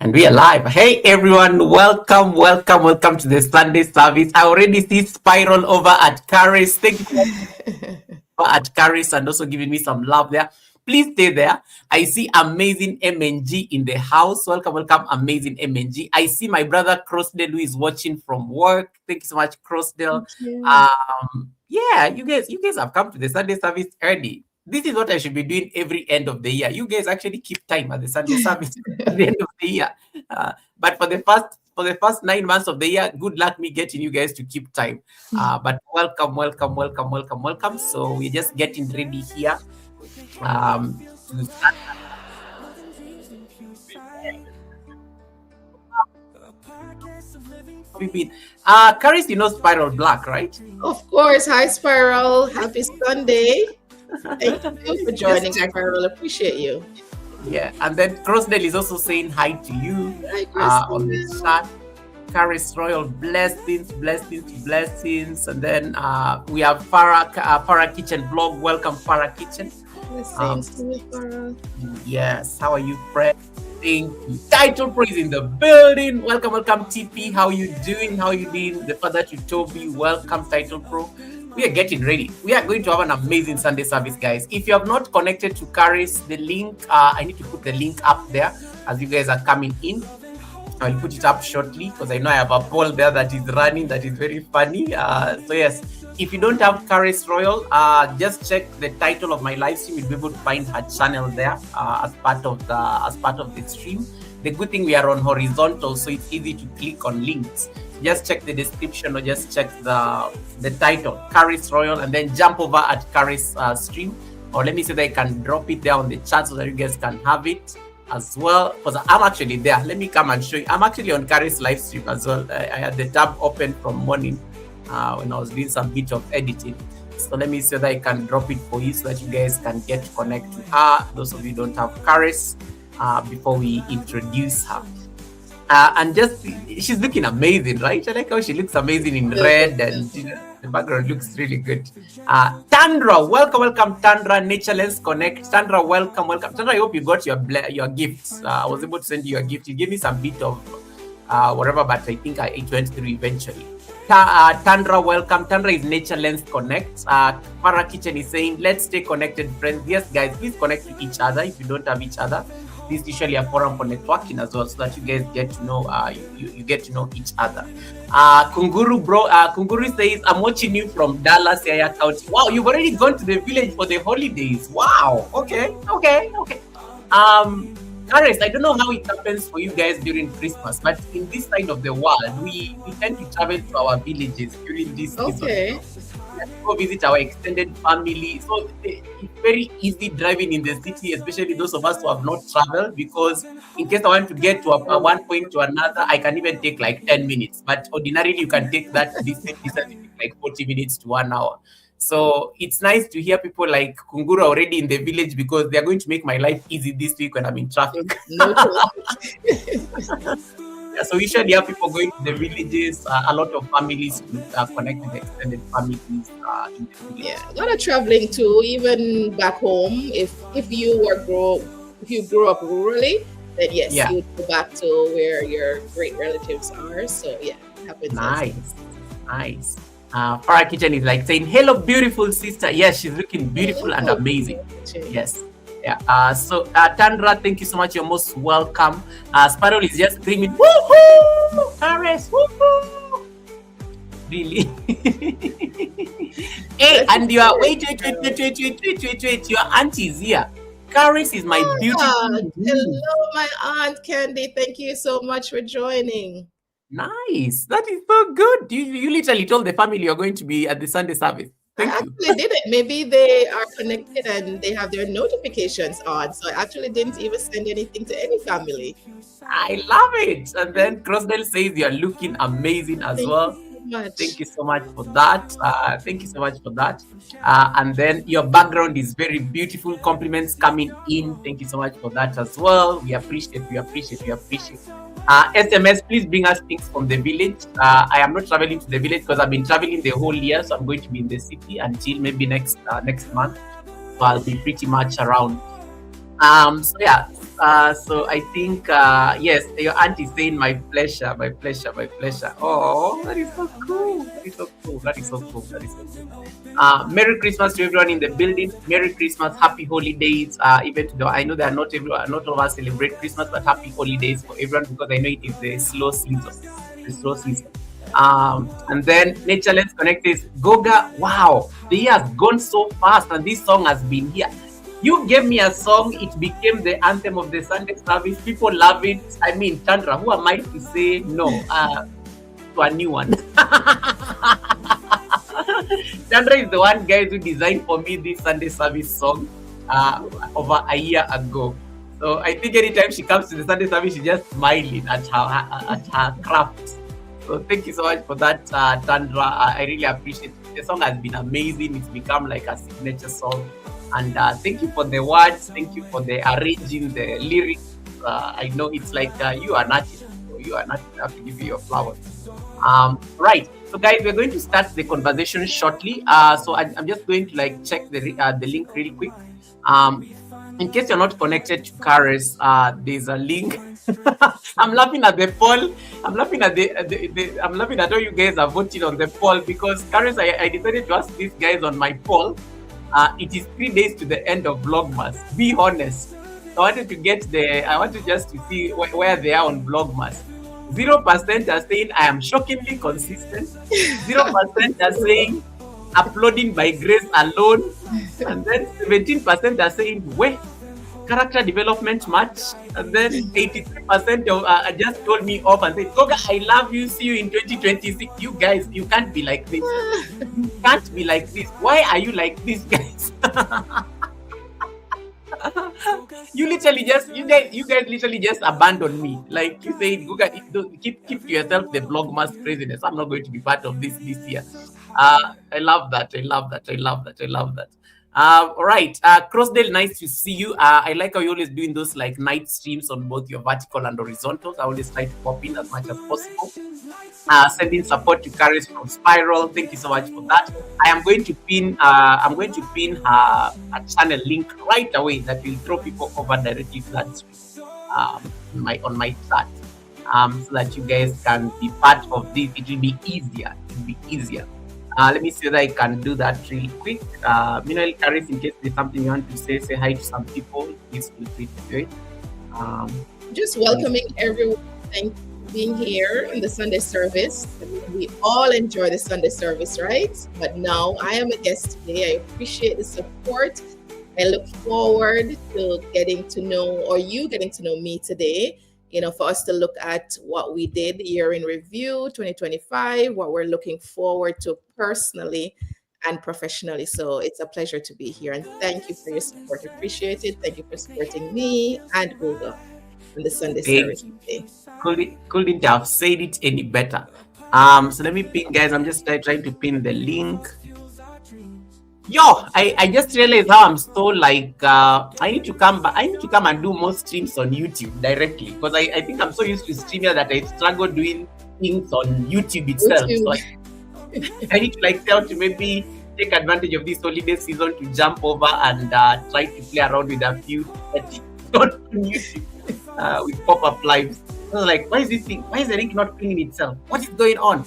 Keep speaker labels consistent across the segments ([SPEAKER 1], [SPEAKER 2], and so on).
[SPEAKER 1] And we are live. Hey everyone, welcome to the Sunday service. I already see Spiral over at Caris. Thank you so much over at Caris and also giving me some love there. Please stay there. I see amazing MNG in the house. Welcome, amazing MNG. I see my brother Crossdale who is watching from work. Thank you so much, Crossdale. Yeah, you guys have come to the Sunday service early. This is what I should be doing every end of the year. You guys actually keep time at the Sunday service at the end of the year. But for the first 9 months of the year, good luck me getting you guys to keep time. But welcome. So we're just getting ready here. To start. How you been? Caris, you know Spiral Black, right?
[SPEAKER 2] Of course. Hi, Spiral. Happy Sunday. Thank you for joining, Spiral. Appreciate you.
[SPEAKER 1] Yeah, and then Crossdale is also saying hi to you on the chat. Caris Royal, blessings. And then we have Farah Kitchen blog. Welcome, Farah Kitchen.
[SPEAKER 2] Blessings to you, Farah.
[SPEAKER 1] Yes, how are you, friend? Thank you. Title Pro is in the building. Welcome, TP. How you doing? The father to Toby. Welcome, Title Pro. We are getting ready. We are going to have an amazing Sunday service, guys. If you have not connected to Caris, the link, I need to put the link up there as you guys are coming in. I'll put it up shortly because I know I have a poll there that is running that is very funny. So yes, if you don't have Caris Royal, just check the title of my live stream. You'll be able to find her channel there as part of the stream. The good thing we are on horizontal, so it's easy to click on links. Just check the description or just check the title, Caris Royal, and then jump over at Caris stream. Or let me say that I can drop it there on the chat so that you guys can have it as well. Because I'm actually there. Let me come and show you. I'm actually on Caris live stream as well. I had the tab open from morning when I was doing some bit of editing. So let me see that I can drop it for you so that you guys can get to connect to her. Those of you who don't have Caris, before we introduce her. And just, she's looking amazing, right? I like how she looks amazing in red and the background looks really good. Tandra, welcome, Tandra, Nature Lens Connect. Tandra, welcome. Tandra, I hope you got your gifts. I was able to send you a gift. You gave me some bit of whatever, but I think it went through eventually. Tandra, welcome. Tandra is Nature Lens Connect. Farah Kitchen is saying, let's stay connected, friends. Yes, guys, please connect to each other if you don't have each other. This is usually a forum for networking as well, so that you guys get to know you get to know each other. Kunguru says, I'm watching you from Dallas area county. Wow, you've already gone to the village for the holidays. Wow. Okay. Caris, I don't know how it happens for you guys during Christmas, but in this side of the world, we tend to travel to our villages during this season. Go visit our extended family. So it's very easy driving in the city, especially those of us who have not traveled, because in case I want to get to one point to another, I can even take like 10 minutes. But ordinarily, you can take that distance like 40 minutes to 1 hour. So it's nice to hear people like Kunguru already in the village because they're going to make my life easy this week when I'm in traffic. Yeah, so usually have people going to the villages, a lot of families connect with extended families in the village.
[SPEAKER 2] Yeah, a lot of traveling too, even back home. If you grew up rurally, then yes, you would go back to where your great relatives are. So yeah, it happens.
[SPEAKER 1] Nice. Farah Kitchen is like saying, hello, beautiful sister. Yes, she's looking beautiful and amazing. Yes. Yeah. So Tandra, thank you so much. You're most welcome. Spiral is just screaming, woohoo! Caris, woohoo! Really? Hey, and you are wait. Your auntie is here. Caris is my beautiful.
[SPEAKER 2] Hello, my aunt Candy. Thank you so much for joining.
[SPEAKER 1] Nice. That is so good. You literally told the family you're going to be at the Sunday service. Thank you.
[SPEAKER 2] I actually didn't. Maybe they are connected and they have their notifications on. So I actually didn't even send anything to any family.
[SPEAKER 1] I love it. And then Crossdale says you're looking amazing as well. Thank you so much for that. And then your background is very beautiful. Compliments coming in. Thank you so much for that as well. We appreciate. SMS, please bring us things from the village. I am not traveling to the village because I've been traveling the whole year, so I'm going to be in the city until maybe next month. So I'll be pretty much around. So yeah, So I think yes, your aunt is saying my pleasure, my pleasure, my pleasure. Oh, that is so cool. That is so cool. That is so cool. That is so cool. Merry Christmas to everyone in the building. Merry Christmas, happy holidays. Even though I know that not all of us celebrate Christmas, but happy holidays for everyone because I know it is the slow season. The slow season. And then Nature Let's Connect is Goga. Wow, the year has gone so fast, and this song has been here. You gave me a song, it became the anthem of the Sunday service. People love it. I mean, Chandra, who am I to say no to a new one? Chandra is the one guy who designed for me this Sunday service song over a year ago. So I think anytime she comes to the Sunday service, she's just smiling at her craft. So thank you so much for that, Chandra. I really appreciate it. The song has been amazing. It's become like a signature song. And thank you for the words. Thank you for the arranging the lyrics. I know it's like you are an artist. So you are not I have to give you your flowers. Right. So guys, we're going to start the conversation shortly. So I'm just going to like check the link really quick. In case you're not connected to Karis, there's a link. I'm laughing at the poll. I'm laughing at I'm laughing at how you guys are voting on the poll because Karis, I decided to ask these guys on my poll. It is 3 days to the end of Vlogmas. Be honest. I wanted just to see where they are on Vlogmas. 0% are saying I am shockingly consistent. 0% are saying uploading by grace alone. And then 17% are saying, wait, character development much. And then 83% just told me off and said, Goga, I love you. See you in 2026. You guys, you can't be like this. You can't be like this. Why are you like this, guys? You guys literally just abandoned me. Like you said, Goga, keep to yourself the Vlogmas craziness. I'm not going to be part of this year. I love that. I love that. I love that. I love that. All right, Crossdale, nice to see you. I like how you're always doing those like night streams on both your vertical and horizontals. I always try to pop in as much as possible. Sending support to Caris from Spiral. Thank you so much for that. I am going to pin. Her a channel link right away that will throw people over directly to that stream on my chat, so that you guys can be part of this. It will be easier. It will be easier. Let me see whether I can do that really quick. Meanwhile, Caris, in case there's something you want to say hi to some people, please feel free to do it.
[SPEAKER 2] Just welcoming everyone. Thank you for being here in the Sunday service. I mean, we all enjoy the Sunday service, right? But now I am a guest today. I appreciate the support. I look forward to getting to know, or you getting to know me today. You know, for us to look at what we did year in review 2025, what we're looking forward to personally and professionally. So it's a pleasure to be here. And thank you for your support. Appreciate it. Thank you for supporting me and Goga on the Sunday service today.
[SPEAKER 1] Couldn't have said it any better. So let me pin, guys. I'm just trying to pin the link. Yo, I just realized how I'm so like I need to come and do more streams on YouTube directly because I think I'm so used to streaming that I struggle doing things on YouTube itself. So I need to like tell to maybe take advantage of this holiday season to jump over and try to play around with a few settings on YouTube with pop-up lives. I was like, why is the link not pinning itself? What is going on?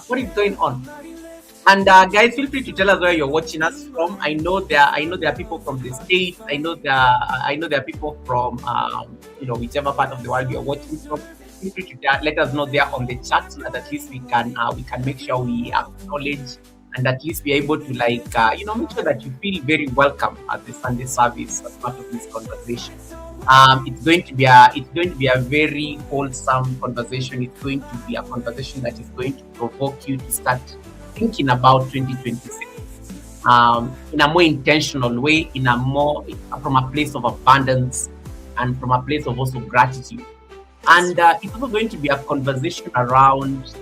[SPEAKER 1] What is going on? And guys, feel free to tell us where you're watching us from. I know there are people from the States. I know there are people from whichever part of the world you're watching from. Feel free to let us know there on the chat so that at least we can make sure we acknowledge and at least be able to make sure that you feel very welcome at the Sunday service as part of this conversation. It's going to be a very wholesome conversation. It's going to be a conversation that is going to provoke you to start thinking about 2026 in a more intentional way, from a place of abundance and from a place of also gratitude. And it's also going to be a conversation around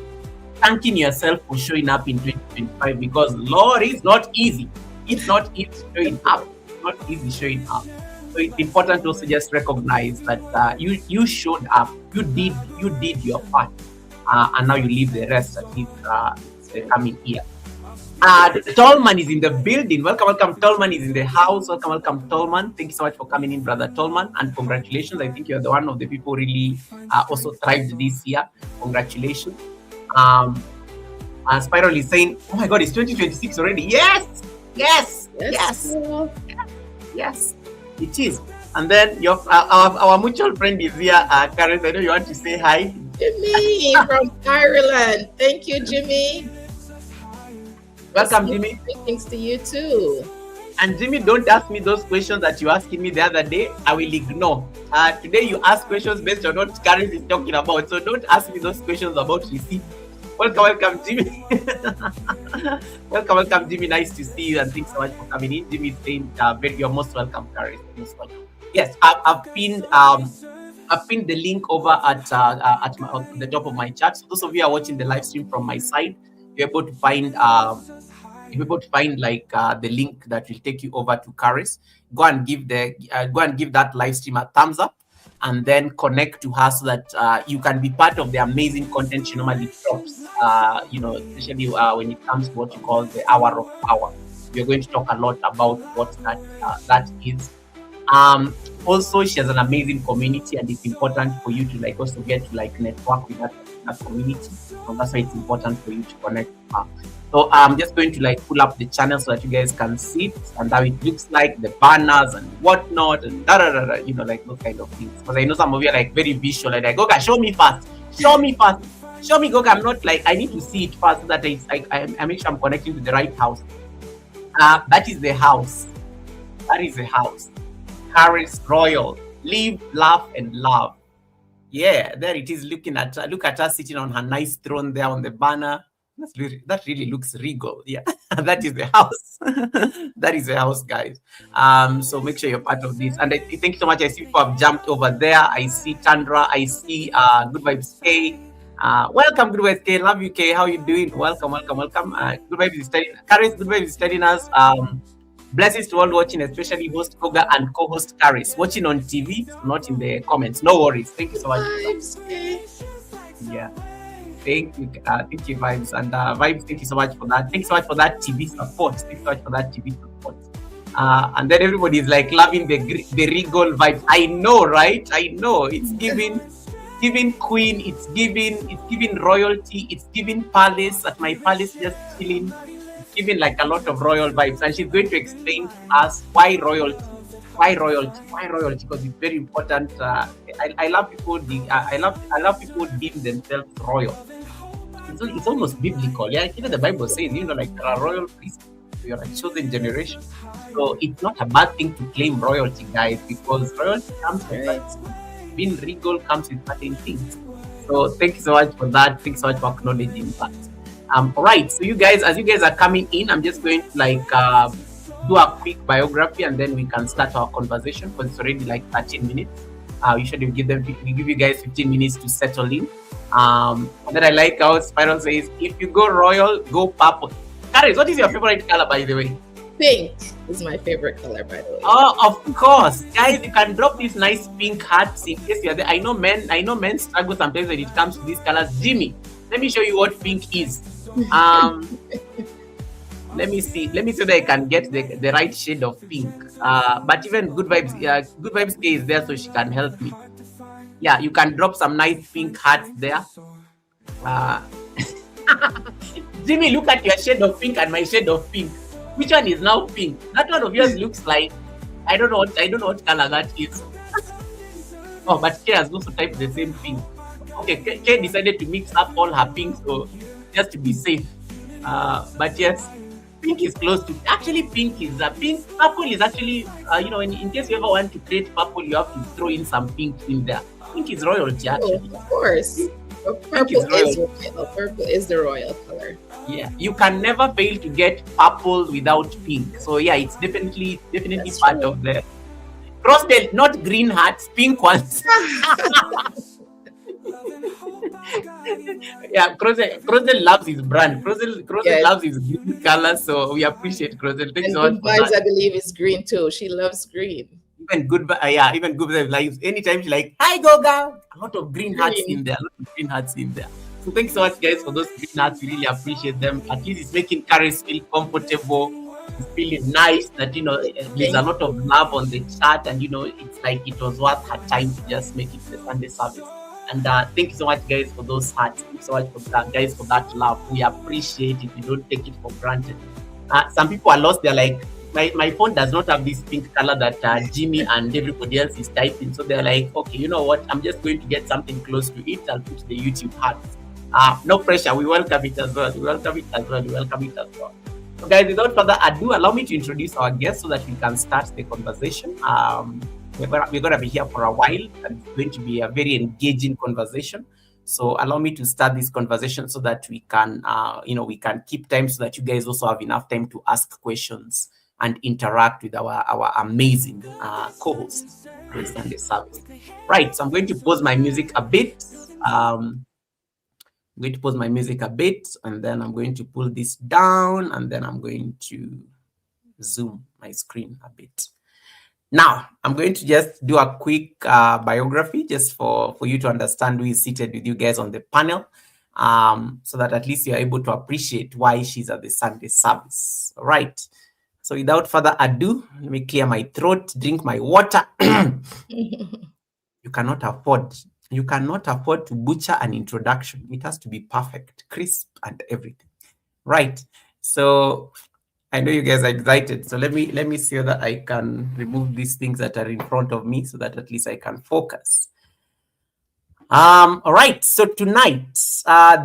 [SPEAKER 1] thanking yourself for showing up in 2025 because Lord, it's not easy. It's not easy showing up. It's not easy showing up. So it's important to also just recognize that you showed up. You did your part, and now you leave the rest at least the coming year. Tolman is in the building. Welcome, welcome. Tolman is in the house. Welcome, welcome, Tolman. Thank you so much for coming in, brother Tolman, and congratulations. I think you're the one of the people really also thrived this year. Congratulations. Um, Spiral is saying, "Oh my God, it's 2026 already." Yes, yes,
[SPEAKER 2] Yes.
[SPEAKER 1] yes, yes. It is. And then our mutual friend is here, Karen. I know you want to say hi.
[SPEAKER 2] Jimmy from Ireland. Thank you, Jimmy.
[SPEAKER 1] Welcome, Jimmy.
[SPEAKER 2] Thanks to you too.
[SPEAKER 1] And Jimmy, don't ask me those questions that you asked me the other day. I will ignore. Today you ask questions based on what Karen is talking about. So don't ask me those questions about receipt. Welcome, welcome, Jimmy. Welcome, welcome, Jimmy. Nice to see you, and thanks so much for coming in. Jimmy is saying, "You're most welcome, Karen. Most welcome." Yes, I've pinned the link over at the top of my chat. So those of you who are watching the live stream from my side, you're able to find like the link that will take you over to Karis. Go and give that live stream a thumbs up, and then connect to her so that you can be part of the amazing content she normally drops. Especially when it comes to what you call the hour of power. We're going to talk a lot about what that is. Also, she has an amazing community, and it's important for you to also get to network with that community. So that's why it's important for you to connect with her. So I'm just going to pull up the channel so that you guys can see it and how it looks like, the banners and whatnot, and those kind of things. Because I know some of you are very visual, and Goga, show me first, show me, Goga. I'm not I need to see it first so that I make sure I'm connecting to the right house. That is the house. That is the house. Karis Royal. Live, laugh, and love. Yeah, there it is. Look at her sitting on her nice throne there on the banner. That really looks regal. Yeah, that is the house. That is the house, guys. So make sure you're part of this. And thank you so much. I see people have jumped over there. I see Chandra. I see Good Vibes K. Welcome, Good Vibes K. Love you, K. How you doing? Welcome, welcome, welcome. Good Vibes is studying. Karis, Good Vibes is studying us. Blessings to all watching, especially host Goga and co-host Karis. Watching on TV, not in the comments. No worries. Thank you so much. Yeah. Thank you, Vibes. And Vibes, thank you so much for that. Thanks so much for that TV support. Thanks so much for that TV support. And then everybody is loving the regal vibes. I know, right? I know. It's giving queen. It's giving royalty. It's giving palace. At my palace, just chilling. Giving a lot of royal vibes, and she's going to explain to us why royalty, because it's very important. I love people. I love people deem themselves royal. It's almost biblical. Yeah, even the Bible says, there are royal priests. You're a chosen generation. So it's not a bad thing to claim royalty, guys, because royalty comes with being regal comes with certain things. So thank you so much for that. Thanks so much for acknowledging that. All right, so as you guys are coming in, I'm just going to do a quick biography, and then we can start our conversation because it's already 13 minutes. Usually we give you guys 15 minutes to settle in. And then I like how Spiral says, if you go royal, go purple. Karis, what is your favorite color, by the way?
[SPEAKER 2] Pink is my favorite color, by the way.
[SPEAKER 1] Oh, of course, guys, you can drop these nice pink hats in case you're there. I know men struggle sometimes when it comes to these colors. Jimmy, let me show you what pink is. Let me see that I can get the right shade of pink. But even Good Vibes K is there, so she can help me. Yeah, you can drop some nice pink hats there. Jimmy, look at your shade of pink and my shade of pink. Which one is now pink? That one of yours looks like I don't know what color that is. Oh, but K has also typed the same pink. Okay, K decided to mix up all her pinks, so just to be safe. But yes, pink is close to. Actually, purple is actually. In case you ever want to create purple, you have to throw in some pink in there. Pink is royalty, actually.
[SPEAKER 2] Oh, of course. Purple is royal. Purple is the royal color.
[SPEAKER 1] Yeah, you can never fail to get purple without pink. So yeah, it's definitely
[SPEAKER 2] That's
[SPEAKER 1] part
[SPEAKER 2] true.
[SPEAKER 1] of the crossbelt, not green hats, pink ones. Yeah, Crossel loves his brand. Crossel
[SPEAKER 2] Yes.
[SPEAKER 1] loves his green color, so we appreciate Crossel. Thanks
[SPEAKER 2] And
[SPEAKER 1] so much
[SPEAKER 2] Good
[SPEAKER 1] for
[SPEAKER 2] Vibes,
[SPEAKER 1] that.
[SPEAKER 2] I believe, is green too. She loves green.
[SPEAKER 1] Even good vibes. Anytime she's like, "Hi, Goga," a lot of green hats in there. So thanks so much, guys, for those green hearts. We really appreciate them. At least it's making Karis feel comfortable. It's feeling nice that there's a
[SPEAKER 2] Thank
[SPEAKER 1] lot of
[SPEAKER 2] you.
[SPEAKER 1] love on the chat, and it's like it was worth her time to just make it to the Sunday service. And thank you so much, guys, for those hearts. Thank you so much for that, guys, for that love. We appreciate it. We don't take it for granted. Some people are lost. They're like, my phone does not have this pink color that Jimmy and everybody else is typing. So they're like, okay, you know what? I'm just going to get something close to it. I'll put the YouTube heart. No pressure. We welcome it as well. We welcome it as well. We welcome it as well. So, guys, without further ado, allow me to introduce our guest so that we can start the conversation. We're going to be here for a while, and it's going to be a very engaging conversation. So, allow me to start this conversation so that we can, we can keep time so that you guys also have enough time to ask questions and interact with our amazing co-host on Sunday service. Right. So, I'm going to pause my music a bit. I'm going to pause my music a bit, and then I'm going to pull this down, and then I'm going to zoom my screen a bit. Now, I'm going to just do a quick biography just for you to understand who is seated with you guys on the panel, so that at least you're able to appreciate why she's at the Sunday service. All right. So without further ado, let me clear my throat, drink my water. You cannot afford to butcher an introduction. It has to be perfect, crisp, and everything. Right. So I know you guys are excited. So let me see that I can remove these things that are in front of me so that at least I can focus. All right. So tonight,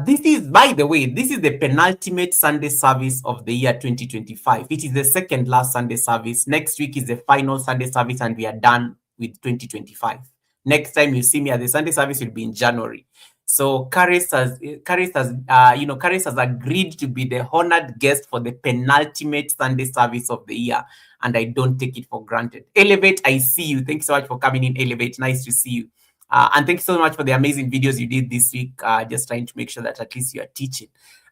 [SPEAKER 1] this is, by the way, this is the penultimate Sunday service of the year 2025. It is the second last Sunday service. Next week is the final Sunday service, and we are done with 2025. Next time you see me at the Sunday service will be in January. So Karis has agreed to be the honored guest for the penultimate Sunday service of the year, and I don't take it for granted. Elevate, I see you. Thanks so much for coming in, Elevate. Nice to see you. And thank you so much for the amazing videos you did this week, just trying to make sure that at least you are teaching.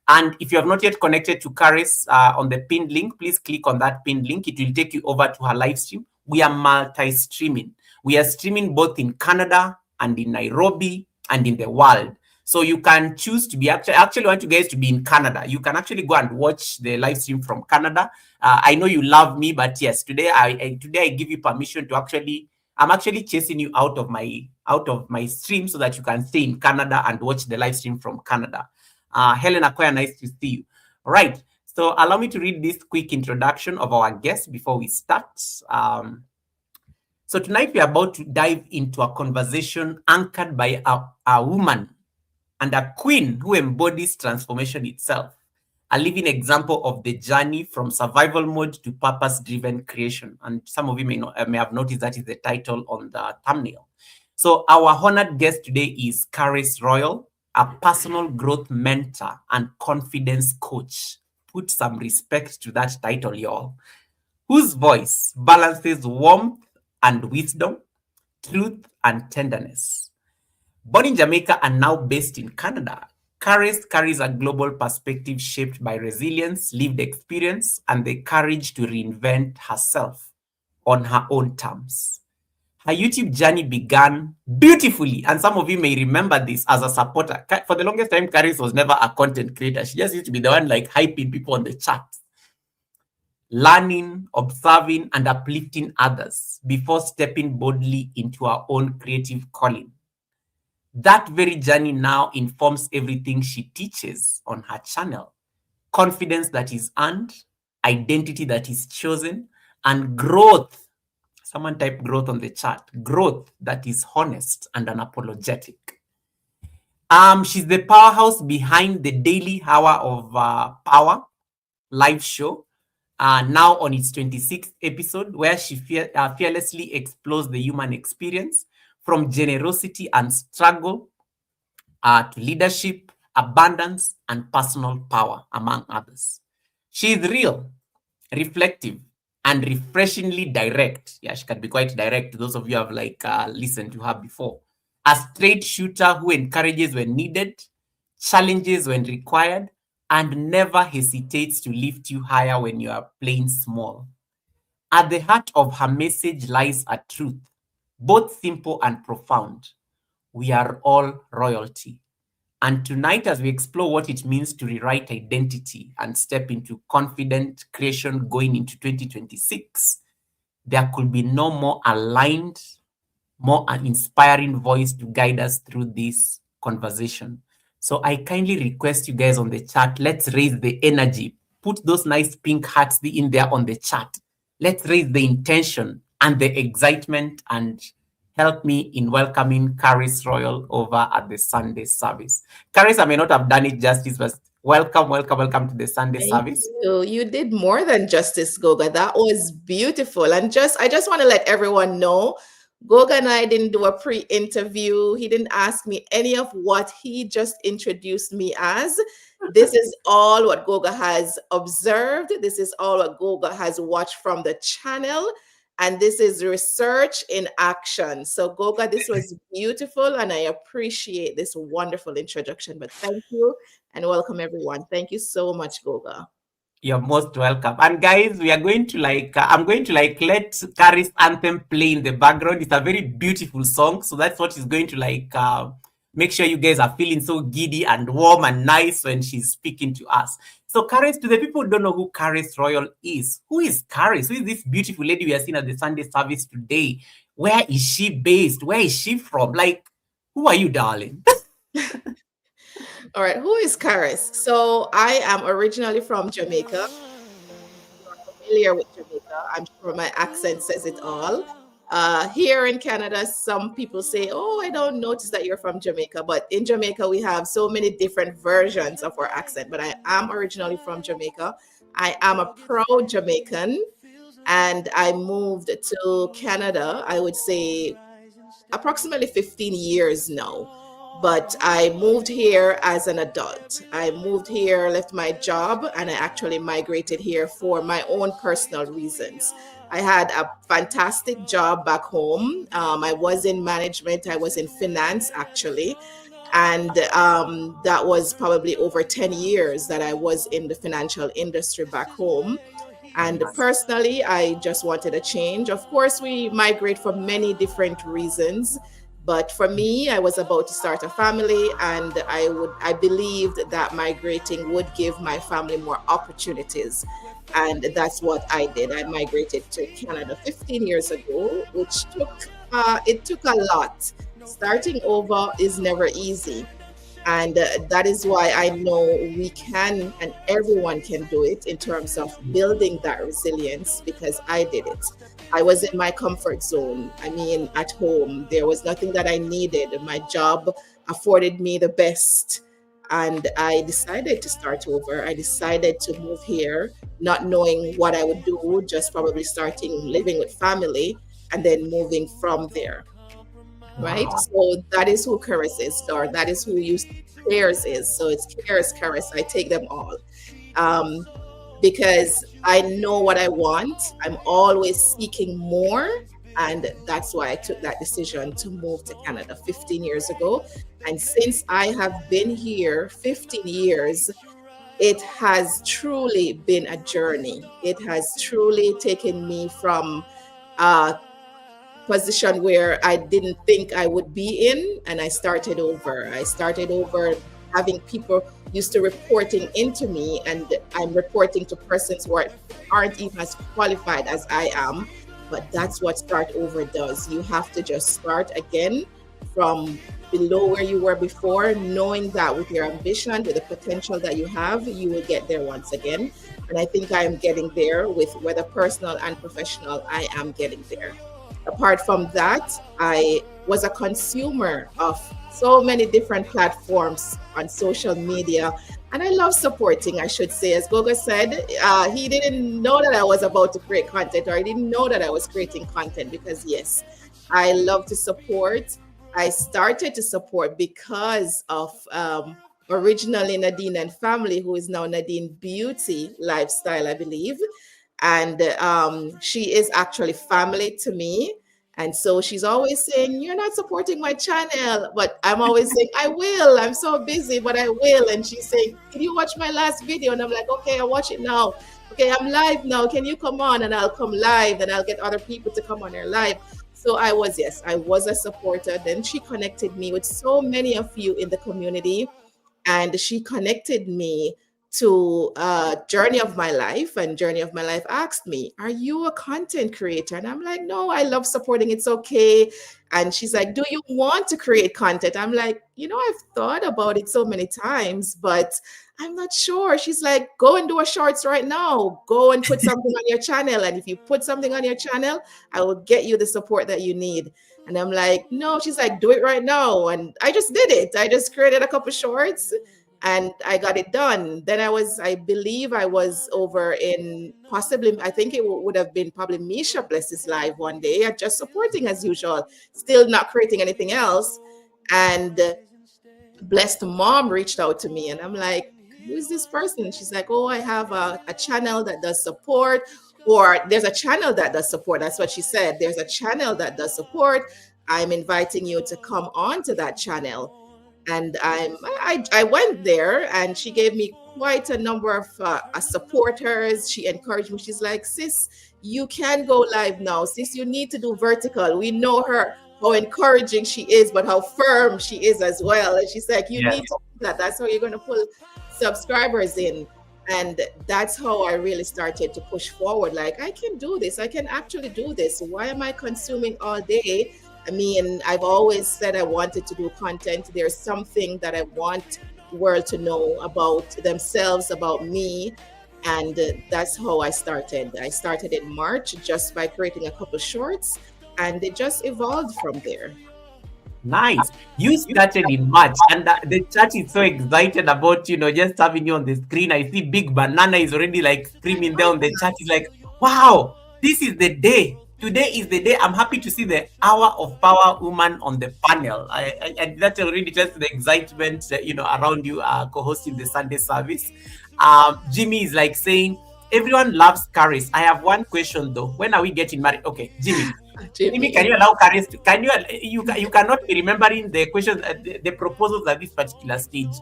[SPEAKER 1] And if you have not yet connected to Karis on the pinned link, please click on that pinned link. It will take you over to her live stream. We are multi-streaming. We are streaming both in Canada and in Nairobi and in the world. So you can choose to be, actually want you guys to be in Canada. You can actually go and watch the live stream from Canada. I know you love me, but yes, today I give you permission to I'm actually chasing you out of my stream so that you can stay in Canada and watch the live stream from Canada. Helen Akoya, nice to see you. All right. So allow me to read this quick introduction of our guest before we start. So tonight we are about to dive into a conversation anchored by a woman and a queen who embodies transformation itself. A living example of the journey from survival mode to purpose-driven creation. And some of you may have noticed that is the title on the thumbnail. So our honored guest today is Karis Royal, a personal growth mentor and confidence coach. Put some respect to that title, y'all. Whose voice balances warmth and wisdom, truth and tenderness. Born in Jamaica and now based in Canada, Karis carries a global perspective shaped by resilience, lived experience, and the courage to reinvent herself on her own terms. Her YouTube journey began beautifully, and some of you may remember this as a supporter. For the longest time, Karis was never a content creator. She just used to be the one like hyping people on the chat, learning, observing, and uplifting others before stepping boldly into her own creative calling. That very journey now informs everything she teaches on her channel. Confidence that is earned, identity that is chosen, and growth. Someone type growth on the chat. Growth that is honest and unapologetic. She's the powerhouse behind the Daily Hour of Power live show, now on its 26th episode, where she fearlessly explores the human experience from generosity and struggle to leadership, abundance, and personal power, among others. She is real, reflective, and refreshingly direct. Yeah, she can be quite direct. Those of you who have listened to her before. A straight shooter who encourages when needed, challenges when required, and never hesitates to lift you higher when you are playing small. At the heart of her message lies a truth, both simple and profound. We are all royalty. And tonight, as we explore what it means to rewrite identity and step into confident creation going into 2026, there could be no more aligned, more an inspiring voice to guide us through this conversation. So I kindly request you guys on the chat, let's raise the energy. Put those nice pink hearts in there on the chat. Let's raise the intention and the excitement and help me in welcoming Caris Royal over at the Sunday service. Caris, I may not have done it justice, but welcome, welcome, welcome to the Sunday
[SPEAKER 2] Thank
[SPEAKER 1] service.
[SPEAKER 2] you. You did more than justice, Goga. That was beautiful. And I just want to let everyone know, Goga and I didn't do a pre-interview. He didn't ask me any of what he just introduced me as. This is all what Goga has observed. This is all what Goga has watched from the channel. And this is research in action. So, Goga, this was beautiful. And I appreciate this wonderful introduction. But thank you and welcome everyone. Thank you so much, Goga.
[SPEAKER 1] You're most welcome. And guys, we are going to I'm going to let Carrie's anthem play in the background. It's a very beautiful song. So that's what is going to make sure you guys are feeling so giddy and warm and nice when she's speaking to us. So Caris, to the people who don't know who Caris Royal is, who is Caris? Who is this beautiful lady we are seeing at the Sunday service today? Where is she based? Where is she from? Like, who are you, darling?
[SPEAKER 2] All right, who is Caris? So I am originally from Jamaica. You're familiar with Jamaica. I'm sure my accent says it all. Here in Canada, some people say, "Oh, I don't notice that you're from Jamaica." But in Jamaica, we have so many different versions of our accent. But I am originally from Jamaica. I am a proud Jamaican, and I moved to Canada, I would say approximately 15 years now. But I moved here as an adult. I moved here, left my job, and I actually migrated here for my own personal reasons. I had a fantastic job back home. I was in management, I was in finance actually. And that was probably over 10 years that I was in the financial industry back home. And personally, I just wanted a change. Of course, we migrate for many different reasons. But for me, I was about to start a family, and I believed that migrating would give my family more opportunities. And that's what I did. I migrated to Canada 15 years ago, which took a lot. Starting over is never easy. And that is why I know we can and everyone can do it in terms of building that resilience, because I did it. I was in my comfort zone. I mean, at home, there was nothing that I needed. My job afforded me the best. And I decided to start over. I decided to move here, not knowing what I would do, just probably starting living with family and then moving from there. Right?
[SPEAKER 1] Wow.
[SPEAKER 2] So that is who Karis is, or that is who you Claire's is. So it's Claire's Karis. I take them all. Um, because I know what I want. I'm always seeking more. And that's why I took that decision to move to Canada 15 years ago. And since I have been here 15 years, it has truly been a journey. It has truly taken me from uh, position where I didn't think I would be in, and I started over. I started over having people used to reporting into me, and I'm reporting to persons who aren't even as qualified as I am. But that's what start over does. You have to just start again from below where you were before, knowing that with your ambition, with the potential that you have, you will get there once again. And I think I am getting there with whether personal and professional, I am getting there. Apart from that, I was a consumer of so many different platforms on social media. And I love supporting, I should say. As Goga said, he didn't know that I was about to create content, or I didn't know that I was creating content, because yes, I love to support. I started to support because of originally Nadine and family, who is now Nadine Beauty Lifestyle, I believe. And she is actually family to me. And so she's always saying, "You're not supporting my channel." But I'm always saying, "I will. I'm so busy, but I will." And she's saying, "Can you watch my last video?" And I'm like, "Okay, I'll watch it now. Okay, I'm live now. Can you come on?" And I'll come live, and I'll get other people to come on her live. So yes, I was a supporter. Then she connected me with so many of you in the community. and she connected me to Journey of My Life, and Journey of My Life asked me, "Are you a content creator?" And I'm like, "No, I love supporting. It's okay." And she's like, "Do you want to create content?" I'm like, I've thought about it so many times, but I'm not sure. She's like, "Go and do a shorts right now. Go and put something on your channel. And if you put something on your channel, I will get you the support that you need." And I'm like, "No." She's like, "Do it right now." And I just did it. I just created a couple shorts and I got it done. Then I believe I was over in possibly, I think it would have been probably Misha Bless's live one day, just supporting as usual, still not creating anything else. And Blessed mom reached out to me, and I'm like, "Who is this person?" She's like, "Oh, I have a channel that does support, or there's a channel that does support." That's what she said. "There's a channel that does support. I'm inviting you to come on to that channel." And I went there, and she gave me quite a number of supporters. She encouraged me. She's like, "Sis, you can go live now. Sis, you need to do vertical. We know her, how encouraging she is, but how firm she is as well." And she's like, "You need
[SPEAKER 1] Yes.
[SPEAKER 2] to do that. That's how you're going to pull subscribers in." And that's how I really started to push forward. Like, I can do this. I can actually do this. Why am I consuming all day? I mean, I've always said I wanted to do content. There's something that I want the world to know about themselves, about me. And that's how I started. I started in March just by creating a couple shorts, and it just evolved from there.
[SPEAKER 1] Nice. You started in March, and the chat is so excited about, just having you on the screen. I see Big Banana is already like screaming there on the chat. Is like, wow, this is the day. Today is the day. I'm happy to see the Hour of Power woman on the panel. And that already just the excitement, around you co-hosting the Sunday service. Jimmy is like saying, everyone loves Caris. I have one question though. When are we getting married? Okay, Jimmy. Jimmy, can
[SPEAKER 2] Jimmy.
[SPEAKER 1] you allow Caris to, can you cannot be remembering the questions, the proposals at this particular stage.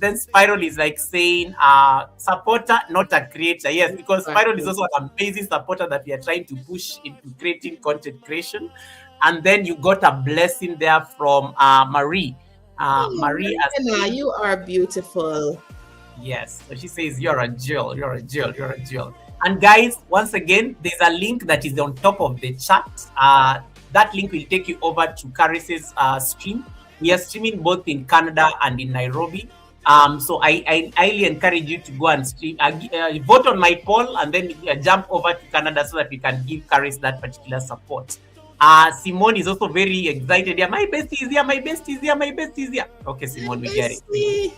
[SPEAKER 1] Then Spiral is like saying, supporter, not a creator. Yes, because Spiral is
[SPEAKER 2] Exactly.
[SPEAKER 1] also an amazing supporter that we are trying to push into creating content creation. And then you got a blessing there from Marie.
[SPEAKER 2] Oh,
[SPEAKER 1] Marie as
[SPEAKER 2] Marina,
[SPEAKER 1] saying,
[SPEAKER 2] you are beautiful.
[SPEAKER 1] yes. So she says, you're a jewel, you're a jewel, you're a jewel. And guys, once again, there's a link that is on top of the chat. That link will take you over to Caris's stream. We are streaming both in Canada and in Nairobi. So I highly encourage you to go and stream, vote on my poll, and then jump over to Canada so that we can give Caris that particular support. Simone is also very excited. Yeah, my bestie is here, my bestie is here, my bestie is here. Okay,
[SPEAKER 2] Hi,
[SPEAKER 1] Simone, we get it.
[SPEAKER 2] bestie.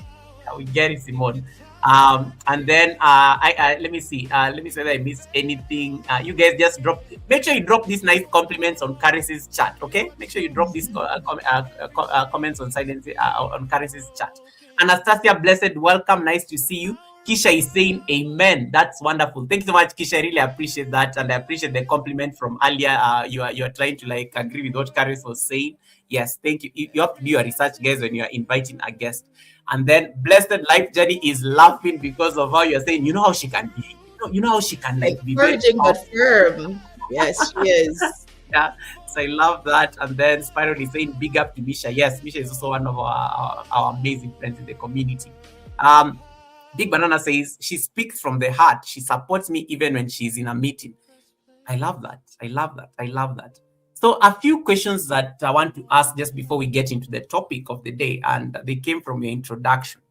[SPEAKER 1] We get it, Simone. And then let me see. Let me see whether I missed anything. You guys just drop. Make sure you drop these nice compliments on Caris's chat. Okay. Make sure you drop these comments on silence on Caris's chat. Anastasia, blessed, welcome. Nice to see you. Kisha is saying amen. That's wonderful. Thank you so much, Kisha. I really appreciate that, and I appreciate the compliment from earlier. You are trying to like agree with what Caris was saying. Yes, thank you. You have to do your research, guys, when you are inviting a guest. And then Blessed Life Journey is laughing because of how you're saying, how she can be, how she can like be very
[SPEAKER 2] Encouraging but
[SPEAKER 1] powerful.
[SPEAKER 2] firm. Yes, she is.
[SPEAKER 1] Yeah. So I love that. And then Spiral is saying big up to Misha. Yes, Misha is also one of our amazing friends in the community. Big Banana says she speaks from the heart. She supports me even when she's in a meeting. I love that. I love that. I love that. So a few questions that I want to ask just before we get into the topic of the day, and they came from your introduction.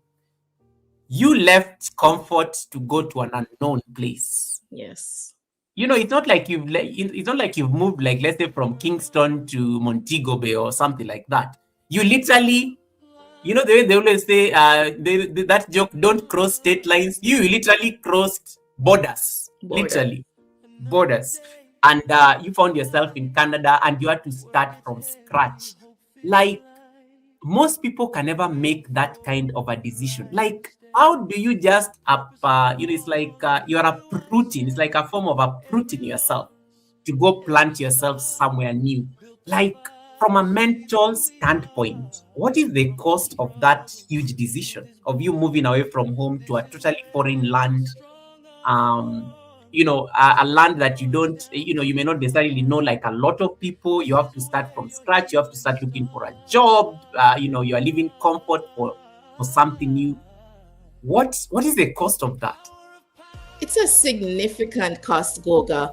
[SPEAKER 1] You left comfort to go to an unknown place.
[SPEAKER 2] Yes.
[SPEAKER 1] It's not like you've moved, like, let's say, from Kingston to Montego Bay or something like that. You literally, the way they always say, that joke, don't cross state lines. You literally crossed borders,
[SPEAKER 2] Border.
[SPEAKER 1] literally borders. And you found yourself in Canada and you had to start from scratch. Like, most people can never make that kind of a decision. Like, how do you just it's like you're uprooting. It's like a form of uprooting yourself to go plant yourself somewhere new. Like, from a mental standpoint, what is the cost of that huge decision of you moving away from home to a totally foreign land? A land that you don't, you may not necessarily know, like a lot of people. You have to start from scratch. You have to start looking for a job. You are living comfort for for something new. What is the cost of that?
[SPEAKER 2] It's a significant cost, Goga.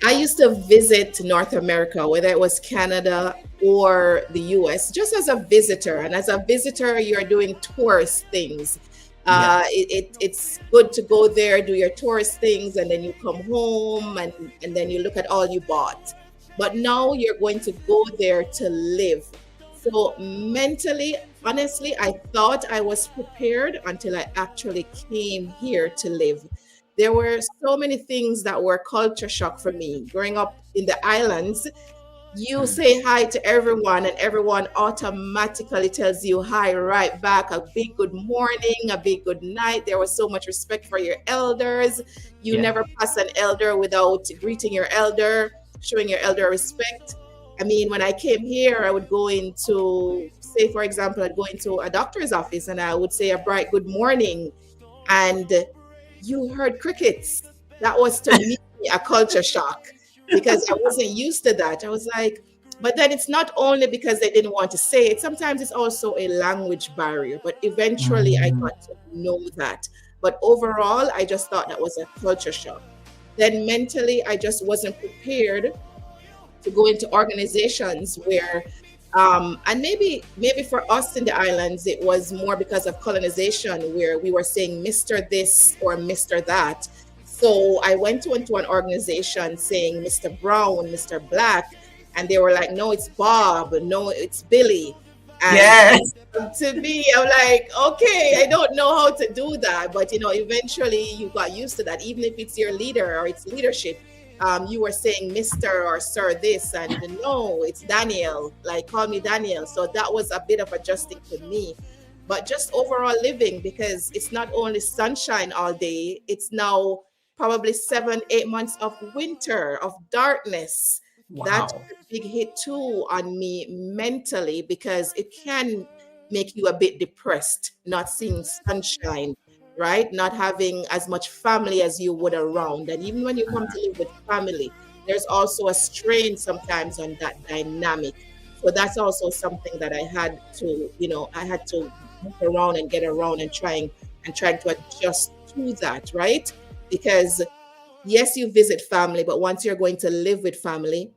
[SPEAKER 2] I used to visit North America, whether it was Canada or the US, just as a visitor. And as a visitor, you're doing tourist things.
[SPEAKER 1] Yeah,
[SPEAKER 2] It's good to go there, do your tourist things, and then you come home and then you look at all you bought. But now you're going to go there to live. So mentally, honestly, I thought I was prepared until I actually came here to live. There were so many things that were culture shock for me. Growing up in the islands, you
[SPEAKER 1] mm,
[SPEAKER 2] say hi to everyone, and everyone automatically tells you hi right back. A big good morning, a big good night. There was so much respect for your elders. You
[SPEAKER 1] yeah,
[SPEAKER 2] never pass an elder without greeting your elder, showing your elder respect. I mean, when I came here, I would go into, say, for example, I'd go into a doctor's office and I would say a bright good morning, and you heard crickets. That was to me a culture shock because I wasn't used to that. I was like, but then it's not only because they didn't want to say it, sometimes it's also a language barrier. But eventually I
[SPEAKER 1] mm,
[SPEAKER 2] got to know that. But overall, I just thought that was a culture shock. Then mentally, I just wasn't prepared to go into organizations where and maybe for us in the islands it was more because of colonization where we were saying Mr. This or Mr. That. So I went to into an organization saying Mr. Brown, Mr. Black, and they were like, no, it's Bob, no, it's Billy. And
[SPEAKER 1] yes,
[SPEAKER 2] to me, I'm like, okay, I don't know how to do that, but eventually you got used to that. Even if it's your leader or it's leadership, you were saying Mr. or Sir this, and no, it's Daniel. Like, call me Daniel. So that was a bit of adjusting for me. But just overall living, because it's not only sunshine all day, it's now probably 7, 8 months of winter, of darkness. That
[SPEAKER 1] wow,
[SPEAKER 2] took a big hit too on me mentally because it can make you a bit depressed, not seeing sunshine, right? Not having as much family as you would around. And even when you come to live with family, there's also a strain sometimes on that dynamic. So that's also something that I had to move around and get around and trying to adjust to that, right? Because yes, you visit family, but once you're going to live with family,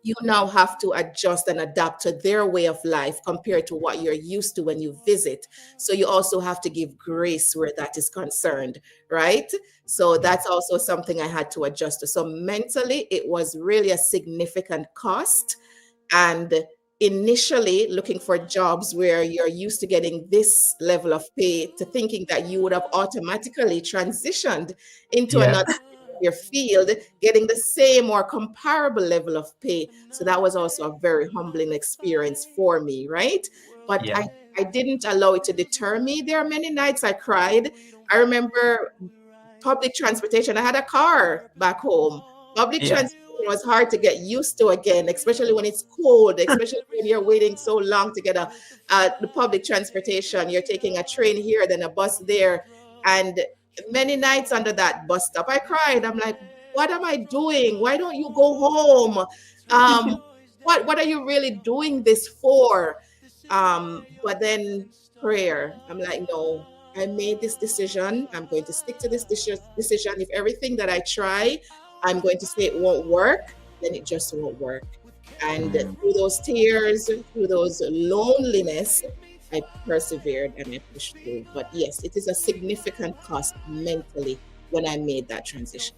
[SPEAKER 2] you now have to adjust and adapt to their way of life compared to what you're used to when you visit. So you also have to give grace where that is concerned, right? So
[SPEAKER 1] yeah,
[SPEAKER 2] that's also something I had to adjust to. So mentally, it was really a significant cost. And initially, looking for jobs where you're used to getting this level of pay to thinking that you would have automatically transitioned into
[SPEAKER 1] yeah,
[SPEAKER 2] another your field, getting the same or comparable level of pay. So that was also a very humbling experience for me, right? But
[SPEAKER 1] yeah,
[SPEAKER 2] I didn't allow it to deter me. There are many nights I cried. I remember public transportation. I had a car back home. Public
[SPEAKER 1] yeah,
[SPEAKER 2] transportation was hard to get used to again, especially when it's cold, especially when you're waiting so long to get the public transportation. You're taking a train here, then a bus there. And many nights under that bus stop, I cried. I'm like, what am I doing? Why don't you go home? Um, what are you really doing this for? But then prayer, I'm like, no, I made this decision. I'm going to stick to this decision. If everything that I try, I'm going to say it won't work, then it just won't work. And
[SPEAKER 1] mm,
[SPEAKER 2] through those tears, through those loneliness, I persevered and I pushed through. But yes, it is a significant cost mentally when I made that transition.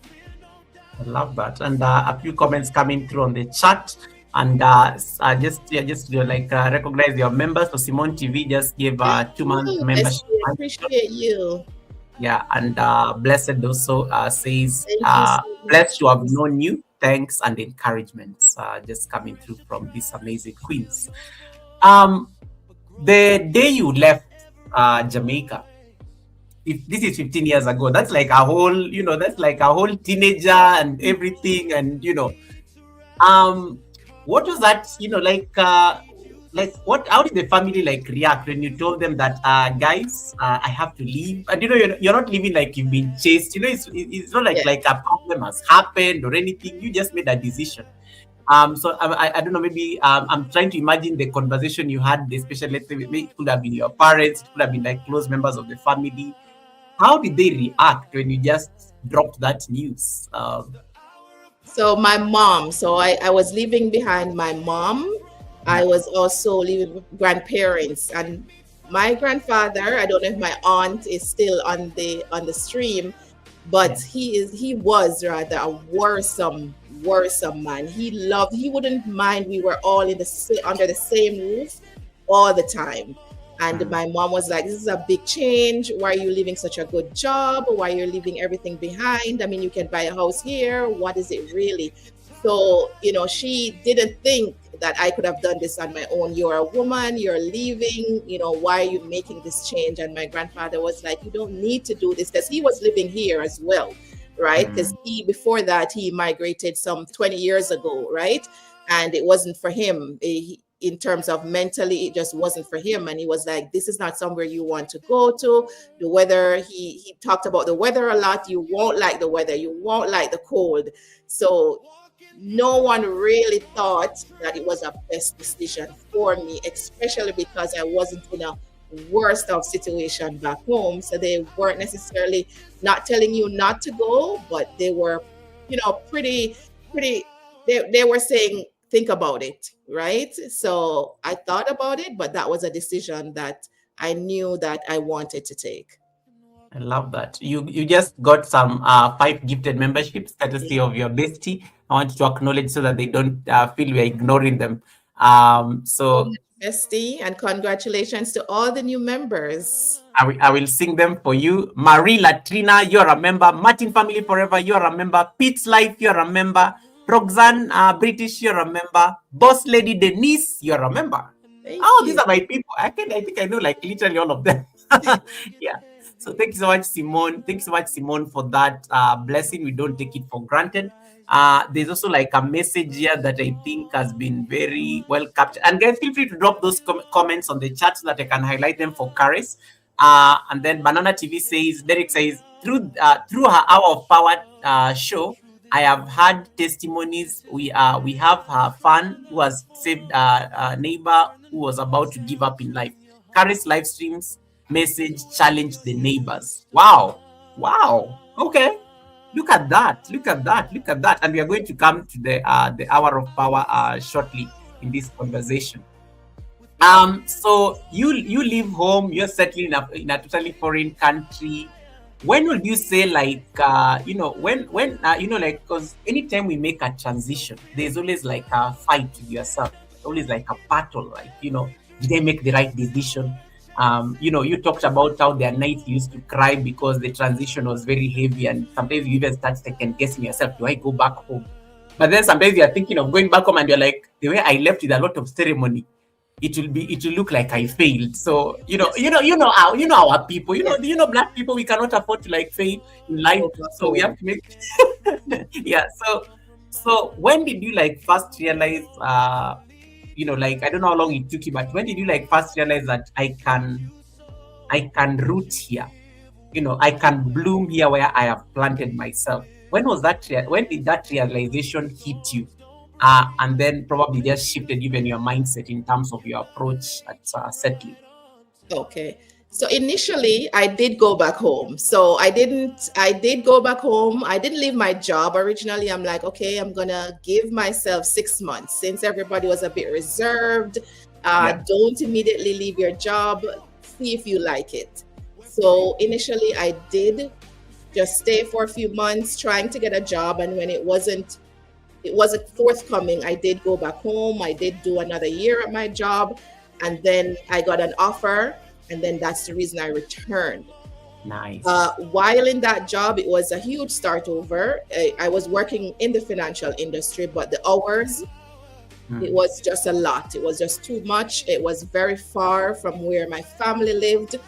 [SPEAKER 1] I love that. And a few comments coming through on the chat. And recognize your members. So Simone TV just gave
[SPEAKER 2] Thank
[SPEAKER 1] a 2 month
[SPEAKER 2] you,
[SPEAKER 1] membership.
[SPEAKER 2] Bessie. I appreciate you.
[SPEAKER 1] Yeah, and Blessed also says,
[SPEAKER 2] Thank you so
[SPEAKER 1] blessed
[SPEAKER 2] much.
[SPEAKER 1] to have known you. Thanks and encouragements just coming through from these amazing queens. Um, the day you left Jamaica, if this is 15 years ago, that's like a whole, that's like a whole teenager and everything. And, um, what was that, like what, how did the family like react when you told them that, guys, I have to leave? And, you're not living like you've been chased, it's not like,
[SPEAKER 2] Yeah.
[SPEAKER 1] like a problem has happened or anything. You just made a decision. I don't know, maybe I'm trying to imagine the conversation you had, especially let's say maybe it could have been your parents, it could have been like close members of the family. How did they react when you just dropped that news?
[SPEAKER 2] So my mom, so I was leaving behind my mom. I
[SPEAKER 1] Yeah,
[SPEAKER 2] was also leaving with grandparents and my grandfather. I don't know if my aunt is still on the stream, but
[SPEAKER 1] yeah.
[SPEAKER 2] he was rather a worrisome man. He wouldn't mind we were all under the same roof all the time. And
[SPEAKER 1] Mm.
[SPEAKER 2] my mom was like, this is a big change. Why are you leaving such a good job? Why are you leaving everything behind? I mean, you can buy a house here. What is it really? So, she didn't think that I could have done this on my own. You're a woman, you're leaving, why are you making this change? And my grandfather was like, you don't need to do this because he was living here as well, right? Because
[SPEAKER 1] Mm.
[SPEAKER 2] before that, he migrated some 20 years ago, right? And it wasn't for him. In terms of mentally, it just wasn't for him. And he was like, this is not somewhere you want to go to. The weather, he talked about the weather a lot. You won't like the weather, you won't like the cold. So no one really thought that it was a best decision for me, especially because I wasn't in a worst of situation back home. So they weren't necessarily not telling you not to go, but they were, pretty, they were saying, think about it, right? So I thought about it, but that was a decision that I knew that I wanted to take.
[SPEAKER 1] I love that. You just got some five gifted memberships courtesy of your bestie. I want to acknowledge so that they don't feel we're ignoring them.
[SPEAKER 2] So
[SPEAKER 1] So
[SPEAKER 2] much, bestie, and congratulations to all the new members.
[SPEAKER 1] I will sing them for you. Marie Latrina, you're a member. Martin Family Forever, you're a member. Pete's Life, you're a member. Roxanne British, you're a member. Boss Lady Denise, you're a member.
[SPEAKER 2] Thank
[SPEAKER 1] Oh, these
[SPEAKER 2] you.
[SPEAKER 1] are my people. I think I know like literally all of them. Yeah. So thank you so much, Simone. Thank you so much, Simone, for that blessing. We don't take it for granted. There's also like a message here that I think has been very well captured. And guys, feel free to drop those comments on the chat so that I can highlight them for Karis. And then Banana TV says, Derek says, through her Hour of Power show, I have had testimonies. We have a fan who has saved a neighbor who was about to give up in life. Karis live streams message challenge the neighbors. Wow, wow. Okay, look at that. Look at that. Look at that. And we are going to come to the hour of power shortly in this conversation. So you leave home, you're settling in a totally foreign country. When would you say like when like, because anytime we make a transition, there's always like a fight with yourself, always like a battle, like did I make the right decision? You talked about how there are nights you used to cry because the transition was very heavy, and sometimes you even start second guessing yourself, do I go back home? But then sometimes you're thinking of going back home and you're like, the way I left with a lot of ceremony, it will look like I failed. So
[SPEAKER 2] Yes,
[SPEAKER 1] our people,
[SPEAKER 2] yes.
[SPEAKER 1] black people, we cannot afford to like fail in life.
[SPEAKER 2] Go back
[SPEAKER 1] So we have
[SPEAKER 2] home.
[SPEAKER 1] to make yeah. So when did you like first realize like I don't know how long it took you, but when did you like first realize that I can root here? I can bloom here where I have planted myself. When was that? When did that realization hit you? And then probably just shifted even your mindset in terms of your approach at settling.
[SPEAKER 2] Okay. So initially, I did go back home. So I did go back home. I didn't leave my job originally. I'm like, okay, I'm going to give myself 6 months since everybody was a bit reserved.
[SPEAKER 1] Yeah.
[SPEAKER 2] Don't immediately leave your job. See if you like it. So initially, I did just stay for a few months trying to get a job. And when it wasn't forthcoming, I did go back home. I did do another year at my job, and then I got an offer, and then that's the reason I returned.
[SPEAKER 1] Nice.
[SPEAKER 2] While in that job, it was a huge start over. I was working in the financial industry, but the hours, it
[SPEAKER 1] Mm.
[SPEAKER 2] was just a lot. It was just too much. It was very far from where my family lived.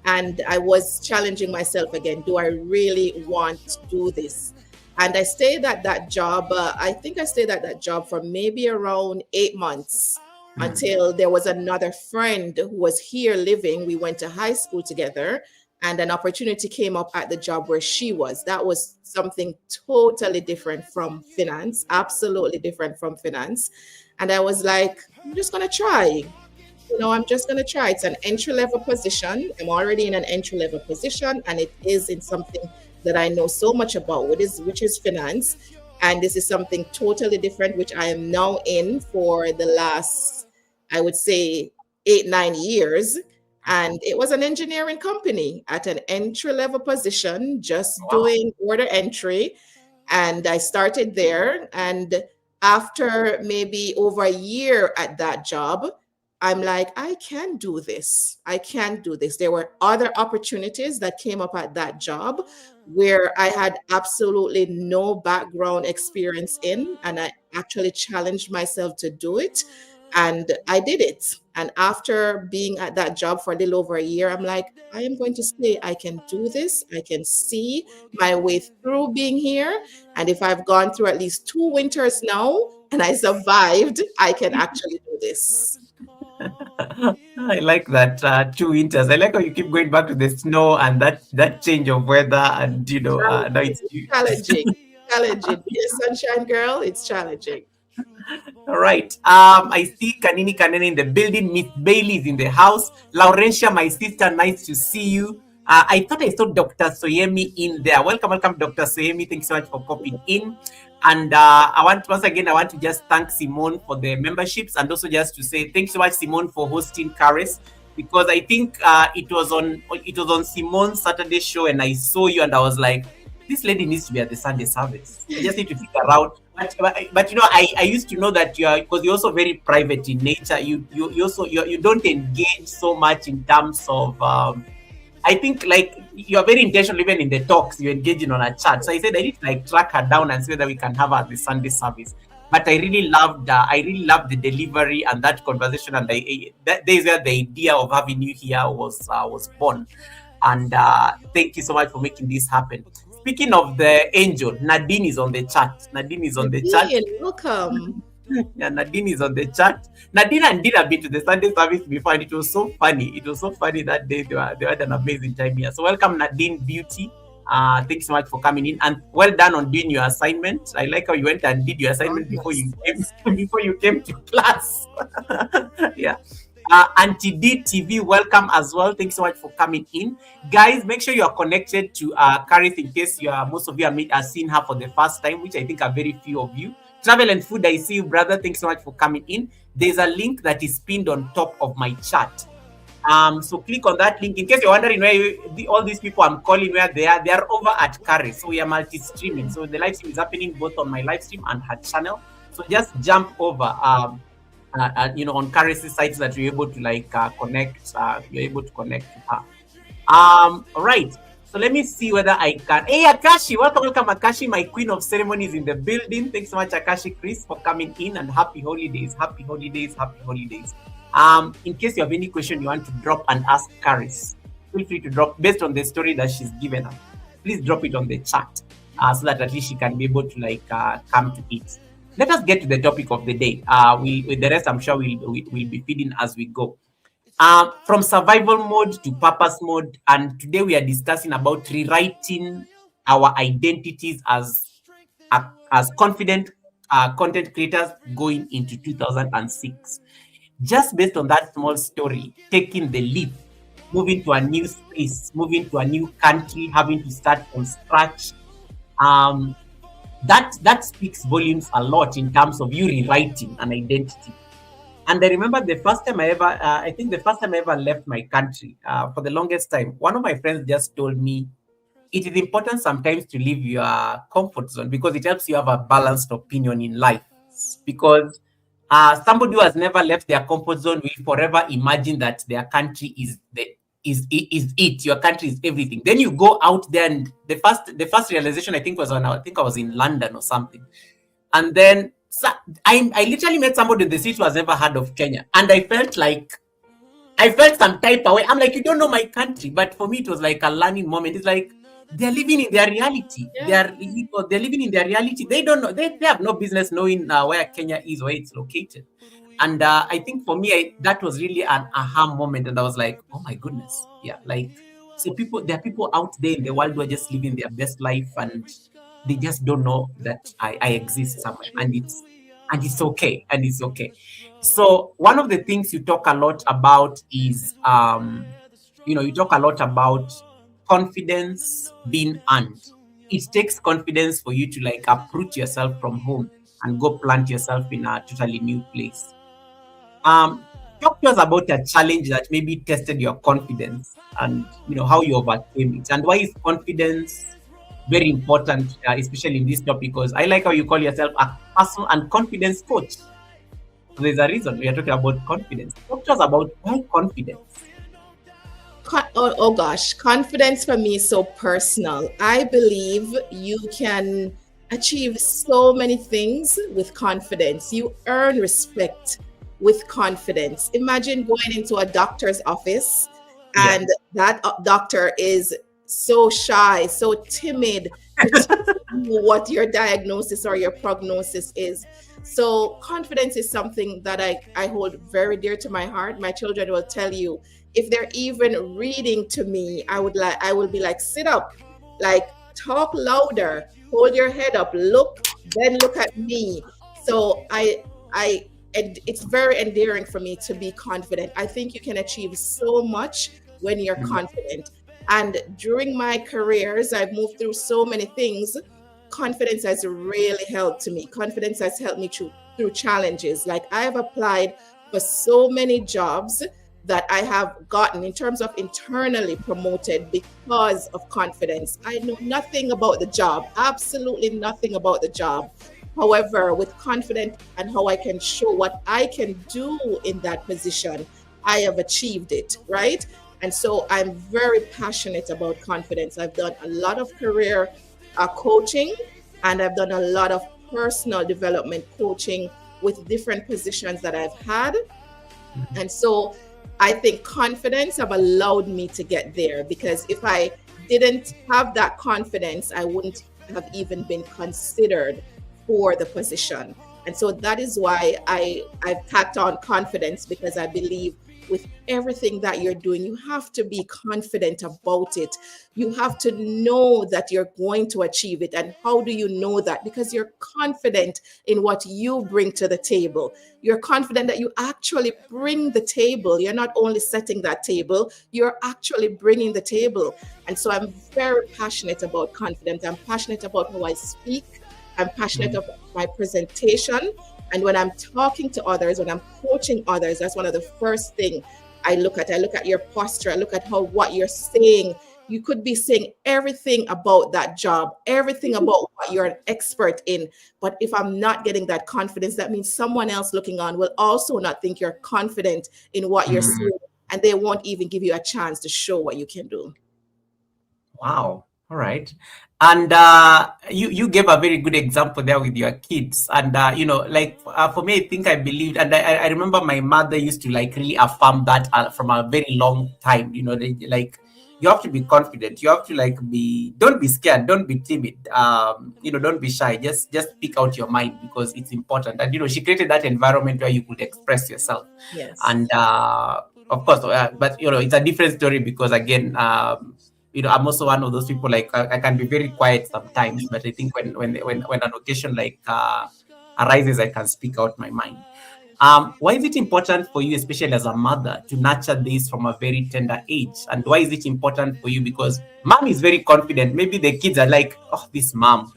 [SPEAKER 2] And I was challenging myself again. Do I really want to do this? And I stayed at that job. I think I stayed at that job for maybe around 8 months
[SPEAKER 1] Mm.
[SPEAKER 2] until there was another friend who was here living. We went to high school together. and an opportunity came up at the job where she was. That was something totally different from finance, absolutely different from finance. And I was like, I'm just going to try. I'm just going to try. It's an entry level position. I'm already in an entry level position, and it is in something that I know so much about, which is finance. And this is something totally different, which I am now in for the last, I would say, 8, 9 years. And it was an engineering company at an entry level position, just
[SPEAKER 1] Wow.
[SPEAKER 2] doing order entry. And I started there. And after maybe over a year at that job, I'm like, I can do this. I can do this. There were other opportunities that came up at that job where I had absolutely no background experience in, and I actually challenged myself to do it. And I did it. And after being at that job for a little over a year, I'm like, I am going to stay. I can do this. I can see my way through being here. And if I've gone through at least 2 winters now and I survived, I can actually do this.
[SPEAKER 1] I like that, 2 winters. I like how you keep going back to the snow and that change of weather, and now
[SPEAKER 2] Challenging,
[SPEAKER 1] it's you.
[SPEAKER 2] challenging, challenging. Be a sunshine girl, it's challenging.
[SPEAKER 1] All right. I see Kanini Kanene in the building. Miss Bailey is in the house. Laurentia, my sister, nice to see you. I thought I saw Dr. Soyemi in there. Welcome, welcome, Dr. Soyemi. Thanks so much for popping in. And I want to just thank Simone for the memberships, and also just to say thanks so much, Simone, for hosting Caris, because I think it was on Simone's Saturday show, and I saw you, and I was like, this lady needs to be at the Sunday service. I just need to figure out. But I used to know that you are, because you're also very private in nature. You don't engage so much in terms of I think like you're very intentional even in the talks you're engaging on a chat. So I said I need to like track her down and see whether we can have her at the Sunday service. But I really loved the delivery and that conversation, and that days where the idea of having you here was born. And thank you so much for making this happen. Speaking of the angel, Nadine is on the chat. Nadine is on the chat.
[SPEAKER 2] Nadine, welcome.
[SPEAKER 1] Yeah, Nadine is on the chat. Nadine and Dean have been to the Sunday service before, and it was so funny. It was so funny that day. They had an amazing time here. So welcome, Nadine Beauty. Thanks so much for coming in, and well done on doing your assignment. I like how you went and did your
[SPEAKER 2] Oh,
[SPEAKER 1] assignment before
[SPEAKER 2] yes.
[SPEAKER 1] you came before you came to class. Yeah. Auntie D TV, welcome as well. Thanks so much for coming in, guys. Make sure you are connected to Caris in case most of you are seeing her for the first time, which I think are very few of you. Travel and food, I see you, brother. Thanks so much for coming in. There's a link that is pinned on top of my chat. So click on that link in case you're wondering where all these people I'm calling, where they are. They are over at Caris. So we are multi-streaming. So the live stream is happening both on my live stream and her channel. So just jump over. On Caris' sites that you're able to connect. You're able to connect to her. All right. So let me see whether I can. Hey, Akashi, welcome, Akashi, my queen of ceremonies in the building. Thanks so much, Akashi Chris, for coming in, and happy holidays, happy holidays, happy holidays. In case you have any question you want to drop and ask Caris, feel free to drop based on the story that she's given us. Please drop it on the chat so that at least she can be able to come to it. Let us get to the topic of the day. With the rest, I'm sure we'll be feeding as we go. From survival mode to purpose mode, and today we are discussing about rewriting our identities as confident content creators going into 2006. Just based on that small story, taking the leap, moving to a new space, moving to a new country, having to start from scratch, that speaks volumes a lot in terms of you rewriting an identity. And I remember the first time I ever left my country, for the longest time, one of my friends just told me it is important sometimes to leave your comfort zone because it helps you have a balanced opinion in life. Because somebody who has never left their comfort zone will forever imagine that their country is it. Your country is everything. Then you go out there, and the first realization I think I was in London or something, and then I literally met somebody in the city who has never heard of Kenya, and I felt some type of way. I'm like, you don't know my country, but for me it was like a learning moment. It's like they're living in their reality.
[SPEAKER 2] Yeah.
[SPEAKER 1] They're living in their reality. They don't know. They have no business knowing where Kenya is, where it's located. And I think for me, that was really an aha moment, and I was like, oh my goodness, yeah, like So there are people out there in the world who are just living their best life, and they just don't know that I exist
[SPEAKER 2] So
[SPEAKER 1] somewhere,
[SPEAKER 2] true.
[SPEAKER 1] and it's okay, and it's okay. So one of the things you talk a lot about is, you talk a lot about confidence being earned. It takes confidence for you to like uproot yourself from home and go plant yourself in a totally new place. Um, Talk to us about a challenge that maybe tested your confidence, and how you overcame it, and why is confidence very important, especially in this topic. Because I like how you call yourself a personal and confidence coach. So there's a reason we are talking about confidence. Talk to us about why confidence.
[SPEAKER 2] Oh gosh, confidence for me is so personal. I believe you can achieve so many things with confidence. You earn respect with confidence. Imagine going into a doctor's office
[SPEAKER 1] Yeah.
[SPEAKER 2] and that doctor is so shy, so timid to tell you what your diagnosis or your prognosis is. So, confidence is something that I hold very dear to my heart. My children will tell you if they're even reading to me, I will be like, sit up, like talk louder, hold your head up, then look at me. So and it's very endearing for me to be confident. I think you can achieve so much when you're
[SPEAKER 1] Mhm.
[SPEAKER 2] confident. And during my careers, I've moved through so many things. Confidence has really helped to me. Confidence has helped me through challenges. Like I have applied for so many jobs that I have gotten in terms of internally promoted because of confidence. I know nothing about the job, absolutely nothing about the job. However, with confidence and how I can show what I can do in that position, I have achieved it, right? And so I'm very passionate about confidence. I've done a lot of career coaching and I've done a lot of personal development coaching with different positions that I've had. And so I think confidence have allowed me to get there because if I didn't have that confidence, I wouldn't have even been considered for the position. And so that is why I've tacked on confidence because I believe with everything that you're doing, you have to be confident about it. You have to know that you're going to achieve it. And how do you know that? Because you're confident in what you bring to the table. You're confident that you actually bring the table. You're not only setting that table, you're actually bringing the table. And so I'm very passionate about confidence. I'm passionate about how I speak. I'm passionate
[SPEAKER 1] Mhm.
[SPEAKER 2] about my presentation. And when I'm talking to others, when I'm coaching others, that's one of the first thing I look at. I look at your posture. I look at how what you're saying. You could be saying everything about that job, everything about what you're an expert in. But if I'm not getting that confidence, that means someone else looking on will also not think you're confident in what you're
[SPEAKER 1] Mm.
[SPEAKER 2] saying, and they won't even give you a chance to show what you can do.
[SPEAKER 1] Wow. All right. And you gave a very good example there with your kids. And like for me, I think I believed, and I remember my mother used to like really affirm that from a very long time. Like you have to be confident. You have to like don't be scared, don't be timid. Don't be shy. Just speak out your mind because it's important. And she created that environment where you could express yourself.
[SPEAKER 2] Yes.
[SPEAKER 1] And of course, but it's a different story because again, I'm also one of those people like I can be very quiet sometimes, but I think when an occasion like arises, I can speak out my mind. Why is it important for you, especially as a mother, to nurture this from a very tender age? And why is it important for you? Because mom is very confident. Maybe the kids are like, oh, this mom.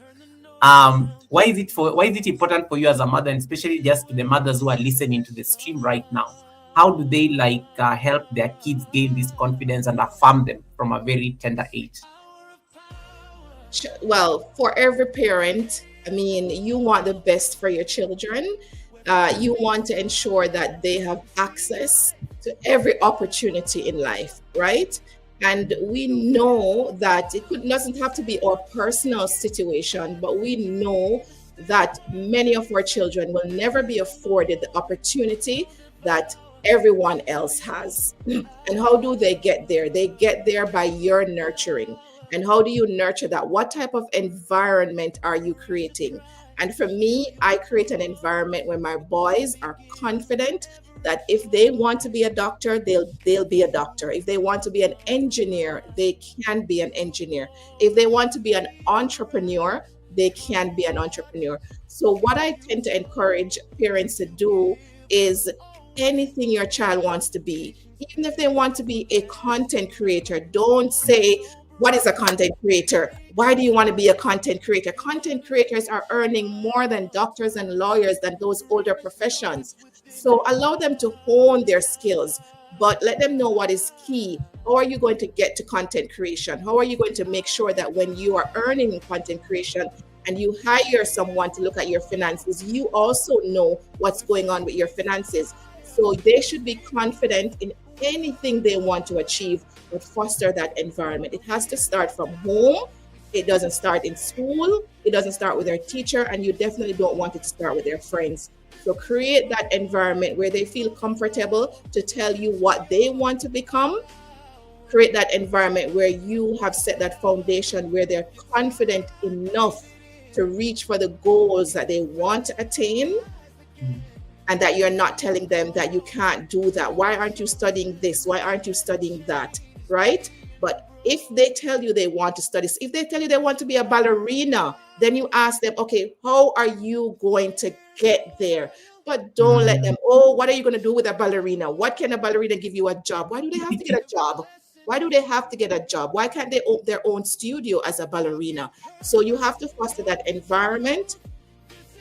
[SPEAKER 1] Why is it important for you as a mother, and especially just to the mothers who are listening to the stream right now? How do they like help their kids gain this confidence and affirm them from a very tender age?
[SPEAKER 2] Well, for every parent, I mean, you want the best for your children. You want to ensure that they have access to every opportunity in life, right? And we know that doesn't have to be our personal situation, but we know that many of our children will never be afforded the opportunity that everyone else has. And how do they get there? They get there by your nurturing. And how do you nurture that? What type of environment are you creating? And for me, I create an environment where my boys are confident. that if they want to be a doctor, they'll be a doctor. If they want to be an engineer, they can be an engineer. If they want to be an entrepreneur, they can be an entrepreneur. So what I tend to encourage parents to do is anything your child wants to be, even if they want to be a content creator, don't say, what is a content creator? Why do you want to be a content creator? Content creators are earning more than doctors and lawyers, than those older professions. So allow them to hone their skills, but let them know what is key. How are you going to get to content creation? How are you going to make sure that when you are earning in content creation and you hire someone to look at your finances, you also know what's going on with your finances? So they should be confident in anything they want to achieve, but foster that environment. It has to start from home. It doesn't start in school. It doesn't start with their teacher, and you definitely don't want it to start with their friends. So create that environment where they feel comfortable to tell you what they want to become. Create that environment where you have set that foundation where they're confident enough to reach for the goals that they want to attain, and that you're not telling them that you can't do that. Why aren't you studying this? Why aren't you studying that? Right? But if they tell you they want to study, if they tell you they want to be a ballerina, then you ask them, okay, how are you going to get there? But don't let them, oh, what are you going to do with a ballerina? What can a ballerina give you a job? Why do they have to get a job? Why do they have to get a job? Why can't they open their own studio as a ballerina? So you have to foster that environment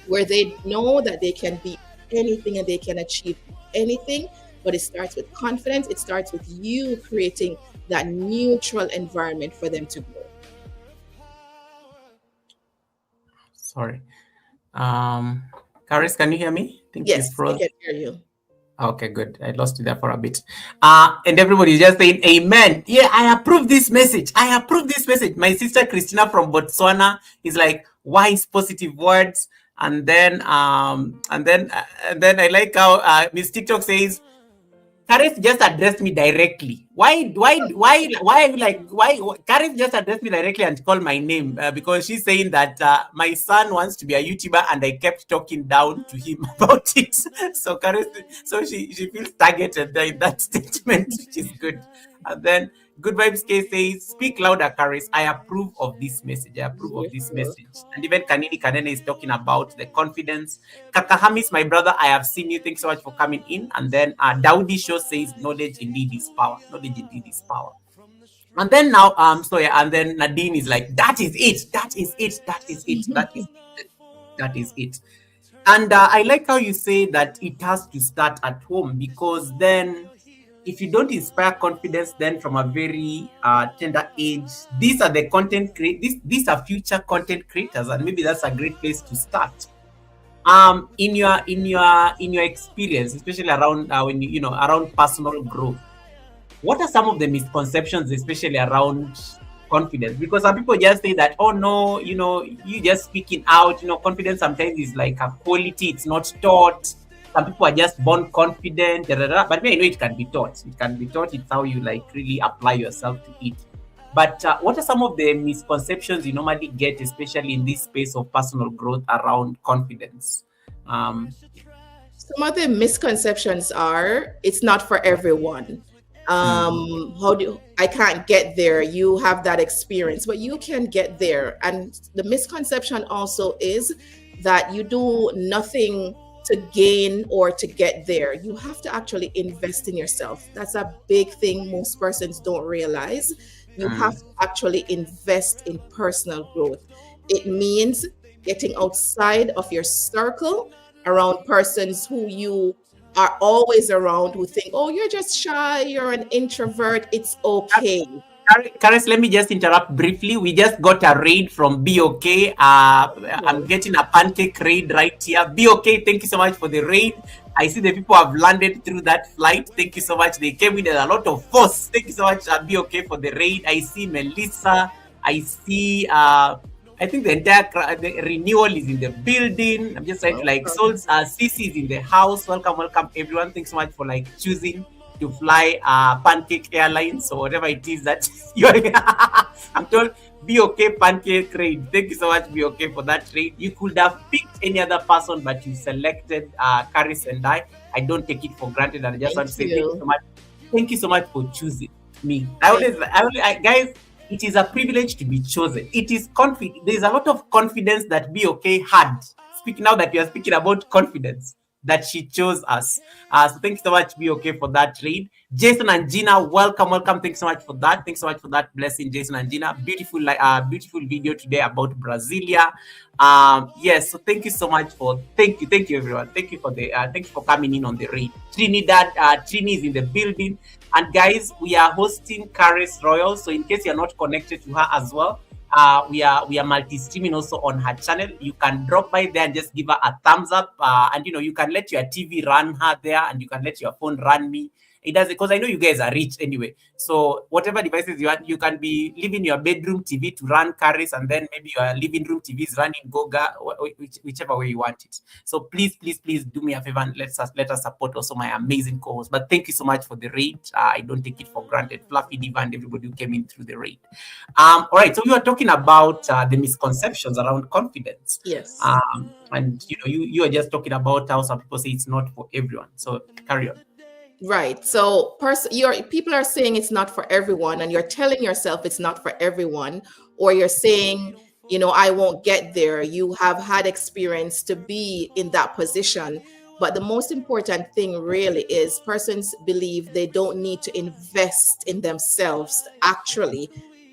[SPEAKER 2] where they know that they can be anything and they can achieve anything. But it starts with confidence. It starts with you creating that neutral environment for them to grow.
[SPEAKER 1] Sorry. Karis, can you hear me? I think
[SPEAKER 2] Yes, I can hear you.
[SPEAKER 1] Okay, good. I lost you there for a bit. And everybody's just saying, Amen. Yeah, I approve this message. I approve this message. My sister Christina from Botswana is like, wise, positive words. And then I like how Miss TikTok says, Kareth just addressed me directly. Kareth just addressed me directly and called my name because she's saying that my son wants to be a YouTuber and I kept talking down to him about it. So Kareth, so she feels targeted in that statement, which is good. And then Good Vibes K says, speak louder, Karis. I approve of this message. I approve of this message. And even Kanini Kanene is talking about the confidence. Kakahamis, my brother, I have seen you. Thanks so much for coming in. And then Daudi Show says, knowledge indeed is power. Knowledge indeed is power. And then now, and then Nadine is like, that is it. That is it. That is it. That is it. That is it. And I like how you say that it has to start at home, because then if you don't inspire confidence, then from a very tender age, these are the content these are future content creators, and maybe that's a great place to start. In your experience, especially around when around personal growth, what are some of the misconceptions, especially around confidence? Because some people just say that, oh no, you just speaking out, confidence sometimes is like a quality, it's not taught. Some people are just born confident, but I know it can be taught. It can be taught. It's how you like really apply yourself to it. But what are some of the misconceptions you normally get, especially in this space of personal growth around confidence?
[SPEAKER 2] Some of the misconceptions are it's not for everyone. I can't get there? You have that experience, but you can get there. And the misconception also is that you do nothing to gain or to get there. You have to actually invest in yourself. That's a big thing most persons don't realize. You have to actually invest in personal growth. It means getting outside of your circle, around persons who you are always around, who think, oh, you're just shy, you're an introvert, it's okay.
[SPEAKER 1] Karis, let me just interrupt briefly. We just got a raid from BOK. I'm getting a pancake raid right here. BOK, thank you so much for the raid. I see the people have landed through that flight. Thank you so much. They came with a lot of force. Thank you so much, BOK, for the raid. I see Melissa. I see, I think the entire the renewal is in the building. I'm just trying to Souls. CC is in the house. Welcome, everyone. Thanks so much for choosing to fly Pancake Airlines or whatever it is that you're. I'm told be okay, Pancake Raid. Thank you so much, be okay, for that raid. You could have picked any other person, but you selected Karis and I. I don't take it for granted, and I just want
[SPEAKER 2] Thank
[SPEAKER 1] to say thank you so
[SPEAKER 2] you.
[SPEAKER 1] much. Thank you so much for choosing me.
[SPEAKER 2] Thank
[SPEAKER 1] Guys, it is a privilege to be chosen. It is confident. There is a lot of confidence that Be Okay had. Speaking now that we are speaking about confidence, that she chose us. So thanks so much, Be Okay, for that read. Jason and Gina, welcome, welcome. Thanks so much for that. Thanks so much for that blessing, Jason and Gina. Beautiful, beautiful video today about Brasilia. Yes, so thank you so much for thank you everyone. Thank you for coming in on the raid. Trinidad, Trini is in the building. And guys, we are hosting Karis Royal. So in case you're not connected to her as well, we are multi-streaming also on her channel. You can drop by there and just give her a thumbs up, and you can let your TV run her there, and you can let your phone run me. It does, because I know you guys are rich anyway. So whatever devices you want, you can be leaving your bedroom TV to run Karis, and then maybe your living room TV is running Goga, whichever way you want it. So please, please, please do me a favor and let us support also my amazing co-host. But thank you so much for the raid. I don't take it for granted. Fluffy Diva and everybody who came in through the raid. All right, so we were talking about the misconceptions around confidence.
[SPEAKER 2] Yes.
[SPEAKER 1] And you are just talking about how some people say it's not for everyone. So carry on.
[SPEAKER 2] Right. So your people are saying it's not for everyone, and you're telling yourself it's not for everyone, or you're saying, I won't get there. You have had experience to be in that position. But the most important thing really is persons believe they don't need to invest in themselves to actually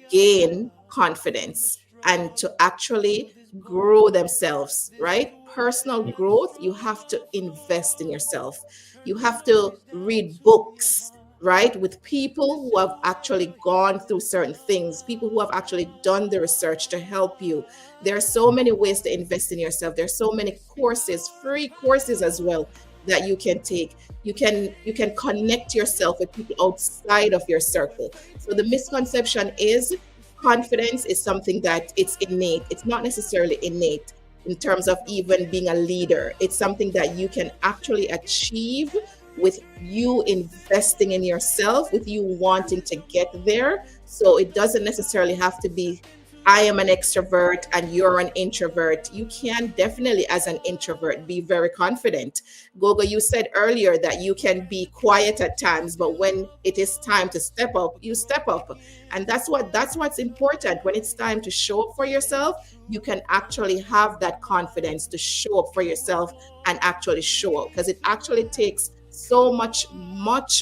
[SPEAKER 2] gain confidence and to actually grow themselves, right? Personal growth, you have to invest in yourself. You have to read books, right, with people who have actually gone through certain things, people who have actually done the research to help you. There are so many ways to invest in yourself. There's so many courses, free courses as well, that you can take. You can connect yourself with people outside of your circle. So the misconception is confidence is something that it's innate. It's not necessarily innate in terms of even being a leader. It's something that you can actually achieve with you investing in yourself, with you wanting to get there. So it doesn't necessarily have to be, I am an extrovert and you're an introvert. You can definitely, as an introvert, be very confident. Goga, you said earlier that you can be quiet at times, but when it is time to step up, you step up. And that's what's important. When it's time to show up for yourself, you can actually have that confidence to show up for yourself and actually show up, because it actually takes so much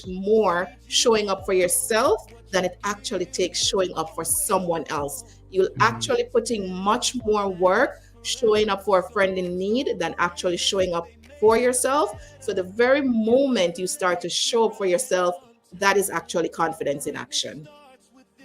[SPEAKER 2] more showing up for yourself than it actually takes showing up for someone else. You'll actually putting much more work showing up for a friend in need than actually showing up for yourself. So the very moment you start to show up for yourself, that is actually confidence in action.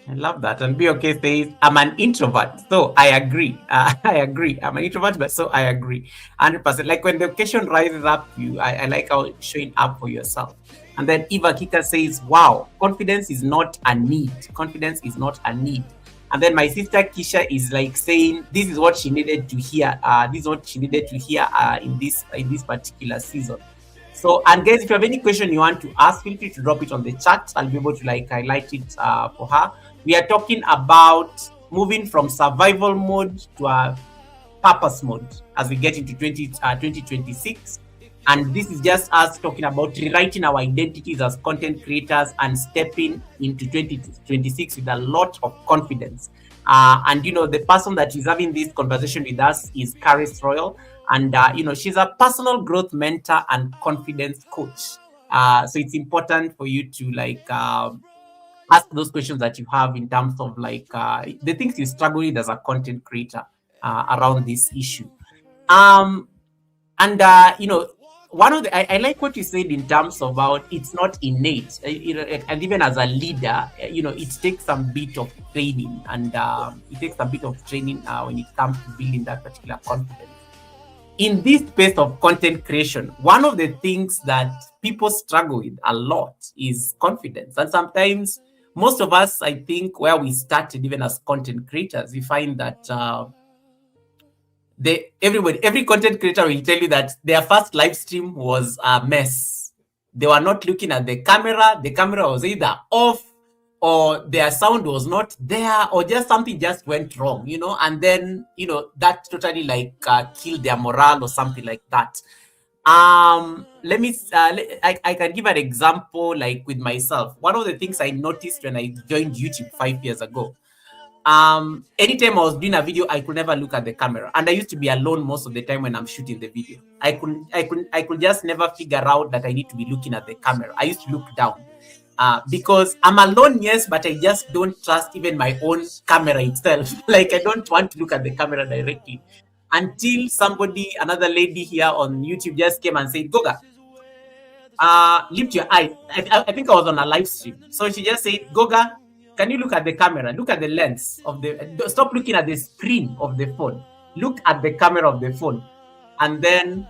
[SPEAKER 1] I love that. And Be Okay says, I'm an introvert. So I agree. I agree. I'm an introvert, but so I agree. 100%. Like when the occasion rises up to you, I like how showing up for yourself. And then Eva Kika says, wow, confidence is not a need. Confidence is not a need. And then my sister Kisha is like saying, this is what she needed to hear. This is what she needed to hear in this particular season. So, and guys, if you have any question you want to ask, feel free to drop it on the chat. I'll be able to highlight it for her. We are talking about moving from survival mode to a purpose mode as we get into 2026. And this is just us talking about rewriting our identities as content creators and stepping into 2026 with a lot of confidence. And the person that is having this conversation with us is Karis Royal. And she's a personal growth mentor and confidence coach. So it's important for you to ask those questions that you have in terms of the things you struggle with as a content creator around this issue. And one of I like what you said in terms of about it's not innate, and even as a leader, it takes some bit of training, and it takes a bit of training when it comes to building that particular confidence. In this space of content creation, one of the things that people struggle with a lot is confidence. And sometimes, most of us, I think, where we started, even as content creators, we find that every content creator will tell you that their first live stream was a mess. They were not looking at the camera. The camera was either off, or their sound was not there, or just something just went wrong, and then, that totally like killed their morale or something like that. Let me, I can give an example like with myself. One of the things I noticed when I joined YouTube 5 years ago, anytime I was doing a video, I could never look at the camera, and I used to be alone most of the time when I'm shooting the video. I could just never figure out that I need to be looking at the camera. I used to look down, because I'm alone, yes, but I just don't trust even my own camera itself. Like, I don't want to look at the camera directly, until somebody, another lady here on YouTube, just came and said, Goga, lift your eye. I think I was on a live stream. So she just said, Goga, can you look at the camera? Look at the lens of stop looking at the screen of the phone. Look at the camera of the phone. And then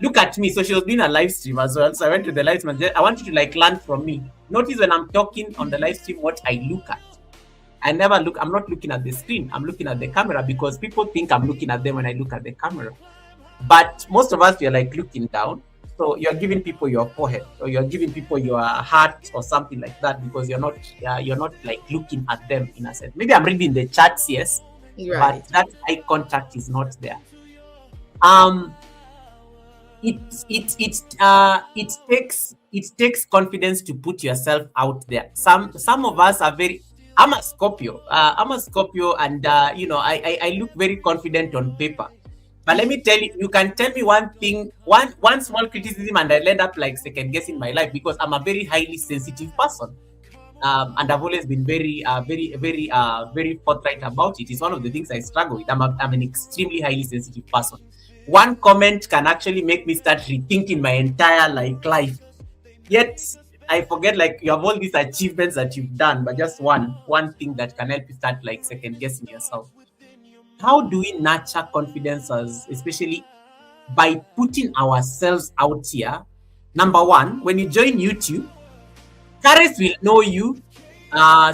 [SPEAKER 1] look at me. So she was doing a live stream as well. So I went to the live stream. I want you to like learn from me. Notice when I'm talking on the live stream, what I look at. I'm not looking at the screen. I'm looking at the camera, because people think I'm looking at them when I look at the camera. But most of us, we are like looking down. So you're giving people your forehead, or you're giving people your heart or something like that, because you're not like looking at them in a sense. Maybe I'm reading the charts, yes,
[SPEAKER 2] Right.
[SPEAKER 1] but that eye contact is not there. Um, it takes confidence to put yourself out there. Some of us are very. I'm a Scorpio. And I look very confident on paper. But let me tell you, you can tell me one thing, one small criticism, and I'll end up like second guessing my life, because I'm a very highly sensitive person. And I've always been very forthright about it. It's one of the things I struggle with. I'm an extremely highly sensitive person. One comment can actually make me start rethinking my entire like life. Yet I forget, like, you have all these achievements that you've done, but just one thing that can help you start like second guessing yourself. How do we nurture confidence, especially by putting ourselves out here? Number one, when you join YouTube, Karis will know you,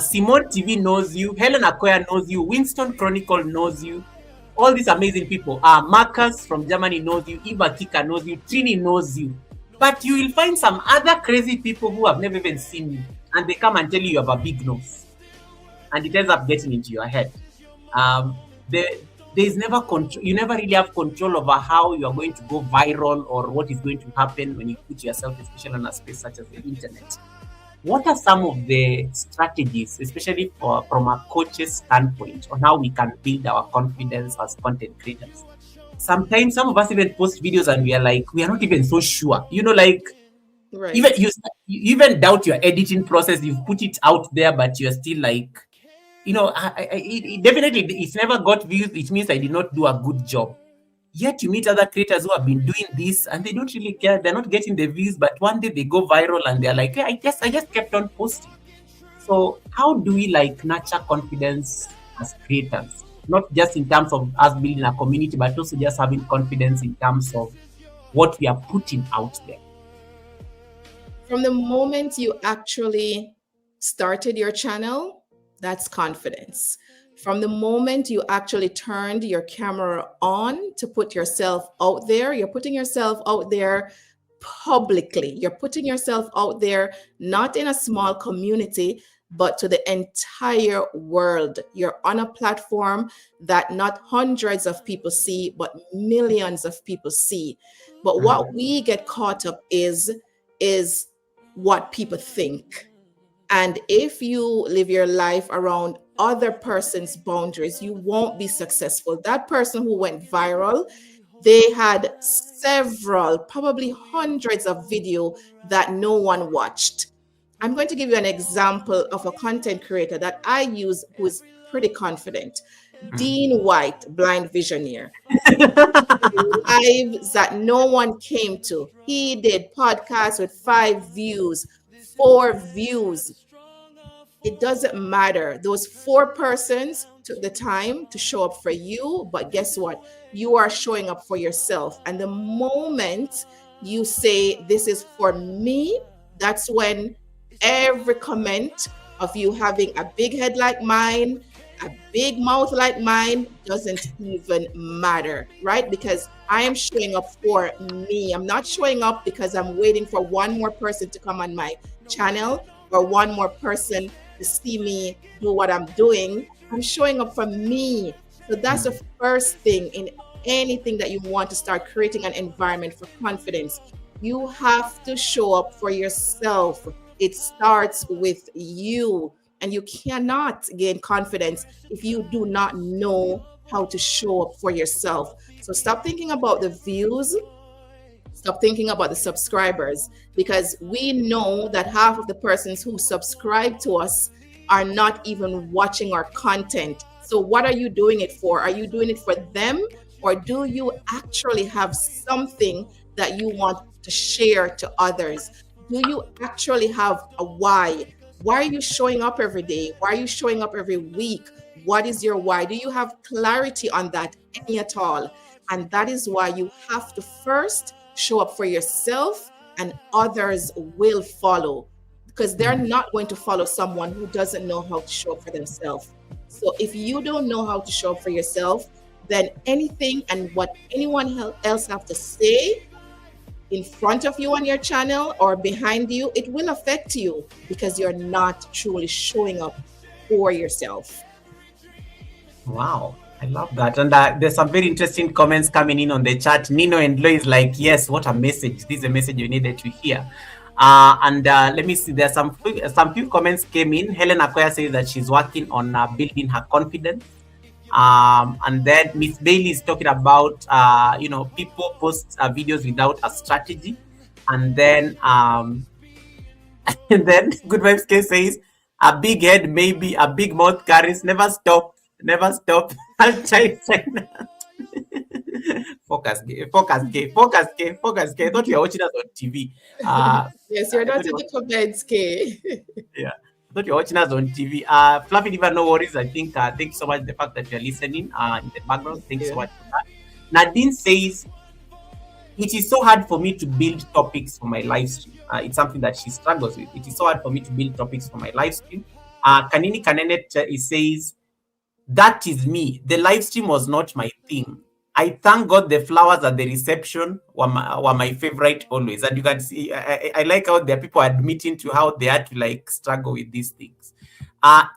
[SPEAKER 1] Simone TV knows you, Helen Akoya knows you, Winston Chronicle knows you, all these amazing people. Marcus from Germany knows you, Eva Kika knows you, Trini knows you. But you will find some other crazy people who have never even seen you, and they come and tell you have a big nose, and it ends up getting into your head. There's never control. You never really have control over how you are going to go viral, or what is going to happen when you put yourself, especially on a space such as the internet. What are some of the strategies, especially from a coach's standpoint, on how we can build our confidence as content creators? Sometimes some of us even post videos and we are not even so sure. Like,
[SPEAKER 2] Right.
[SPEAKER 1] even you even doubt your editing process. You've put it out there, but you're still like, it definitely, it's never got views. It means I did not do a good job. Yet you meet other creators who have been doing this and they don't really care. They're not getting the views, but one day they go viral and they're like, hey, I just kept on posting. So how do we like nurture confidence as creators? Not just in terms of us building a community, but also just having confidence in terms of what we are putting out there.
[SPEAKER 2] From the moment you actually started your channel, that's confidence. From the moment you actually turned your camera on to put yourself out there, you're putting yourself out there publicly. You're putting yourself out there, not in a small community, but to the entire world. You're on a platform that not hundreds of people see, but millions of people see. But what we get caught up is what people think. And if you live your life around other person's boundaries, you won't be successful. That person who went viral, they had several, probably hundreds of video that no one watched. I'm going to give you an example of a content creator that I use who is pretty confident. Dean White, blind visioneer. Lives that no one came to. He did podcasts with 5 views, 4 views. It doesn't matter. Those 4 persons took the time to show up for you, but guess what? You are showing up for yourself. And the moment you say, this is for me, that's when every comment of you having a big head like mine, A big mouth like mine doesn't even matter, right? Because I am showing up for me. I'm not showing up because I'm waiting for one more person to come on my channel or one more person to see me do what I'm doing. I'm showing up for me. So that's the first thing in anything that you want to start creating an environment for confidence. You have to show up for yourself. It starts with you. And you cannot gain confidence if you do not know how to show up for yourself. So stop thinking about the views, stop thinking about the subscribers, because we know that half of the persons who subscribe to us are not even watching our content. So what are you doing it for? Are you doing it for them, or do you actually have something that you want to share to others? Do you actually have a why? Why are you showing up every day? Why are you showing up every week? What is your why? Do you have clarity on that, any at all? And that is why you have to first show up for yourself, and others will follow, because they're not going to follow someone who doesn't know how to show up for themselves. So if you don't know how to show up for yourself, then anything and what anyone else have to say in front of you on your channel or behind you, it will affect you because you're not truly showing up for yourself.
[SPEAKER 1] Wow, I love that. And there's some very interesting comments coming in on the chat. Nino and Lo is like, yes, what a message. This is a message you needed to hear. And let me see, there's some few comments came in. Helen Akoya says that she's working on building her confidence. And then Miss Bailey is talking about, people post videos without a strategy. And then, and then Good Vibes K says, a big head, maybe a big mouth carries, never stop, never stop. I'll try China. Focus, gay, focus, gay, focus, gay, focus, gay. I thought you were watching us on TV.
[SPEAKER 2] Yes, you're
[SPEAKER 1] I
[SPEAKER 2] not
[SPEAKER 1] thought
[SPEAKER 2] in
[SPEAKER 1] you were,
[SPEAKER 2] the comments, Kay.
[SPEAKER 1] yeah. I thought you were watching us on TV. Fluffy Diva, no worries. I think, thank you so much for the fact that you're listening in the background. Thank you so
[SPEAKER 2] Yeah.
[SPEAKER 1] much for that. Nadine says, it is so hard for me to build topics for my live stream. It's something that she struggles with. It is so hard for me to build topics for my live stream. Kanini Kanenet says, that is me. The live stream was not my thing. I thank God the flowers at the reception were my favorite always. And you can see, I like how there are people admitting to how they had to like struggle with these things.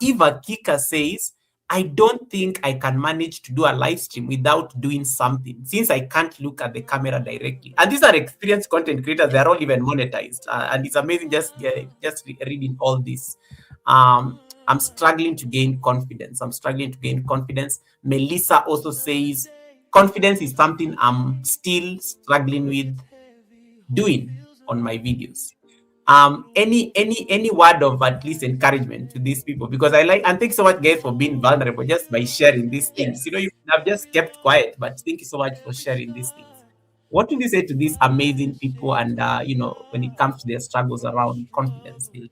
[SPEAKER 1] Eva Kika says, I don't think I can manage to do a live stream without doing something since I can't look at the camera directly. And these are experienced content creators. They're all even monetized. And it's amazing just reading all this. I'm struggling to gain confidence. I'm struggling to gain confidence. Melissa also says, confidence is something I'm still struggling with doing on my videos. Any word of at least encouragement to these people, because I like, and thanks so much guys for being vulnerable just by sharing these things. You know,
[SPEAKER 2] Yes.
[SPEAKER 1] you have just kept quiet, but thank you so much for sharing these things. What would you say to these amazing people, and when it comes to their struggles around confidence building?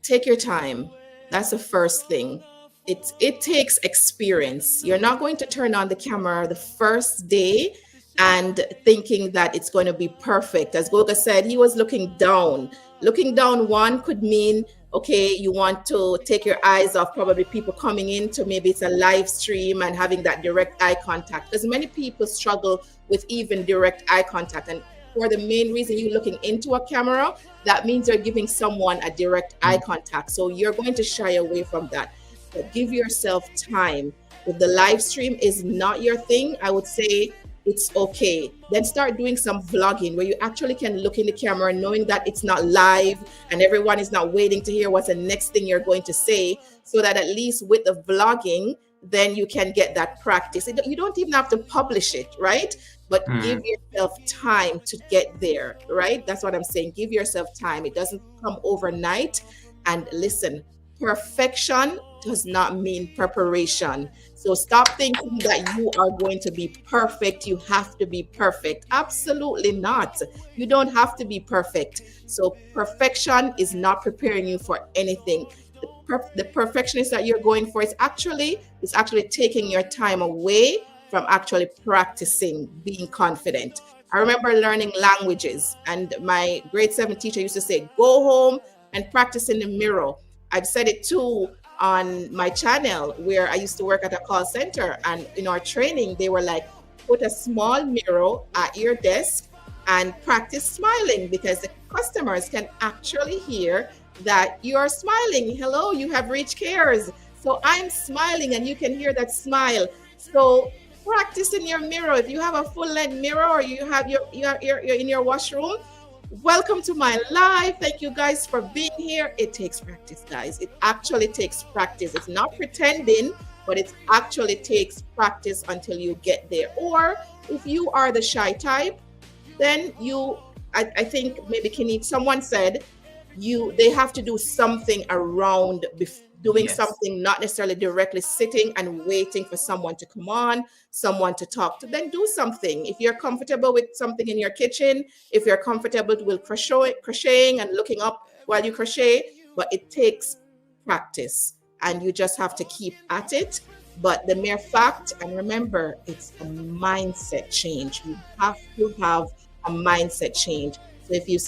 [SPEAKER 2] Take your time. That's the first thing. It takes experience. You're not going to turn on the camera the first day and thinking that it's going to be perfect. As Goga said, he was looking down. Looking down, one could mean, okay, you want to take your eyes off probably people coming in to, maybe it's a live stream, and having that direct eye contact, because many people struggle with even direct eye contact. And for the main reason, you looking into a camera, that means you're giving someone a direct eye contact. So you're going to shy away from that. But give yourself time. If the live stream is not your thing, I would say it's okay. Then start doing some vlogging where you actually can look in the camera, knowing that it's not live and everyone is not waiting to hear what's the next thing you're going to say, so that at least with the vlogging, then you can get that practice. You don't even have to publish it, right? But give yourself time to get there, right? That's what I'm saying. Give yourself time. It doesn't come overnight. And listen, perfection does not mean preparation. So stop thinking that you are going to be perfect. You have to be perfect. Absolutely not. You don't have to be perfect. So perfection is not preparing you for anything. The perfectionist that you're going for is actually taking your time away from actually practicing being confident. I remember learning languages, and my grade 7 teacher used to say, go home and practice in the mirror. I've said it too on my channel where I used to work at a call center. And in our training, they were like, put a small mirror at your desk and practice smiling because the customers can actually hear that you are smiling. Hello, you have reached cares. So I'm smiling and you can hear that smile. So practice in your mirror. If you have a full length mirror or you have you're in your washroom, welcome to my live. Thank you guys for being here. It takes practice, guys. It actually takes practice. It's not pretending, but it actually takes practice until you get there. Or if you are the shy type, then I think maybe Kenny, someone said they have to do something around doing
[SPEAKER 1] Yes.
[SPEAKER 2] something, not necessarily directly sitting and waiting for someone to come on, someone to talk to. Then do something. If you're comfortable with something in your kitchen, if you're comfortable with crocheting and looking up while you crochet, but it takes practice and you just have to keep at it. But the mere fact, and remember, it's a mindset change. You have to have a mindset change. So if you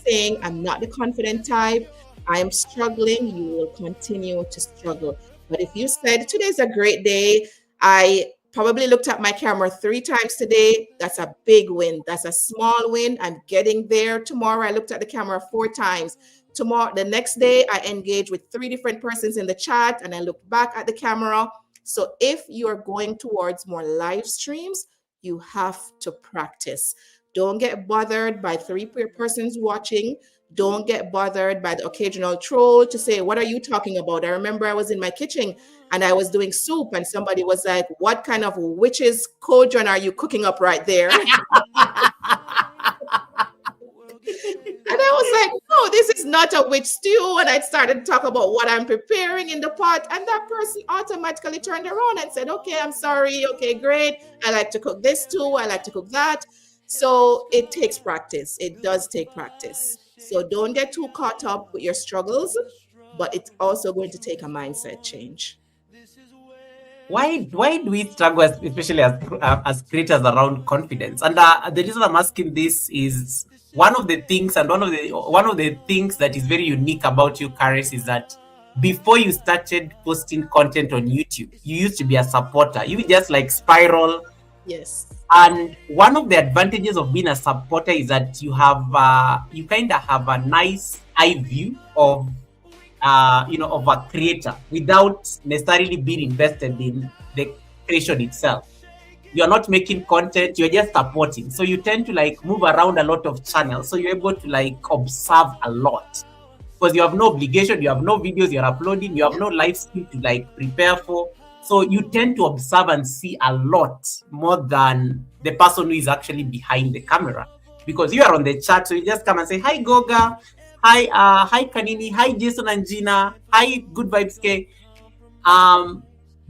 [SPEAKER 2] saying, I'm not the confident type, I'm struggling, you will continue to struggle. But if you said, today's a great day, I probably looked at my camera 3 times today, that's a big win. That's a small win. I'm getting there. Tomorrow, I looked at the camera 4 times. Tomorrow, the next day, I engaged with 3 different persons in the chat and I looked back at the camera. So if you're going towards more live streams, you have to practice. Don't get bothered by 3 persons watching. Don't get bothered by the occasional troll to say, what are you talking about? I remember I was in my kitchen and I was doing soup and somebody was like, what kind of witch's cauldron are you cooking up right there? And I was like, no, this is not a witch stew. And I started to talk about what I'm preparing in the pot. And that person automatically turned around and said, okay, I'm sorry. Okay, great. I like to cook this too. I like to cook that. So it takes practice. It does take practice. So don't get too caught up with your struggles, but it's also going to take a mindset change.
[SPEAKER 1] Why do we struggle, especially as creators, around confidence? And the reason I'm asking this is one of the things that is very unique about you, Karis, is that before you started posting content on YouTube, you used to be a supporter. You just like spiral.
[SPEAKER 2] Yes.
[SPEAKER 1] And one of the advantages of being a supporter is that you kind of have a nice eye view of of a creator without necessarily being invested in the creation itself. You're not making content, you're just supporting. So you tend to like move around a lot of channels. So you're able to like observe a lot. Because you have no obligation, you have no videos you're uploading, you have no live stream to like prepare for. So you tend to observe and see a lot more than the person who is actually behind the camera. Because you are on the chat, so you just come and say, hi Goga, hi Kanini, hi Jason and Gina, hi Good Vibes K.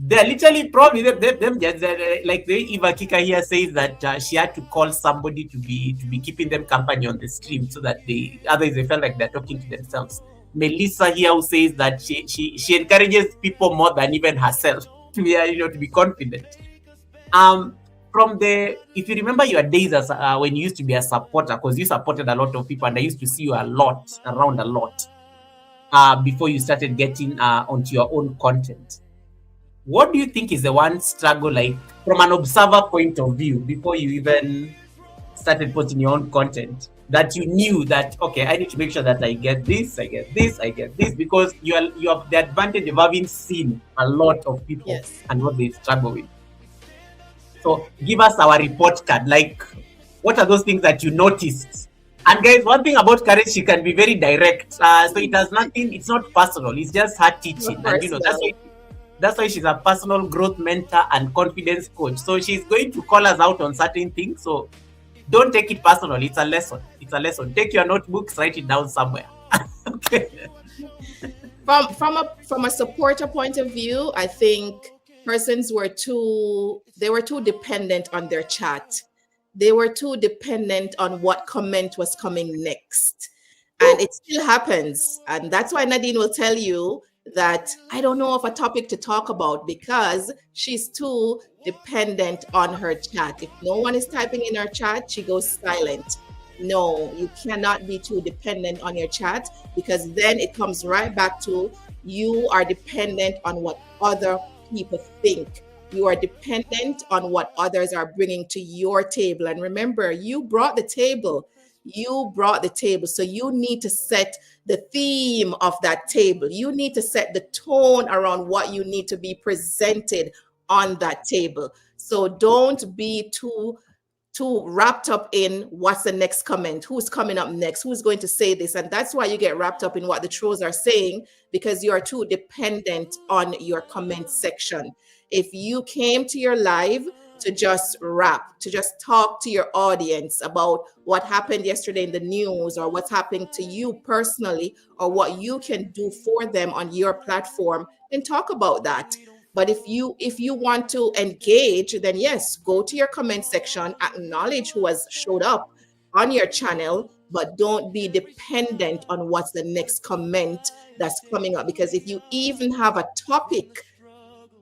[SPEAKER 1] They're literally probably them just like the Eva Kika here says that she had to call somebody to be keeping them company on the stream so that otherwise they felt like they're talking to themselves. Melissa here who says that she encourages people more than even herself to be to be confident. If you remember your days as when you used to be a supporter, because you supported a lot of people and I used to see you around a lot before you started getting onto your own content. What do you think is the one struggle, like from an observer point of view, before you even started posting your own content, that you knew that, okay, I need to make sure that I get this, because you have the advantage of having seen a lot of people
[SPEAKER 2] Yes.
[SPEAKER 1] and what they struggle with. So give us our report card, like what are those things that you noticed? And guys, one thing about Karen, she can be very direct. So it has nothing, it's not personal, it's just her teaching. And that's why she's a personal growth mentor and confidence coach. So she's going to call us out on certain things. So don't take it personal. It's a lesson. Take your notebooks, write it down somewhere. Okay.
[SPEAKER 2] From a supporter point of view, I think persons were too dependent on their chat. They were too dependent on what comment was coming next. And it still happens. And that's why Nadine will tell you that I don't know of a topic to talk about because she's too dependent on her chat. If no one is typing in her chat, she goes silent. No, you cannot be too dependent on your chat because then it comes right back to You are dependent on what other people think. You are dependent on what others are bringing to your table. And remember, you brought the table. You brought the table. So you need to set the theme of that table. You need to set the tone around what you need to be presented on that table. So don't be too wrapped up in what's the next comment, who's coming up next, who's going to say this. And that's why you get wrapped up in what the trolls are saying, because you are too dependent on your comment section. If you came to your live to just rap, to just talk to your audience about what happened yesterday in the news, or what's happening to you personally, or what you can do for them on your platform, then talk about that. But if you want to engage, then yes, go to your comment section, acknowledge who has showed up on your channel, but don't be dependent on what's the next comment that's coming up. Because if you even have a topic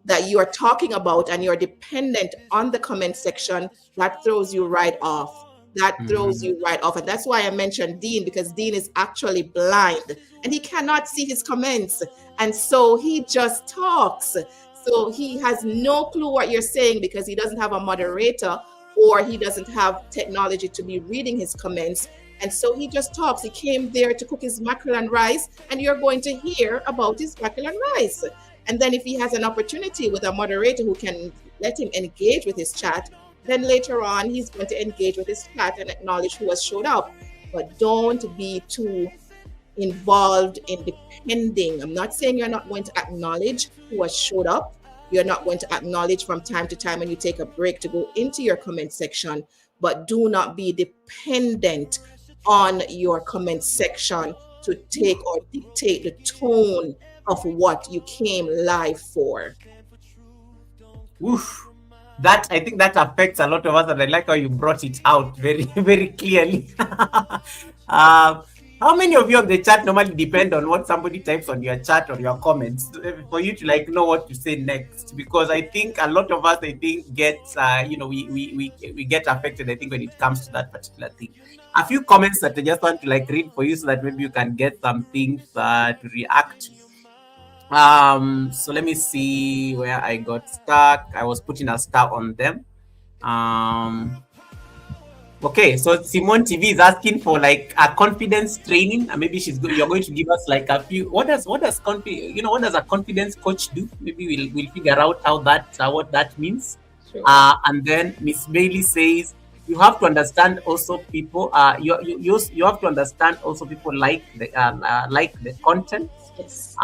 [SPEAKER 2] that you are talking about and you're dependent on the comment section, that throws you right off. That throws
[SPEAKER 1] Mhm.
[SPEAKER 2] you right off. And that's why I mentioned Dean, because Dean is actually blind and he cannot see his comments. And so he just talks. So he has no clue what you're saying because he doesn't have a moderator, or he doesn't have technology to be reading his comments. And so he just talks. He came there to cook his mackerel and rice, and you're going to hear about his mackerel and rice. And then if he has an opportunity with a moderator who can let him engage with his chat, then later on he's going to engage with his chat and acknowledge who has showed up. But don't be too involved in depending. I'm not saying you're not going to acknowledge who has showed up. You're not going to acknowledge from time to time when you take a break to go into your comment section, but do not be dependent on your comment section to take or dictate the tone of what you came live for.
[SPEAKER 1] Oof. That, I think that affects a lot of us, and I like how you brought it out very, very clearly. How many of you on the chat normally depend on what somebody types on your chat or your comments for you to like know what to say next? Because I think a lot of us, I think, gets we get affected. I think when it comes to that particular thing. A few comments that I just want to like read for you so that maybe you can get some things to react to. So let me see where I got stuck. I was putting a star on them. Um, okay, so Simone TV is asking for like a confidence training, and maybe you're going to give us like a few. What does a confidence coach do? Maybe we'll figure out how that what that means.
[SPEAKER 2] Sure.
[SPEAKER 1] And then Miss Bailey says you have to understand also people. You have to understand also people like the content.
[SPEAKER 2] Yes.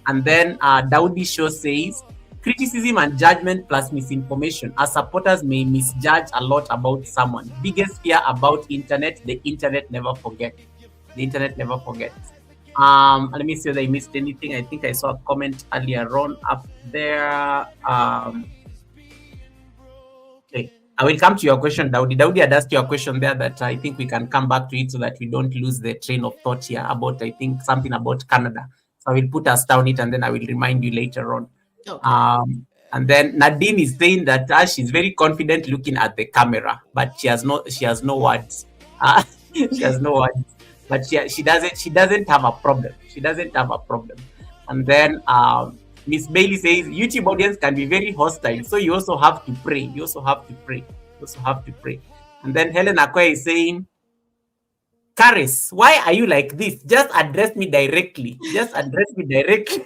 [SPEAKER 1] And then Daudi Show says, criticism and judgment plus misinformation. As supporters may misjudge a lot about someone. Biggest fear about internet, the internet never forgets. The internet never forgets. Let me see if I missed anything. I think I saw a comment earlier on up there. Okay. I will come to your question, Daudi. Daudi had asked you a question there that I think we can come back to it so that we don't lose the train of thought here about, I think, something about Canada. So I will put us down it and then I will remind you later on.
[SPEAKER 2] Okay.
[SPEAKER 1] And then Nadine is saying that she's very confident looking at the camera, but she has no words. She has no words, but she doesn't have a problem. She doesn't have a problem. And then Miss Bailey says YouTube audience can be very hostile, so you also have to pray. You also have to pray. You also have to pray. And then Helen Akwe is saying, Karis, why are you like this? Just address me directly. Just address me directly.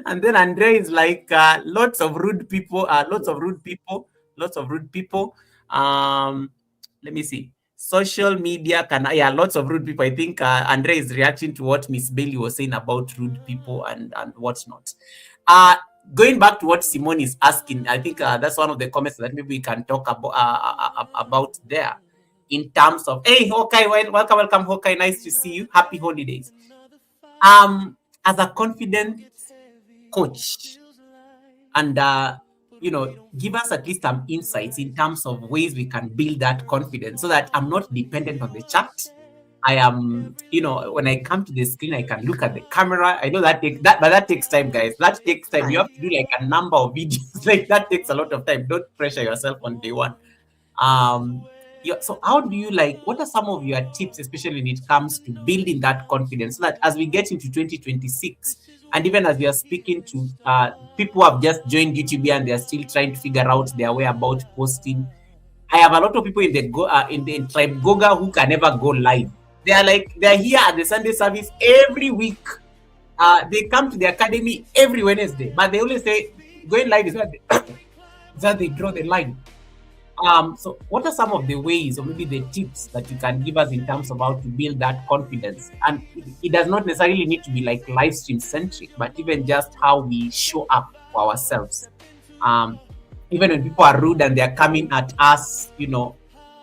[SPEAKER 1] And then Andrea is like, lots of rude people, lots of rude people, lots of rude people. Let me see. Social media lots of rude people. I think Andrea is reacting to what Miss Bailey was saying about rude people and whatnot. Going back to what Simone is asking, I think that's one of the comments that maybe we can talk about there in terms of, hey, Hawkeye, welcome, Hawkeye. Nice to see you. Happy holidays. As a confident coach, and give us at least some insights in terms of ways we can build that confidence so that I'm not dependent on the chat. I am, when I come to the screen, I can look at the camera. I know but that takes time, guys. That takes time. You
[SPEAKER 2] Fine.
[SPEAKER 1] have to do like a number of videos. Like that takes a lot of time. Don't pressure yourself on day one. Yeah, so how do you like, what are some of your tips, especially when it comes to building that confidence, so that as we get into 2026, and even as we are speaking to people who have just joined YouTube and they're still trying to figure out their way about posting. I have a lot of people in the in tribe Goga who can never go live. They are like, they're here at the Sunday service every week. They come to the academy every Wednesday, but they always say going live is where they, is where they draw the line. So what are some of the ways or maybe the tips that you can give us in terms of how to build that confidence? And it does not necessarily need to be like live stream centric, but even just how we show up for ourselves. Um, Even when people are rude and they are coming at us,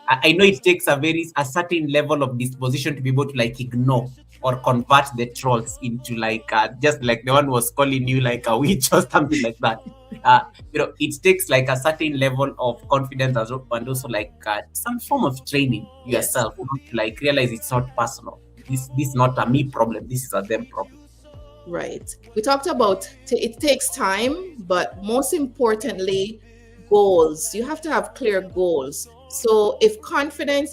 [SPEAKER 1] I know it takes a certain level of disposition to be able to like ignore or convert the trolls into like just like the one was calling you like a witch or something like that. It takes like a certain level of confidence as well, and also like some form of training
[SPEAKER 2] Yes.
[SPEAKER 1] yourself to like realize it's not personal. This is not a me problem. This is a them problem.
[SPEAKER 2] Right. We talked about it takes time, but most importantly, goals. You have to have clear goals. So, if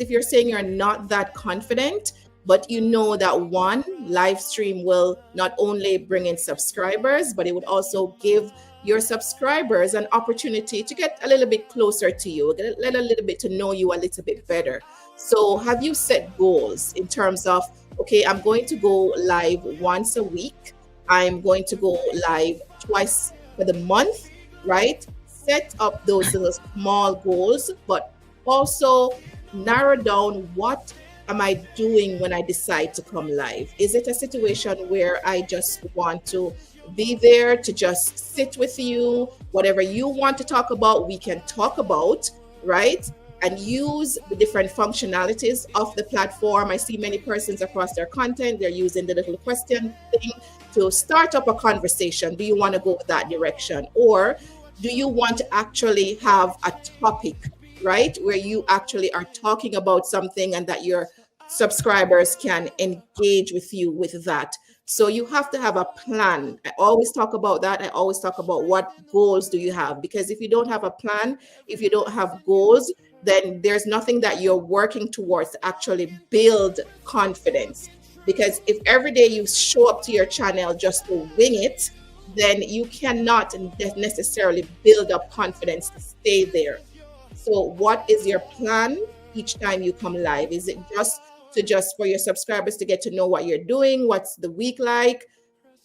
[SPEAKER 2] you're saying you're not that confident, but you know that one live stream will not only bring in subscribers, but it would also give your subscribers an opportunity to get a little bit closer to you, get a little bit to know you a little bit better. So, have you set goals in terms of, okay, I'm going to go live once a week? I'm going to go live twice for the month, right? Set up those little small goals, but also narrow down what am I doing when I decide to come live? Is it a situation where I just want to be there to just sit with you? Whatever you want to talk about, we can talk about, right? And use the different functionalities of the platform. I see many persons across their content, they're using the little question thing to start up a conversation. Do you want to go that direction? Or do you want to actually have a topic, right? Where you actually are talking about something and that your subscribers can engage with you with that. So you have to have a plan. I always talk about that. I always talk about what goals do you have? Because if you don't have a plan, if you don't have goals, then there's nothing that you're working towards to actually build confidence. Because if every day you show up to your channel just to wing it, then you cannot necessarily build up confidence to stay there. So, what is your plan each time you come live? Is it just for your subscribers to get to know what you're doing? What's the week like?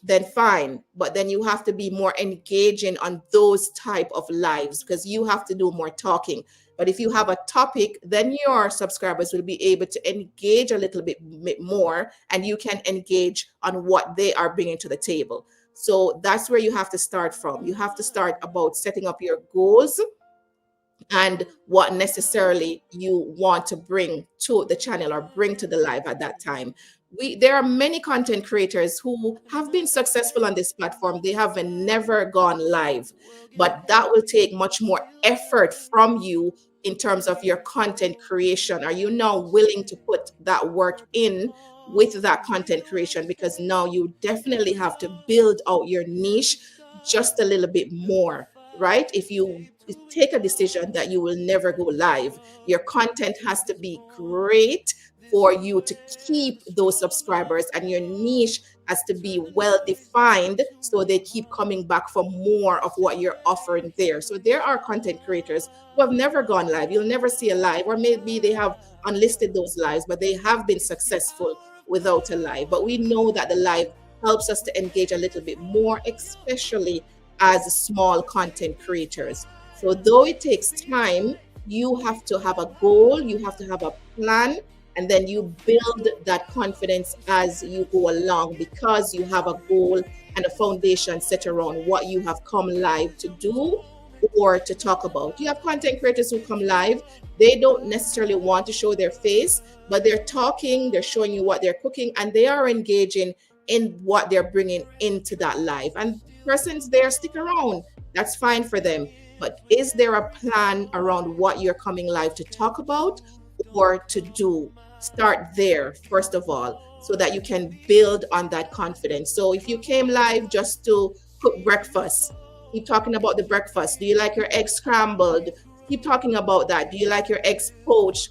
[SPEAKER 2] Then fine, but then you have to be more engaging on those type of lives because you have to do more talking. But if you have a topic, then your subscribers will be able to engage a little bit more, and you can engage on what they are bringing to the table. So that's where you have to start from. You have to start about setting up your goals and what necessarily you want to bring to the channel or bring to the live at that time. There are many content creators who have been successful on this platform. They have never gone live, but that will take much more effort from you in terms of your content creation. Are you now willing to put that work in with that content creation? Because now you definitely have to build out your niche just a little bit more, right? If you take a decision that you will never go live, your content has to be great for you to keep those subscribers, and your niche has to be well defined so they keep coming back for more of what you're offering there. So there are content creators who have never gone live. You'll never see a live, or maybe they have unlisted those lives, but they have been successful without a live. But we know that the live helps us to engage a little bit more, especially as small content creators. So though it takes time, you have to have a goal, you have to have a plan, and then you build that confidence as you go along because you have a goal and a foundation set around what you have come live to do or to talk about. You have content creators who come live, they don't necessarily want to show their face, but they're talking, they're showing you what they're cooking, and they are engaging in what they're bringing into that live. And persons there stick around, that's fine for them. But is there a plan around what you're coming live to talk about or to do? Start there, first of all, so that you can build on that confidence. So if you came live just to cook breakfast, keep talking about the breakfast. Do you like your eggs scrambled? Keep talking about that. Do you like your eggs poached?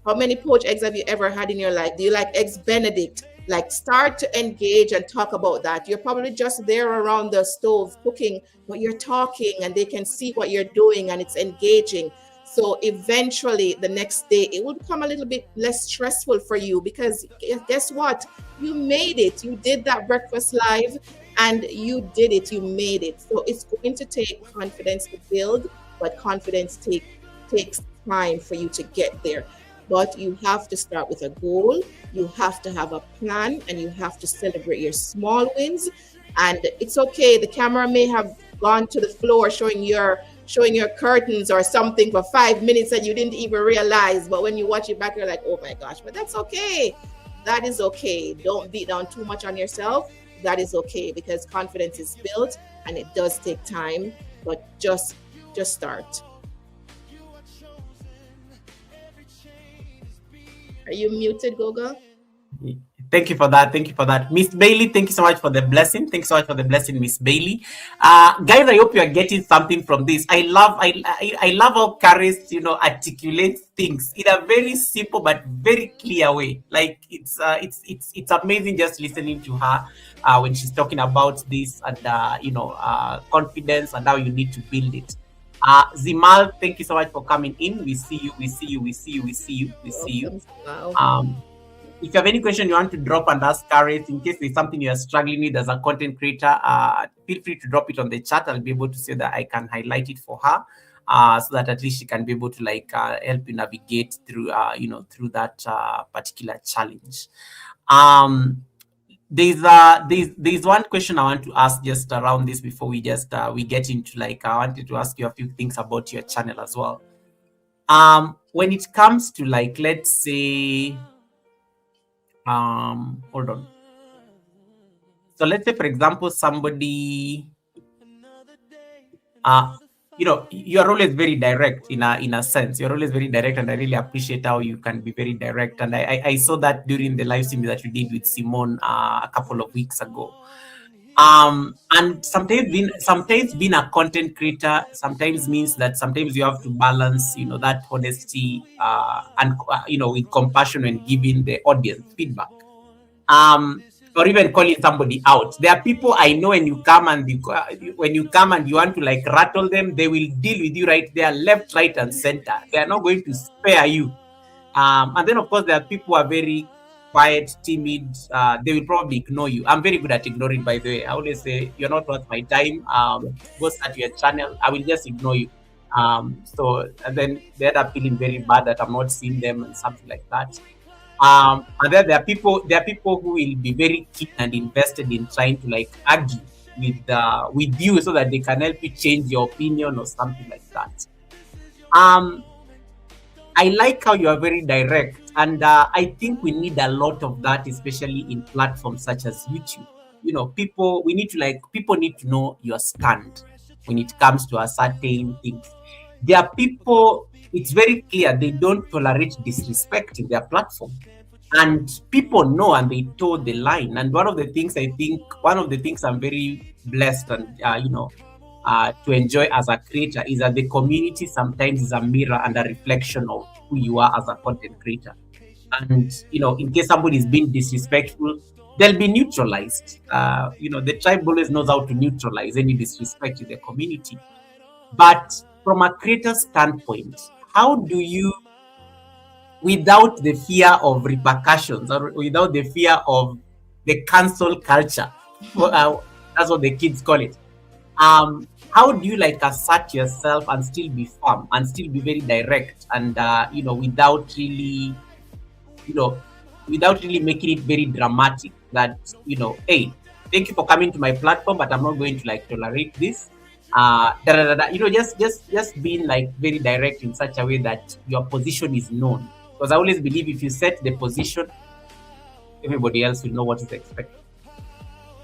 [SPEAKER 2] How many poached eggs have you ever had in your life? Do you like eggs Benedict? Like, start to engage and talk about that. You're probably just there around the stove cooking, but you're talking and they can see what you're doing and it's engaging. So eventually the next day it will become a little bit less stressful for you, because guess what? You made it. You did that breakfast live and you did it. You made it. So it's going to take confidence to build, but confidence takes time for you to get there. But you have to start with a goal, you have to have a plan, and you have to celebrate your small wins. And it's okay, the camera may have gone to the floor showing your curtains or something for 5 minutes and you didn't even realize, but when you watch it back you're like, oh my gosh. But that's okay. That is okay. Don't beat down too much on yourself. That is okay, because confidence is built and it does take time, but just start. Are you muted, Goga?
[SPEAKER 1] Thank you for that. Thank you for that. Miss Bailey, thank you so much for the blessing. Thank you so much for the blessing, Miss Bailey. Guys, I hope you are getting something from this. I love how Caris, articulates things in a very simple but very clear way. Like it's amazing just listening to her when she's talking about this and confidence and how you need to build it. Zimal, thank you so much for coming in. We see you, we see you, we see you, we see you, we see you.
[SPEAKER 2] Welcome. Wow.
[SPEAKER 1] If you have any question you want to drop and ask Gareth, in case there's something you are struggling with as a content creator, feel free to drop it on the chat. I'll be able to see that I can highlight it for her, so that at least she can be able to help you navigate through through that particular challenge. There's one question I want to ask just around this before we just we get into, I wanted to ask you a few things about your channel as well. When it comes to, let's say, hold on. So let's say, for example, somebody, you're always very direct in a sense. You're always very direct, and I really appreciate how you can be very direct. And I saw that during the live stream that you did with Simone a couple of weeks ago. And sometimes being a content creator sometimes means that sometimes you have to balance, that honesty and with compassion when giving the audience feedback. Or even calling somebody out. There are people I know when you come and you want to rattle them, they will deal with you right there, left, right, and center. They are not going to spare you. And then of course there are people who are very quiet, timid. They will probably ignore you. I'm very good at ignoring, by the way. I always say, you're not worth my time. Go start your channel. I will just ignore you. So and then they end up feeling very bad that I'm not seeing them and something like that. And then there are people who will be very keen and invested in trying to argue with you so that they can help you change your opinion or something like that. I like how you are very direct, and I think we need a lot of that, especially in platforms such as YouTube. People need to know your stand when it comes to a certain things. There are people, it's very clear, they don't tolerate disrespect in their platform, and people know and they toe the line. And one of the things I'm very blessed and to enjoy as a creator is that the community sometimes is a mirror and a reflection of who you are as a content creator. And in case somebody is being disrespectful, they'll be neutralized. The tribe always knows how to neutralize any disrespect in the community. But from a creator standpoint, how do you, without the fear of repercussions or without the fear of the cancel culture, that's what the kids call it, how do you assert yourself and still be firm and still be very direct and without really making it very dramatic that hey, thank you for coming to my platform, but I'm not going to tolerate this, just being very direct in such a way that your position is known? Because I always believe if you set the position, everybody else will know what is expected.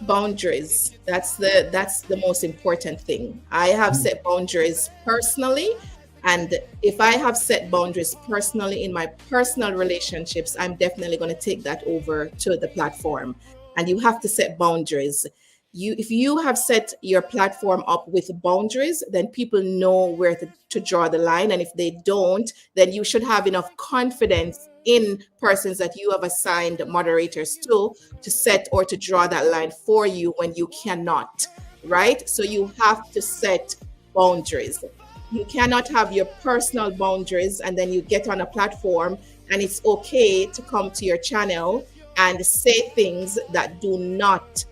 [SPEAKER 2] Boundaries, that's the most important thing. I have set boundaries personally, and if I have set boundaries personally in my personal relationships, I'm definitely going to take that over to the platform. And you have to set boundaries. If you have set your platform up with boundaries, then people know where to draw the line. And if they don't, then you should have enough confidence in persons that you have assigned moderators to set or to draw that line for you when you cannot, right? So you have to set boundaries. You cannot have your personal boundaries and then you get on a platform and it's okay to come to your channel and say things that do not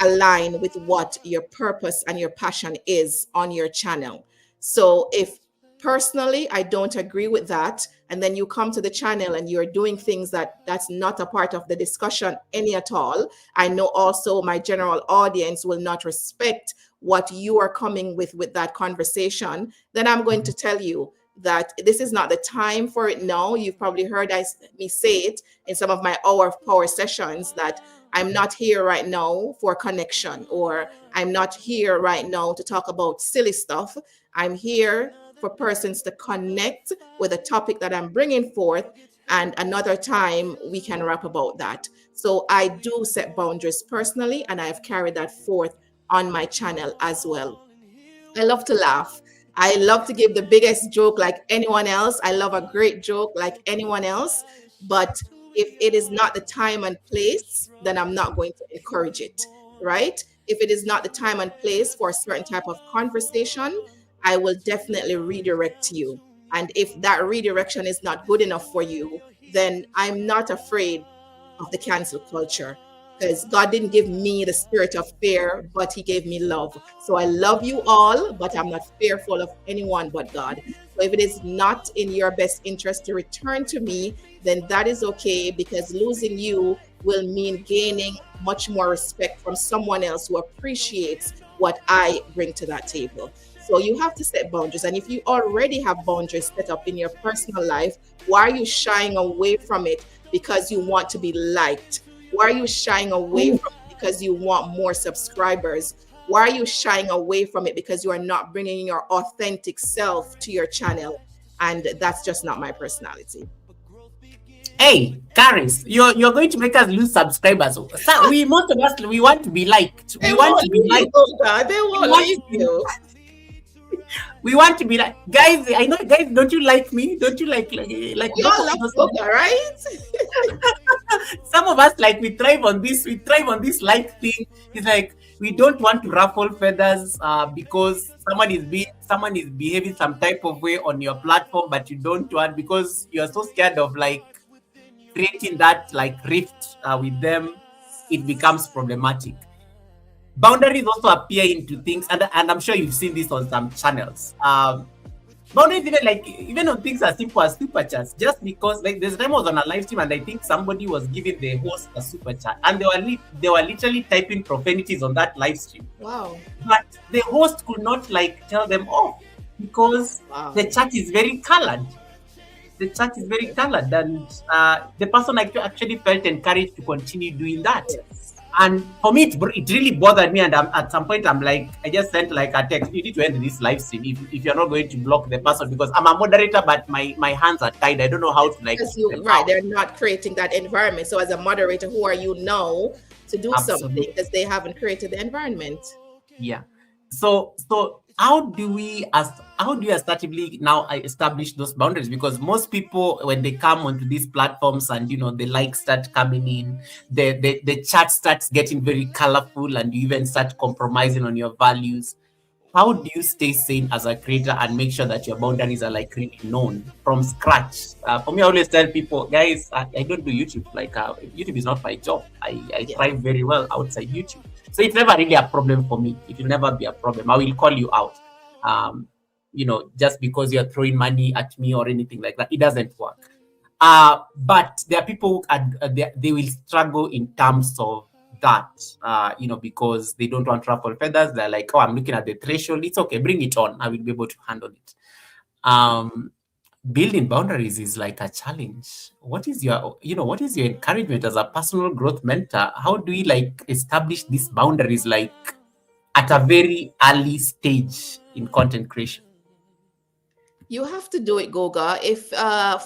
[SPEAKER 2] align with what your purpose and your passion is on your channel. So if personally I don't agree with that, and then you come to the channel and you're doing things that's not a part of the discussion any at all, I know also my general audience will not respect what you are coming with that conversation, then I'm going to tell you that this is not the time for it now. You've probably heard me say it in some of my hour of power sessions that I'm not here right now for connection, or I'm not here right now to talk about silly stuff. I'm here for persons to connect with a topic that I'm bringing forth, and another time we can rap about that. So I do set boundaries personally, and I've carried that forth on my channel as well. I love to laugh. I love to give the biggest joke like anyone else. I love a great joke like anyone else. But if it is not the time and place, then I'm not going to encourage it, right? If it is not the time and place for a certain type of conversation, I will definitely redirect you. And if that redirection is not good enough for you, then I'm not afraid of the cancel culture, because God didn't give me the spirit of fear, but He gave me love. So I love you all, but I'm not fearful of anyone but God. So if it is not in your best interest to return to me, then that is okay, because losing you will mean gaining much more respect from someone else who appreciates what I bring to that table. So you have to set boundaries. And if you already have boundaries set up in your personal life, why are you shying away from it because you want to be liked? Why are you shying away from it because you want more subscribers? Why are you shying away from it because you are not bringing your authentic self to your channel? And that's just not my personality.
[SPEAKER 1] Hey, Karis, you're going to make us lose subscribers. So we most of us we want to be liked.
[SPEAKER 2] They
[SPEAKER 1] We want
[SPEAKER 2] won't
[SPEAKER 1] to be
[SPEAKER 2] leave you,
[SPEAKER 1] liked.
[SPEAKER 2] Goga. They
[SPEAKER 1] We
[SPEAKER 2] won't
[SPEAKER 1] want
[SPEAKER 2] leave
[SPEAKER 1] to be,
[SPEAKER 2] you.
[SPEAKER 1] we want to be like guys. I know guys. Don't you like me? Don't you like
[SPEAKER 2] We all love Goga, right?
[SPEAKER 1] some of us like we thrive on this. We thrive on this like thing. It's like we don't want to ruffle feathers because someone is behaving some type of way on your platform, but you don't want because you're so scared of like creating that like rift with them. It becomes problematic. Boundaries also appear into things, and I'm sure you've seen this on some channels. Boundaries even on things as simple as super chats. Just because like there's time I was on a live stream and I think somebody was giving the host a super chat and they were literally typing profanities on that live stream.
[SPEAKER 2] Wow.
[SPEAKER 1] But the host could not like tell them off because
[SPEAKER 2] Wow.
[SPEAKER 1] the chat is very colored. The chat is very colored, and the person actually felt encouraged to continue doing that.
[SPEAKER 2] Yes.
[SPEAKER 1] And for me, it really bothered me. And at some point, I'm like, I just sent like a text. You need to end this live stream if you're not going to block the person, because I'm a moderator, but my hands are tied. I don't know how to like.
[SPEAKER 2] Because right, they're not creating that environment. So as a moderator, who are you now to do something
[SPEAKER 1] Absolutely.
[SPEAKER 2] because they haven't created the environment?
[SPEAKER 1] Yeah. So how do you assertively now establish those boundaries? Because most people, when they come onto these platforms and the likes start coming in, the chat starts getting very colorful, and you even start compromising on your values. How do you stay sane as a creator and make sure that your boundaries are like really known from scratch? For me, I always tell people, guys, I don't do YouTube. Like YouTube is not my job. I thrive very well outside YouTube. So it's never really a problem for me. It will never be a problem. I will call you out. Just because you're throwing money at me or anything like that, it doesn't work. But there are people who they will struggle in terms of that, because they don't want ruffle feathers. They're like, oh, I'm looking at the threshold. It's okay, bring it on. I will be able to handle it. Building boundaries is like a challenge. What is your encouragement as a personal growth mentor? How do we like establish these boundaries like at a very early stage in content creation?
[SPEAKER 2] You have to do it, Goga. If,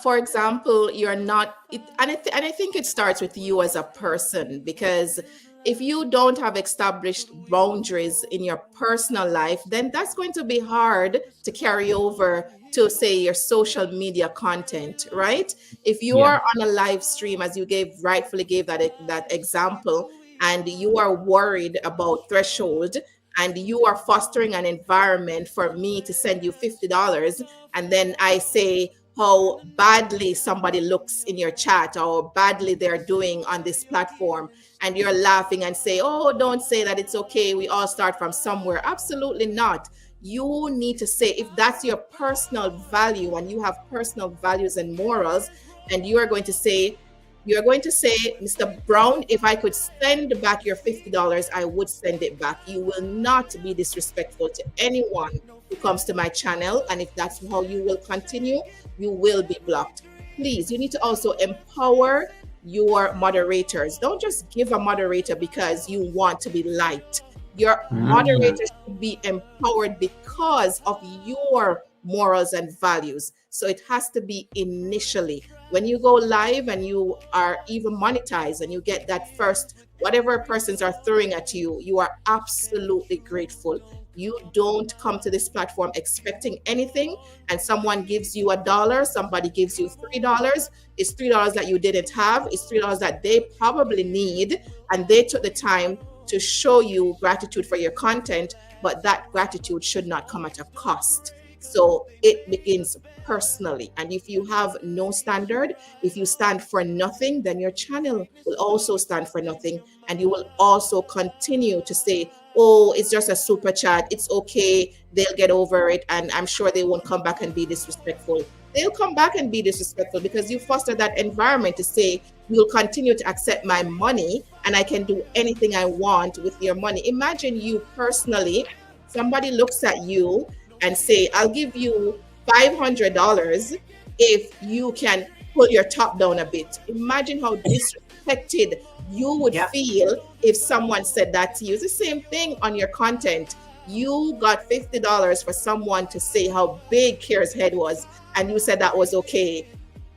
[SPEAKER 2] for example, you're not, and I think it starts with you as a person, because if you don't have established boundaries in your personal life, then that's going to be hard to carry over to, say, your social media content, right? If you
[SPEAKER 1] Yeah.
[SPEAKER 2] are on a live stream, as you rightfully gave that example, and you are worried about threshold, and you are fostering an environment for me to send you $50, and then I say how badly somebody looks in your chat or badly they're doing on this platform, and you're laughing and say, oh, don't say that, it's okay, we all start from somewhere. Absolutely not. You need to say, if that's your personal value and you have personal values and morals, and you're going to say, Mr. Brown, if I could send back your $50, I would send it back. You will not be disrespectful to anyone who comes to my channel. And if that's how you will continue, you will be blocked. Please, you need to also empower your moderators. Don't just give a moderator because you want to be liked. Your
[SPEAKER 1] Mm.
[SPEAKER 2] moderator should be empowered because of your morals and values. So it has to be initially. When you go live and you are even monetized and you get that first, whatever persons are throwing at you, you are absolutely grateful. You don't come to this platform expecting anything, and someone gives you $1, somebody gives you $3. It's $3 that you didn't have, it's $3 that they probably need, and they took the time to show you gratitude for your content, but that gratitude should not come at a cost. So it begins personally. And if you have no standard, if you stand for nothing, then your channel will also stand for nothing. And you will also continue to say, oh, it's just a super chat, it's okay, they'll get over it, and I'm sure they won't come back and be disrespectful. They'll come back and be disrespectful because you foster that environment to say, you'll continue to accept my money and I can do anything I want with your money. Imagine you personally, somebody looks at you and say, I'll give you $500 if you can pull your top down a bit. Imagine how disrespected you would
[SPEAKER 1] Yeah.
[SPEAKER 2] feel if someone said that to you. It's the same thing on your content. You got $50 for someone to say how big Kira's head was, and you said that was okay.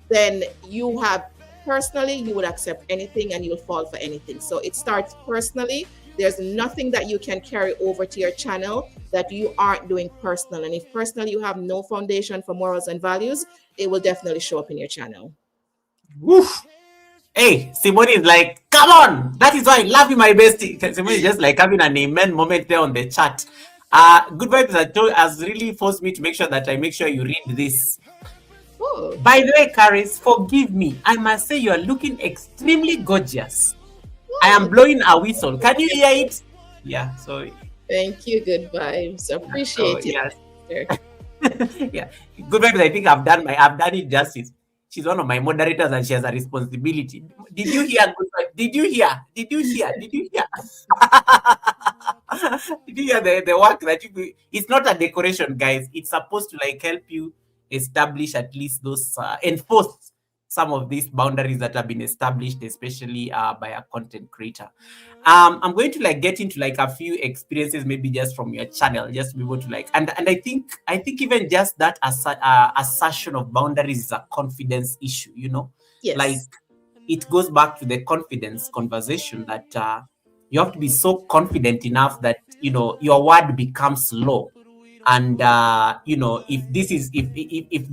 [SPEAKER 2] Then you have, personally, you would accept anything and you'll fall for anything. So it starts personally. There's nothing that you can carry over to your channel that you aren't doing personal. And if personally you have no foundation for morals and values, it will definitely show up in your channel.
[SPEAKER 1] Woof. Hey, Simone is like, come on. That is why I love you, my bestie. Simone is just like having an amen moment there on the chat. Good vibes has really forced me to make sure that I make sure you read this.
[SPEAKER 2] Oh,
[SPEAKER 1] By the way, Caris, forgive me. I must say you are looking extremely gorgeous. I am
[SPEAKER 2] oh,
[SPEAKER 1] blowing a whistle. Can you hear it? Yeah. So
[SPEAKER 2] thank you. Good vibes.
[SPEAKER 1] yeah. So
[SPEAKER 2] Appreciate it.
[SPEAKER 1] yes.
[SPEAKER 2] Sister.
[SPEAKER 1] Yeah. Good vibes. I think I've done it justice. She's one of my moderators and she has a responsibility. Did you hear? Good vibes? Did you hear? Did you hear? Did you hear? Did you hear the work that you? It's not a decoration, guys. It's supposed to like help you establish at least those enforce some of these boundaries that have been established, especially by a content creator. I'm going to like get into like a few experiences, maybe just from your channel, just to be able to like, and I think even just that assertion of boundaries is a confidence issue, like
[SPEAKER 2] Yes.
[SPEAKER 1] it goes back to the confidence conversation that you have to be so confident enough that your word becomes law. And if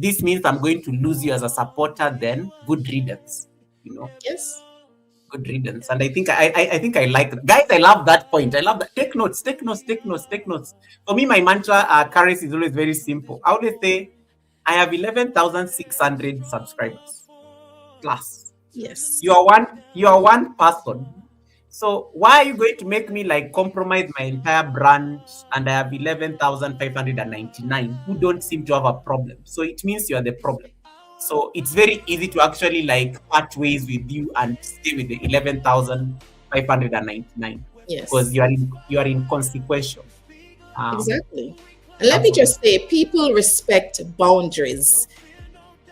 [SPEAKER 1] this means I'm going to lose you as a supporter, then good riddance. You know,
[SPEAKER 2] Yes.
[SPEAKER 1] good riddance. And I think I like that. Guys, I love that point. I love that. Take notes, take notes, take notes, take notes. For me, my mantra, Caris, is always very simple. I always say I have 11,600 subscribers plus.
[SPEAKER 2] Yes.
[SPEAKER 1] You are one person. So why are you going to make me like compromise my entire brand? And I have 11,599 who don't seem to have a problem. So it means you are the problem. So it's very easy to actually like part ways with you and stay with the 11,599 because
[SPEAKER 2] Yes.
[SPEAKER 1] you are inconsequential. Um,
[SPEAKER 2] Exactly. And let me
[SPEAKER 1] Absolutely.
[SPEAKER 2] just say, people respect boundaries.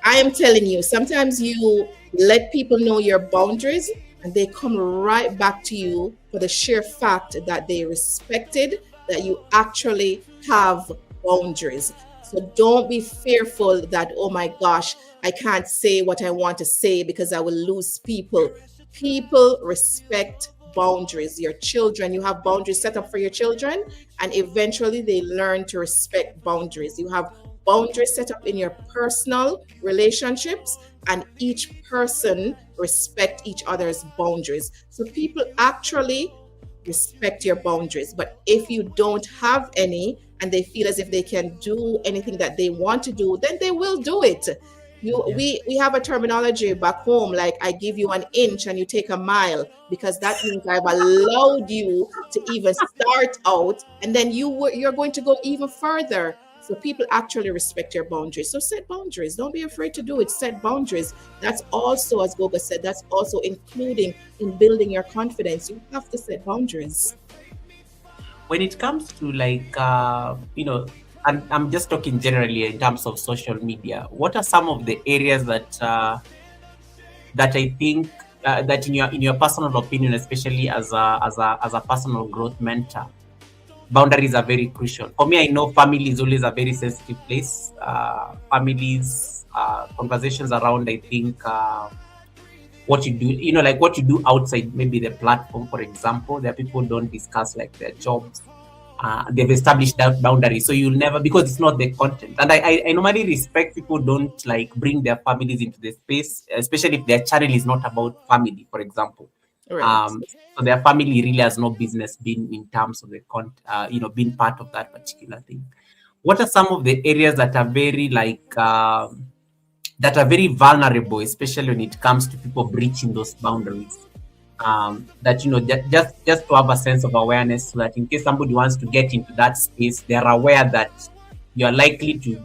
[SPEAKER 2] I am telling you, sometimes you let people know your boundaries and they come right back to you for the sheer fact that they respected that you actually have boundaries. So don't be fearful that, oh my gosh, I can't say what I want to say because I will lose people. People respect boundaries. Your children, you have boundaries set up for your children, and eventually they learn to respect boundaries. You have boundaries set up in your personal relationships, and each person respect each other's boundaries. So people actually respect your boundaries. But if you don't have any and they feel as if they can do anything that they want to do, then they will do it.
[SPEAKER 1] Yeah.
[SPEAKER 2] We have a terminology back home like I give you an inch and you take a mile, because that means I've allowed you to even start out, and then you're going to go even further. So people actually respect your boundaries. So set boundaries. Don't be afraid to do it. Set boundaries. That's also, as Goga said, that's also including in building your confidence. You have to set boundaries.
[SPEAKER 1] When it comes to like and I'm just talking generally in terms of social media, what are some of the areas that I think that in your personal opinion, especially as a personal growth mentor, boundaries are very crucial. For me, I know family is always a very sensitive place. Families, conversations around, I think, what you do, like what you do outside, maybe the platform, for example, there are people who don't discuss like their jobs. They've established that boundary, so you'll never, because it's not the content. And I normally respect people who don't like bring their families into the space, especially if their channel is not about family, for example.
[SPEAKER 2] Right.
[SPEAKER 1] So their family really has no business being in terms of the content, being part of that particular thing. What are some of the areas that are very like that are very vulnerable, especially when it comes to people breaching those boundaries? That just to have a sense of awareness, so that in case somebody wants to get into that space, they're aware that you're likely to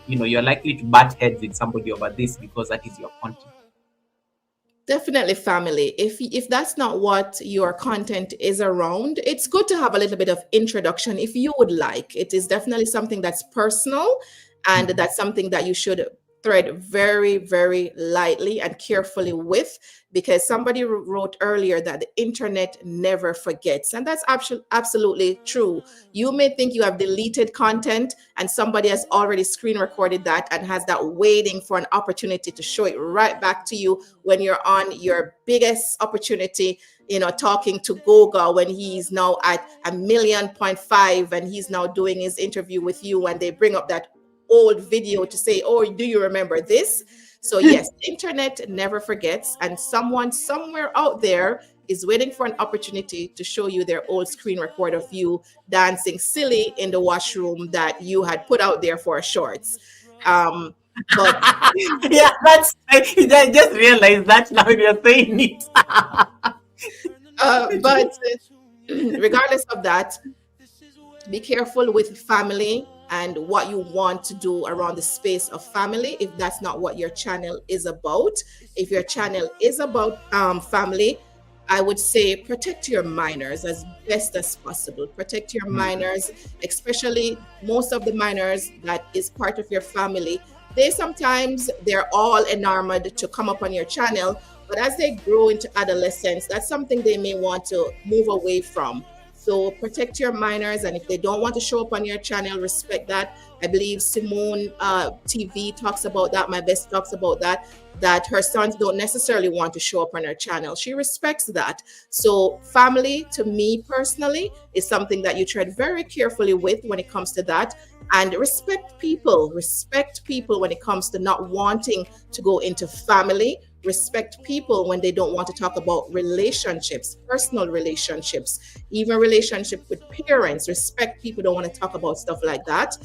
[SPEAKER 1] you're likely to butt heads with somebody over this because that is your content.
[SPEAKER 2] Definitely family. If that's not what your content is around, it's good to have a little bit of introduction if you would like. It is definitely something that's personal, and
[SPEAKER 1] Mhm.
[SPEAKER 2] that's something that you should thread very, very lightly and carefully with, because somebody wrote earlier that the internet never forgets. And that's absolutely true. You may think you have deleted content and somebody has already screen recorded that and has that waiting for an opportunity to show it right back to you when you're on your biggest opportunity, talking to Goga when he's now at 1.5 million and he's now doing his interview with you, and they bring up that old video to say, oh, do you remember this? So yes, internet never forgets, and someone somewhere out there is waiting for an opportunity to show you their old screen record of you dancing silly in the washroom that you had put out there for shorts. But
[SPEAKER 1] Yeah, I just realized that now you're saying it.
[SPEAKER 2] but regardless of that, be careful with family and what you want to do around the space of family if that's not what your channel is about. If your channel is about family, I would say protect your minors as best as possible. Protect your minors, especially most of the minors that is part of your family. They're all enamored to come up on your channel, but as they grow into adolescence, that's something they may want to move away from. So protect your minors, and if they don't want to show up on your channel, respect that. I believe Simone TV talks about that. My Best talks about that. That her sons don't necessarily want to show up on her channel. She respects that. So family, to me personally, is something that you tread very carefully with when it comes to that. And respect people. Respect people when it comes to not wanting to go into family. Respect people when they don't want to talk about relationships, personal relationships, even relationship with parents. Respect people don't want to talk about stuff like that.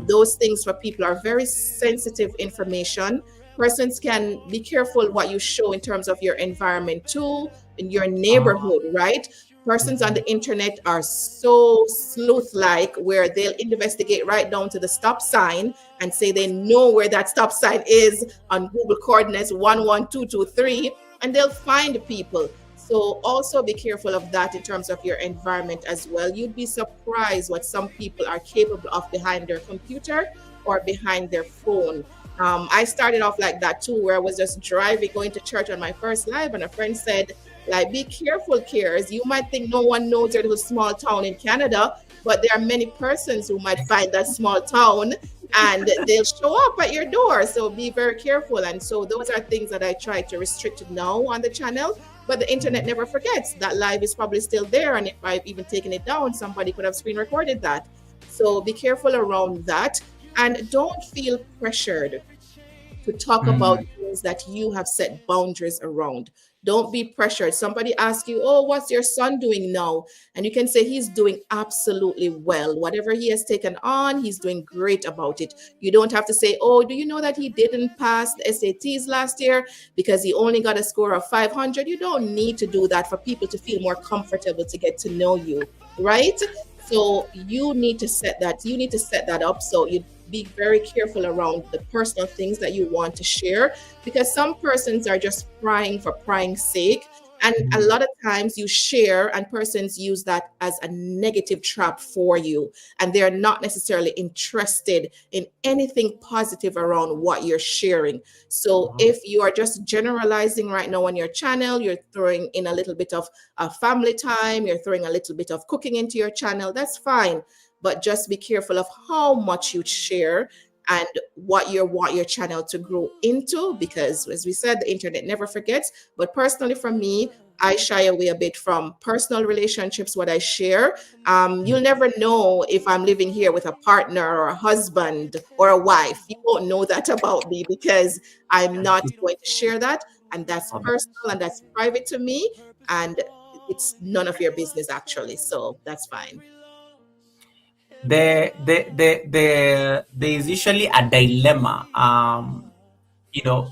[SPEAKER 2] Those things for people are very sensitive information. Persons can be careful what you show in terms of your environment too, in your neighborhood, right? Persons on the internet are so sleuth-like, where they'll investigate right down to the stop sign and say they know where that stop sign is on Google coordinates 11223, and they'll find people. So also be careful of that in terms of your environment as well. You'd be surprised what some people are capable of behind their computer or behind their phone. I started off like that too, where I was just driving, going to church on my first live, and a friend said, like, be careful, Kiers. You might think no one knows your little small town in Canada, but there are many persons who might find that small town and they'll show up at your door. So be very careful. And so those are things that I try to restrict now on the channel. But the internet never forgets. That live is probably still there. And if I've even taken it down, somebody could have screen recorded that. So be careful around that. And don't feel pressured to talk about
[SPEAKER 1] Mm.
[SPEAKER 2] things that you have set boundaries around. Don't be pressured. Somebody asks you, "Oh, what's your son doing now?" And you can say, "He's doing absolutely well. Whatever he has taken on, he's doing great about it." You don't have to say, "Oh, do you know that he didn't pass the SATs last year because he only got a score of 500?" You don't need to do that for people to feel more comfortable to get to know you, right? So you need to set that up, so you be very careful around the personal things that you want to share, because some persons are just prying for prying's sake. And a
[SPEAKER 1] Mm.
[SPEAKER 2] lot of times you share and persons use that as a negative trap for you, and they're not necessarily interested in anything positive around what you're sharing. So
[SPEAKER 1] Mhm.
[SPEAKER 2] if you are just generalizing right now on your channel, you're throwing in a little bit of family time, you're throwing a little bit of cooking into your channel, that's fine. But just be careful of how much you share and what you want your channel to grow into, because as we said, the internet never forgets. But personally for me, I shy away a bit from personal relationships, what I share. You'll never know if I'm living here with a partner or a husband or a wife. You won't know that about me because I'm not going to share that. And that's personal and that's private to me. And it's none of your business, actually. So that's fine.
[SPEAKER 1] There is usually a dilemma. You know,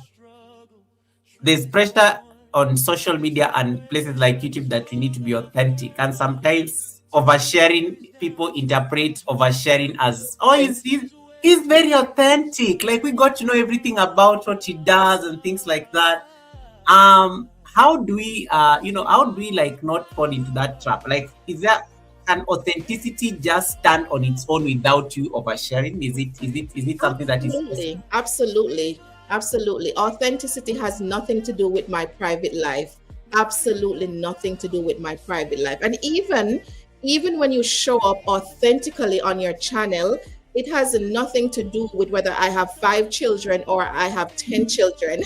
[SPEAKER 1] there's pressure on social media and places like YouTube that we need to be authentic, and sometimes oversharing, people interpret oversharing as, oh, he's very authentic, like we got to know everything about what he does and things like that. How do we how do we like not fall into that trap? Like, is there, can authenticity just stand on its own without you oversharing? Is it something that is possible?
[SPEAKER 2] Absolutely, absolutely, absolutely. Authenticity has nothing to do with my private life. Absolutely nothing to do with my private life. And even when you show up authentically on your channel, it has nothing to do with whether I have 5 children or I have 10 children.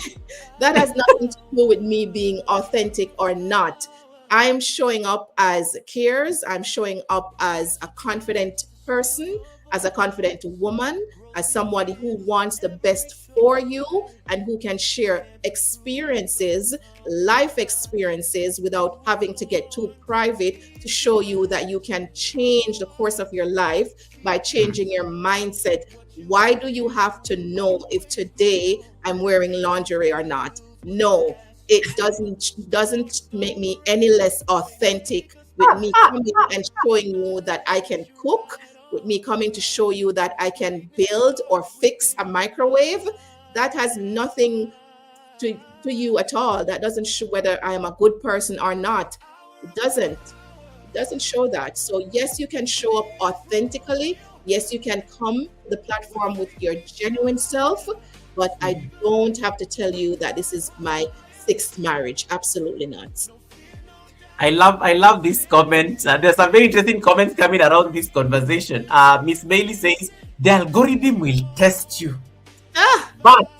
[SPEAKER 2] That has nothing to do with me being authentic or not. I'm showing up as cares. I'm showing up as a confident person, as a confident woman, as somebody who wants the best for you and who can share experiences, life experiences, without having to get too private, to show you that you can change the course of your life by
[SPEAKER 1] Mm.
[SPEAKER 2] changing your mindset. Why do you have to know if today I'm wearing lingerie or not? No, it doesn't make me any less authentic with me coming and showing you that I can cook, with me coming to show you that I can build or fix a microwave. That has nothing to you at all. That doesn't show whether I am a good person or not. It doesn't. It doesn't show that. So yes, you can show up authentically. Yes, you can come to the platform with your genuine self, but I don't have to tell you that this is my sixth marriage. Absolutely not.
[SPEAKER 1] I love this comment. There's some very interesting comments coming around this conversation. Miss Bailey says the algorithm will test you,
[SPEAKER 2] Ah,
[SPEAKER 1] but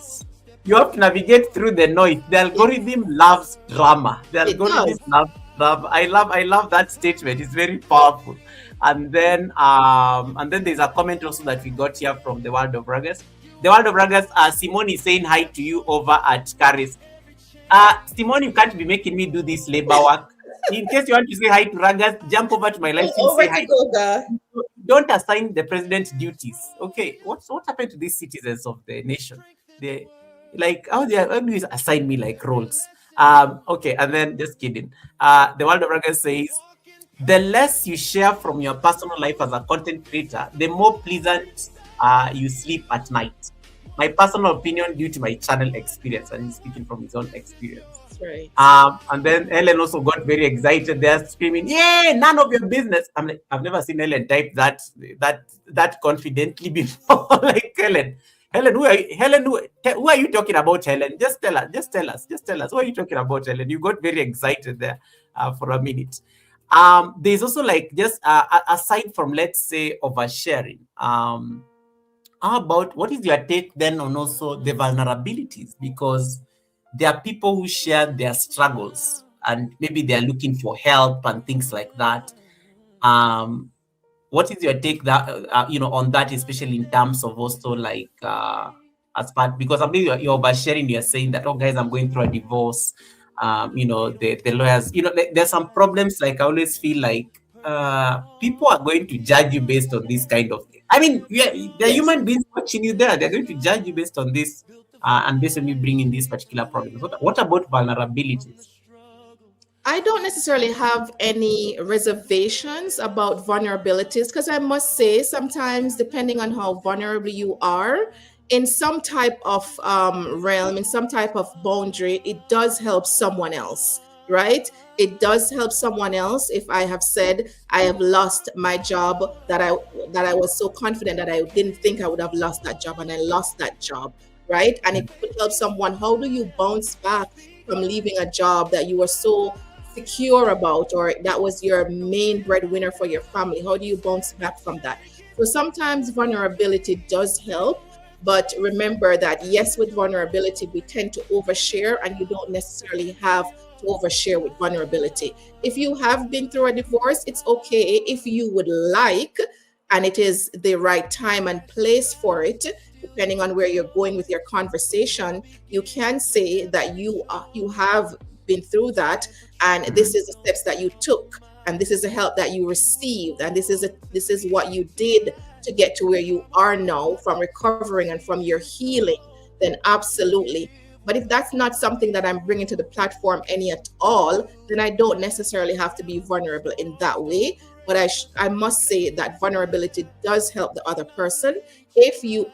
[SPEAKER 1] you have to navigate through the noise. The
[SPEAKER 2] it
[SPEAKER 1] algorithm loves drama. The
[SPEAKER 2] it
[SPEAKER 1] algorithm
[SPEAKER 2] does.
[SPEAKER 1] loves drama. I love that statement. It's very powerful. And then there's a comment also that we got here from the World of Ragas. The World of Ragas, Simone is saying hi to you over at Caris. Simone, you can't be making me do this labor work. In case you want to say hi to Ragas, jump over to my live stream,
[SPEAKER 2] Over
[SPEAKER 1] say
[SPEAKER 2] to
[SPEAKER 1] hi.
[SPEAKER 2] Goga.
[SPEAKER 1] Don't assign the president duties. Okay, what happened to these citizens of the nation? They, like, how do you assign me like roles? Okay, and then just kidding. The World of Ragas says the less you share from your personal life as a content creator, the more pleasant you sleep at night. My personal opinion due to my channel experience, and he's speaking from his own experience.
[SPEAKER 2] That's right.
[SPEAKER 1] And then Ellen also got very excited. They're screaming, "Yay! None of your business!" I'm like, I've never seen Ellen type that confidently before. Like, Helen, who are you talking about, Helen? Just tell us. Who are you talking about, Helen? You got very excited there for a minute. There's also like just aside from, let's say, oversharing. How about, what is your take then on also the vulnerabilities? Because there are people who share their struggles. and maybe they're looking for help and things like that. Um, what is your take that on that, especially in terms of also like as part, because I mean you're oversharing, you're saying that, oh guys, I'm going through a divorce. The lawyers, there's some problems. Like I always feel like people are going to judge you based on this kind of thing. I mean, yeah, they're
[SPEAKER 2] Yes.
[SPEAKER 1] human beings watching you there. They're going to judge you based on this, and based on you bringing these particular problems. What about vulnerabilities?
[SPEAKER 2] I don't necessarily have any reservations about vulnerabilities because I must say, sometimes, depending on how vulnerable you are, in some type of realm, in some type of boundary, it does help someone else, right? It does help someone else. If I have said I have lost my job, that I was so confident that I didn't think I would have lost that job, and I lost that job, right? And it could help someone. How do you bounce back from leaving a job that you were so secure about, or that was your main breadwinner for your family? How do you bounce back from that? So sometimes vulnerability does help, but remember that yes, with vulnerability we tend to overshare, and you don't necessarily have to overshare with vulnerability. If you have been through a divorce, it's okay. If you would like, and it is the right time and place for it, depending on where you're going with your conversation, you can say that you have been through that, and this is the steps that you took, and this is the help that you received, and this is what you did to get to where you are now, from recovering and from your healing. Then absolutely. But if that's not something that I'm bringing to the platform any at all, then I don't necessarily have to be vulnerable in that way. But I must say that vulnerability does help the other person if you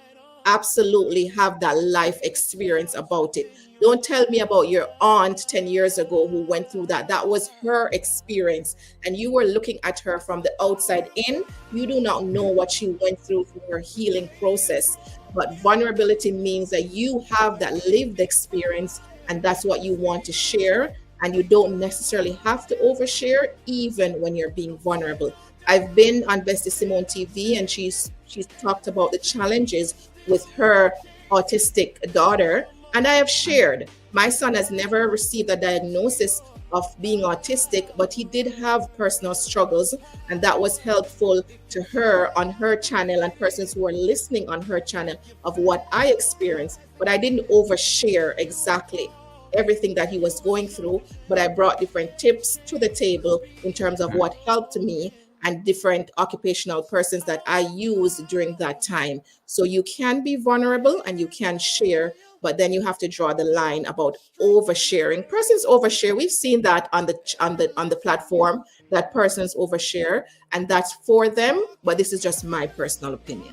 [SPEAKER 2] absolutely have that life experience about it. Don't tell me about your aunt 10 years ago who went through that. That was her experience. And you were looking at her from the outside in. You do not know what she went through her healing process. But vulnerability means that you have that lived experience, and that's what you want to share. And you don't necessarily have to overshare, even when you're being vulnerable. I've been on Bestie Simone TV, and she's talked about the challenges with her autistic daughter. And I have shared, my son has never received a diagnosis of being autistic, but he did have personal struggles, and that was helpful to her on her channel and persons who are listening on her channel of what I experienced. But I didn't overshare exactly everything that he was going through, but I brought different tips to the table in terms of what helped me, and different occupational persons that I used during that time. So you can be vulnerable and you can share, but then you have to draw the line about oversharing. Persons overshare. We've seen that on the platform, that persons overshare, and that's for them. But this is just my personal opinion.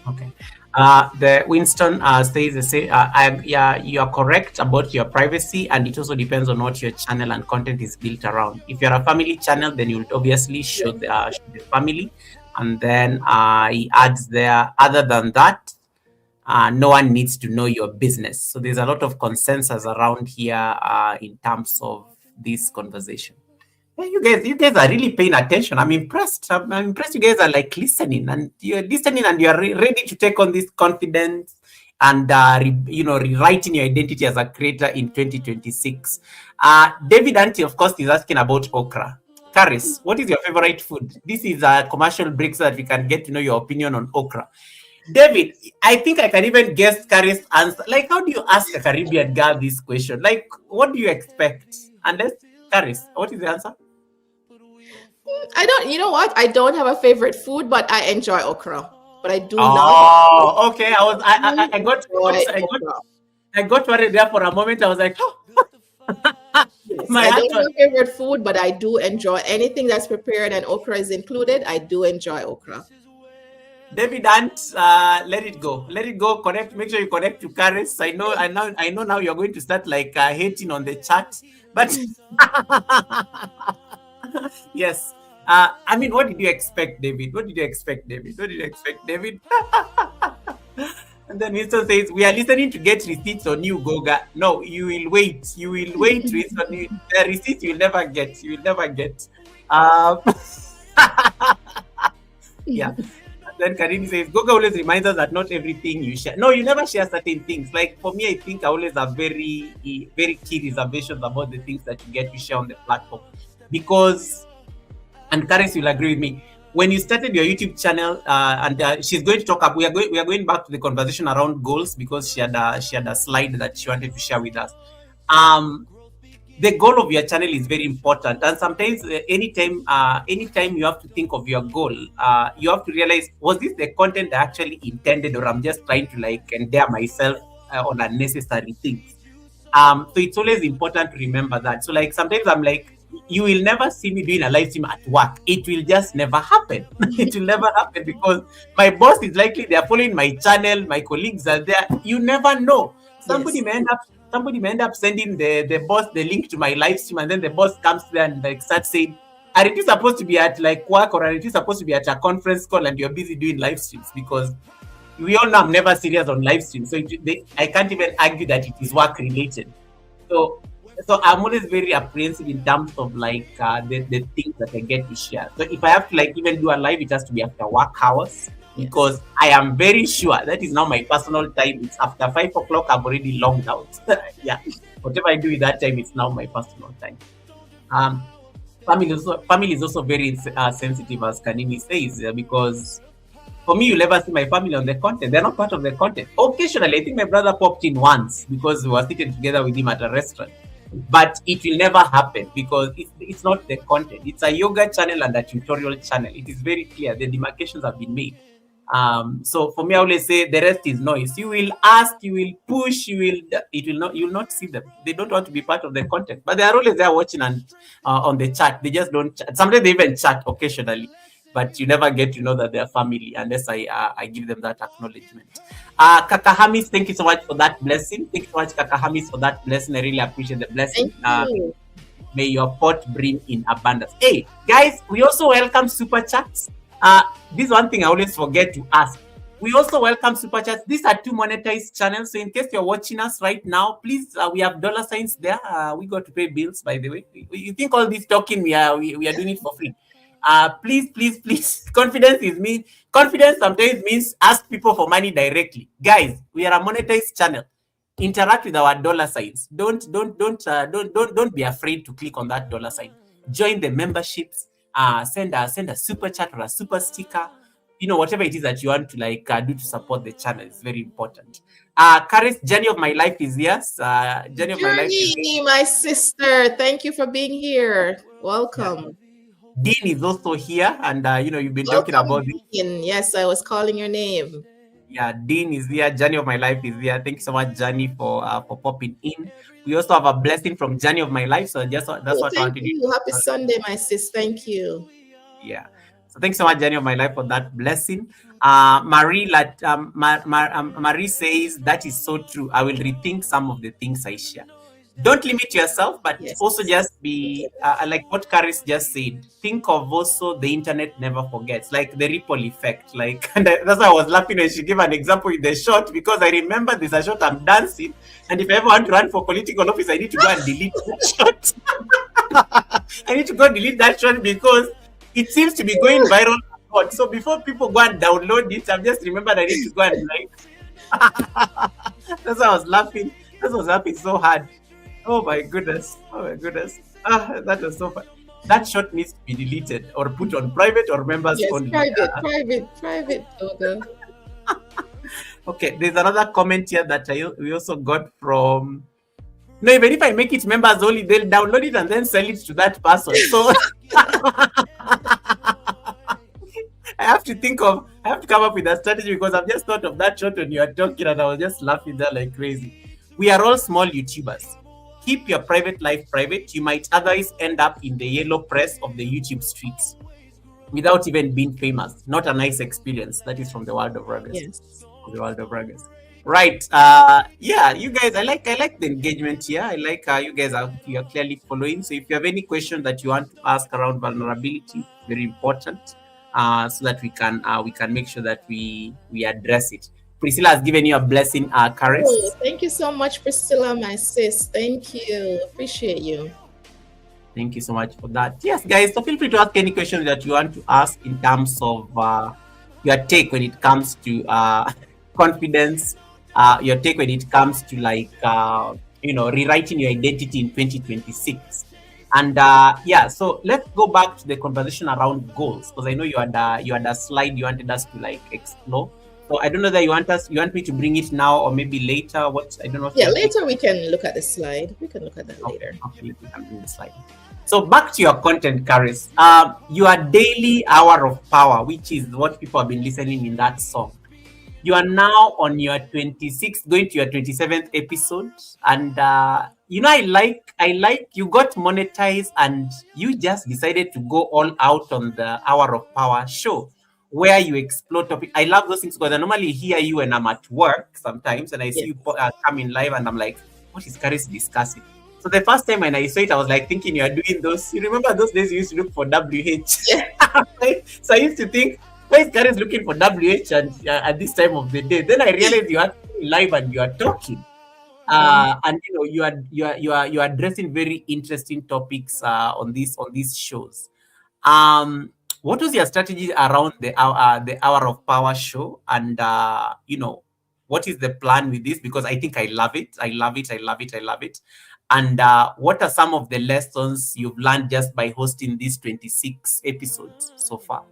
[SPEAKER 1] Okay. The Winston says the same. Yeah, you are correct about your privacy, and it also depends on what your channel and content is built around. If you're a family channel, then you'll obviously show
[SPEAKER 2] Yes.
[SPEAKER 1] the family, and then he adds there. Other than that, no one needs to know your business. So there's a lot of consensus around here in terms of this conversation. Yeah, you guys are really paying attention. I'm impressed. I'm impressed. You guys are like listening, and you're listening, and you're ready to take on this confidence and rewriting your identity as a creator in 2026. David Anti, of course, is asking about okra. Karis, what is your favorite food? This is a commercial break so that we can get to know your opinion on okra. David, I think I can even guess Karis' answer. Like, how do you ask a Caribbean girl this question? Like, what do you expect? Unless Karis, what is the answer?
[SPEAKER 2] I don't, you know what? I don't have a favorite food, but I enjoy okra. But I do not
[SPEAKER 1] Oh, okay. I got
[SPEAKER 2] enjoy okra.
[SPEAKER 1] I got worried there for a moment. I was like, oh,
[SPEAKER 2] Yes,
[SPEAKER 1] my
[SPEAKER 2] I
[SPEAKER 1] heart
[SPEAKER 2] don't have
[SPEAKER 1] was.
[SPEAKER 2] a favorite food, but I do enjoy anything that's prepared and okra is included. I do enjoy okra.
[SPEAKER 1] David Ant, let it go. Let it go. Connect. Make sure you connect to Karis. I know now you're going to start like hating on the chat. But yes. I mean, what did you expect, David? What did you expect, David? What did you expect, David? And then Winston says, we are listening to get receipts on you, Goga. No, you will wait. You will wait, Winston. The receipts you will never get. You will never get. Um, yeah. Then Karini says, Goga always reminds us that not everything you share. No, you never share certain things. Like for me, I think I always have very key reservations about the things that you get to share on the platform. Because, and Karis will agree with me, when you started your YouTube channel, and she's going to talk up, we are going back to the conversation around goals because she had a slide that she wanted to share with us. Um, the goal of your channel is very important, and sometimes anytime you have to think of your goal, you have to realize, was this the content I actually intended, or I'm just trying to like endear myself on unnecessary things. So it's always important to remember that. So like sometimes I'm like, you will never see me doing a live stream at work. It will just never happen. It will never happen because my boss is likely they are following my channel, my colleagues are there. You never know. Somebody
[SPEAKER 2] Yes.
[SPEAKER 1] may end up somebody may end up sending the boss the link to my live stream, and then the boss comes there and like starts saying, aren't you supposed to be at like work, or aren't you supposed to be at a conference call and you're busy doing live streams? Because we all know I'm never serious on live stream, so I can't even argue that it is work related. So, so I'm always very apprehensive in terms of like the things that I get to share. So if I have to like even do a live, it has to be after work hours
[SPEAKER 2] Yes.
[SPEAKER 1] because I am very sure that is now my personal time. It's after 5 o'clock. I've already logged out. Yeah, whatever I do with that time, it's now my personal time. Um, family is also very sensitive, as Kanini says, because for me, you'll never see my family on the content. They're not part of the content. Occasionally, I think my brother popped in once because we were sitting together with him at a restaurant. But it will never happen because it's not the content. It's a yoga channel and a tutorial channel. It is very clear. The demarcations have been made. So for me, I always say the rest is noise. You will ask, you will push, you will not see them. They don't want to be part of the content, but they are always there watching and on the chat. They just don't chat. Sometimes they even chat occasionally, but you never get to know that they're family unless I give them that acknowledgement. Kakahamis, thank you so much for that blessing. Thank you so much, Kakahamis, for that blessing. I really appreciate the blessing.
[SPEAKER 2] Thank you.
[SPEAKER 1] May your pot bring in abundance. Hey, guys, we also welcome super chats. This one thing I always forget to ask. We also welcome super chats. These are two monetized channels. So in case you're watching us right now, please, we have dollar signs there. We got to pay bills, by the way. You think all this talking, we are doing it for free. Please. Confidence is me. Confidence sometimes means ask people for money directly. Guys, we are a monetized channel. Interact with our dollar signs. Don't be afraid to click on that dollar sign. Join the memberships. Send a super chat or a super sticker. You know, whatever it is that you want to like do to support the channel is very important. Karis, journey of my life is yes. Journey of my life is
[SPEAKER 2] Journey, my sister. Thank you for being here.
[SPEAKER 1] yeah.
[SPEAKER 2] Welcome.
[SPEAKER 1] Dean is also here, and you've been talking about
[SPEAKER 2] Welcome,
[SPEAKER 1] this.
[SPEAKER 2] Dean. Yes, I was calling your name.
[SPEAKER 1] Yeah, Dean is here. Journey of my life is here. Thank you so much, Johnny, for popping in. We also have a blessing from Journey of my life. So just that's
[SPEAKER 2] Oh,
[SPEAKER 1] what I
[SPEAKER 2] thank
[SPEAKER 1] wanted to
[SPEAKER 2] you. Happy
[SPEAKER 1] do.
[SPEAKER 2] Sunday, my sis. Thank you.
[SPEAKER 1] Yeah. So thanks so much, Journey of my life, for that blessing. Marie says that is so true. I will rethink some of the things I share. Don't limit yourself, but
[SPEAKER 2] Yes.
[SPEAKER 1] also just be like what Karis just said. Think of also the internet never forgets, like the ripple effect. Like, and that's why I was laughing when she gave an example in the shot because I remember there's a shot I'm dancing, and if I ever want to run for political office, I need to go and delete that shot. I need to go delete that shot because it seems to be going viral. So before people go and download it, I've just remembered I need to go and like. That's why I was laughing. That's why I was laughing so hard. Oh my goodness. Oh my goodness. That was so fun. That shot needs to be deleted or put on private or members
[SPEAKER 2] Yes,
[SPEAKER 1] only.
[SPEAKER 2] private, Goga.
[SPEAKER 1] Okay, there's another comment here that we also got from. No, even if I make it members only, they'll download it and then sell it to that person. So I have to come up with a strategy because I've just thought of that shot when you are talking and I was just laughing there like crazy. We are all small YouTubers. Keep your private life private. You might otherwise end up in the yellow press of the YouTube streets without even being famous. Not a nice experience. That is from the world of ruggers.
[SPEAKER 2] Yes.
[SPEAKER 1] The world of ruggers. Right. Yeah, you guys, I like the engagement here. I like you guys you're clearly following. So if you have any questions that you want to ask around vulnerability, very important. So that we can make sure that we address it. Priscilla has given you a blessing, Karis.
[SPEAKER 2] Oh, thank you so much, Priscilla, my sis. Thank you. Appreciate you.
[SPEAKER 1] Thank you so much for that. Yes, guys. So feel free to ask any questions that you want to ask in terms of your take when it comes to confidence, your take when it comes to like rewriting your identity in 2026. And yeah, so let's go back to the conversation around goals, because I know you had a slide you wanted us to like explore. So I don't know that you want me to bring it now or maybe later. What I don't know what
[SPEAKER 2] Yeah,
[SPEAKER 1] you're thinking.
[SPEAKER 2] later we can look at the slide. We can look at that
[SPEAKER 1] Okay,
[SPEAKER 2] later.
[SPEAKER 1] okay, let me come bring the slide. So back to your content, Caris. Your daily hour of power, which is what people have been listening in that song. You are now on your 26th, going to your 27th episode, and I like you got monetized, and you just decided to go all out on the Hour of Power show, where you explore topic. I love those things because I normally hear you when I'm at work sometimes, and I see
[SPEAKER 2] Yeah.
[SPEAKER 1] you come in live, and I'm like, what is Caris discussing? So the first time when I saw it, I was like thinking you are doing those. You remember those days you used to look for WH?
[SPEAKER 2] Yeah.
[SPEAKER 1] So I used to think, why is Karen looking for WH at this time of the day? Then I realized you are live and you are talking.
[SPEAKER 2] Um,
[SPEAKER 1] And you are addressing very interesting topics on these shows. Um, what was your strategy around the Hour of Power show? And what is the plan with this? Because I think I love it. I love it. I love it. I love it. And what are some of the lessons you've learned just by hosting these 26 episodes so far?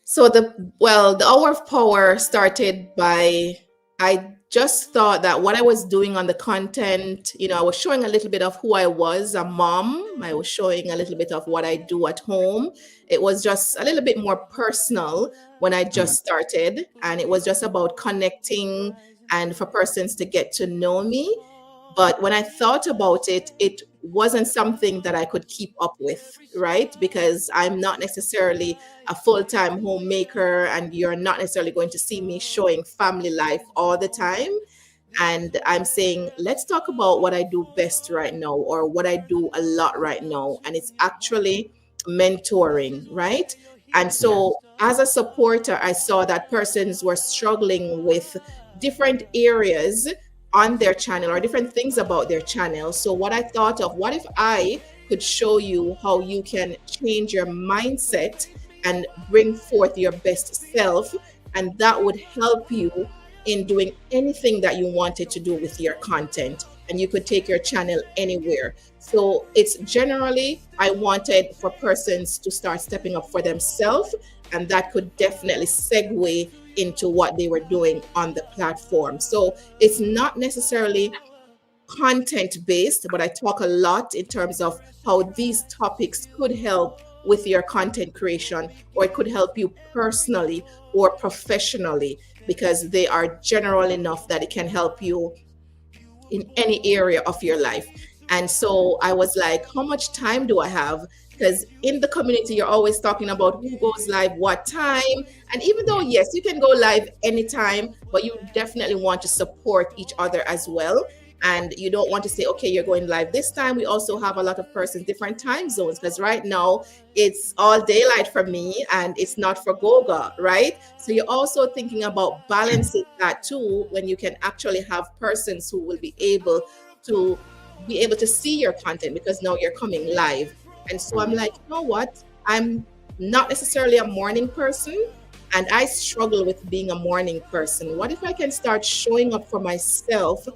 [SPEAKER 2] So the hour of power started by, I just thought that what I was doing on the content, I was showing a little bit of who I was, a mom. I was showing a little bit of what I do at home. It was just a little bit more personal when I
[SPEAKER 1] Mm,
[SPEAKER 2] just started, and it was just about connecting and for persons to get to know me. But when I thought about it, it wasn't something that I could keep up with, right? Because I'm not necessarily a full time homemaker, and you're not necessarily going to see me showing family life all the time. And I'm saying, let's talk about what I do best right now, or what I do a lot right now. And it's actually mentoring, right? And
[SPEAKER 1] yeah,
[SPEAKER 2] so, as a supporter, I saw that persons were struggling with different areas on their channel, or different things about their channel. So, what I thought of, what if I could show you how you can change your mindset and bring forth your best self? And that would help you in doing anything that you wanted to do with your content, and you could take your channel anywhere. So it's generally, I wanted for persons to start stepping up for themselves, and that could definitely segue into what they were doing on the platform. So it's not necessarily content based, but I talk a lot in terms of how these topics could help with your content creation, or it could help you personally or professionally, because they are general enough that it can help you in any area of your life. And so I was like, how much time do I have? Because in the community, you're always talking about who goes live, what time. And even though,
[SPEAKER 1] yeah,
[SPEAKER 2] yes, you can go live anytime, but you definitely want to support each other as well. And you don't want to say, okay, you're going live this time. We also have a lot of persons, different time zones, because right now it's all daylight for me and it's not for Goga, right? So you're also thinking about balancing that too, when you can actually have persons who will to be able to see your content, because now you're coming live. And so I'm
[SPEAKER 1] mm,
[SPEAKER 2] like, you know what? I'm not necessarily a morning person, and I struggle with being a morning person. What if I can start showing up for myself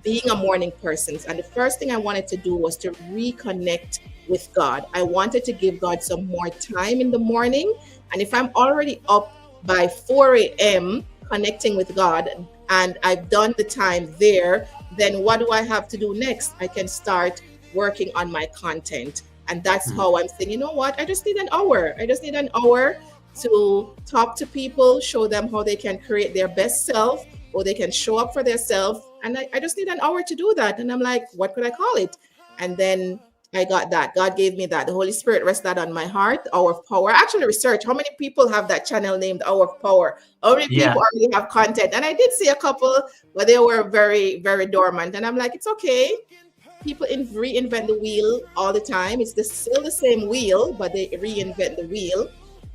[SPEAKER 2] being a morning person? And the first thing I wanted to do was to reconnect with God. I wanted to give God some more time in the morning. And if I'm already up by 4 a.m. connecting with God, and I've done the time there, then what do I have to do next? I can start working on my content. And that's
[SPEAKER 1] mm,
[SPEAKER 2] how I'm saying, you know what? I just need an hour. I just need an hour to talk to people, show them how they can create their best self, or they can show up for themselves. And I just need an hour to do that. And I'm like, what could I call it? And then I got that. God gave me that. The Holy Spirit rested on my heart, Hour of Power. I actually researched how many people have that channel named Hour of Power. How many
[SPEAKER 1] yeah,
[SPEAKER 2] people already have content? And I did see a couple, but they were very, very dormant. And I'm like, it's okay. People reinvent the wheel all the time. It's still the same wheel, but they reinvent the wheel,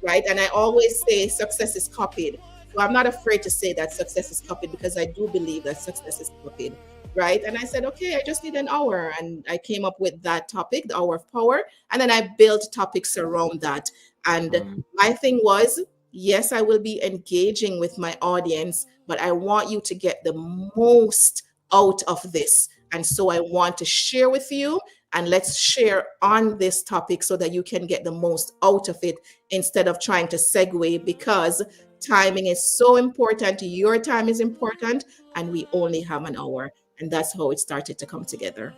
[SPEAKER 2] right? And I always say success is copied. So I'm not afraid to say that success is copied, because I do believe that success is copied, right? And I said, okay, I just need an hour. And I came up with that topic, the Hour of Power. And then I built topics around that. And
[SPEAKER 1] mm,
[SPEAKER 2] my thing was, Yes, I will be engaging with my audience, but I want you to get the most out of this. And so I want to share with you, and let's share on this topic so that you can get the most out of it instead of trying to segue, because timing is so important. Your time is important, and we only have an hour. And that's how it started to come together.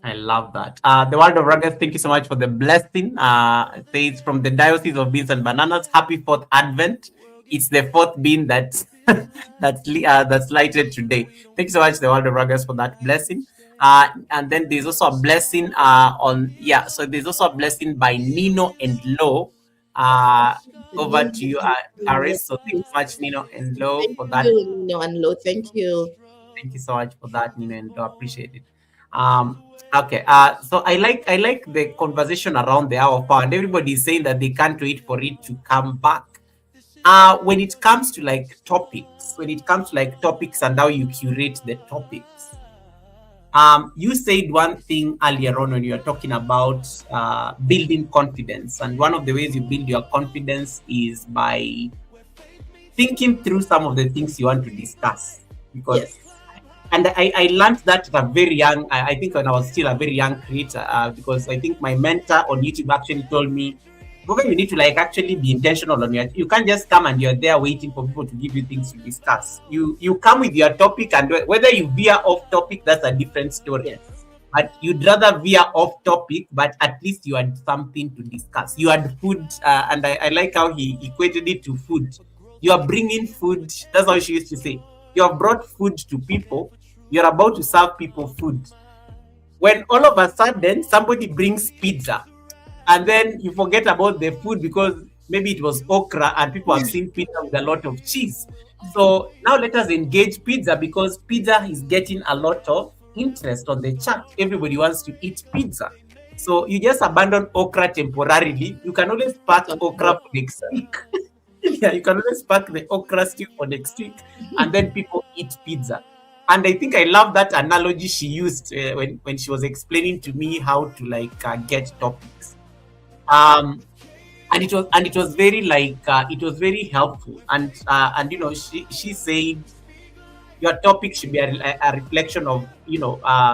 [SPEAKER 1] I love that. The World of Ruggers, thank you so much for the blessing. It says from the Diocese of Beans and Bananas, happy fourth Advent. It's the fourth bean that's that's lighted today. Thank you so much, the World of Ruggers, for that blessing. And then there's also a blessing so there's also a blessing by Nino and Lo. Uh, Over to you, Aris. So thank you so much, Nino and Lo,
[SPEAKER 2] Thank
[SPEAKER 1] for that.
[SPEAKER 2] you, Nino and Lo. Thank you.
[SPEAKER 1] Thank you so much for that, Nina, and I appreciate it. Okay. So I like the conversation around the hour of power, and everybody is saying that they can't wait for it to come back. When it comes to like topics and how you curate the topics, you said one thing earlier on when you were talking about building confidence, and one of the ways you build your confidence is by thinking through some of the things you want to discuss, because
[SPEAKER 2] Yes.
[SPEAKER 1] and I learned that at a very young, I think when I was still a very young creator, because I think my mentor on YouTube actually told me, Goga, you need to like actually be intentional on your, you can't just come and you're there waiting for people to give you things to discuss. You come with your topic, and whether you veer off topic, that's a different story.
[SPEAKER 2] Yes.
[SPEAKER 1] But you'd rather veer off topic, but at least you had something to discuss. You had food, and I like how he equated it to food. You are bringing food. That's how she used to say. You have brought food to people. You're about to serve people food. When all of a sudden somebody brings pizza, and then you forget about the food because maybe it was okra and people have seen pizza with a lot of cheese. So now let us engage pizza, because pizza is getting a lot of interest on the chat. Everybody wants to eat pizza. So you just abandon okra temporarily. You can always pack
[SPEAKER 2] Talk
[SPEAKER 1] okra
[SPEAKER 2] about
[SPEAKER 1] for next week. Yeah, you can always pack the okra stew for next week, and then people eat pizza. And I think I love that analogy she used when she was explaining to me how to get topics. Um, and it was very it was very helpful, and she said your topic should be a reflection of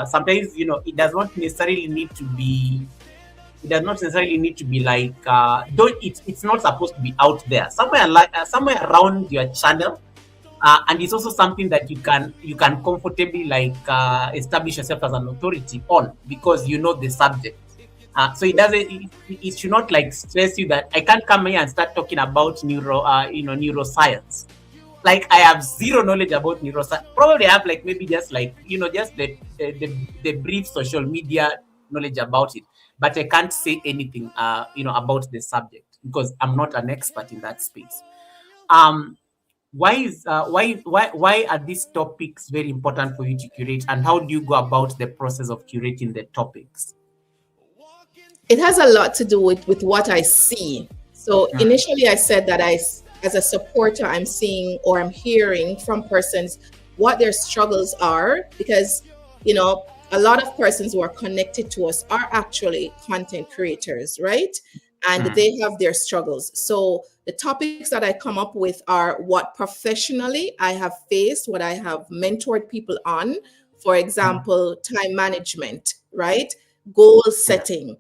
[SPEAKER 1] sometimes it does not necessarily need to be it does not necessarily need to be don't it's not supposed to be out there somewhere, somewhere around your channel. And it's also something that you can comfortably establish yourself as an authority on, because you know the subject. So it should not stress you that I can't come here and start talking about neuroscience. Like, I have zero knowledge about neuroscience. Probably I have maybe just just the brief social media knowledge about it, but I can't say anything about the subject because I'm not an expert in that space. Um, why are these topics very important for you to curate, and how do you go about the process of curating the topics?
[SPEAKER 2] it has a lot to do with what I see. So
[SPEAKER 1] Mm,
[SPEAKER 2] initially, I said that as a supporter, I'm seeing or I'm hearing from persons what their struggles are, because you know a lot of persons who are connected to us are actually content creators, right? And
[SPEAKER 1] mm,
[SPEAKER 2] they have their struggles. So the topics that I come up with are what professionally I have faced, what I have mentored people on. For
[SPEAKER 1] mm.
[SPEAKER 2] example, time management, right? Goal
[SPEAKER 1] Yeah.
[SPEAKER 2] setting,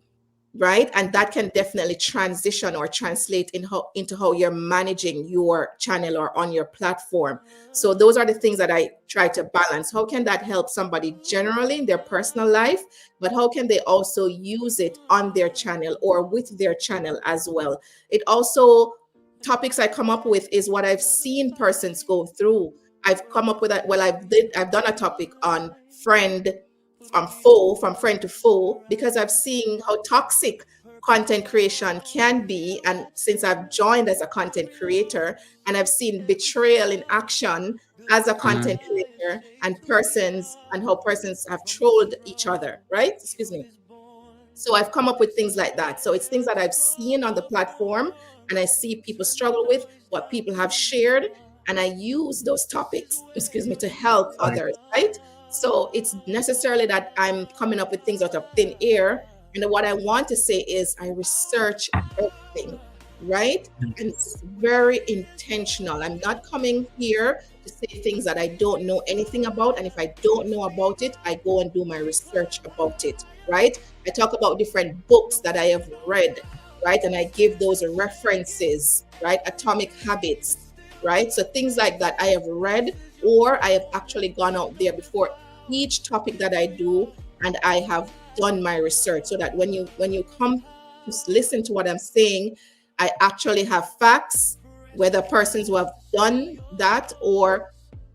[SPEAKER 2] right? And that can definitely transition or translate into how you're managing your channel or on your platform. So those are the things that I try to balance. How can that help somebody generally in their personal life, but how can they also use it on their channel or with their channel as well? It also, topics I come up with is what I've seen persons go through. I've come up with that. Well, I've done a topic on friend from friend to foe, because I've seen how toxic content creation can be. And since I've joined as a content creator, and I've seen betrayal in action as a
[SPEAKER 1] Mm,
[SPEAKER 2] content creator, and persons and how persons have trolled each other, right? Excuse me. So I've come up with things like that. So it's things that I've seen on the platform, and I see people struggle with, what people have shared, and I use those topics, excuse me, to help
[SPEAKER 1] sorry.
[SPEAKER 2] others, right? So it's necessarily that I'm coming up with things out of thin air. And what I want to say is I research everything. right? And it's very intentional. I'm not coming here to say things that I don't know anything about. And if I don't know about it, I go and do my research about it, right? I talk about different books that I have read, right? And I give those references, right? Atomic Habits, right? So things like that I have read, or I have actually gone out there before each topic that I do, and I have done my research, so that when you come to listen to what I'm saying, I actually have facts, whether persons who have done that or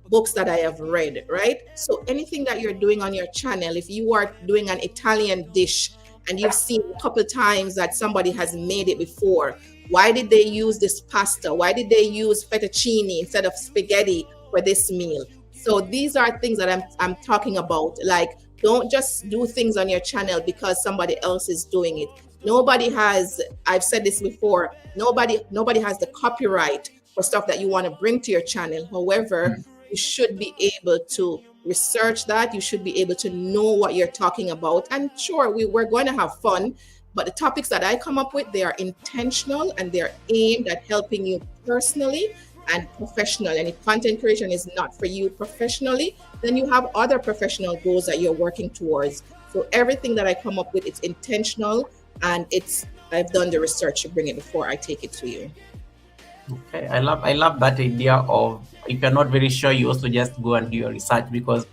[SPEAKER 2] books that I have read, right? So anything that you're doing on your channel, if you are doing an Italian dish and you've seen a couple times that somebody has made it before, why did they use this pasta? Why did they use fettuccine instead of spaghetti for this meal? So these are things that I'm talking about. Like, don't just do things on your channel because somebody else is doing it. Nobody has, I've said this before, nobody has the copyright for stuff that you want to bring to your channel. However, you should be able to research that. You should be able to know what you're talking about. And sure, we're going to have fun, but the topics that I come up with, they are intentional and they're aimed at helping you personally and professional. And if content creation is not for you professionally, then you have other professional goals that you're working towards. So everything that I come up with, it's intentional, and I've done the research to bring it before I take it to you.
[SPEAKER 1] Okay, I love that idea of, if you're not very sure, you also just go and do your research, because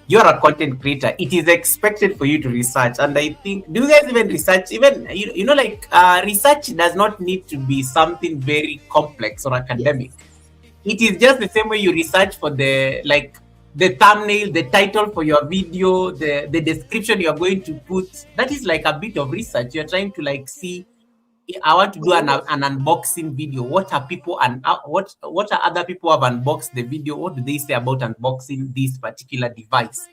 [SPEAKER 1] you're a content creator. It is expected for you to research. And I think, do you guys even research? Even like research does not need to be something very complex or academic.
[SPEAKER 2] Yes.
[SPEAKER 1] It is just the same way you research for the thumbnail, the title for your video, the description you're going to put. That is like a bit of research. You're trying to like see, I want to do an unboxing video. What are people and what are other people have unboxed the video? What do they say about unboxing this particular device?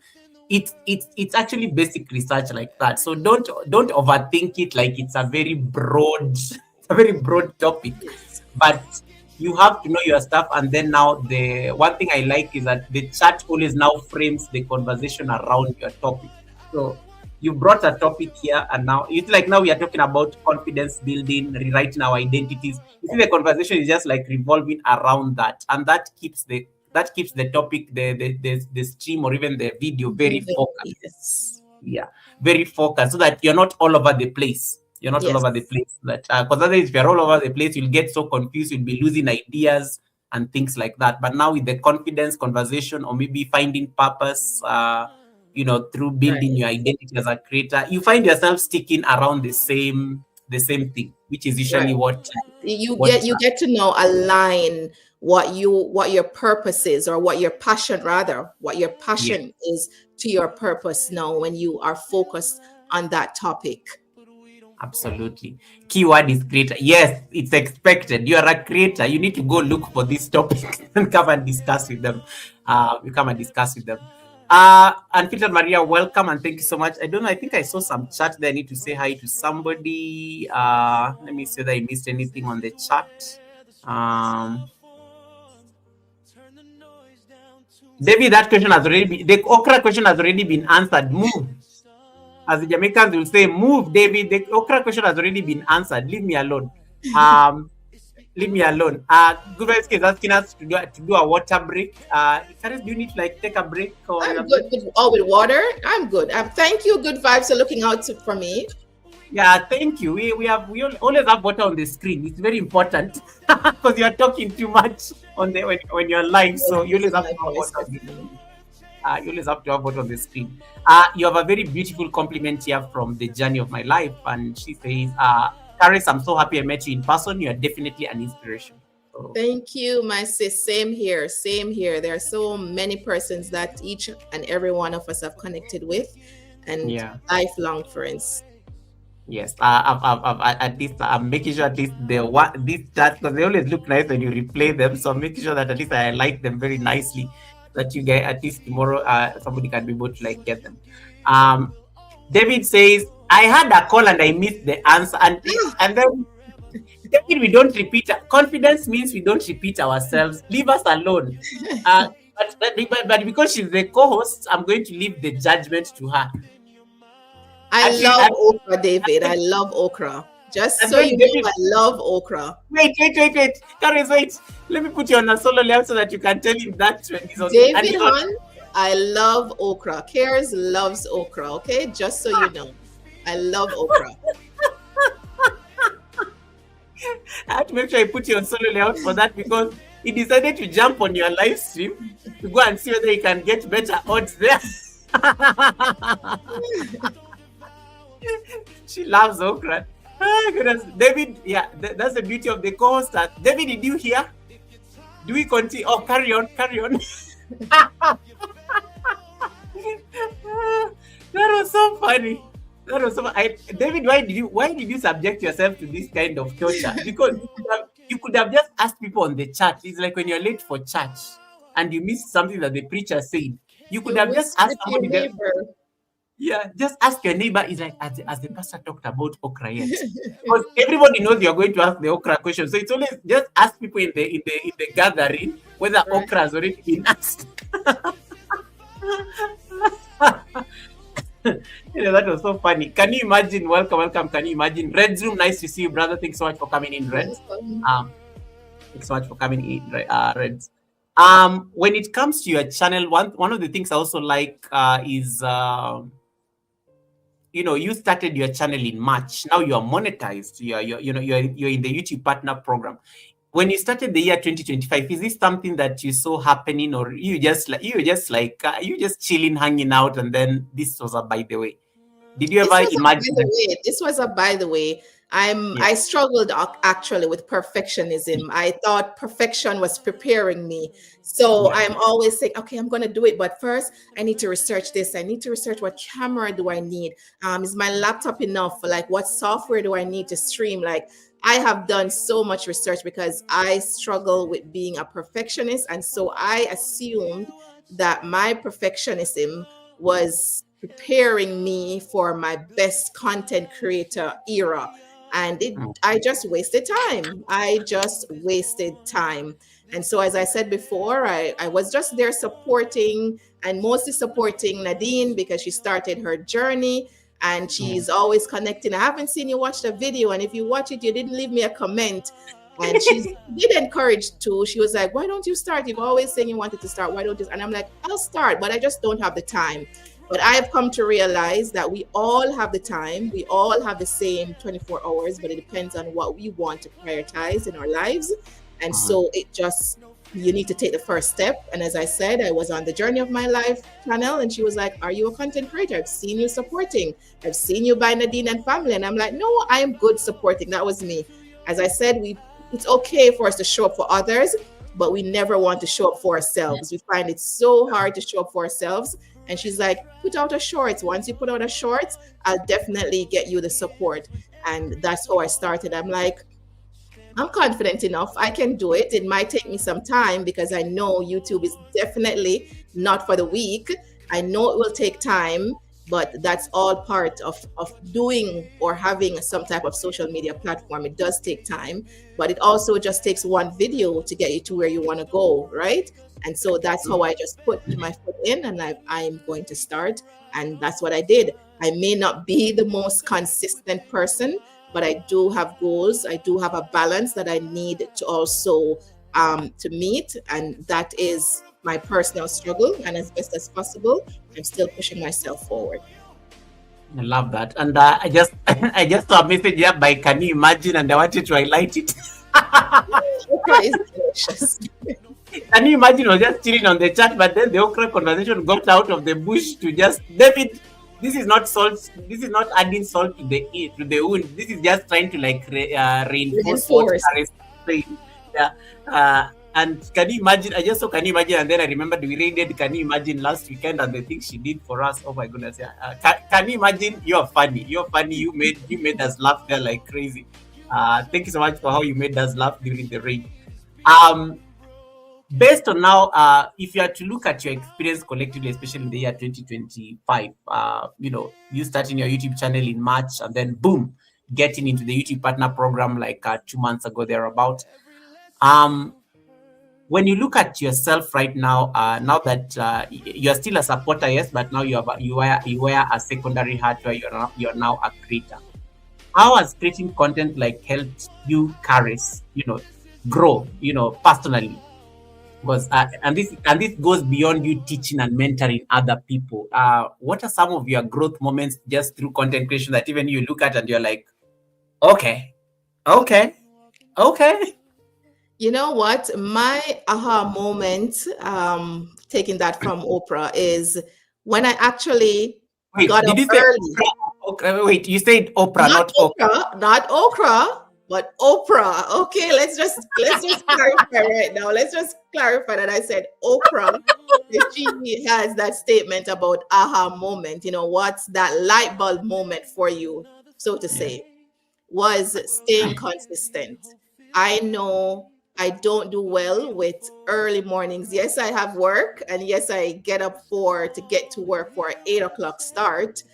[SPEAKER 1] It's actually basic research like that. So don't overthink it like it's a very broad a very broad topic.
[SPEAKER 2] Yes.
[SPEAKER 1] But you have to know your stuff. And then now, the one thing I like is that the chat always now frames the conversation around your topic. So you brought a topic here, and now it's like now we are talking about confidence building, rewriting our identities. You see, the conversation is just like revolving around that, and that keeps the topic, the stream, or even the video very focused.
[SPEAKER 2] Yes.
[SPEAKER 1] Yeah, very focused, so that you're not all over the place. You're not all
[SPEAKER 2] Yes.
[SPEAKER 1] over the place. That because otherwise, if you're all over the place, you'll get so confused. You'll be losing ideas and things like that. But now with the confidence conversation, or maybe finding purpose, through building
[SPEAKER 2] Right.
[SPEAKER 1] your identity as a creator, you find yourself sticking around the same thing, which is usually
[SPEAKER 2] Right.
[SPEAKER 1] what
[SPEAKER 2] You
[SPEAKER 1] what
[SPEAKER 2] get you get to know, align what your purpose is, or what your passion, rather, what your
[SPEAKER 1] yeah.
[SPEAKER 2] passion is to your purpose now when you are focused on that topic.
[SPEAKER 1] Absolutely. Keyword is creator. Yes, it's expected. You are a creator. You need to go look for these topics and come and discuss with them. You come and discuss with them. Unfiltered Maria, welcome and thank you so much. I don't know. I think I saw some chat there. I need to say hi to somebody. Let me see that I missed anything on the chat. David, that question has already been, the okra question has already been answered. Move. As the Jamaicans will say, move, David. The okra question has already been answered. Leave me alone. Leave me alone. Good vibes is asking us to do a water break. Karis, do you need to like take a break, or
[SPEAKER 2] I'm good with water. I'm good. Thank you, Good Vibes, for looking out for me.
[SPEAKER 1] Yeah, thank you. We always have water on the screen. It's very important because you are talking too much on the when you're live. So you always have to have water on the screen. You always have to have water on the screen. You have a very beautiful compliment here from the journey of my life, and she says, Karis, I'm so happy I met you in person. You are definitely an inspiration. So,
[SPEAKER 2] Thank you, my sis. Same here. Same here. There are so many persons that each and every one of us have connected with, and
[SPEAKER 1] yeah.
[SPEAKER 2] lifelong friends.
[SPEAKER 1] Yes, at least I'm making sure at least these chats, because they always look nice when you replay them. So I'm making sure that at least I like them very nicely, that you get at least tomorrow somebody can be able to like get them. David says, I had a call and I missed the answer, and then David, we don't repeat. Confidence means we don't repeat ourselves. Leave us alone. But because she's the co-host, I'm going to leave the judgment to her.
[SPEAKER 2] I love okra, David. I love okra. Just
[SPEAKER 1] And
[SPEAKER 2] so
[SPEAKER 1] then
[SPEAKER 2] you know,
[SPEAKER 1] David,
[SPEAKER 2] I love okra.
[SPEAKER 1] wait. Karis, wait. Let me put you on a solo level so that you can tell him that when he's on, and
[SPEAKER 2] David
[SPEAKER 1] he's on.
[SPEAKER 2] Hunt, I love okra. Cares loves okra. Okay, just so you know, I love okra.
[SPEAKER 1] I had to make sure I put you on solo layout for that because he decided to jump on your live stream to go and see whether he can get better odds there. She loves okra. Oh, goodness. David, yeah, that's the beauty of the co-host. David, did you hear? Do we continue? Oh, carry on, carry on. That was so funny. That was so. David, why did you subject yourself to this kind of torture? Because you could have just asked people on the chat. It's like when you're late for church and you miss something that the preacher said. You could
[SPEAKER 2] You
[SPEAKER 1] have just
[SPEAKER 2] whisper
[SPEAKER 1] asked
[SPEAKER 2] to your
[SPEAKER 1] somebody there.
[SPEAKER 2] neighbor.
[SPEAKER 1] Yeah, just ask your neighbor. It's like, as the pastor talked about okra yet? Because everybody knows you're going to ask the okra question. So it's always just ask people in the gathering whether
[SPEAKER 2] Right.
[SPEAKER 1] okra has already been asked. That was so funny. Can you imagine? Welcome, welcome. Can you imagine? Red's room, nice to see you, brother. Thanks so much for coming in, Reds.
[SPEAKER 2] Welcome.
[SPEAKER 1] Thanks so much for coming in, Reds. When it comes to your channel, one of the things I also like is you started your channel in March. Now you are monetized. You're in the YouTube Partner Program. When you started the year 2025, is this something that you saw happening, or you just chilling, hanging out, and then this was a by the way? Did you
[SPEAKER 2] This
[SPEAKER 1] ever
[SPEAKER 2] was a by
[SPEAKER 1] imagine
[SPEAKER 2] the
[SPEAKER 1] that?
[SPEAKER 2] way. This was a by the way.
[SPEAKER 1] Yeah.
[SPEAKER 2] I struggled actually with perfectionism. I thought perfection was preparing me. So
[SPEAKER 1] Yeah.
[SPEAKER 2] I'm always saying, okay, I'm gonna do it, but first I need to research this. I need to research what camera do I need. Is my laptop enough? Like what software do I need to stream? Like I have done so much research because I struggle with being a perfectionist, and so I assumed that my perfectionism was preparing me for my best content creator era, and it
[SPEAKER 1] Mm.
[SPEAKER 2] I just wasted time. I just wasted time. And so, as I said before, I was just there supporting, and mostly supporting Nadine because she started her journey and
[SPEAKER 1] Mm.
[SPEAKER 2] she's always connecting. I haven't seen you watch the video, and if you watch it, you didn't leave me a comment. And she did encourage too. She was like, "Why don't you start? You've always saying you wanted to start. Why don't you?" And I'm like, "I'll start, but I just don't have the time." But I have come to realize that we all have the time. We all have the same 24 hours, but it depends on what we want to prioritize in our lives. And
[SPEAKER 1] Mm.
[SPEAKER 2] so you need to take the first step. And as I said, I was on the journey of my life channel, and she was like, "Are you a content creator? I've seen you supporting. I've seen you by Nadine and family." And I'm like, "No, I am good supporting." That was me. As I said, it's okay for us to show up for others, but we never want to show up for ourselves. We find it so hard to show up for ourselves. And she's like, "Put out a shorts. Once you put out a shorts, I'll definitely get you the support." And that's how I started. I'm like, I'm confident enough. I can do it. It might take me some time because I know YouTube is definitely not for the weak. I know it will take time, but that's all part of doing or having some type of social media platform. It does take time, but it also just takes one video to get you to where you want to go, right? And so that's how I just put my foot in, and I'm going to start. And that's what I did. I may not be the most consistent person, but I do have goals. I do have a balance that I need to also to meet, and that is my personal struggle. And as best as possible, I'm still pushing myself forward.
[SPEAKER 1] I love that. And I just I just saw a message here by Can you imagine? And I wanted to highlight it.
[SPEAKER 2] Okra is delicious.
[SPEAKER 1] Can you imagine? I was just chilling on the chat, but then the okra conversation got out of the bush to just David. This is not salt. This is not adding salt to the wound. This is just trying to like reinforce what
[SPEAKER 2] Reinforce.
[SPEAKER 1] Karis is saying. Yeah. And can you imagine? I just saw Can you imagine? And then I remembered we raided Can you imagine last weekend and the things she did for us. Oh my goodness! Yeah. Can you imagine? You're funny. You're funny. You made us laugh there like crazy. Thank you so much for how you made us laugh during the raid. Um, Based on now, if you are to look at your experience collectively, especially in the year 2025, you starting your YouTube channel in March and then boom, getting into the YouTube Partner Program like 2 months ago, thereabout. Um, when you look at yourself right now, now that you're still a supporter, yes, but now you wear a secondary hat where you're now a creator. how has creating content like helped you, Caris, grow, personally? Because and this goes beyond you teaching and mentoring other people. What are some of your growth moments just through content creation that even you look at and you're like, okay, okay, okay.
[SPEAKER 2] You know what? My aha moment, taking that from Oprah, is when I actually
[SPEAKER 1] Wait,
[SPEAKER 2] got
[SPEAKER 1] did
[SPEAKER 2] up
[SPEAKER 1] you say
[SPEAKER 2] early.
[SPEAKER 1] okra? Okra? Wait, you said Oprah,
[SPEAKER 2] Not
[SPEAKER 1] not okra.
[SPEAKER 2] okra, not okra, but Oprah. Okay, let's just clarify right now. Let's just clarify that I said Oprah. If she has that statement about aha moment, what's that light bulb moment for you, so to
[SPEAKER 1] Yeah.
[SPEAKER 2] say, was staying consistent. I know I don't do well with early mornings. Yes, I have work, and yes, I get up to get to work for 8 o'clock start,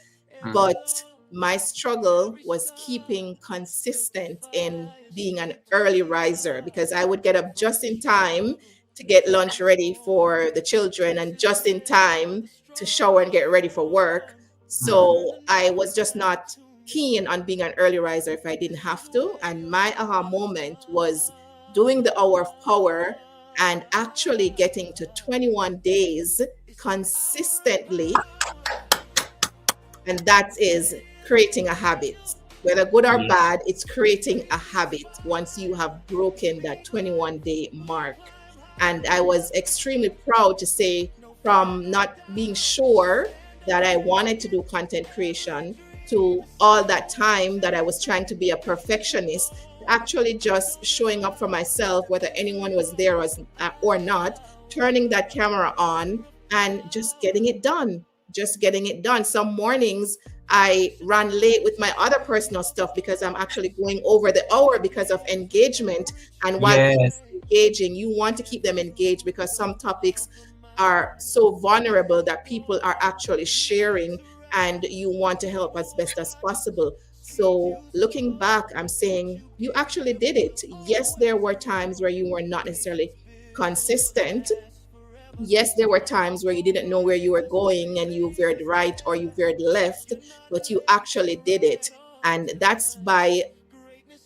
[SPEAKER 1] Mm.
[SPEAKER 2] but my struggle was keeping consistent in being an early riser because I would get up just in time to get lunch ready for the children and just in time to shower and get ready for work.
[SPEAKER 1] Mm.
[SPEAKER 2] So I was just not keen on being an early riser if I didn't have to. And my aha moment was doing the hour of power and actually getting to 21 days consistently, and that is creating a habit. Whether good or
[SPEAKER 1] Yeah.
[SPEAKER 2] bad, it's creating a habit once you have broken that 21-day mark. And I was extremely proud to say, from not being sure that I wanted to do content creation to all that time that I was trying to be a perfectionist, actually just showing up for myself, whether anyone was there or not, turning that camera on and just getting it done, just getting it done. Some mornings I ran late with my other personal stuff because I'm actually going over the hour because of engagement. And while people
[SPEAKER 1] Yes.
[SPEAKER 2] are engaging, you want to keep them engaged because some topics are so vulnerable that people are actually sharing, and you want to help as best as possible. So looking back, I'm saying you actually did it. Yes, there were times where you were not necessarily consistent. Yes, there were times where you didn't know where you were going and you veered right or you veered left, but you actually did it. And that's by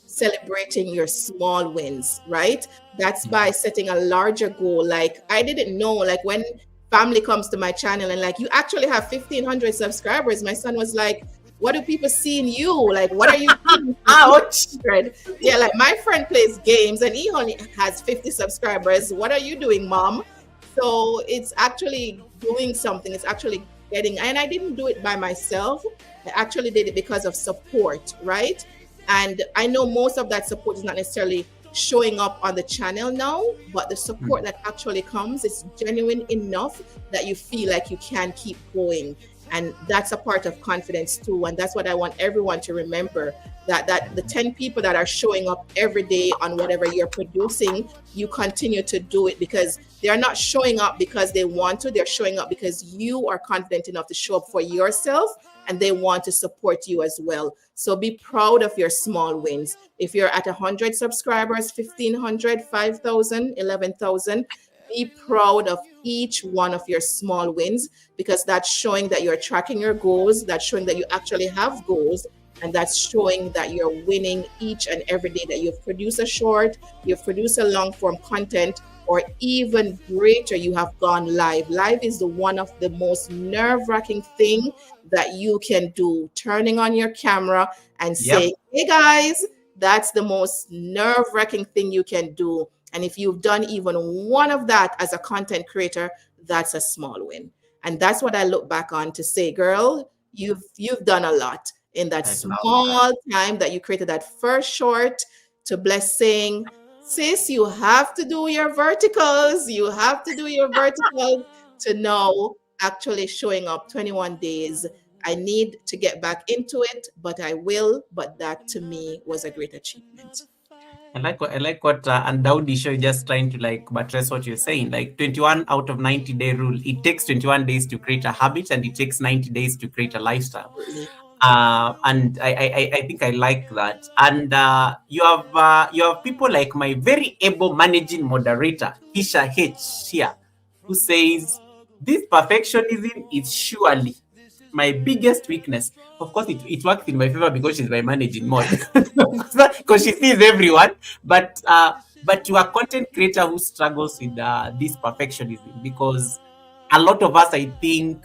[SPEAKER 2] celebrating your small wins, right? That's by setting a larger goal. Like, I didn't know, like, when family comes to my channel and, like, you actually have 1,500 subscribers, my son was like, what do people see in you? Like, what are you doing for
[SPEAKER 1] Ouch.
[SPEAKER 2] 1,500? Yeah, like, my friend plays games and he only has 50 subscribers. What are you doing, mom? So it's actually doing something. It's actually getting, and I didn't do it by myself. I actually did it because of support, right? And I know most of that support is not necessarily showing up on the channel now, but the support that actually comes is genuine enough that you feel like you can keep going. And that's a part of confidence too. And that's what I want everyone to remember, that the 10 people that are showing up every day on whatever you're producing, you continue to do it because they're not showing up because they want to. They're showing up because you are confident enough to show up for yourself, and they want to support you as well. So be proud of your small wins. If you're at 100 subscribers, 1,500, 5,000, 11,000, be proud of each one of your small wins because that's showing that you're tracking your goals, that's showing that you actually have goals, and that's showing that you're winning each and every day that you've produced a short, you've produced a long form content, or even greater, you have gone live. Live is the one of the most nerve-wracking thing that you can do. Turning on your camera and
[SPEAKER 1] Yep.
[SPEAKER 2] saying, hey guys, that's the most nerve-wracking thing you can do. And if you've done even one of that as a content creator, that's a small win. And that's what I look back on to say, girl, you've done a lot in that
[SPEAKER 1] I love that.
[SPEAKER 2] small time that you created that first short, to bless saying, sis, you have to do your verticals. You have to do your verticals to know actually showing up 21 days. I need to get back into it, but I will. But that to me was a great achievement.
[SPEAKER 1] I like what and Dowdy show just trying to like buttress what you're saying. Like 21 out of 90-day rule. It takes 21 days to create a habit, and it takes 90 days to create a lifestyle.
[SPEAKER 2] Absolutely.
[SPEAKER 1] And I think I like that. And you have people like my very able managing moderator, Kisha H here, who says this perfectionism is surely. my biggest weakness. Of course, it works in my favor because she's my managing mod, because she sees everyone. But to a content creator who struggles with this perfectionism, because a lot of us, I think,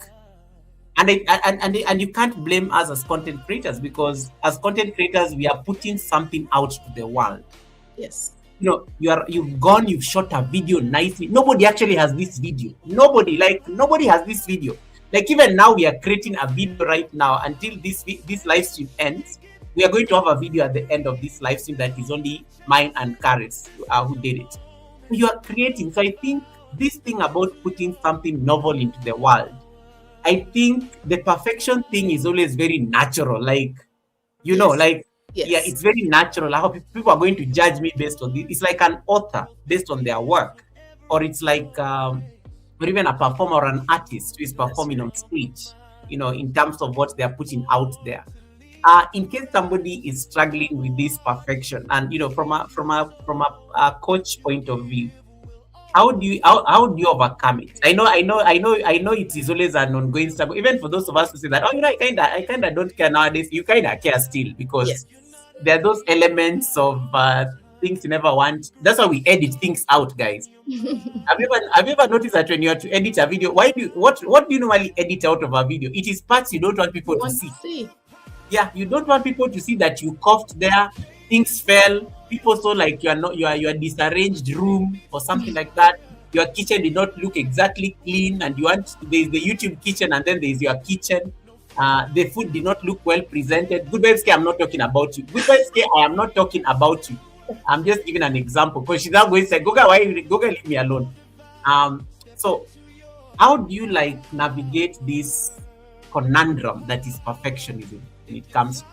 [SPEAKER 1] and you can't blame us as content creators, because as content creators we are putting something out to the world.
[SPEAKER 2] Yes.
[SPEAKER 1] You've gone, you've shot a video nicely. Nobody actually has this video. Nobody has this video. Like, even now we are creating a video right now. Until this live stream ends, we are going to have a video at the end of this live stream that is only mine and Karis who did it. You are creating. So I think this thing about putting something novel into the world, I think the perfection thing is always very natural. Like,
[SPEAKER 2] Yes.
[SPEAKER 1] yeah,
[SPEAKER 2] Yes.
[SPEAKER 1] it's very natural. How people are going to judge me based on this. It's like an author based on their work, or it's like, or even a performer or an artist who is
[SPEAKER 2] That's
[SPEAKER 1] performing on
[SPEAKER 2] right.
[SPEAKER 1] stage. In terms of what they are putting out there. In case somebody is struggling with this perfection, and from a coach point of view, how do you overcome it? I know it is always an ongoing struggle, even for those of us who say that, oh, I kinda don't care nowadays. You kinda care still, because
[SPEAKER 2] Yes.
[SPEAKER 1] there are those elements of things you never want. That's why we edit things out, guys. Have you ever noticed that when you have to edit a video, what do you normally edit out of a video? It is parts you don't want people
[SPEAKER 2] You
[SPEAKER 1] to
[SPEAKER 2] want to
[SPEAKER 1] see.
[SPEAKER 2] see?
[SPEAKER 1] Yeah, you don't want people to see that you coughed there, things fell, people saw like you are not you are disarranged room or something like that. Your kitchen did not look exactly clean, and there's the YouTube kitchen, and then there's your kitchen. The food did not look well presented. Good vibes, I'm not talking about you. Good vibes, I am not talking about you. I'm just giving an example, because she's not going to say, Goga, Goga, leave me alone. So how do you navigate this conundrum that is perfectionism when it comes to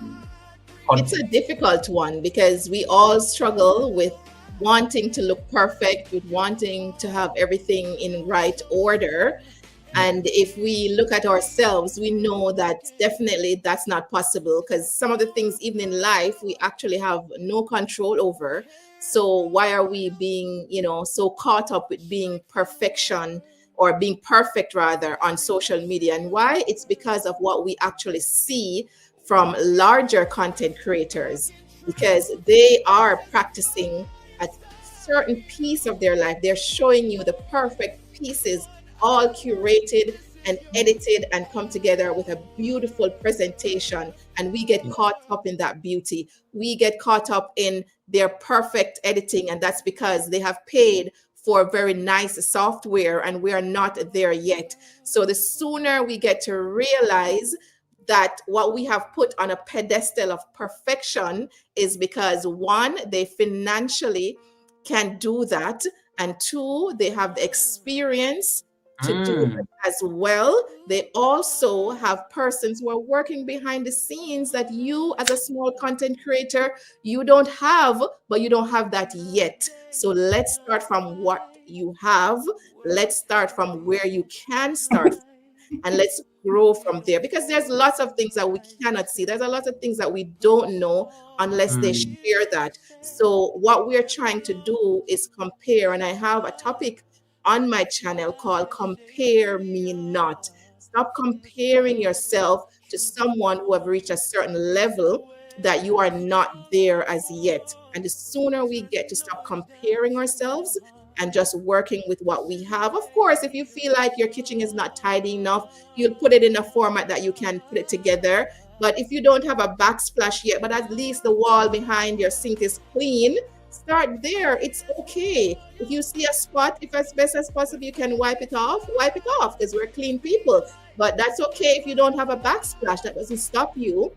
[SPEAKER 2] It's
[SPEAKER 1] content?
[SPEAKER 2] a difficult one because we all struggle with wanting to look perfect, with wanting to have everything in right order.
[SPEAKER 1] Yeah.
[SPEAKER 2] And if we look at ourselves, we know that definitely that's not possible because some of the things, even in life, we actually have no control over. So why are we being, so caught up with being perfection or being perfect rather on social media? And why? It's because of what we actually see from larger content creators because they are practicing a certain piece of their life. They're showing you the perfect pieces all curated and edited and come together with a beautiful presentation. And we get
[SPEAKER 1] Yeah.
[SPEAKER 2] caught up in that beauty. We get caught up in their perfect editing. And that's because they have paid for very nice software and we are not there yet. So the sooner we get to realize that what we have put on a pedestal of perfection is because one, they financially can do that, and two, they have the experience to do
[SPEAKER 1] Mm.
[SPEAKER 2] it as well. They also have persons who are working behind the scenes that you, as a small content creator, you don't have, but you don't have that yet. So let's start from what you have. Let's start from where you can start and let's grow from there because there's lots of things that we cannot see. There's a lot of things that we don't know unless they
[SPEAKER 1] Mm.
[SPEAKER 2] share that. So what we're trying to do is compare, and I have a topic on my channel called Compare Me Not. Stop comparing yourself to someone who have reached a certain level that you are not there as yet. And the sooner we get to stop comparing ourselves and just working with what we have. Of course, if you feel like your kitchen is not tidy enough, you'll put it in a format that you can put it together. But if you don't have a backsplash yet, but at least the wall behind your sink is clean, start there. It's okay. If you see a spot, if as best as possible you can wipe it off because we're clean people. But that's okay if you don't have a backsplash. That doesn't stop you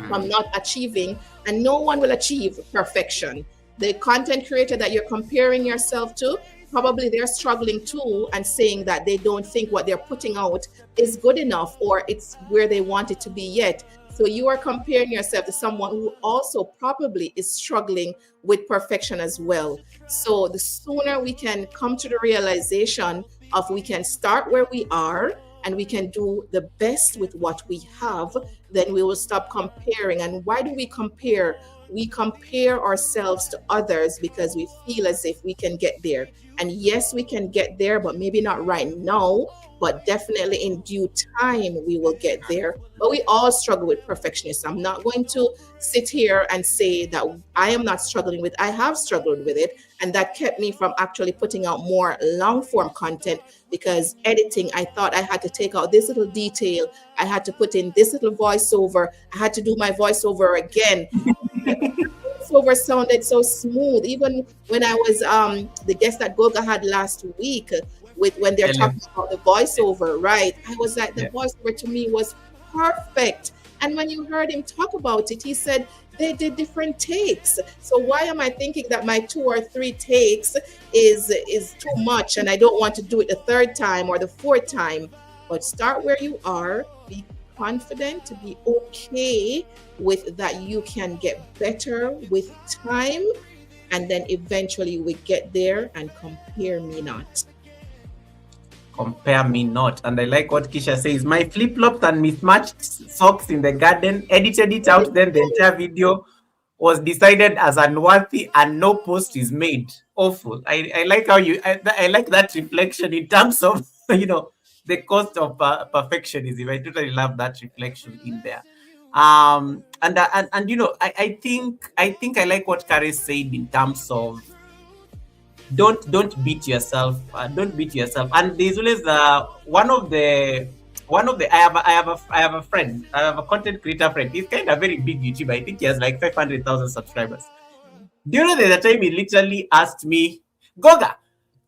[SPEAKER 2] from
[SPEAKER 1] Mm.
[SPEAKER 2] not achieving, and no one will achieve perfection. The content creator that you're comparing yourself to, probably they're struggling too and saying that they don't think what they're putting out is good enough or it's where they want it to be yet. So you are comparing yourself to someone who also probably is struggling with perfection as well. So the sooner we can come to the realization of we can start where we are and we can do the best with what we have, then we will stop comparing. And why do we compare? we compare ourselves to others because we feel as if we can get there. And yes, we can get there, but maybe not right now, but definitely in due time we will get there. But we all struggle with perfectionism. I'm not going to sit here and say that I am not struggling with. I have struggled with it, and that kept me from actually putting out more long form content because editing, I thought I had to take out this little detail, I had to put in this little voiceover, I had to do my voiceover again. Voiceover sounded so smooth. Even when I was the guest that Goga had last week with when they're
[SPEAKER 1] Ellen.
[SPEAKER 2] talking about the voiceover, right? I was like, the
[SPEAKER 1] Yeah.
[SPEAKER 2] voiceover to me was perfect. And when you heard him talk about it, he said they did different takes. So why am I thinking that my 2 or 3 takes is too much and I don't want to do it the third time or the fourth time? But start where you are, be confident, to be okay with that you can get better with time, and then eventually we get there. And compare me not.
[SPEAKER 1] Compare me not. And I like what Kisha says. My flip flops and mismatched socks in the garden, edited it out, then the entire video was decided as unworthy and no post is made. Awful. I like how I like that reflection in terms of, the cost of perfectionism. I totally love that reflection in there. And I think I like what Kare said in terms of don't beat yourself. Don't beat yourself. And there's always I have a friend. I have a content creator friend. He's kind of very big YouTuber. I think he has like 500,000 subscribers. Do you know the time he literally asked me, Goga,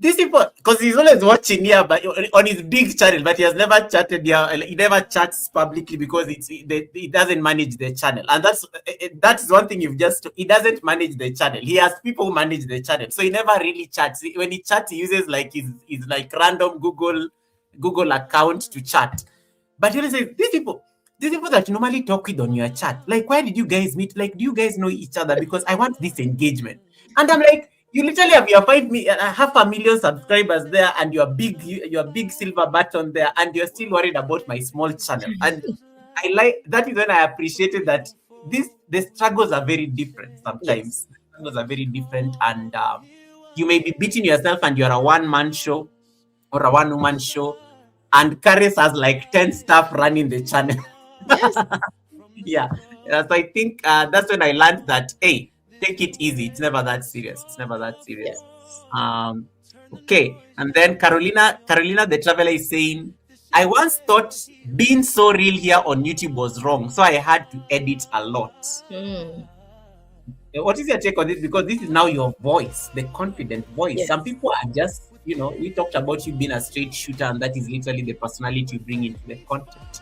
[SPEAKER 1] these people, because he's always watching here, but on his big channel, but he has never chatted here. He never chats publicly because he doesn't manage the channel, and that's one thing you've just. He doesn't manage the channel. He has people who manage the channel, so he never really chats. When he chats, he uses like his like random Google account to chat. But he always says these people that you normally talk with on your chat, like, why did you guys meet? Like, do you guys know each other? Because I want this engagement. And I'm like, you literally have your 500,000 subscribers there, and your big silver button there, and you're still worried about my small channel. And I like that is when I appreciated that the struggles are very different
[SPEAKER 2] Yes.
[SPEAKER 1] sometimes. The struggles are very different, and you may be beating yourself, and you're a one-man show or a one-woman show, and Karis has like 10 staff running the channel.
[SPEAKER 2] Yes.
[SPEAKER 1] Yeah. So I think that's when I learned that, hey, take it easy. It's never that serious. It's never that
[SPEAKER 2] Yes.
[SPEAKER 1] serious. Um, okay. And then Carolina the traveler is saying, I once thought being so real here on YouTube was wrong, so I had to edit a lot.
[SPEAKER 2] Mm.
[SPEAKER 1] What is your take on this? Because this is now your voice, the confident voice.
[SPEAKER 2] Yes.
[SPEAKER 1] Some people are just, we talked about you being a straight shooter, and that is literally the personality you bring into the content.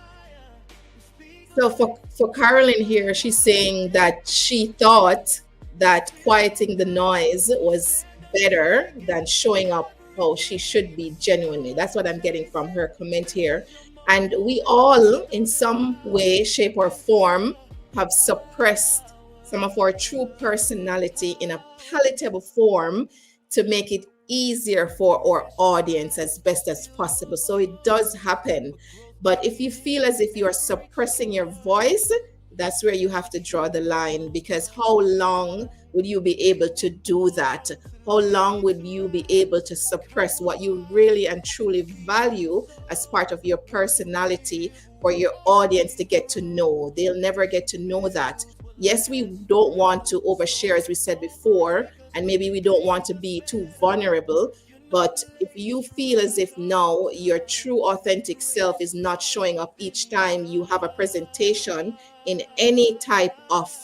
[SPEAKER 2] So for Carolyn here, she's saying that she thought that quieting the noise was better than showing up how she should be genuinely. That's what I'm getting from her comment here. And we all, in some way, shape, or form, have suppressed some of our true personality in a palatable form to make it easier for our audience as best as possible. So it does happen. But if you feel as if you are suppressing your voice, that's where you have to draw the line, because how long would you be able to do that? How long would you be able to suppress what you really and truly value as part of your personality for your audience to get to know? They'll never get to know that. Yes, we don't want to overshare, as we said before, and maybe we don't want to be too vulnerable. But if you feel as if now your true authentic self is not showing up each time you have a presentation in any type of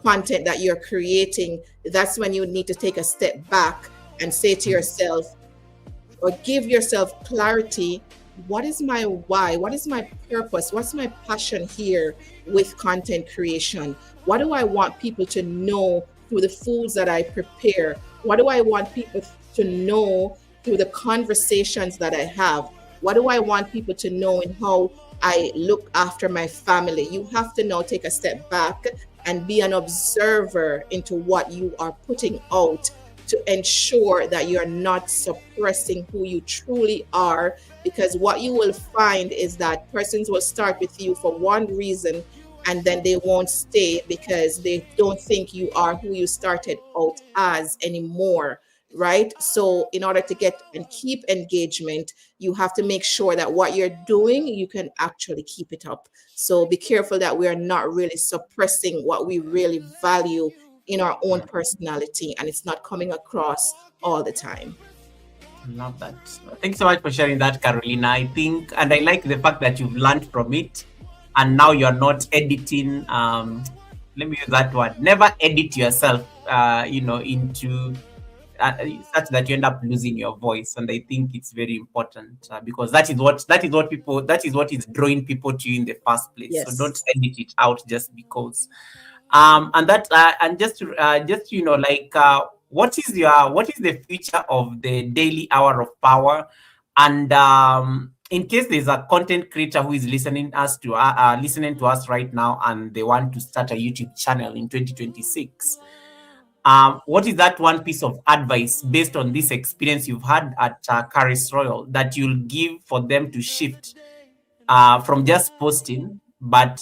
[SPEAKER 2] content that you're creating, that's when you need to take a step back and say to yourself, or give yourself clarity, what is my why? What is my purpose? What's my passion here with content creation? What do I want people to know through the foods that I prepare? What do I want people to know through the conversations that I have? What do I want people to know in how I look after my family? You have to now take a step back and be an observer into what you are putting out to ensure that you're not suppressing who you truly are. Because what you will find is that persons will start with you for one reason and then they won't stay because they don't think you are who you started out as anymore, right? So in order to get and keep engagement, you have to make sure that what you're doing, you can actually keep it up. So be careful that we are not really suppressing what we really value in our own personality, and it's not coming across all the time.
[SPEAKER 1] Love that. Thanks so much for sharing that, Carolina. I think, and I like the fact that you've learned from it, and now you're not editing. Let me use that word. Never edit yourself. Into uh, such that you end up losing your voice. And I think it's very important because that is what is drawing people to you in the first place. So don't
[SPEAKER 2] Yes.
[SPEAKER 1] edit it out just because. And that and just like what is the future of the daily hour of power, and in case there's a content creator who is listening to us right now and they want to start a YouTube channel in 2026, what is that one piece of advice based on this experience you've had at Caris Royal that you'll give for them to shift from just posting but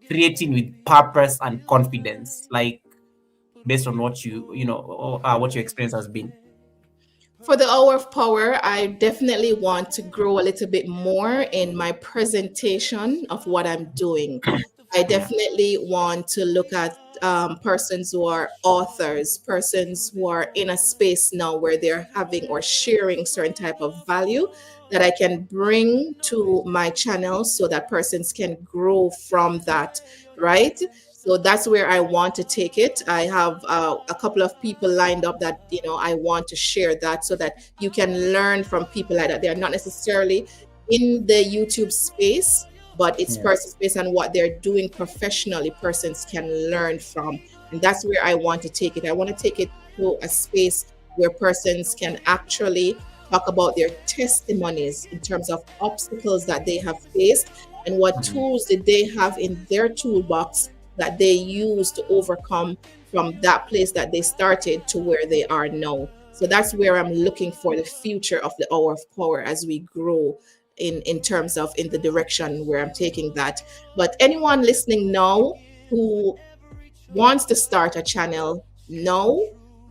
[SPEAKER 1] creating with purpose and confidence, like based on what what your experience has been?
[SPEAKER 2] For the hour of power, I definitely want to grow a little bit more in my presentation of what I'm doing. I
[SPEAKER 1] Yeah.
[SPEAKER 2] definitely want to look at persons who are authors, persons who are in a space now where they're having or sharing certain type of value that I can bring to my channel so that persons can grow from that, right? So that's where I want to take it. I have a couple of people lined up that I want to share that so that you can learn from people like that. They are not necessarily in the YouTube space, but it's
[SPEAKER 1] Yeah.
[SPEAKER 2] person based on what they're doing professionally, persons can learn from. And that's where I want to take it. I want to take it to a space where persons can actually talk about their testimonies in terms of obstacles that they have faced and what
[SPEAKER 1] Mhm.
[SPEAKER 2] tools did they have in their toolbox that they use to overcome from that place that they started to where they are now. So that's where I'm looking for the future of the hour of power as we grow in terms of in the direction where I'm taking that. But anyone listening now who wants to start a channel now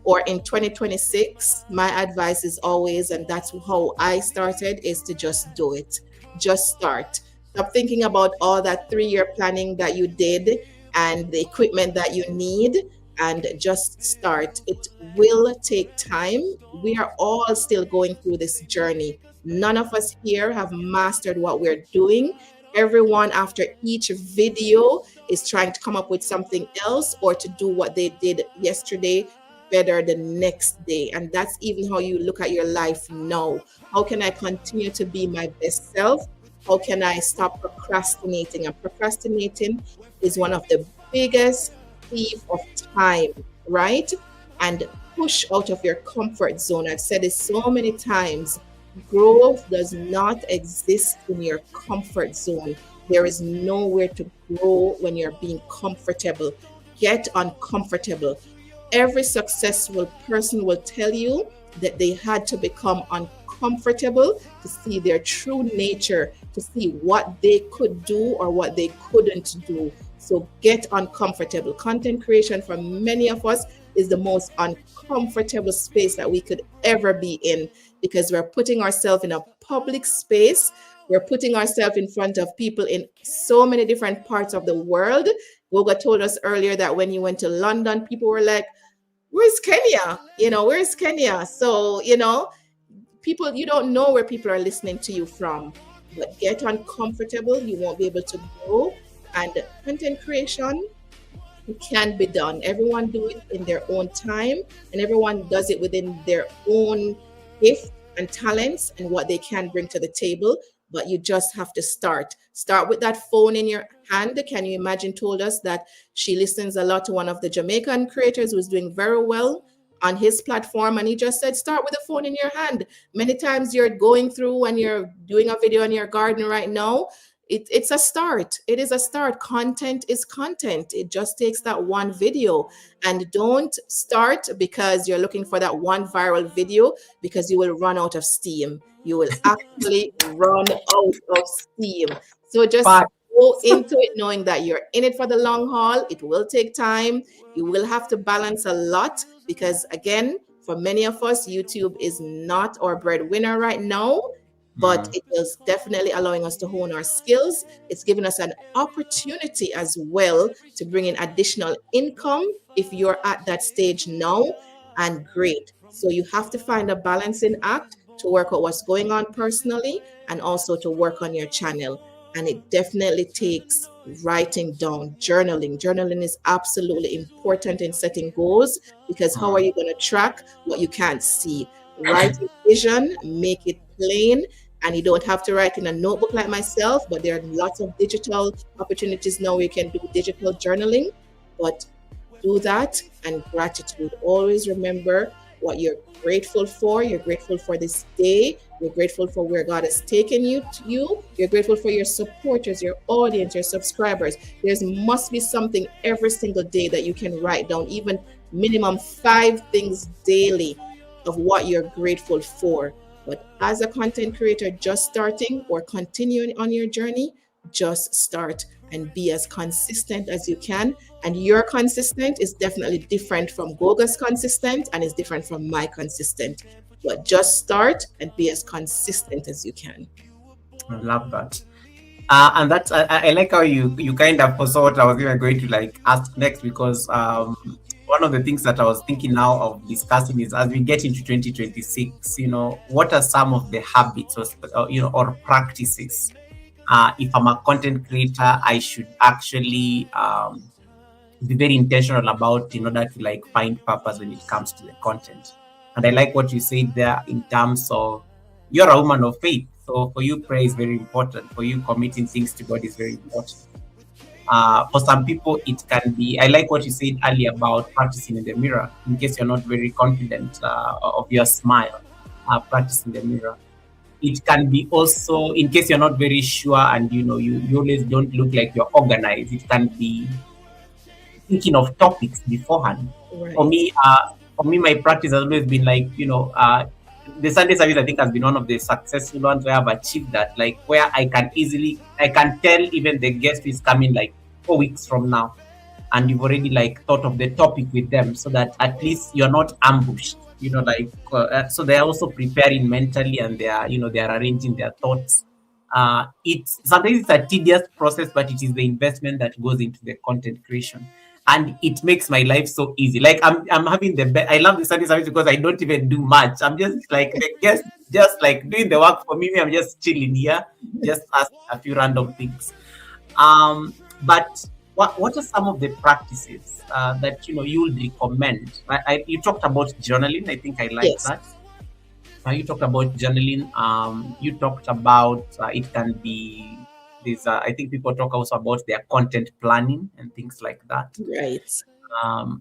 [SPEAKER 2] or in 2026, my advice is always, and that's how I started, is to just do it. Just start. Stop thinking about all that 3 year planning that you did and the equipment that you need, and just start. It will take time. We are all still going through this journey. None of us here have mastered what we're doing. Everyone, after each video, is trying to come up with something else or to do what they did yesterday better the next day. And that's even how you look at your life now. How can I continue to be my best self? How can I stop procrastinating? And procrastinating is one of the biggest thief of time, right? And push out of your comfort zone. I've said it so many times. Growth does not exist in your comfort zone. There is nowhere to grow when you're being comfortable. Get uncomfortable. Every successful person will tell you that they had to become uncomfortable to see their true nature, to see what they could do or what they couldn't do. So get uncomfortable. Content creation for many of us is the most uncomfortable space that we could ever be in because we're putting ourselves in a public space. We're putting ourselves in front of people in so many different parts of the world. Goga told us earlier that when you went to London, people were like, where's Kenya? Where's Kenya? So, people, you don't know where people are listening to you from, but get uncomfortable. You won't be able to grow. And content creation, it can be done. Everyone do it in their own time, and everyone does it within their own gift and talents and what they can bring to the table. But you just have to start. Start with that phone in your hand. Can you imagine? Told us that she listens a lot to one of the Jamaican creators who's doing very well on his platform, and he just said, start with the phone in your hand. Many times you're going through when you're doing a video in your garden right now, it's a start. It is a start. Content is content. It just takes that one video. And don't start because you're looking for that one viral video because you will run out of steam. You will actually run out of steam. So just
[SPEAKER 1] But
[SPEAKER 2] go into it knowing that you're in it for the long haul. It will take time. You will have to balance a lot because, again, for many of us, YouTube is not our breadwinner right now, but
[SPEAKER 1] Mm,
[SPEAKER 2] it is definitely allowing us to hone our skills. It's giving us an opportunity as well to bring in additional income if you're at that stage now, and great. So you have to find a balancing act to work out what's going on personally and also to work on your channel. And it definitely takes writing down, journaling. Journaling is absolutely important in setting goals because how are
[SPEAKER 1] mm.
[SPEAKER 2] you going to track what you can't see? Write your vision, make it plain, and you don't have to write in a notebook like myself, but there are lots of digital opportunities now where you can do digital journaling. But do that, and gratitude. Always remember what you're grateful for. You're grateful for this day. You're grateful for where God has taken you. You're grateful for your supporters, your audience, your subscribers. There's must be something every single day that you can write down, even minimum 5 things daily of what you're grateful for. But as a content creator just starting or continuing on your journey, just start and be as consistent as you can. And your consistent is definitely different from Goga's consistent and is different from my consistent. But just start and be as consistent as you can.
[SPEAKER 1] I love that. And that's I like how you kind of foresaw what I was even going to like ask next, because one of the things that I was thinking now of discussing is, as we get into 2026, what are some of the habits or practices, if I'm a content creator, I should actually be very intentional about, in order to like find purpose when it comes to the content. And I like what you said there in terms of, you're a woman of faith. So for you, prayer is very important. For you, committing things to God is very important. For some people, it can be, I like what you said earlier about practicing in the mirror. In case you're not very confident of your smile, practice in the mirror. It can be also, in case you're not very sure and you always don't look like you're organized, it can be thinking of topics beforehand. For
[SPEAKER 2] Right.
[SPEAKER 1] me, my practice has always been like, the Sunday service I think has been one of the successful ones where I've achieved that, like where I can tell even the guest is coming like 4 weeks from now, and you've already like thought of the topic with them, so that at least you're not ambushed. So they're also preparing mentally, and they are arranging their thoughts. It's sometimes it's a tedious process, but it is the investment that goes into the content creation, and it makes my life so easy. Like I'm having the best. I love the Sunday service because I don't even do much. I'm just like the guest, just like doing the work for me. I'm just chilling here, just ask a few random things. But what are some of the practices that you would recommend? You talked about journaling. I think I like
[SPEAKER 2] Yes.
[SPEAKER 1] that. You talked about journaling. You talked about it can be this. I think people talk also about their content planning and things like that.
[SPEAKER 2] Right.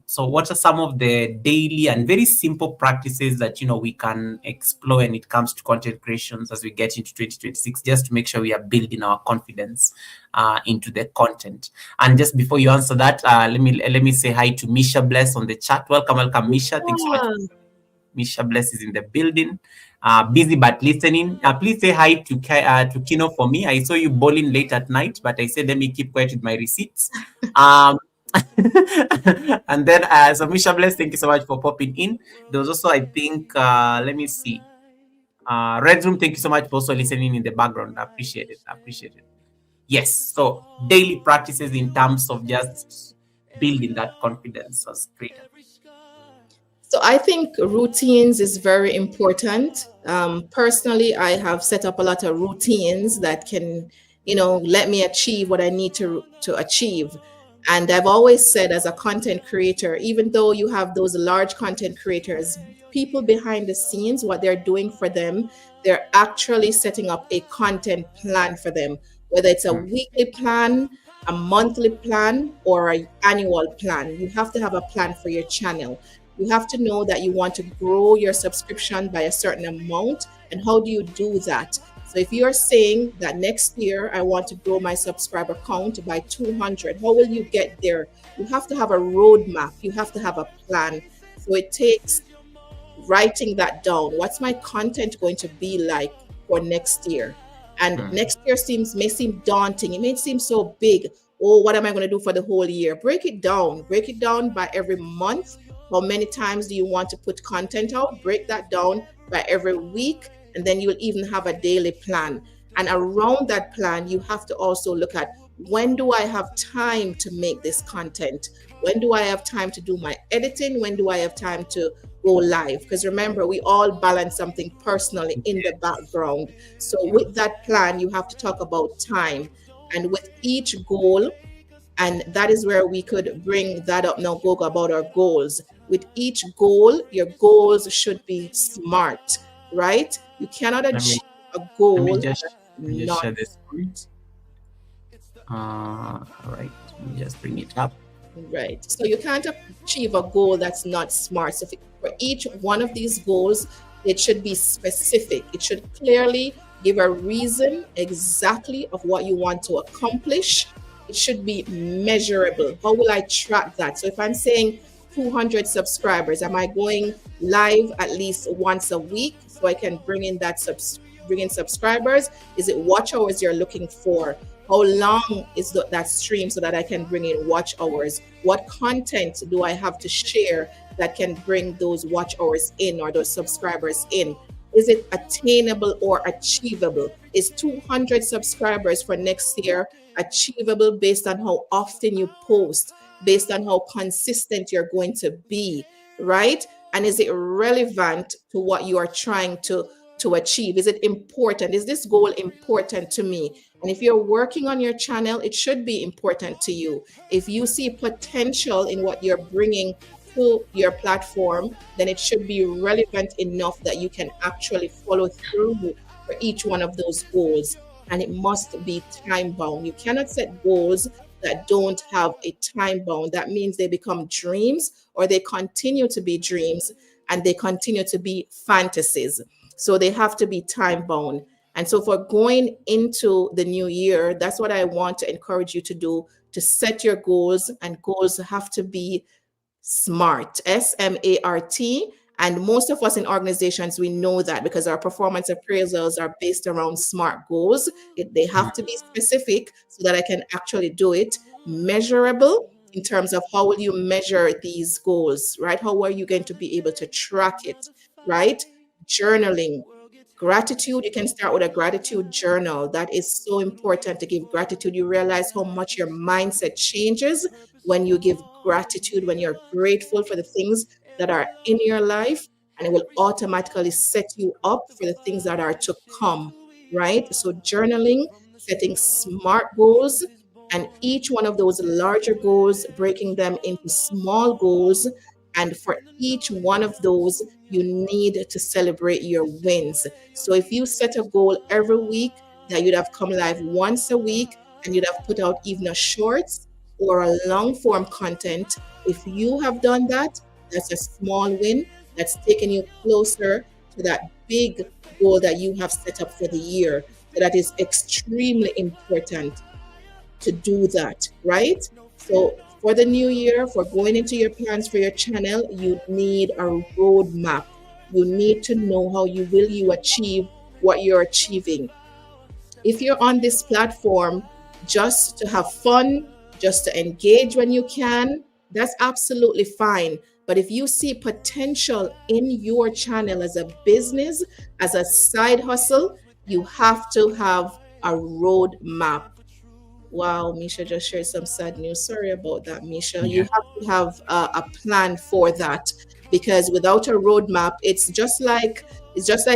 [SPEAKER 1] So what are some of the daily and very simple practices that we can explore when it comes to content creations as we get into 2026, just to make sure we are building our confidence into the content? And just before you answer that, let me say hi to Misha Bless on the chat. Welcome, Misha. Thanks so much.
[SPEAKER 2] Yeah.
[SPEAKER 1] Misha Bless is in the building. Busy but listening. Please say hi to Kino for me. I saw you bowling late at night, but I said let me keep quiet with my receipts. Um, and then, so Misha Bless, thank you so much for popping in. There was also, I think, let me see. Red Room, thank you so much for also listening in the background. I appreciate it. I appreciate it. Yes. So daily practices in terms of just building that confidence as creator.
[SPEAKER 2] So I think routines is very important. Personally, I have set up a lot of routines that can, let me achieve what I need to achieve. And I've always said, as a content creator, even though you have those large content creators, people behind the scenes, what they're doing for them, they're actually setting up a content plan for them, whether it's a
[SPEAKER 1] Mm,
[SPEAKER 2] weekly plan, a monthly plan, or an annual plan. You have to have a plan for your channel. You have to know that you want to grow your subscription by a certain amount. And how do you do that? So if you're saying that next year I want to grow my subscriber count by 200, how will you get there? You have to have a roadmap. You have to have a plan. So it takes writing that down. What's my content going to be like for next year? And
[SPEAKER 1] Mm.
[SPEAKER 2] next year may seem daunting. It may seem so big. Oh, what am I going to do for the whole year? Break it down. Break it down by every month. How many times do you want to put content out? Break that down by every week. And then you'll even have a daily plan. And around that plan, you have to also look at, when do I have time to make this content? When do I have time to do my editing? When do I have time to go live? Because remember, we all balance something personally in the background. So with that plan, you have to talk about time. And with each goal, and that is where we could bring that up now, Goga, about our goals. With each goal, your goals should be smart, right? You cannot
[SPEAKER 1] Let me
[SPEAKER 2] achieve a
[SPEAKER 1] let me
[SPEAKER 2] goal
[SPEAKER 1] just
[SPEAKER 2] that's
[SPEAKER 1] let me just
[SPEAKER 2] not
[SPEAKER 1] share this screen. All right. Let me just bring it up.
[SPEAKER 2] right. So you can't achieve a goal that's not smart. So for each one of these goals, it should be specific. It should clearly give a reason exactly of what you want to accomplish. It should be measurable. How will I track that? So if I'm saying 200 subscribers, am I going live at least once a week so I can bring in subscribers? Is it watch hours you're looking for? How long is that stream so that I can bring in watch hours? What content do I have to share that can bring those watch hours in or those subscribers in? Is it attainable or achievable? Is 200 subscribers for next year achievable based on how often you post, based on how consistent you're going to be, right? And is it relevant to what you are trying to achieve? Is it important? Is this goal important to me? And if you're working on your channel, it should be important to you. If you see potential in what you're bringing to your platform, then it should be relevant enough that you can actually follow through for each one of those goals. And it must be time bound. You cannot set goals that don't have a time bound. That means they become dreams, or they continue to be dreams, and they continue to be fantasies. So they have to be time bound. And so, for going into the new year, that's what I want to encourage you to do, to set your goals, and goals have to be SMART, SMART. And most of us in organizations, we know that because our performance appraisals are based around SMART goals. They have to be specific so that I can actually do it. Measurable in terms of how will you measure these goals, right? How are you going to be able to track it, right? Journaling. Gratitude, you can start with a gratitude journal. That is so important, to give gratitude. You realize how much your mindset changes when you give gratitude, when you're grateful for the things that are in your life, and it will automatically set you up for the things that are to come, right? So, journaling, setting SMART goals, and each one of those larger goals, breaking them into small goals. And for each one of those, you need to celebrate your wins. So if you set a goal every week that you'd have come live once a week, and you'd have put out even a shorts or a long form content, if you have done that, that's a small win that's taken you closer to that big goal that you have set up for the year. So that is extremely important to do that, right? So for the new year, for going into your plans for your channel, you need a roadmap. You need to know how you achieve what you're achieving. If you're on this platform just to have fun, just to engage when you can, that's absolutely fine. But if you see potential in your channel as a business, as a side hustle, you have to have a roadmap. Wow, Misha just shared some sad news. Sorry about that, Misha. You
[SPEAKER 1] Yeah.
[SPEAKER 2] have to have a plan for that, because without a roadmap, it's just like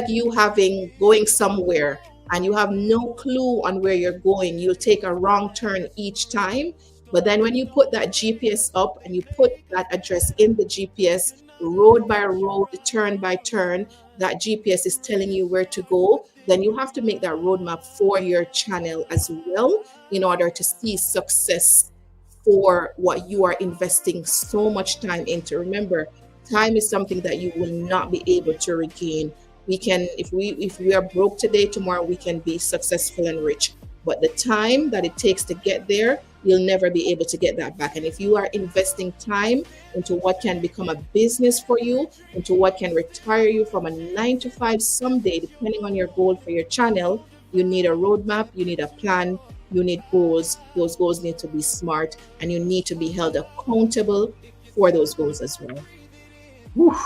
[SPEAKER 2] you having going somewhere and you have no clue on where you're going. You'll take a wrong turn each time. But then when you put that GPS up and you put that address in the GPS, road by road, turn by turn, that GPS is telling you where to go. Then you have to make that roadmap for your channel as well, in order to see success for what you are investing so much time into. Remember, time is something that you will not be able to regain. We can, if we are broke today, tomorrow we can be successful and rich. But the time that it takes to get there, you'll never be able to get that back. And if you are investing time into what can become a business for you, into what can retire you from a 9 to 5 someday, depending on your goal for your channel, You need a roadmap, you need a plan, you need goals. Those goals need to be smart, and you need to be held accountable for those goals as well.
[SPEAKER 1] Whew.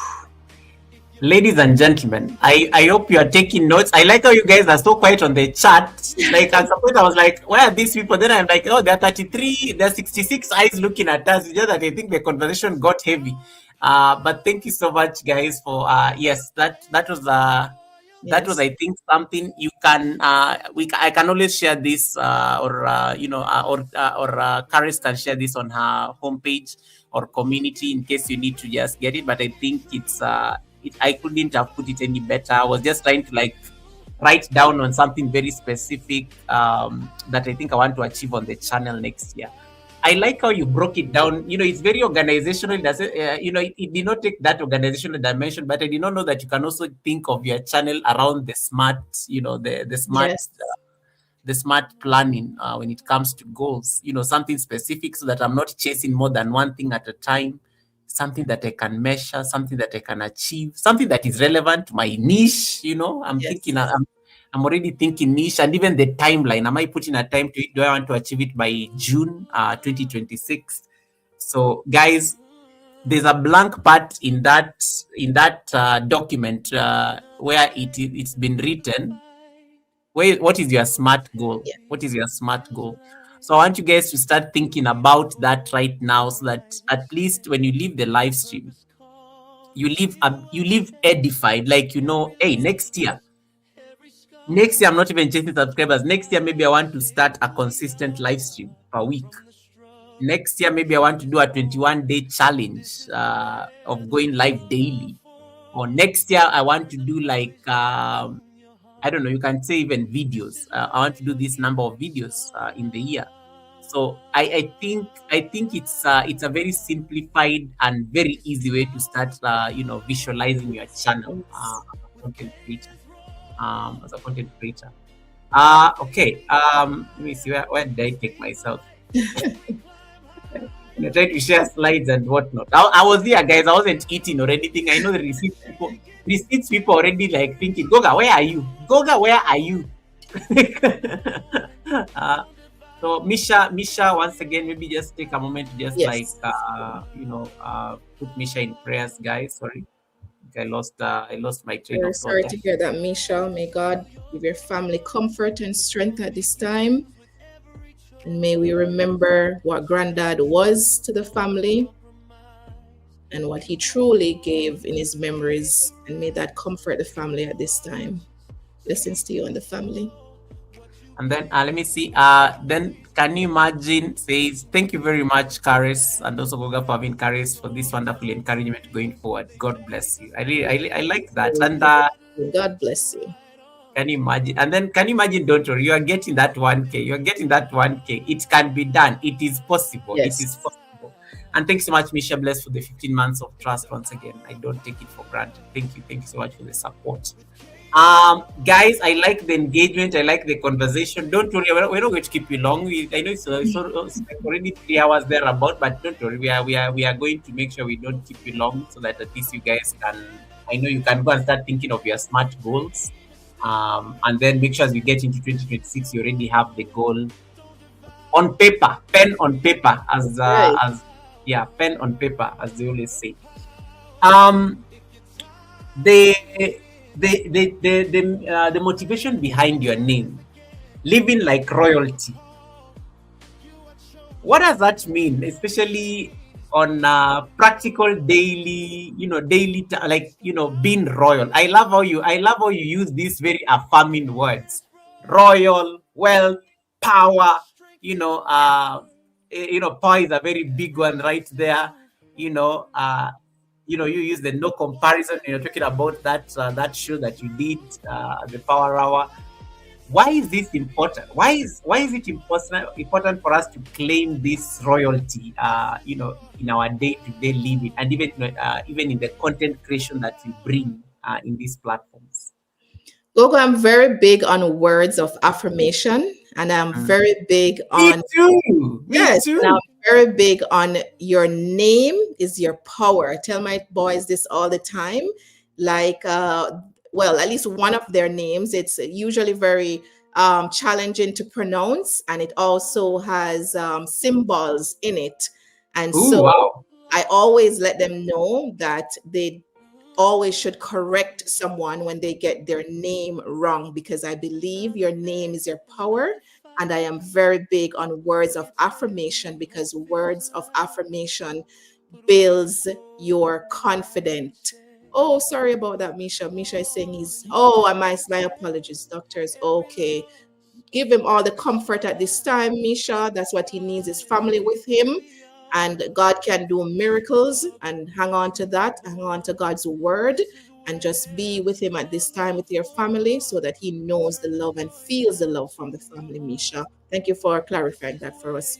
[SPEAKER 1] Ladies and gentlemen, I hope you are taking notes. I like how you guys are so quiet on the chat. Like at some point I was like, where are these people? Then I'm like, oh, there are 33, there are 66 eyes looking at us. It's just that I think the conversation got heavy. But thank you so much guys for yes, that was
[SPEAKER 2] Yes.
[SPEAKER 1] I think something you can I can always share this or Karis can share this on her homepage or community in case you need to just get it. But I think I couldn't have put it any better. I was just trying to like write down on something very specific that I think I want to achieve on the channel next year. I like how you broke it down. You know, it's very organizational. It did not take that organizational dimension, but I did not know that you can also think of your channel around the smart,
[SPEAKER 2] Yes.
[SPEAKER 1] the smart planning when it comes to goals. You know, something specific so that I'm not chasing more than one thing at a time. Something that I can measure, something that I can achieve, something that is relevant to my niche. You know,
[SPEAKER 2] Yes.
[SPEAKER 1] I'm already thinking niche and even the timeline. Am I putting a time to it? Do I want to achieve it by June 2026? So, guys, there's a blank part in that document where it's been written. What is your smart goal?
[SPEAKER 2] Yeah.
[SPEAKER 1] What is your smart goal? So I want you guys to start thinking about that right now, so that at least when you leave the live stream, you leave edified, like hey, next year I'm not even chasing subscribers. Next year maybe I want to start a consistent live stream per week. Next year maybe I want to do a 21-day challenge of going live daily. Or next year I want to do like I don't know, you can say even videos. I want to do this number of videos in the year. So I think it's a very simplified and very easy way to start visualizing your channel
[SPEAKER 2] Yes.
[SPEAKER 1] as a content creator. Okay. Let me see, where did I take myself? I tried to share slides and whatnot. I was there, guys. I wasn't eating or anything. I know the receipts people already like thinking, Goga, where are you? Goga, where are you? uh, so Misha, once again, maybe just take a moment to just like
[SPEAKER 2] Yes.
[SPEAKER 1] put Misha in prayers, guys. Sorry, I lost my train
[SPEAKER 2] Very
[SPEAKER 1] of thought
[SPEAKER 2] sorry
[SPEAKER 1] there.
[SPEAKER 2] to hear that, Misha. May God give your family comfort and strength at this time. And may we remember what Granddad was to the family and what he truly gave in his memories. And may that comfort the family at this time. Blessings to you and the family.
[SPEAKER 1] And then let me see. Then can you imagine? Says thank you very much, Karis, and also Goga for having Karis for this wonderful encouragement going forward. God bless you. I like that. And
[SPEAKER 2] God bless you.
[SPEAKER 1] can you imagine? And then can you imagine? Don't worry, you are getting that 1K. You are getting that 1K. It can be done. It is possible. It is
[SPEAKER 2] Yes.
[SPEAKER 1] possible. And thanks so much, Misha Bless, for the 15 months of trust. Once again, I don't take it for granted. Thank you. Thank you so much for the support. Guys, I like the engagement. I like the conversation. Don't worry, we're not going to keep you long. I know it's like already 3 hours there about, but don't worry, we are going to make sure we don't keep you long, so that at least you guys can. I know you can go and start thinking of your smart goals, and then make sure as we get into 2026, you already have the goal on paper, pen on paper,
[SPEAKER 2] Right.
[SPEAKER 1] as yeah, pen on paper, as they always say. Um, the the motivation behind your name, living like royalty, what does that mean, especially on practical daily, like being royal? I love how you use these very affirming words: royal, wealth, power. Power is a very big one right there. you know uh you use the no comparison. You're talking about that show that you did, the Power Hour. Why is this important? Why is it important for us to claim this royalty, in our day-to-day living, and even in the content creation that we bring in these platforms?
[SPEAKER 2] Gogo, I'm very big on words of affirmation, and I'm
[SPEAKER 1] Mm.
[SPEAKER 2] very big
[SPEAKER 1] Me
[SPEAKER 2] on,
[SPEAKER 1] too. Me
[SPEAKER 2] yes, and I'm
[SPEAKER 1] too.
[SPEAKER 2] very big on your name is your power. I tell my boys this all the time. Like, well, at least one of their names, it's usually very challenging to pronounce, and it also has symbols in it. And
[SPEAKER 1] Ooh,
[SPEAKER 2] so
[SPEAKER 1] wow.
[SPEAKER 2] I always let them know that they always should correct someone when they get their name wrong, because I believe your name is your power. And I am very big on words of affirmation, because words of affirmation builds your confidence. Oh, sorry about that, Misha. Misha is saying oh, my apologies, doctors. Okay. Give him all the comfort at this time, Misha. That's what he needs, his family with him. And God can do miracles, and hang on to that, hang on to God's word, and just be with him at this time with your family, so that he knows the love and feels the love from the family, Misha. Thank you for clarifying that for us.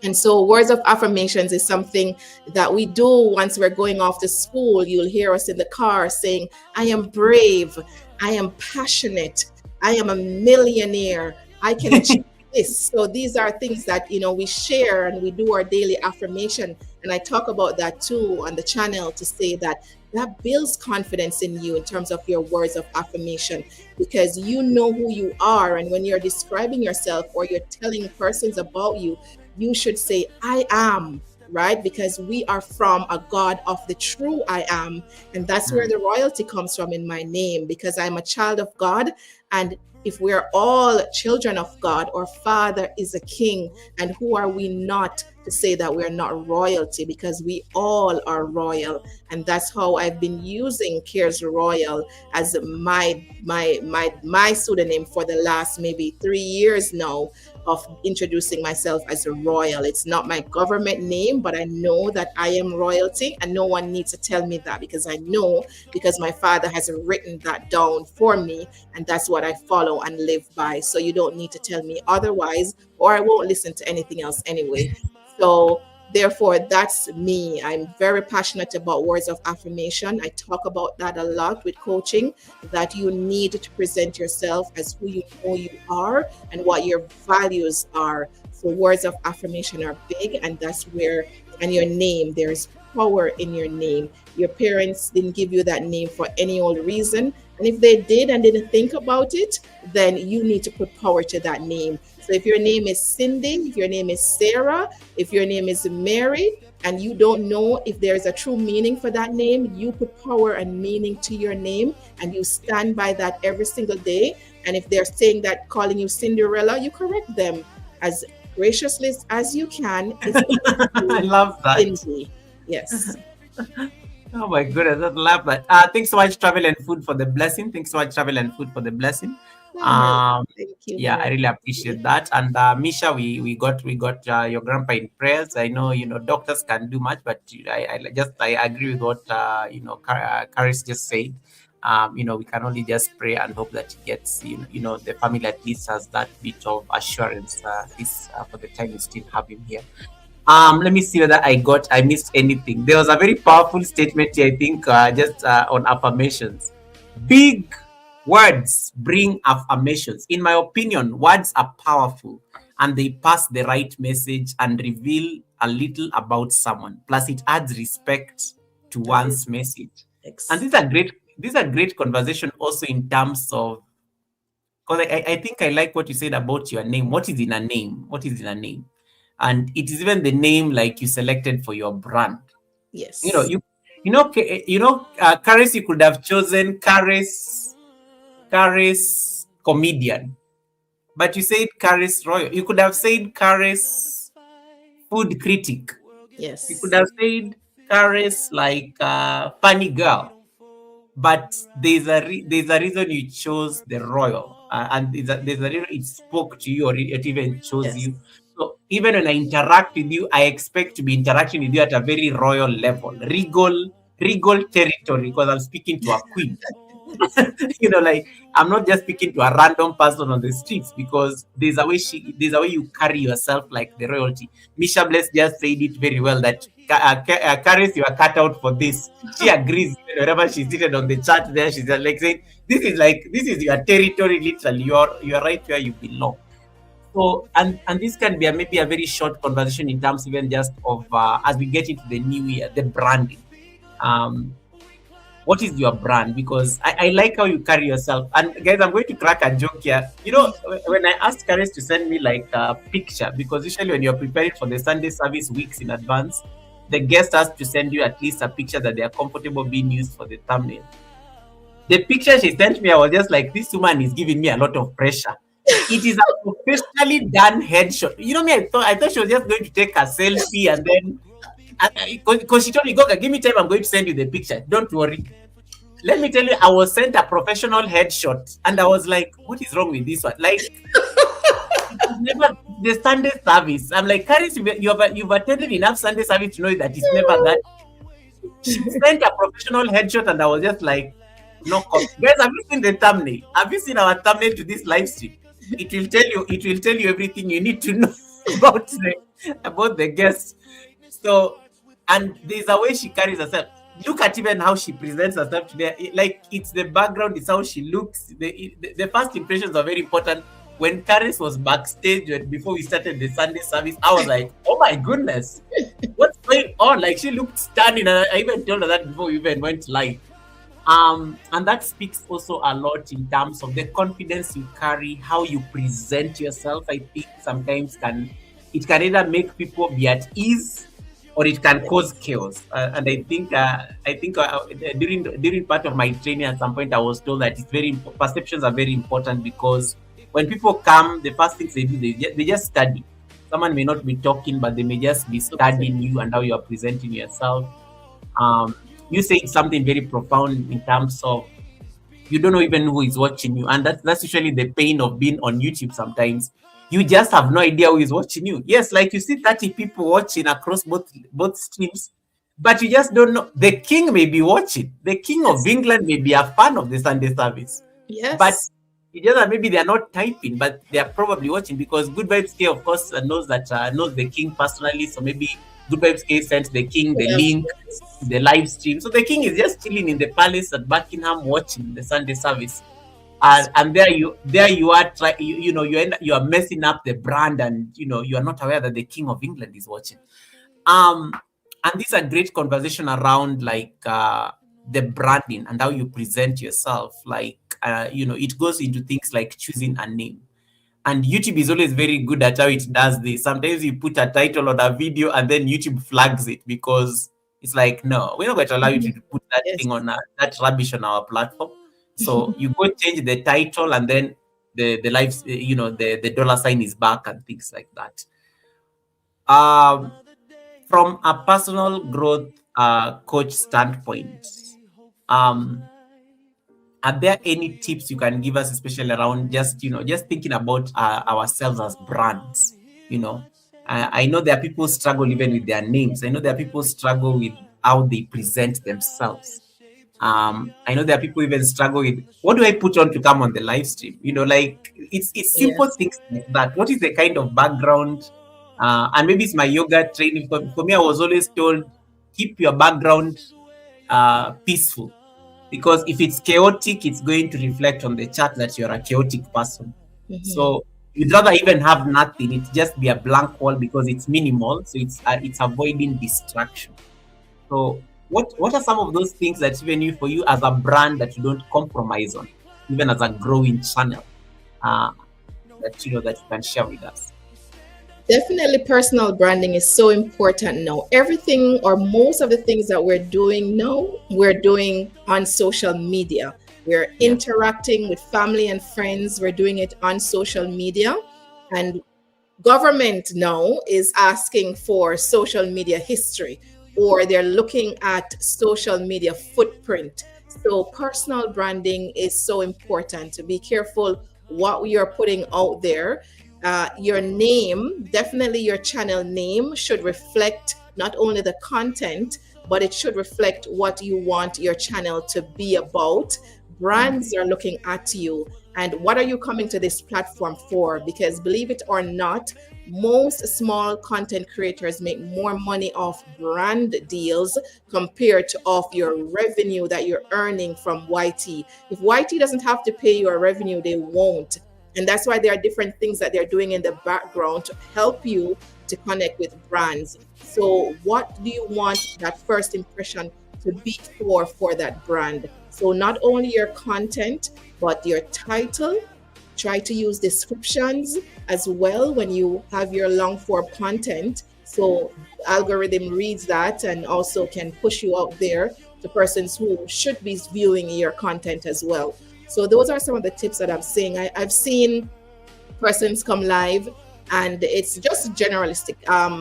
[SPEAKER 2] And so, words of affirmations is something that we do once we're going off to school. You'll hear us in the car saying, I am brave, I am passionate, I am a millionaire, I can achieve this. So, these are things that, we share, and we do our daily affirmation. And I talk about that too on the channel, to say that that builds confidence in you in terms of your words of affirmation, because you know who you are. And when you're describing yourself, or you're telling persons about you, you should say, I am, right? Because we are from a God of the true I am. And that's where
[SPEAKER 1] Mm,
[SPEAKER 2] the royalty comes from in my name, because I'm a child of God. And if we're all children of God, our Father is a king. And who are we not to say that we're not royalty? Because we all are royal. And that's how I've been using Cares Royal as my pseudonym for the last maybe 3 years now, of introducing myself as a royal. It's not my government name, but I know that I am royalty, and no one needs to tell me that, because I know, because my father has written that down for me, and that's what I follow and live by. So you don't need to tell me otherwise, or I won't listen to anything else anyway. So therefore, that's me. I'm very passionate about words of affirmation. I talk about that a lot with coaching, that you need to present yourself as who you know you are, and what your values are. So words of affirmation are big, and that's where, and your name, there's power in your name. Your parents didn't give you that name for any old reason. And if they did and didn't think about it, then you need to put power to that name. So if your name is Cindy, if your name is Sarah, if your name is Mary, and you don't know if there's a true meaning for that name, you put power and meaning to your name, and you stand by that every single day. And if they're saying that, calling you Cinderella, you correct them as graciously as you can. It's
[SPEAKER 1] I love that.
[SPEAKER 2] Cindy. Yes.
[SPEAKER 1] Oh my goodness, I love that. Thanks so much, Travel and Food, for the blessing. Thanks so much, Travel and Food, for the blessing.
[SPEAKER 2] Well,
[SPEAKER 1] Um,
[SPEAKER 2] thank you
[SPEAKER 1] yeah, I
[SPEAKER 2] very
[SPEAKER 1] really
[SPEAKER 2] much.
[SPEAKER 1] appreciate that. And Misha, we got your grandpa in prayers. I know doctors can do much, but I agree with what Karis just said. We can only just pray and hope that he gets the family at least has that bit of assurance. This for the time we still have him here. Let me see whether I missed anything. There was a very powerful statement here, I think, just on affirmations. Big words bring affirmations. In my opinion, words are powerful, and they pass the right message and reveal a little about someone. Plus, it adds respect to
[SPEAKER 2] That is
[SPEAKER 1] one's message. And
[SPEAKER 2] ex-
[SPEAKER 1] these are great conversation also in terms of, because I think I like what you said about your name. What is in a name? What is in a name? And it is even the name like you selected for your brand. You know,
[SPEAKER 2] yes.
[SPEAKER 1] Karis, you could have chosen Karis comedian, but you said Karis royal. You could have said Karis food critic. You could
[SPEAKER 2] Yes.
[SPEAKER 1] have said Karis like funny girl. But there's a reason you chose the royal, and there's a reason it spoke to you, or it even chose
[SPEAKER 2] Yes.
[SPEAKER 1] you. So even when I interact with you, I expect to be interacting with you at a very royal level, regal territory, because I'm speaking to a queen. Like, I'm not just speaking to a random person on the streets, because there's a way you carry yourself like the royalty. Misha Bless just said it very well that Karis, you are cut out for this. She agrees even whenever she's seated on the chat there. She's just like saying, this is your territory, literally. You're right where you belong. So, and this can be maybe a very short conversation in terms even just of as we get into the new year, the branding. Um, what is your brand? Because I like how you carry yourself. And guys, I'm going to crack a joke here. When I asked Karis to send me like a picture, because usually when you're preparing for the Sunday service weeks in advance, the guest has to send you at least a picture that they are comfortable being used for the thumbnail. The picture she sent me, I was just like, this woman is giving me a lot of pressure. It is a professionally done headshot. You know me, I thought she was just going to take a selfie and then because she told me, Goga, give me time, I'm going to send you the picture. Don't worry. Let me tell you, I was sent a professional headshot, and I was like, what is wrong with this one? Like, it is never the Sunday service. I'm like, Karis, you've attended enough Sunday service to know that it's never that. She sent a professional headshot, and I was just like, no comment. Guys, have you seen the thumbnail? Have you seen our thumbnail to this live stream? It will tell you. It will tell you everything you need to know about the guest. So, and there's a way she carries herself. Look at even how she presents herself today. Like, it's the background, it's how she looks. The first impressions are very important. When Karis was backstage before we started the Sunday service, I was like, oh my goodness, what's going on? Like, she looked stunning. And I even told her that before we even went live. And that speaks also a lot in terms of the confidence you carry, how you present yourself. I think sometimes it can either make people be at ease or it can cause chaos. And I think during part of my training at some point I was told that perceptions are very important, because when people come, the first things they do, they just study. Someone may not be talking, but they may just be studying you and how you are presenting yourself. um, you said something very profound in terms of you don't know even who is watching you, and that's usually the pain of being on YouTube. Sometimes you just have no idea who is watching you. Yes, like you see 30 people watching across both streams, but you just don't know. The king may be watching. The king of England may be a fan of the Sunday service, but
[SPEAKER 2] Yes.
[SPEAKER 1] it's just that maybe they are not typing, but they are probably watching, because Good Vibes K, of course, knows the king personally. So maybe Good Vibes K sent the king the link to the live stream. So the king is just chilling in the palace at Buckingham watching the Sunday service. And there you are, you are messing up the brand, and you are not aware that the king of England is watching. Um, and this is a great conversation around like the branding and how you present yourself. Like it goes into things like choosing a name. And YouTube is always very good at how it does this. Sometimes you put a title on a video and then YouTube flags it, because it's like, no, we're not going to allow you to put that
[SPEAKER 2] Yes.
[SPEAKER 1] thing that rubbish on our platform. So you go change the title, and then the live, the dollar sign is back and things like that. Um, from a personal growth coach standpoint, um, are there any tips you can give us, especially around just thinking about ourselves as brands? I know there are people struggle even with their names. I know there are people struggle with how they present themselves. I know there are people even struggle with, what do I put on to come on the live stream? Like, it's simple
[SPEAKER 2] Yes.
[SPEAKER 1] things like that. What is the kind of background? And maybe it's my yoga training. For me, I was always told, keep your background peaceful, because if it's chaotic, it's going to reflect on the chart that you're a chaotic person.
[SPEAKER 2] Mhm.
[SPEAKER 1] So you'd rather even have nothing; it just be a blank wall, because it's minimal. So it's avoiding distraction. So what are some of those things that even for you as a brand that you don't compromise on, even as a growing channel, uh, that you can share with us?
[SPEAKER 2] Definitely, personal branding is so important now. Everything or most of the things that we're doing now, we're doing on social media. We're
[SPEAKER 1] Yeah.
[SPEAKER 2] interacting with family and friends. We're doing it on social media. And government now is asking for social media history, or they're looking at social media footprint. So personal branding is so important. To be careful what you're putting out there. Your name, definitely your channel name, should reflect not only the content, but it should reflect what you want your channel to be about. Brands are looking at you, and what are you coming to this platform for? Because believe it or not, most small content creators make more money off brand deals compared to off your revenue that you're earning from YT. If YT doesn't have to pay your revenue, they won't. And that's why there are different things that they're doing in the background to help you to connect with brands. So what do you want that first impression to be for that brand. So not only your content, but your title. Try to use descriptions as well when you have your long form content. So the algorithm reads that and also can push you out there to persons who should be viewing your content as well. So those are some of the tips that I'm saying. I've seen persons come live and it's just generalistic.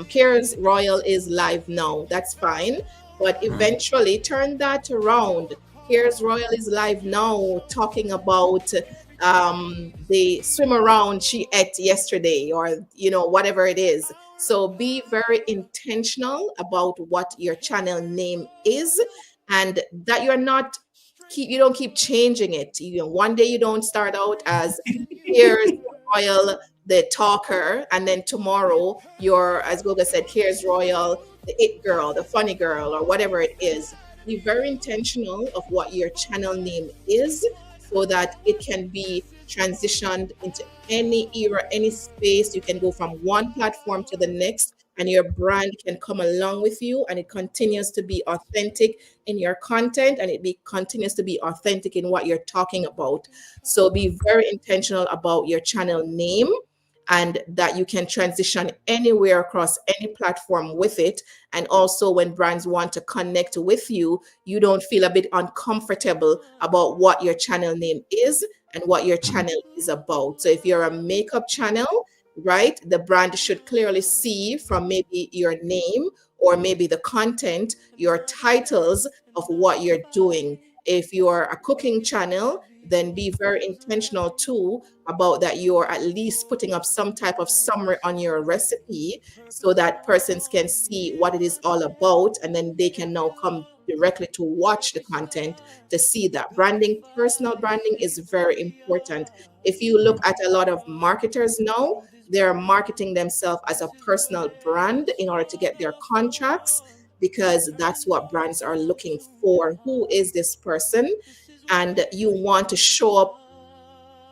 [SPEAKER 2] Cares Royal is live now, that's fine, but eventually turn that around. Cares Royal is live now talking about the swim around she ate yesterday, or whatever it is. So be very intentional about what your channel name is, and that you don't keep changing it. One day you don't start out as Here's Royal, the talker, and then tomorrow you're, as Goga said, here's Royal, the it girl, the funny girl, or whatever it is. Be very intentional of what your channel name is, so that it can be transitioned into any era, any space. You can go from one platform to the next, and your brand can come along with you, and it continues to be authentic in your content, and continues to be authentic in what you're talking about. So be very intentional about your channel name, and that you can transition anywhere across any platform with it. And also, when brands want to connect with you, you don't feel a bit uncomfortable about what your channel name is and what your channel is about. So if you're a makeup channel, right, the brand should clearly see from maybe your name or maybe the content, your titles of what you're doing. If you're a cooking channel, then be very intentional too about that you're at least putting up some type of summary on your recipe, so that persons can see what it is all about, and then they can now come directly to watch the content to see that. Personal branding is very important. If you look at a lot of marketers now, they're marketing themselves as a personal brand in order to get their contracts, because that's what brands are looking for. Who is this person? And you want to show up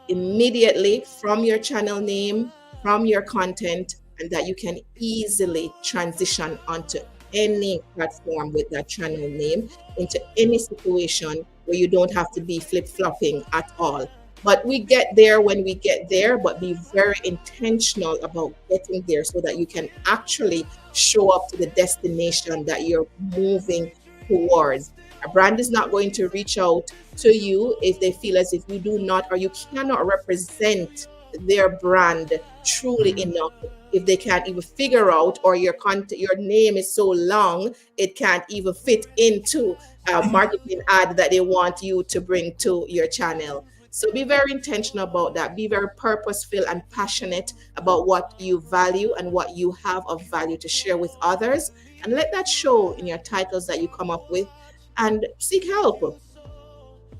[SPEAKER 2] immediately from your channel name, from your content, and that you can easily transition onto any platform with that channel name, into any situation where you don't have to be flip flopping at all. But we get there when we get there, but be very intentional about getting there, so that you can actually show up to the destination that you're moving towards. A brand is not going to reach out to you if they feel as if you do not, or you cannot represent their brand truly enough. If they can't even figure out, or your content, your name is so long, it can't even fit into a marketing ad that they want you to bring to your channel. So be very intentional about that. Be very purposeful and passionate about what you value and what you have of value to share with others. And let that show in your titles that you come up with, and seek help.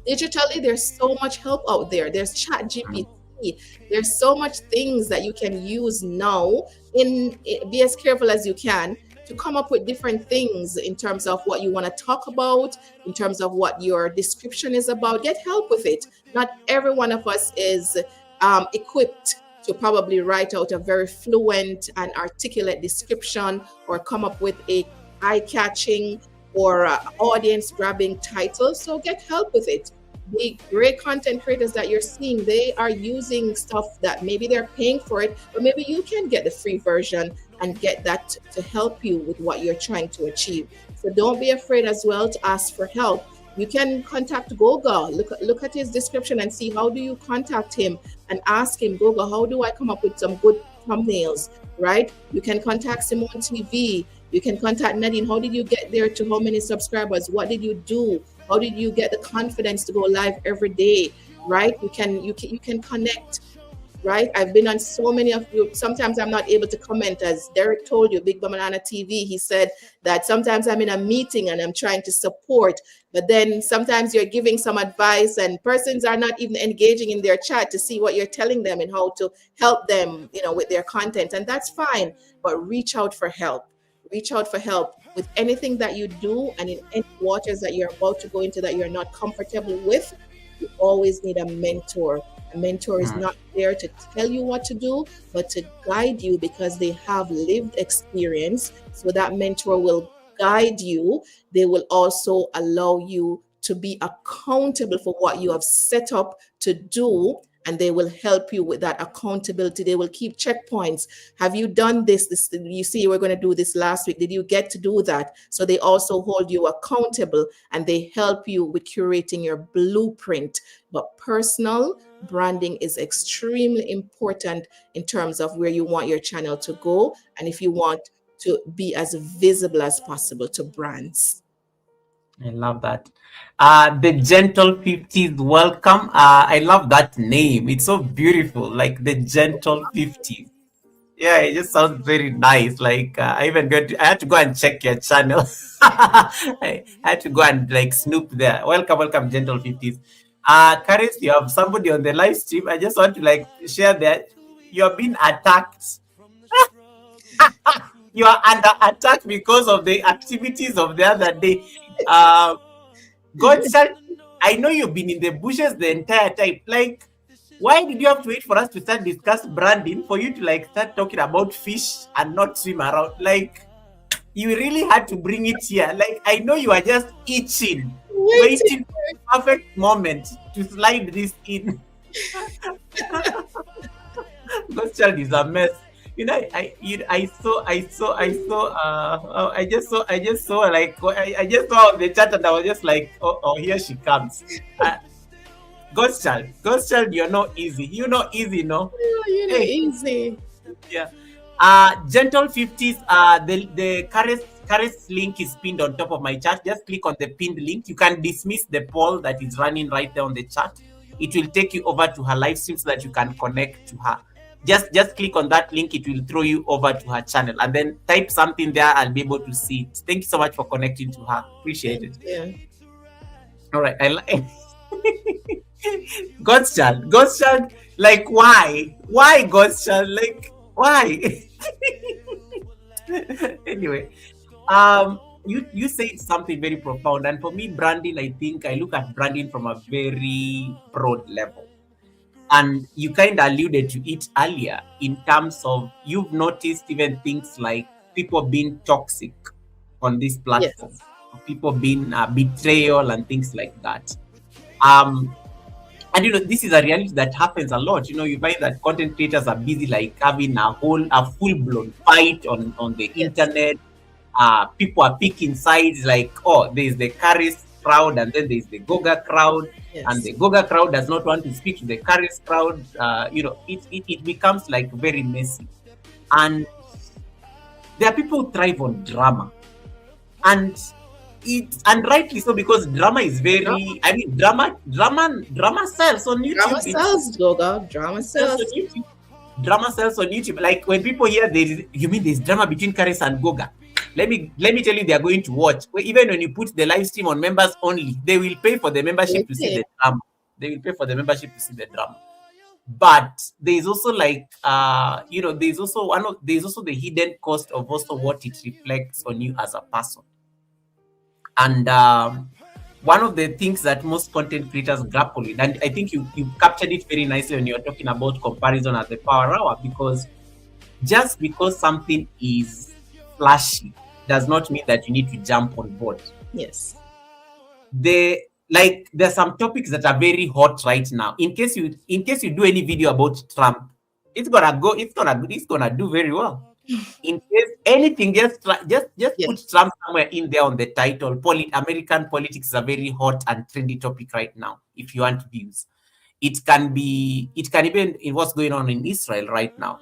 [SPEAKER 2] Digitally, there's so much help out there. There's chat GPT. There's so much things that you can use now. Be as careful as you can to come up with different things in terms of what you want to talk about, in terms of what your description is about. Get help with it. Not every one of us is equipped to probably write out a very fluent and articulate description, or come up with a eye-catching or audience grabbing title. So get help with it. The great content creators that you're seeing, they are using stuff that maybe they're paying for it, but maybe you can get the free version and get that to help you with what you're trying to achieve. So don't be afraid as well to ask for help. You can contact Goga. Look at his description and see, how do you contact him, and ask him, Goga, how do I come up with some good thumbnails, right? You can contact Simone TV. You can contact Nadine. How did you get there to how many subscribers? What did you do? How did you get the confidence to go live every day, right? You can connect, right? I've been on so many of you. Sometimes I'm not able to comment, as Derek told you, Big Banana TV. He said that sometimes I'm in a meeting and I'm trying to support, but then sometimes you're giving some advice and persons are not even engaging in their chat to see what you're telling them and how to help them, with their content. And that's fine, but reach out for help. Reach out for help with anything that you do, and in any waters that you're about to go into that you're not comfortable with. You always need a mentor. A mentor is not there to tell you what to do, but to guide you, because they have lived experience. So that mentor will guide you. They will also allow you to be accountable for what you have set up to do, and they will help you with that accountability. They will keep checkpoints. Have you done this, you see, you were going to do this last week, did you get to do that? So they also hold you accountable, and they help you with curating your blueprint. But personal branding is extremely important in terms of where you want your channel to go, and if you want to be as visible as possible to brands.
[SPEAKER 1] I love that. The Gentle 50s, welcome. I love that name. It's so beautiful, like the Gentle 50s. Yeah, it just sounds very nice. Like I had to go and check your channel. I had to go and like snoop there. Welcome, welcome, Gentle 50s. Karis, you have somebody on the live stream. I just want to like share that you're being attacked. You are under attack because of the activities of the other day. Uh, Godson, I know you've been in the bushes the entire time. Like, why did you have to wait for us to start discuss branding for you to like start talking about fish and not swim around? Like, you really had to bring it here. Like, I know you are just itching,
[SPEAKER 2] Waiting.
[SPEAKER 1] waiting for the perfect moment to slide this in. Godchild is a mess. You know, I just saw like, I just saw the chat and I was just like, oh, here she comes. Godchild, you're not easy. You're not easy, no?
[SPEAKER 2] Oh, you know,
[SPEAKER 1] Hey,
[SPEAKER 2] easy.
[SPEAKER 1] yeah. Gentle 50s, the Karis link is pinned on top of my chat. Just click on the pinned link. You can dismiss the poll that is running right there on the chat. It will take you over to her live stream so that you can connect to her. Just click on that link. It will throw you over to her channel, and then type something there. I'll be able to see it. Thank you so much for connecting to her. Appreciate
[SPEAKER 2] Thank
[SPEAKER 1] it.
[SPEAKER 2] you.
[SPEAKER 1] All right. I like God's child. Like, why? Why God's child? Like, why? Anyway, you said something very profound, and for me, branding, I think I look at branding from a very broad level. And you kind of alluded to it earlier in terms of you've noticed even things like people being toxic on this platform,
[SPEAKER 2] Yes.
[SPEAKER 1] people being betrayal and things like that. Um, and this is a reality that happens a lot. You find that content creators are busy like having a full blown fight on the
[SPEAKER 2] Yes.
[SPEAKER 1] internet. People are picking sides like, oh, there's the Karis crowd and then there's the Goga crowd, and
[SPEAKER 2] Yes.
[SPEAKER 1] the Goga crowd does not want to speak to the Karis crowd. It becomes like very messy. And there are people who thrive on drama. And rightly so, because drama is
[SPEAKER 2] Drama,
[SPEAKER 1] very, I mean, drama sells on
[SPEAKER 2] drama
[SPEAKER 1] YouTube.
[SPEAKER 2] sells, Goga. Drama
[SPEAKER 1] Sells on
[SPEAKER 2] sells.
[SPEAKER 1] YouTube. Drama sells on YouTube. Like when people hear you mean there's drama between Karis and Goga. Let me tell you, they are going to watch. Even when you put the live stream on members only, they will pay for the membership to see
[SPEAKER 2] Okay.
[SPEAKER 1] the drama. They will pay for the membership to see the drama. But there's also like there's also the hidden cost of also what it reflects on you as a person. And one of the things that most content creators grapple with, and I think you captured it very nicely when you're talking about comparison at the power hour, because just because something is flashy does not mean that you need to jump on board.
[SPEAKER 2] Yes.
[SPEAKER 1] There's some topics that are very hot right now. In case you do any video about Trump, it's gonna do very well. In case anything, just put
[SPEAKER 2] Yes.
[SPEAKER 1] Trump somewhere in there on the title. American politics is a very hot and trendy topic right now. If you want views, it can even in what's going on in Israel right now.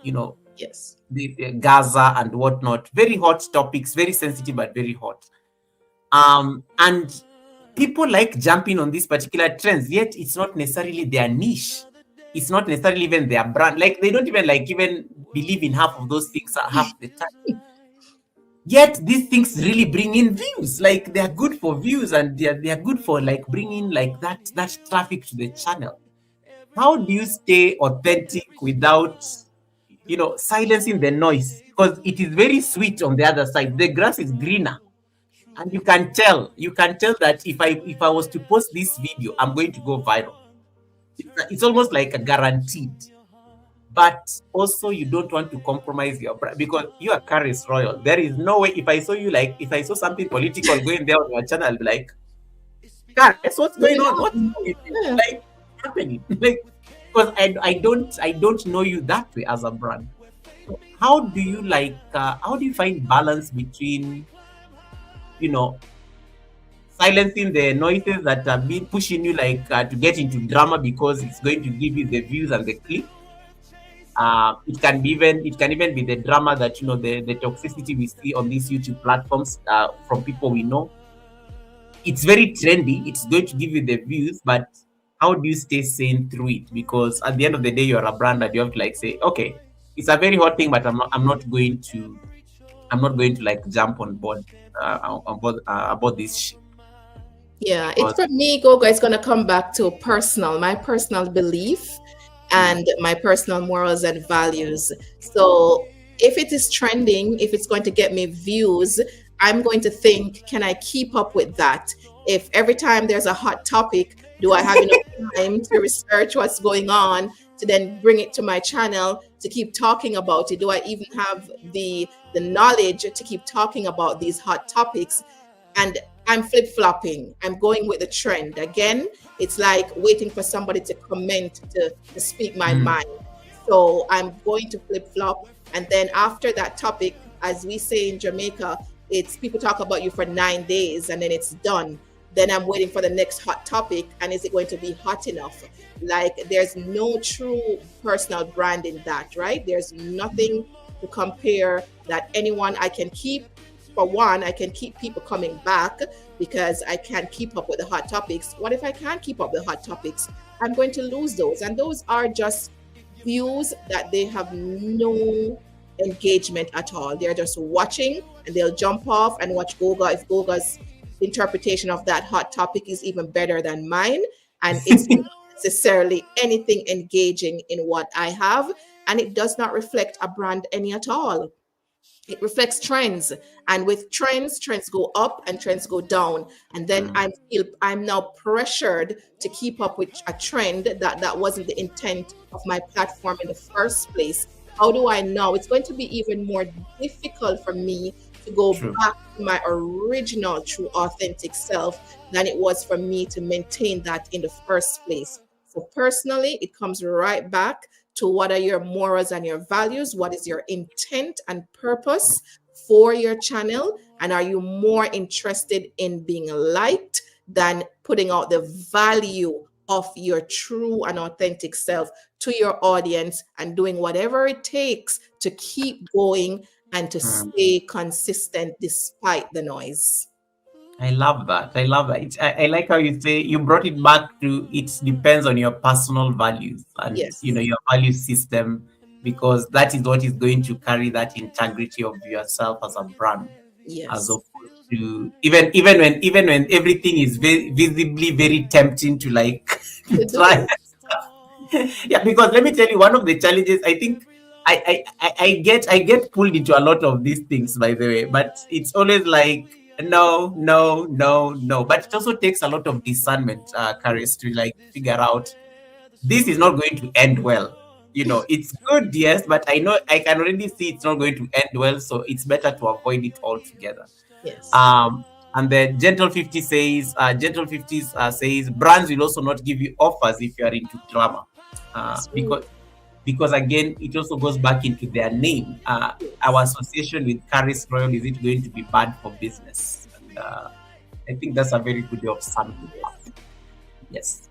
[SPEAKER 2] Yes.
[SPEAKER 1] The Gaza and whatnot. Very hot topics, very sensitive but very hot. And people like jumping on these particular trends, yet it's not necessarily their niche. It's not necessarily even their brand. Like they don't even believe in half of those things half the time. Yet these things really bring in views. Like they are good for views, and they are good for like bringing like that traffic to the channel. How do you stay authentic without silencing the noise? Because it is very sweet on the other side. The grass is greener, and you can tell that if I was to post this video, I'm going to go viral. It's almost like a guaranteed. but also you don't want to compromise your brand because you are Caris Royal. There is no way if I saw you like if I saw something political going there on your channel, I'll be like, Caris, what's going
[SPEAKER 2] Moving
[SPEAKER 1] on? What's
[SPEAKER 2] on.
[SPEAKER 1] wrong with you?
[SPEAKER 2] Yeah.
[SPEAKER 1] Like happening? Like because I don't know you that way as a brand. So how do you how do you find balance between you know silencing the noises that have been pushing you to get into drama because it's going to give you the views and the click. It can even be the drama that the toxicity we see on these YouTube platforms from people we know. It's very trendy. It's going to give you the views, but how do you stay sane through it? Because at the end of the day, you're a brand that you have to say, okay, it's a very hot thing, but I'm not going to jump on board about this shit
[SPEAKER 2] Yeah, it's
[SPEAKER 1] because
[SPEAKER 2] for me, Goga, it's going to come back to my personal belief
[SPEAKER 1] mm,
[SPEAKER 2] and my personal morals and values. So if it is trending, if it's going to get me views, I'm going to think, can I keep up with that? If every time there's a hot topic, do I have enough time to research what's going on to then bring it to my channel to keep talking about it? Do I even have the knowledge to keep talking about these hot topics? And I'm flip flopping. I'm going with the trend. Again, it's like waiting for somebody to comment to speak my
[SPEAKER 1] mm,
[SPEAKER 2] mind. So I'm going to flip flop. And then after that topic, as we say in Jamaica, it's people talk about you for 9 days and then it's done. Then I'm waiting for the next hot topic. And is it going to be hot enough? Like there's no true personal brand in that, right? There's nothing to compare that anyone I can keep for one, I can keep people coming back because I can keep up with the hot topics. What if I can't keep up with the hot topics? I'm going to lose those. And those are just views that they have no engagement at all. They're just watching and they'll jump off and watch Goga if Goga's interpretation of that hot topic is even better than mine. And it's not necessarily anything engaging in what I have. And it does not reflect a brand any at all. It reflects trends, and with trends go up and trends go down, and then
[SPEAKER 1] mm,
[SPEAKER 2] I'm now pressured to keep up with a trend that wasn't the intent of my platform in the first place. How do I know? It's going to be even more difficult for me to go
[SPEAKER 1] true.
[SPEAKER 2] back to my original true authentic self than it was for me to maintain that in the first place. So personally, it comes right back to what are your morals and your values, what is your intent and purpose for your channel, and are you more interested in being liked than putting out the value of your true and authentic self to your audience and doing whatever it takes to keep going and to
[SPEAKER 1] Mm.
[SPEAKER 2] stay consistent despite the noise.
[SPEAKER 1] I love that. I love that. I like how you say you brought it back to it depends on your personal values and
[SPEAKER 2] Yes,
[SPEAKER 1] your value system because that is what is going to carry that integrity of yourself as a brand as
[SPEAKER 2] yes,
[SPEAKER 1] opposed to even when everything is very visibly very tempting to to
[SPEAKER 2] to
[SPEAKER 1] try.
[SPEAKER 2] do.
[SPEAKER 1] Yeah, because let me tell you, one of the challenges I think I get pulled into a lot of these things, by the way, but it's always like no, no, no, no. But it also takes a lot of discernment, courage to figure out this is not going to end well. It's good, yes, but I know I can already see it's not going to end well, so it's better to avoid it altogether.
[SPEAKER 2] Yes,
[SPEAKER 1] Um, and the Gentle 50s says brands will also not give you offers if you are into drama,
[SPEAKER 2] that's right.
[SPEAKER 1] because again, it also goes back into their name. Our
[SPEAKER 2] Yes,
[SPEAKER 1] association with Caris Royal, is it going to be bad for business? And I think that's a very good way of summing it up.
[SPEAKER 2] yes.
[SPEAKER 1] Yes.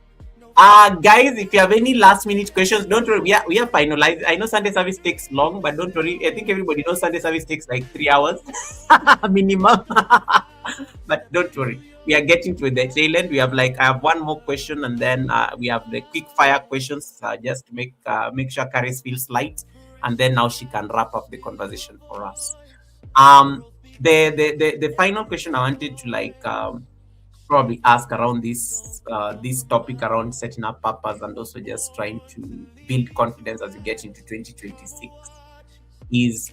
[SPEAKER 1] Guys, if you have any last minute questions, don't worry. We are finalized. I know Sunday service takes long, but don't worry. I think everybody knows Sunday service takes like 3 hours minimum. But don't worry. We are getting to the tail end. I have one more question, and then we have the quick fire questions just to make sure Caris feels light, and then now she can wrap up the conversation for us. Um, the final question I wanted to probably ask around this topic around setting up purpose and also just trying to build confidence as you get into 2026 is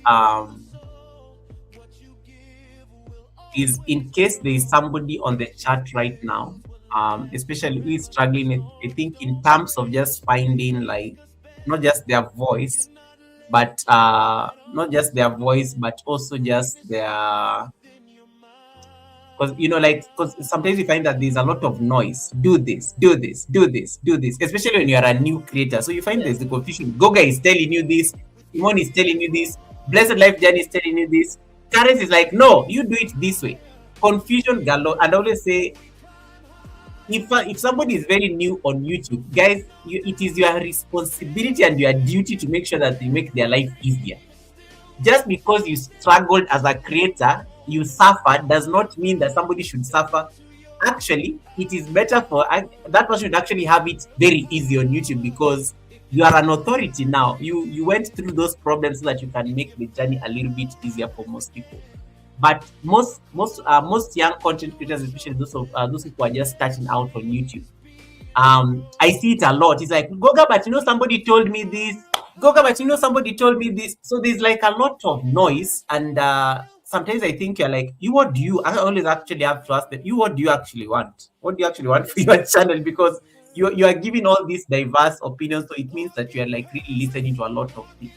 [SPEAKER 1] in case there is somebody on the chat right now, especially who is struggling, I think, in terms of just finding not just their voice, but not just their voice, but also just their, because like, because sometimes you find that there's a lot of noise. Do this, do this, do this, do this, especially when you're a new creator. So you find there's
[SPEAKER 2] Yes.
[SPEAKER 1] the confusion. Goga is telling you this, Simone is telling you this, Blessed Life Journey is telling you this, Karis is like, no, you do it this way. Confusion galore. And I always say, if somebody is very new on YouTube, guys, it is your responsibility and your duty to make sure that they make their life easier. Just because you struggled as a creator, you suffered, does not mean that somebody should suffer. Actually, it is better for that person should actually have it very easy on YouTube, because you are an authority now. You went through those problems so that you can make the journey a little bit easier for most people. But most young content creators, especially those people who are just starting out on YouTube, I see it a lot. It's like, Goga, but somebody told me this. Goga, but somebody told me this. So there's like a lot of noise, and sometimes I think you're like, you what do you? I always actually have to ask them, you what do you actually want? What do you actually want for
[SPEAKER 2] Yes.
[SPEAKER 1] your channel? Because you are giving all these diverse opinions, so it means that you are like really listening to a lot of things.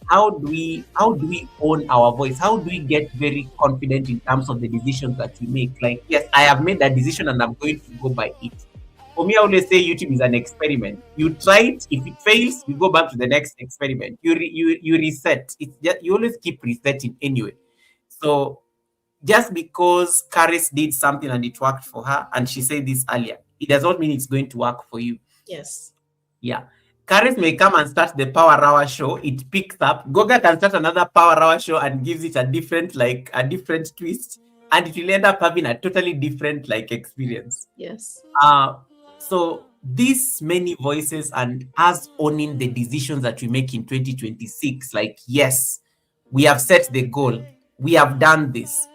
[SPEAKER 1] How do we own our voice? How do we get very confident in terms of the decisions that we make? Like, yes, I have made that decision and I'm going to go by it. For me, I always say YouTube is an experiment. You try it. If it fails, you go back to the next experiment. You reset. It's just, you always keep resetting anyway. So just because Karis did something and it worked for her, and she said this earlier, it does not mean it's going to work for you.
[SPEAKER 2] Yes.
[SPEAKER 1] Yeah. Karis may come and start the Power Hour show. It picks up. Goga can start another Power Hour show and gives it a different twist, and it will end up having a totally different experience.
[SPEAKER 2] Yes.
[SPEAKER 1] Uh, so these many voices and us owning the decisions that we make in 2026, like, yes, we have set the goal, we have done this.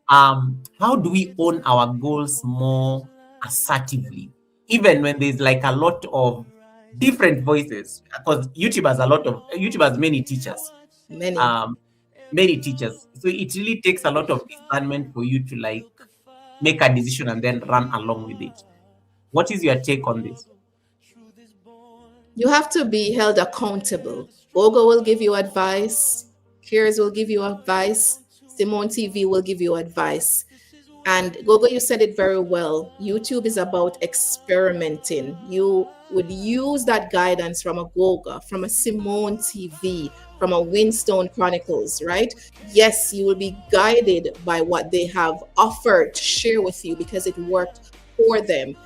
[SPEAKER 1] How do we own our goals more assertively, even when there's like a lot of different voices? Because YouTube has many teachers,
[SPEAKER 2] Many.
[SPEAKER 1] um, many teachers. So it really takes a lot of discernment for you to like make a decision and then run along with it. What is your take on this?
[SPEAKER 2] You have to be held accountable. Gogo will give you advice. Kiers will give you advice. Simone TV will give you advice. And Gogo, you said it very well. YouTube is about experimenting. You would use that guidance from a Goga, from a Simone TV, from a Winstone Chronicles, right? Yes, you will be guided by what they have offered to share with you because it worked for them.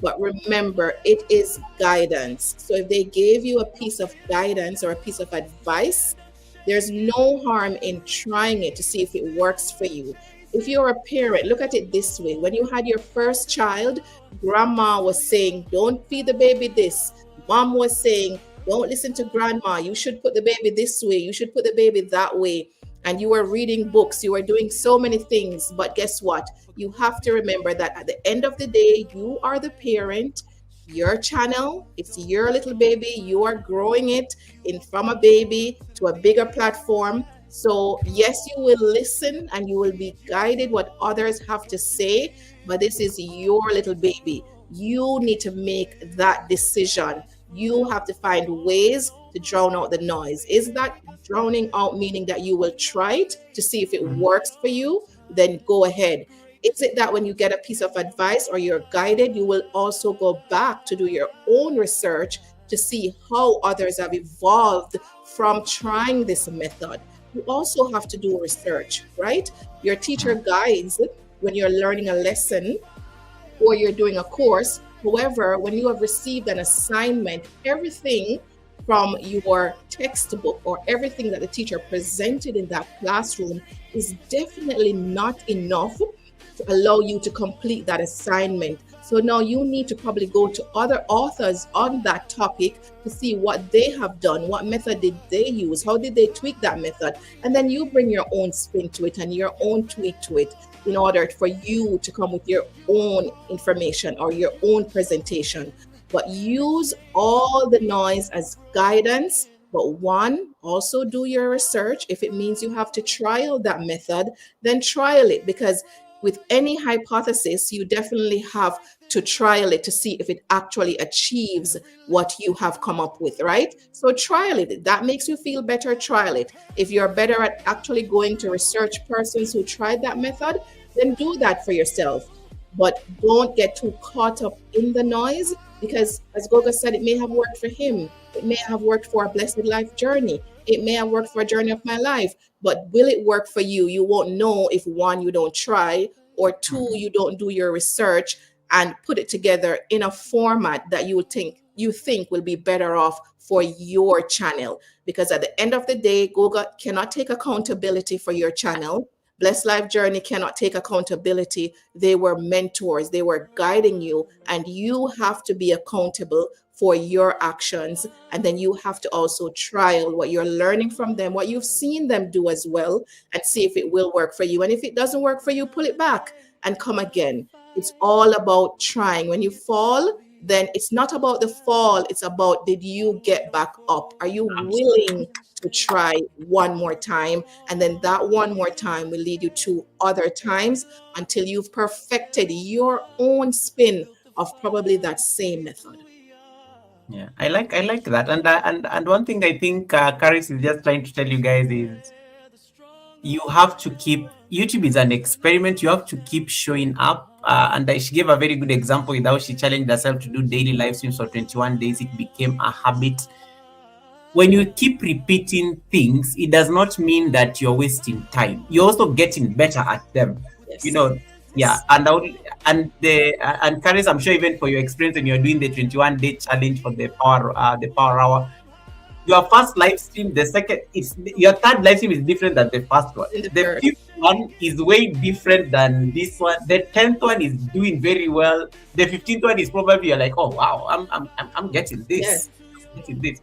[SPEAKER 2] But remember, it is guidance. So if they gave you a piece of guidance or a piece of advice, there's no harm in trying it to see if it works for you. If you're a parent, look at it this way. When you had your first child, grandma was saying, don't feed the baby this. Mom was saying, don't listen to grandma. You should put the baby this way. You should put the baby that way. And you were reading books. You were doing so many things. But guess what? You have to remember that at the end of the day, you are the parent. Your channel, it's your little baby. You are growing it in from a baby to a bigger platform. So, yes, you will listen and you will be guided what others have to say, but this is your little baby. You need to make that decision. You have to find ways to drown out the noise. Is that drowning out meaning that you will try it to see if it
[SPEAKER 1] Mhm.
[SPEAKER 2] works for you? Then go ahead. Is it that when you get a piece of advice or you're guided, you will also go back to do your own research to see how others have evolved from trying this method? You also have to do research, right? Your teacher guides when you're learning a lesson or you're doing a course. However, when you have received an assignment, everything from your textbook or everything that the teacher presented in that classroom is definitely not enough to allow you to complete that assignment. So now you need to probably go to other authors on that topic to see what they have done, what method did they use, how did they tweak that method, and then you bring your own spin to it and your own tweak to it in order for you to come with your own information or your own presentation. But use all the noise as guidance. But one, also do your research. If it means you have to trial that method, then trial it because with any hypothesis, you definitely have to trial it to see if it actually achieves what you have come up with, right? So trial it. That makes you feel better, trial it. If you're better at actually going to research persons who tried that method, then do that for yourself. But don't get too caught up in the noise because, as Goga said, it may have worked for him. It may have worked for a blessed life journey. It may have worked for a journey of my life. But will it work for you? You won't know if one, you don't try, or two,
[SPEAKER 1] Mhm.
[SPEAKER 2] you don't do your research and put it together in a format that you think will be better off for your channel. Because at the end of the day, Goga cannot take accountability for your channel. Blessed Life Journey cannot take accountability. They were mentors, they were guiding you, and you have to be accountable for your actions. And then you have to also trial what you're learning from them, what you've seen them do as well, and see if it will work for you. And if it doesn't work for you, pull it back and come again. It's all about trying. When you fall, then it's not about the fall, it's about, did you get back up? Are you willing to try one more time? And then that one more time will lead you to other times until you've perfected your own spin of probably that same method.
[SPEAKER 1] Yeah, I like that, and one thing I think Karis is just trying to tell you guys is you have to keep YouTube is an experiment. You have to keep showing up. And she gave a very good example with how she challenged herself to do daily live streams for 21 days. It became a habit. When you keep repeating things, it does not mean that you're wasting time. You're also getting better at them. You
[SPEAKER 2] Yes.
[SPEAKER 1] know, yeah.
[SPEAKER 2] Yes.
[SPEAKER 1] And Karis, I'm sure even for your experience when you're doing the 21-day challenge for the power hour, your first live stream, the second, it's your third live stream is different than the first one.
[SPEAKER 2] In the
[SPEAKER 1] The
[SPEAKER 2] third.
[SPEAKER 1] fifth one is way different than this one. The 10th one is doing very well. The 15th one is probably you're like, oh wow, I'm getting
[SPEAKER 2] Yes.
[SPEAKER 1] this. I'm getting this.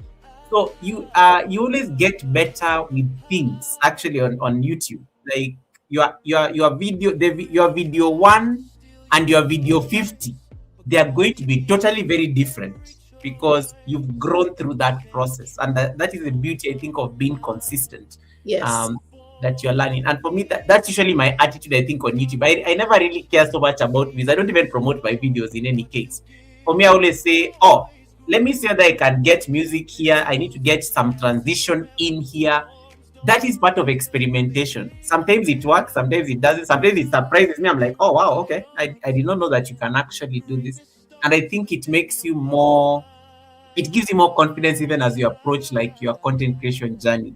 [SPEAKER 1] So you always get better with things actually on YouTube. Like your video, your video one and your video 50, they are going to be totally very different because you've grown through that process, and that is the beauty, I think, of being consistent.
[SPEAKER 2] Yes.
[SPEAKER 1] um that you're learning. And for me, that's usually my attitude, I think, on YouTube. I never really care so much about views. I don't even promote my videos in any case. For me, I always say, oh, let me see that I can get music here, I need to get some transition in here. That is part of experimentation. Sometimes it works, sometimes it doesn't, sometimes it surprises me. I'm like, oh wow, okay, I did not know that you can actually do this. And I think it makes you more, it gives you more confidence even as you approach like your content creation journey.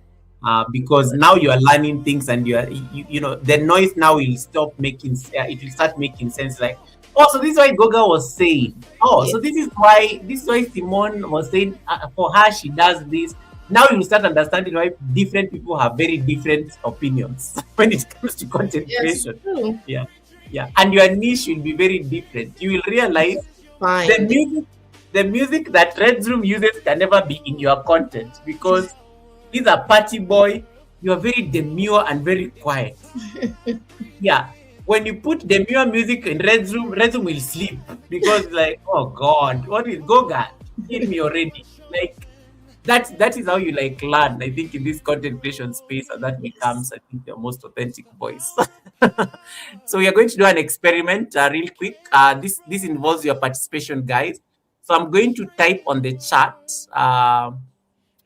[SPEAKER 1] Because now you are learning things, and you know the noise now will stop making it will start making sense. Like, oh, so this is why Goga was saying, oh, so
[SPEAKER 2] Yes.
[SPEAKER 1] this is why Simone was saying, for her she does this. Now you start understanding why different people have very different opinions when it comes to content
[SPEAKER 2] Yes.
[SPEAKER 1] creation.
[SPEAKER 2] True.
[SPEAKER 1] Yeah, yeah, and your niche will be very different. You will realize the
[SPEAKER 2] Find.
[SPEAKER 1] music the music that Red Room uses can never be in your content, because he's a party boy. You're very demure and very quiet. Yeah. When you put demure music in Red Room will sleep because like, oh God, what is Goga? Hit me already. Like that is how you like learn, I think, in this content creation space, and that
[SPEAKER 2] Yes.
[SPEAKER 1] becomes, I think, the most authentic voice. So we are going to do an experiment real quick. This involves your participation, guys. So I'm going to type on the chat.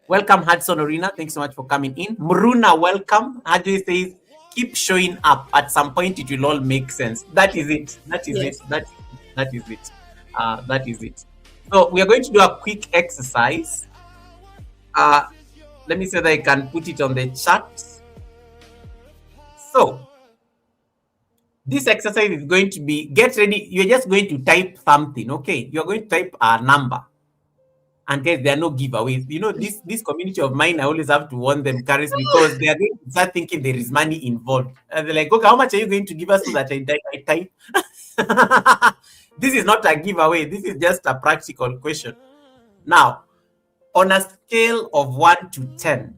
[SPEAKER 1] Welcome, Hudson Orina. Thanks so much for coming in. Muruna, welcome. Hadwe says, keep showing up. At some point, it will all make sense. That is it. That is it.
[SPEAKER 2] Yes.
[SPEAKER 1] That is it. That is it. So we are going to do a quick exercise. Uh, Let me see that I can put it on the chat. So this exercise is going to be, get ready. You're just going to type something, okay? You're going to type a number. And guys, there are no giveaways. You know, this community of mine, I always have to warn them, Caris, because they are going to start thinking there is money involved. And they're like, okay, how much are you going to give us so that I type? This is not a giveaway. This is just a practical question. Now, on a scale of 1 to 10,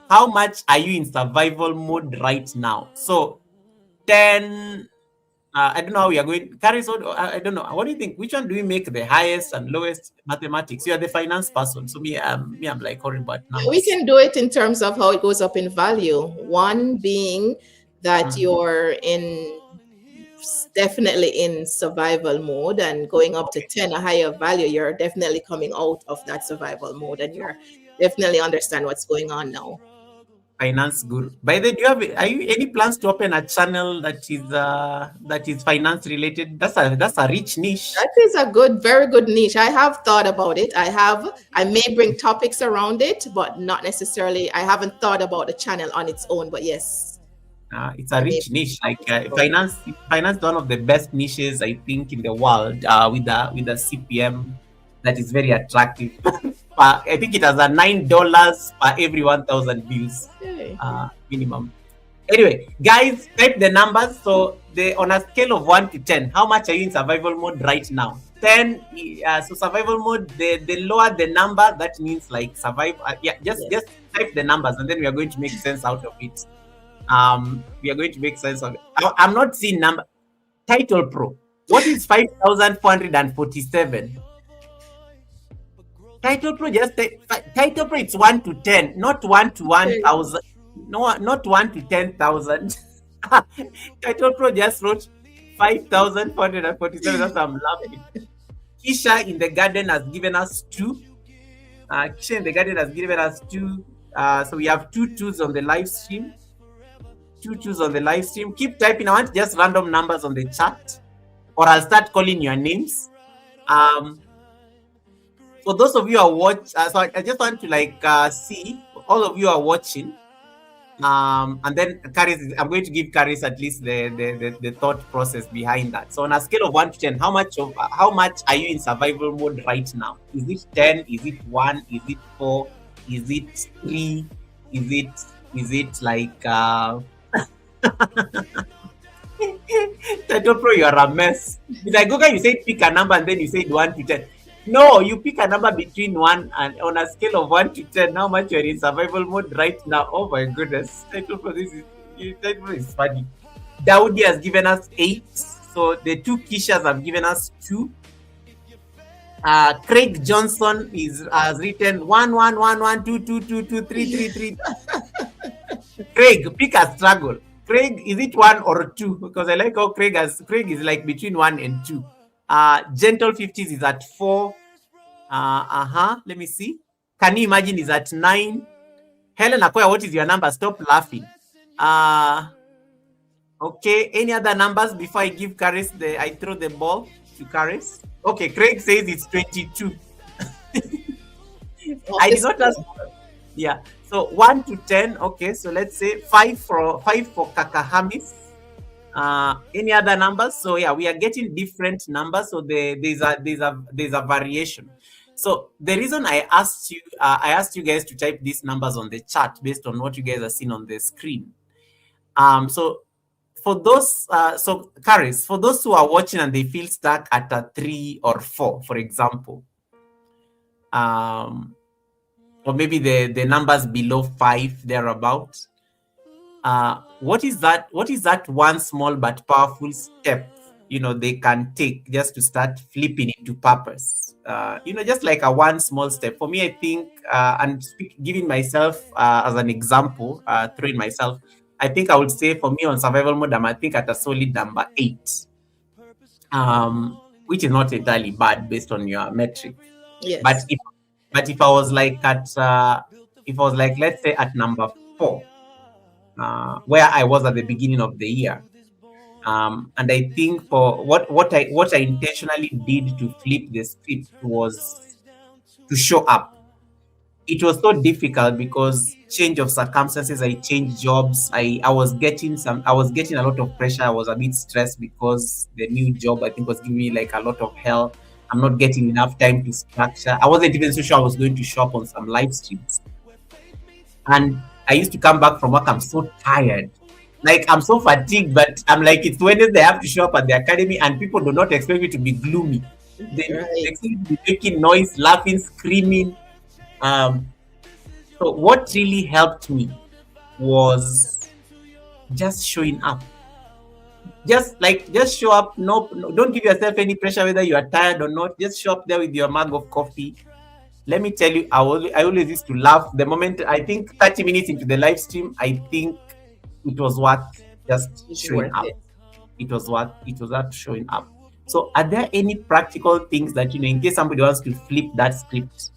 [SPEAKER 1] how much are you in survival mode right now? So 10, I don't know how we are going. Carry on. I don't know. What do you think? Which one do we make the highest and lowest? Mathematics. You are the finance person, so I'm like horrible at
[SPEAKER 2] We
[SPEAKER 1] numbers.
[SPEAKER 2] can do it in terms of how it goes up in value. One being that
[SPEAKER 1] Mhm.
[SPEAKER 2] you're in definitely in survival mode, and going up to 10, a higher value, you're definitely coming out of that survival mode, and you're definitely understand what's going on now.
[SPEAKER 1] Finance guru. By the way, do you have any plans to open a channel that is finance related? That's a rich niche.
[SPEAKER 2] That is a good, very good niche. I have thought about it. I may bring topics around it, but not necessarily. I haven't thought about the channel on its own, but yes,
[SPEAKER 1] It's a
[SPEAKER 2] I may
[SPEAKER 1] rich niche.
[SPEAKER 2] talk
[SPEAKER 1] Like
[SPEAKER 2] about it.
[SPEAKER 1] finance is one of the best niches I think in the world. With a CPM that is very attractive. I think it has a $9 per every 1,000 views
[SPEAKER 2] Okay.
[SPEAKER 1] minimum. Anyway, guys, type the numbers. So on a scale of 1 to 10, how much are you in survival mode right now? 10. So survival mode. The lower the number, that means like survive. Yeah, just
[SPEAKER 2] Yes.
[SPEAKER 1] type the numbers, and then we are going to make sense out of it. We are going to make sense of it. I'm not seeing number. Title Pro. What is 5,447? Title Pro just Title Pro. It's 1 to 10, not 1 to 1,000. No, not 1 to 10,000. Title Pro just wrote 5,447. That's why I'm laughing. Kisha in the garden has given us two. Kisha in the garden has given us two. So we have two twos on the live stream. Two twos on the live stream. Keep typing. I want just random numbers on the chat, or I'll start calling your names. For those of you who are so I just want to see all of you are watching. And then Caris, I'm going to give Caris at least the thought process behind that. So on a scale of 1 to 10, how much are you in survival mode right now? Is it 10? Is it 1? Is it 4? Is it 3? Is it like Title Pro, you are a mess. It's like Goga, you said pick a number and then you said 1 to 10. No, you pick a number between 1 and on a scale of 1 to 10. How much you're in survival mode right now? Oh my goodness. Title Pro, Title Pro is funny. Daudi has given us 8. So the two Kishas have given us 2. Craig Johnson has written 1 1 1 1 2 2 2 2 3 3 3. Craig, pick a struggle. Craig, is it 1 or 2? Because I like how Craig is like between 1 and 2. Gentle 50s is at 4. Let me see. Can you imagine is at 9? Helen Akoya, what is your number? Stop laughing. Okay. Any other numbers before I give Caris I throw the ball to Caris? Okay, Craig says it's 22. I did not ask. Yeah. So 1 to 10. Okay. So let's say 5 for Kakahamis. Any other numbers? So yeah, we are getting different numbers. So there's a variation. So the reason I asked you guys to type these numbers on the chat based on what you guys are seeing on the screen. So for those, Caris, for those who are watching and they feel stuck at a 3 or 4, for example, or maybe the numbers below 5 thereabouts. What is that one small but powerful step they can take just to start flipping into purpose? Just like a one small step. For me, I think, and giving myself as an example, throwing myself, I think I would say for me on survival mode, I think at a solid number 8, which is not entirely bad based on your metric.
[SPEAKER 2] Yes.
[SPEAKER 1] But if I was like let's say at number 4, where I was at the beginning of the year, and I think for what I intentionally did to flip the script was to show up. It was so difficult because change of circumstances. I changed jobs. I was getting a lot of pressure. I was a bit stressed because the new job I think was giving me like a lot of hell. I'm not getting enough time to structure. I wasn't even so sure I was going to show up on some live streams. And I used to come back from work. I'm so tired. Like, I'm so fatigued, but I'm like, it's Wednesday. I have to show up at the academy, and people do not expect me to be gloomy. They expect me to be making noise, laughing, screaming. So what really helped me was just showing up. Just show up. No, don't give yourself any pressure whether you are tired or not. Just show up there with your mug of coffee. Let me tell you, I always used to laugh. The moment I think 30 minutes into the live stream, I think it was worth just showing up. it was worth showing up. So are there any practical things that, in case somebody wants to flip that script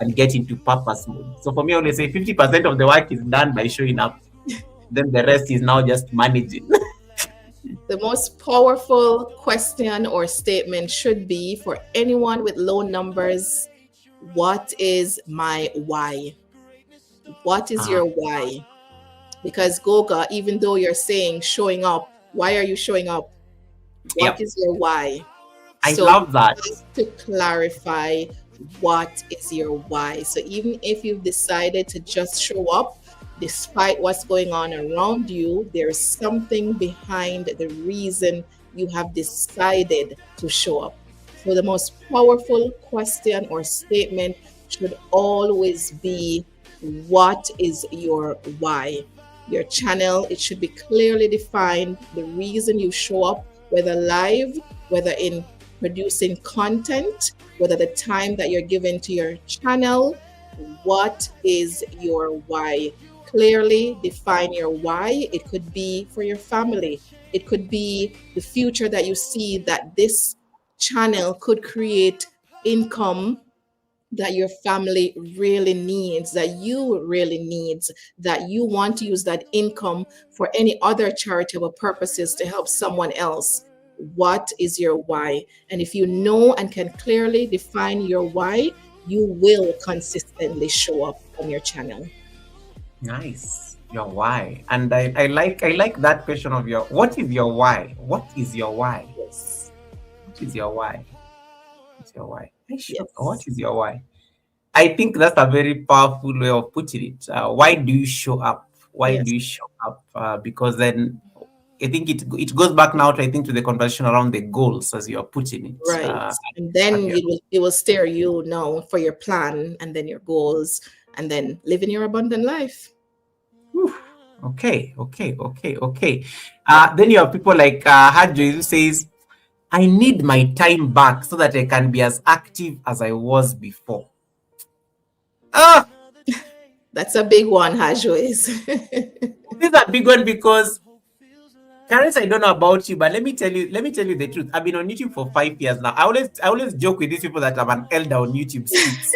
[SPEAKER 1] and get into purpose mode? So for me, I always say 50% of the work is done by showing up. Then the rest is now just managing.
[SPEAKER 2] The most powerful question or statement should be for anyone with low numbers: what is my why? What is
[SPEAKER 1] Ah,
[SPEAKER 2] your why? Because Goga, even though you're saying showing up, why are you showing up? What
[SPEAKER 1] yep.
[SPEAKER 2] is your why?
[SPEAKER 1] I
[SPEAKER 2] So
[SPEAKER 1] love that.
[SPEAKER 2] just to clarify, what is your why? So even if you've decided to just show up, despite what's going on around you, there's something behind the reason you have decided to show up. So the most powerful question or statement should always be, what is your why? Your channel, it should be clearly defined, the reason you show up, whether live, whether in producing content, whether the time that you're giving to your channel. What is your why? Clearly define your why. It could be for your family, it could be the future that you see that this channel could create income that your family really needs, that you really needs, that you want to use that income for any other charitable purposes to help someone else. What is your why? And if you know and can clearly define your why, you will consistently show up on your channel.
[SPEAKER 1] Nice. Your why. And I like that question of your, what is your why? What is your why?
[SPEAKER 2] Yes.
[SPEAKER 1] What is your why? What's your why? Hey, sure. What
[SPEAKER 2] Yes.
[SPEAKER 1] is your why? I think that's a very powerful way of putting it. Why do you show up? Why do
[SPEAKER 2] Yes.
[SPEAKER 1] you show up? Because then I think it goes back now to, I think, to the conversation around the goals, as you're putting it.
[SPEAKER 2] Right. And then
[SPEAKER 1] Yeah.
[SPEAKER 2] it will steer you now for your plan and then your goals and then living your abundant life.
[SPEAKER 1] Whew. Okay, okay, okay, okay. Then you have people like Hajo who says, I need my time back so that I can be as active as I was before. Ah,
[SPEAKER 2] That's a big one, Hajways.
[SPEAKER 1] this is a big one because, Clarence, I don't know about you, but let me tell you the truth. I've been on YouTube for 5 years now. I always joke with these people that I'm an elder on YouTube streets.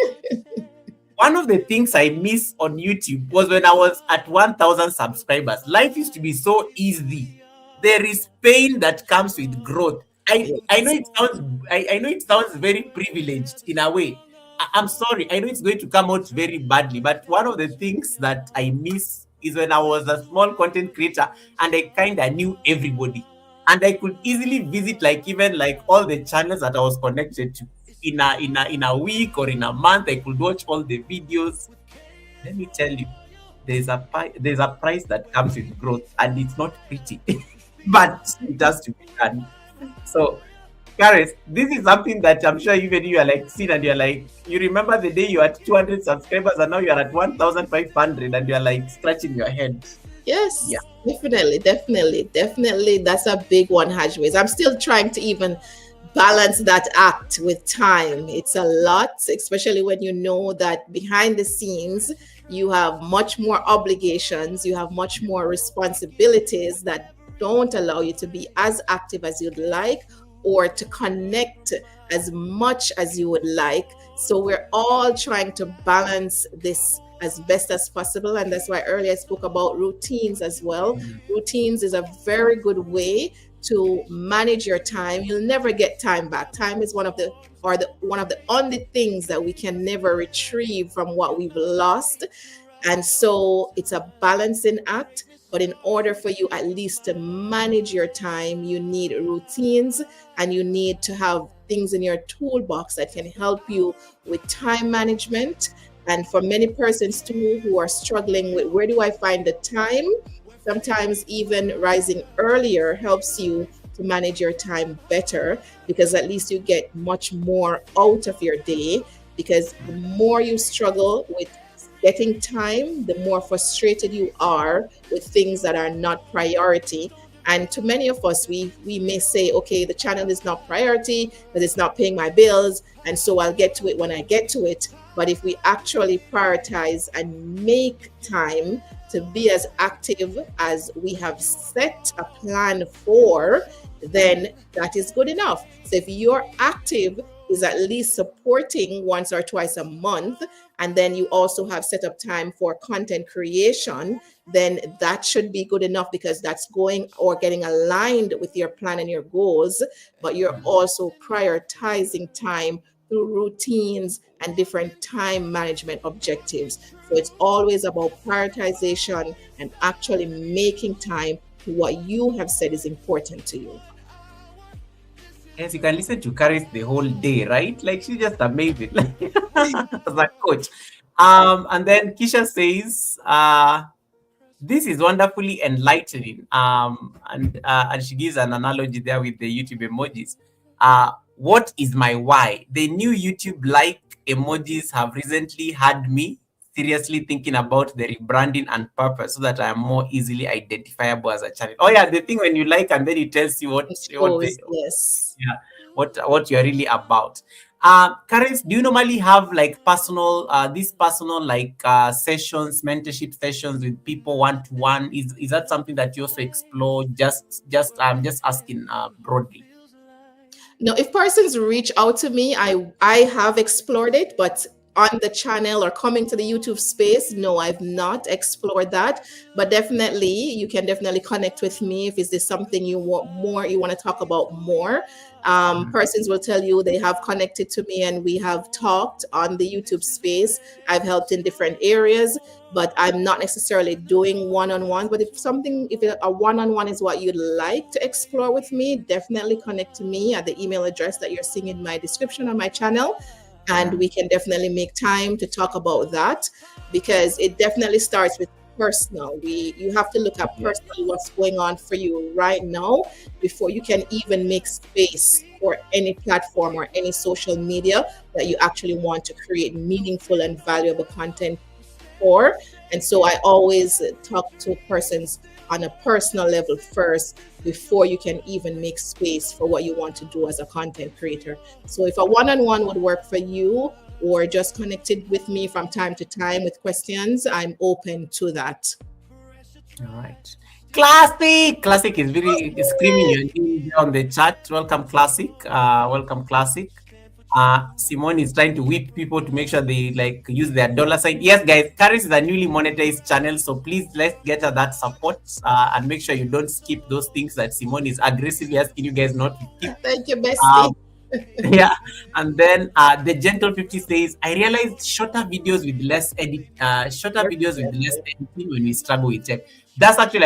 [SPEAKER 1] One of the things I miss on YouTube was when I was at 1,000 subscribers. Life used to be so easy. There is pain that comes with growth. I know
[SPEAKER 2] Yes.
[SPEAKER 1] it sounds I know it sounds very privileged in a way. I'm sorry. I know it's going to come out very badly, but one of the things that I miss is when I was a small content creator and I kind of knew everybody, and I could easily visit like even like all the channels that I was connected to in a week or in a month. I could watch all the videos. Let me tell you, there's a price that comes with growth, and it's not pretty, but it has to be done. So, Gareth, this is something that I'm sure even you are like seen and you're like, you remember the day you had 200 subscribers and now you're at 1,500 and you're like scratching your head. Yeah.
[SPEAKER 2] Yes, definitely, definitely, definitely. That's a big one, Hajways. I'm still trying to even balance that act with time. It's a lot, especially when you know that behind the scenes, you have much more obligations, you have much more responsibilities that don't allow you to be as active as you'd like or to connect as much as you would like. So we're all trying to balance this as best as possible. And that's why earlier I spoke about routines as well.
[SPEAKER 1] Mhm.
[SPEAKER 2] Routines is a very good way to manage your time. You'll never get time back. Time is one of the only things that we can never retrieve from what we've lost. And so it's a balancing act. But in order for you at least to manage your time, you need routines and you need to have things in your toolbox that can help you with time management. And for many persons too who are struggling with where do I find the time, sometimes even rising earlier helps you to manage your time better because at least you get much more out of your day. Because the more you struggle with getting time, the more frustrated you are with things that are not priority. And to many of us, we may say, okay, the channel is not priority because it's not paying my bills, and so I'll get to it when I get to it. But if we actually prioritize and make time to be as active as we have set a plan for, then that is good enough. So if your active is at least supporting once or twice a month, and then you also have set up time for content creation, then that should be good enough because that's going or getting aligned with your plan and your goals, but you're also prioritizing time through routines and different time management objectives. So it's always about prioritization and actually making time to what you have said is important to you.
[SPEAKER 1] Yes, you can listen to Karis the whole day, right? Like she's just amazing as a coach. And then Kisha says, this is wonderfully enlightening. And she gives an analogy there with the YouTube emojis. What is my why? The new YouTube like emojis have recently had me seriously thinking about the rebranding and purpose so that I am more easily identifiable as a channel. Oh yeah, the thing when you like and then it tells you what the
[SPEAKER 2] Expose, yes.
[SPEAKER 1] yeah what you're really about. Karen, do you normally have like personal these personal like sessions, mentorship sessions with people one to one? Is that something that you also explore? Just I'm just asking broadly.
[SPEAKER 2] No, if persons reach out to me, I have explored it, but on the channel or coming to the YouTube space, no, I've not explored that. But definitely, you can definitely connect with me if is this something you want more, you want to talk about more. Persons will tell you they have connected to me and we have talked on the YouTube space. I've helped in different areas, but I'm not necessarily doing one-on-one. But if a one-on-one is what you'd like to explore with me, definitely connect to me at the email address that you're seeing in my description on my channel, and we can definitely make time to talk about that, because it definitely starts with personal. You have to look at personally what's going on for you right now before you can even make space for any platform or any social media that you actually want to create meaningful and valuable content for. And so I always talk to persons on a personal level first before you can even make space for what you want to do as a content creator. So if a one-on-one would work for you, or just connected with me from time to time with questions, I'm open to that.
[SPEAKER 1] All right. Classic is very screaming your name here on the chat. Welcome, Classic. Welcome, Classic. Simone is trying to whip people to make sure they like use their dollar sign. Yes, guys, Caris is a newly monetized channel, so please let's get her that support and make sure you don't skip those things that Simone is aggressively asking you guys not to skip.
[SPEAKER 2] Thank you, bestie.
[SPEAKER 1] Yeah, and then the gentle 50 says, I realized shorter videos with less editing when we struggle with tech. That's actually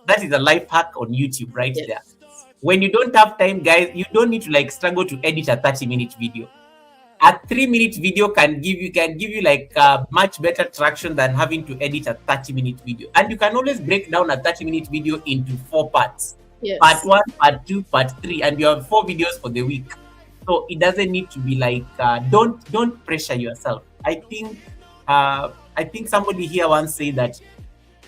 [SPEAKER 1] that is a life hack on YouTube right
[SPEAKER 2] Yes.
[SPEAKER 1] there. When you don't have time, guys, you don't need to like struggle to edit a 30-minute video. A 3-minute video can give you like much better traction than having to edit a 30-minute video. And you can always break down a 30-minute video into 4 parts.
[SPEAKER 2] Yes.
[SPEAKER 1] Part 1, part 2, part 3, and you have 4 videos for the week. So it doesn't need to be like don't pressure yourself. I think somebody here once said that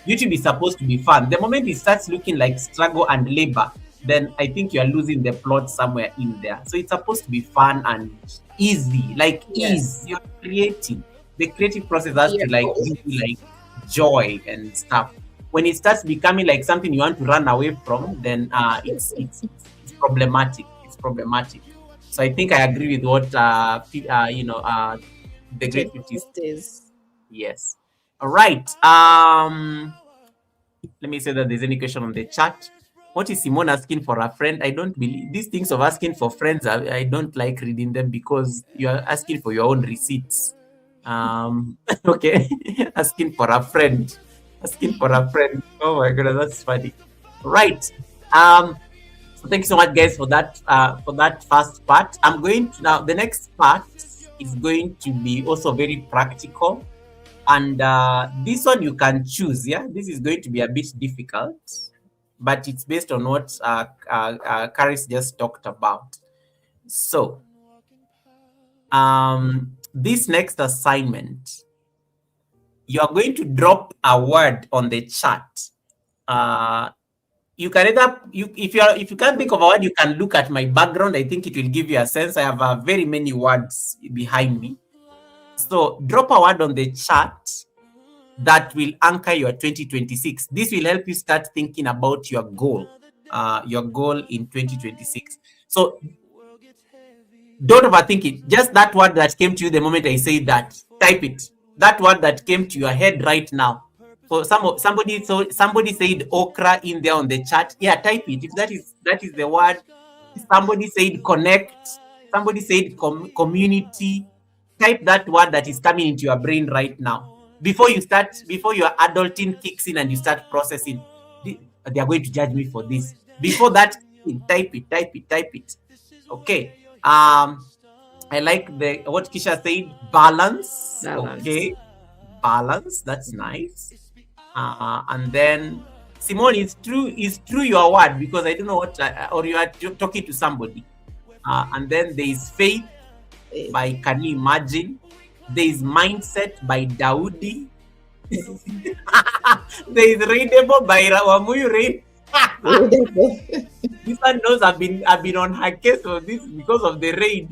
[SPEAKER 1] YouTube is supposed to be fun. The moment it starts looking like struggle and labor, then I think you are losing the plot somewhere in there. So it's supposed to be fun and easy, like ease. You're creating. The creative process has to like give you like joy and stuff. When it starts becoming like something you want to run away from, then it's problematic. It's problematic. So I think I agree with what the great 50s
[SPEAKER 2] is.
[SPEAKER 1] Yes. All right. Let me say that there's any question on the chat. What is Simone asking for a friend? I don't believe these things of asking for friends. I don't like reading them because you are asking for your own receipts. Okay. Asking for a friend. Asking for a friend. Oh my goodness, that's funny. Right. So thank you so much, guys, for that first part. I'm going to now. The next part is going to be also very practical, and this one you can choose. Yeah, this is going to be a bit difficult, but it's based on what Karis just talked about. So, this next assignment, you are going to drop a word on the chat. You can if you can't think of a word, you can look at my background. I think it will give you a sense. I have very many words behind me. So drop a word on the chat that will anchor your 2026. This will help you start thinking about your goal your goal in 2026. So don't overthink it. Just that word that came to you the moment I say that, type it. That word that came to your head right now. So somebody said okra in there on the chat. Yeah, type it. If that is the word. Somebody said connect. Somebody said community. Type that word that is coming into your brain right now. Before your adulting kicks in and you start processing, they are going to judge me for this. Before that, type it, type it, type it. Okay. I like the what Kisha said, balance.
[SPEAKER 2] Balance.
[SPEAKER 1] Okay. Balance. That's nice. And then Simone, is true your word, because I don't know what or you are talking to somebody. And then there is faith
[SPEAKER 2] Eh,
[SPEAKER 1] by Can You Imagine? There is mindset by Daudi. There is readable by Wamuyu Rain.
[SPEAKER 2] Beautiful.
[SPEAKER 1] This one knows I've been on her case for this because of the raid.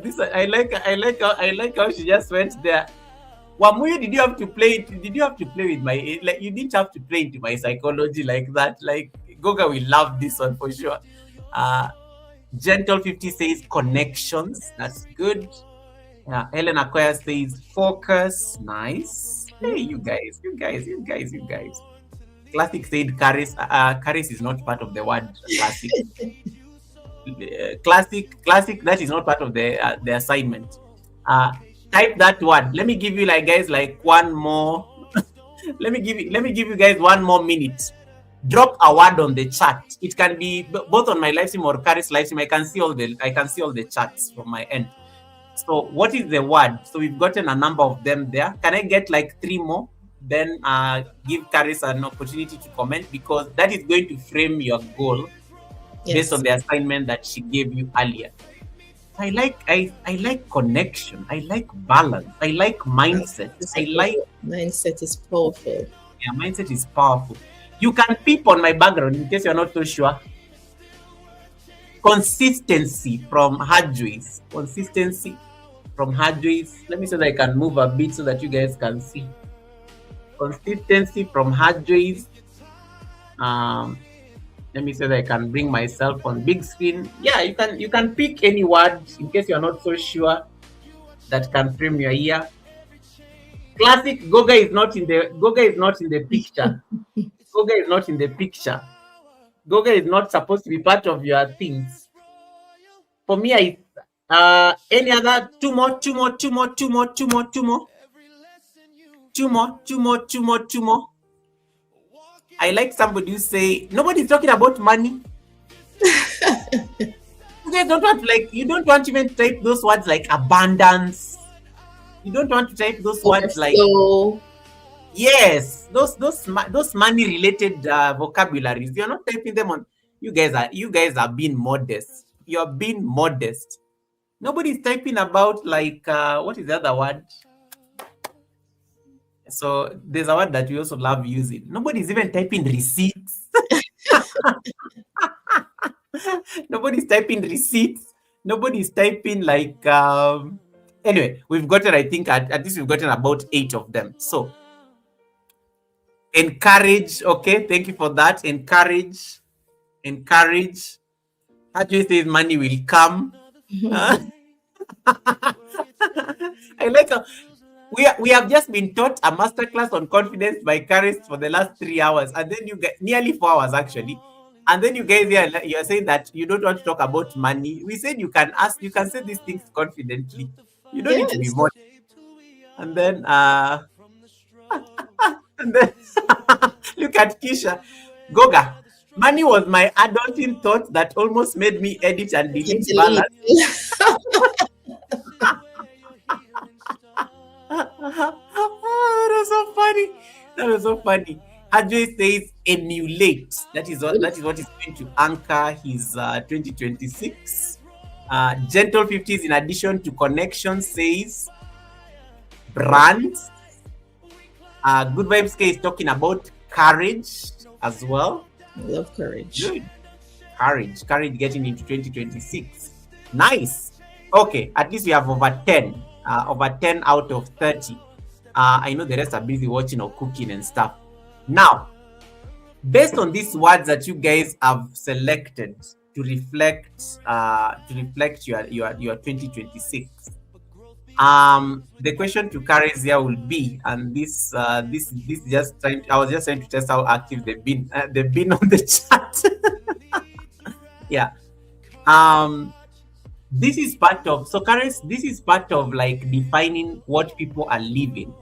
[SPEAKER 1] This I like how she just went there. Wamuyu, did you have to play it? Did you have to play with my, like, you didn't have to play into my psychology like that. Like, Goga will love this one for sure. Uh Gentle 50 says connections. That's good. Helen Acquire says focus. Nice. Hey, you guys, you guys, you guys, you guys. Classic said Caris. Caris is not part of the word classic. Classic. That is not part of the assignment. Uh, Type that word. Let me give you, like, guys, like one more. Let me give you guys 1 more minute. Drop a word on the chat. It can be both on my live stream or Caris live stream. I can see all the chats from my end. So what is the word? So we've gotten a number of them there. Can I get like 3 more? Then give Caris an opportunity to comment, because that is going to frame your goal based on
[SPEAKER 2] Yes.
[SPEAKER 1] the assignment that she gave you earlier. I like connection. I like balance. I like mindset. I like,
[SPEAKER 2] Mindset is powerful.
[SPEAKER 1] yeah, mindset is powerful. You can peep on my background in case you're not so sure. Consistency from Hadways. Consistency from Hadways. Let me see that I can move a bit so that you guys can see. Consistency from Hadways. Um, Let me see that I can bring myself on big screen. Yeah, you can pick any word in case you're not so sure that can frame your year. Classic Goga is not in the picture. Goga is not in the picture. Goga is not supposed to be part of your things. For me, any other 2 more, 2 more, 2 more, 2 more, 2 more, 2 more, 2 more, 2 more, 2 more, 2 more. I like somebody who say nobody's talking about money. You guys don't want, like, you don't want to even type those words like abundance. You don't want to type those words like,
[SPEAKER 2] Overflow.
[SPEAKER 1] yes, those money related vocabularies. You're not typing them on. You guys are being modest. You're being modest. Nobody's typing about, like, what is the other word? So there's a word that we also love using. Nobody's even typing receipts. Nobody's typing receipts. Nobody's typing, like, anyway, we've gotten, I think, at least we've gotten about 8 of them. So encourage. Okay, thank you for that. Encourage. How do you say money will come? I like how we have just been taught a masterclass on confidence by Caris for the last 3 hours, and then you get nearly 4 hours actually. And then you guys here, you're saying that you don't want to talk about money. We said you can say these things confidently. You don't need to be
[SPEAKER 2] Yes.
[SPEAKER 1] more. And then and then look at Kisha. Goga. Money was my adulting thought that almost made me edit and delete
[SPEAKER 2] Delete.
[SPEAKER 1] balance. That was so funny. That was so funny. Hadwe says emulate. That is what is going to anchor his 2026. Gentle 50s, in addition to connection, says brands. Good Vibes K is talking about courage as well.
[SPEAKER 2] I love courage.
[SPEAKER 1] Good. Courage getting into 2026. Nice. Okay, at least we have over 10 out of 30. I know the rest are busy watching or cooking and stuff. Now, Based on these words that you guys have selected to reflect your 2026, the question to carry here will be, and this just trying, I was just trying to test how active they've been on the chat. Yeah. um this is part of, so currents, this is part of like defining what people are living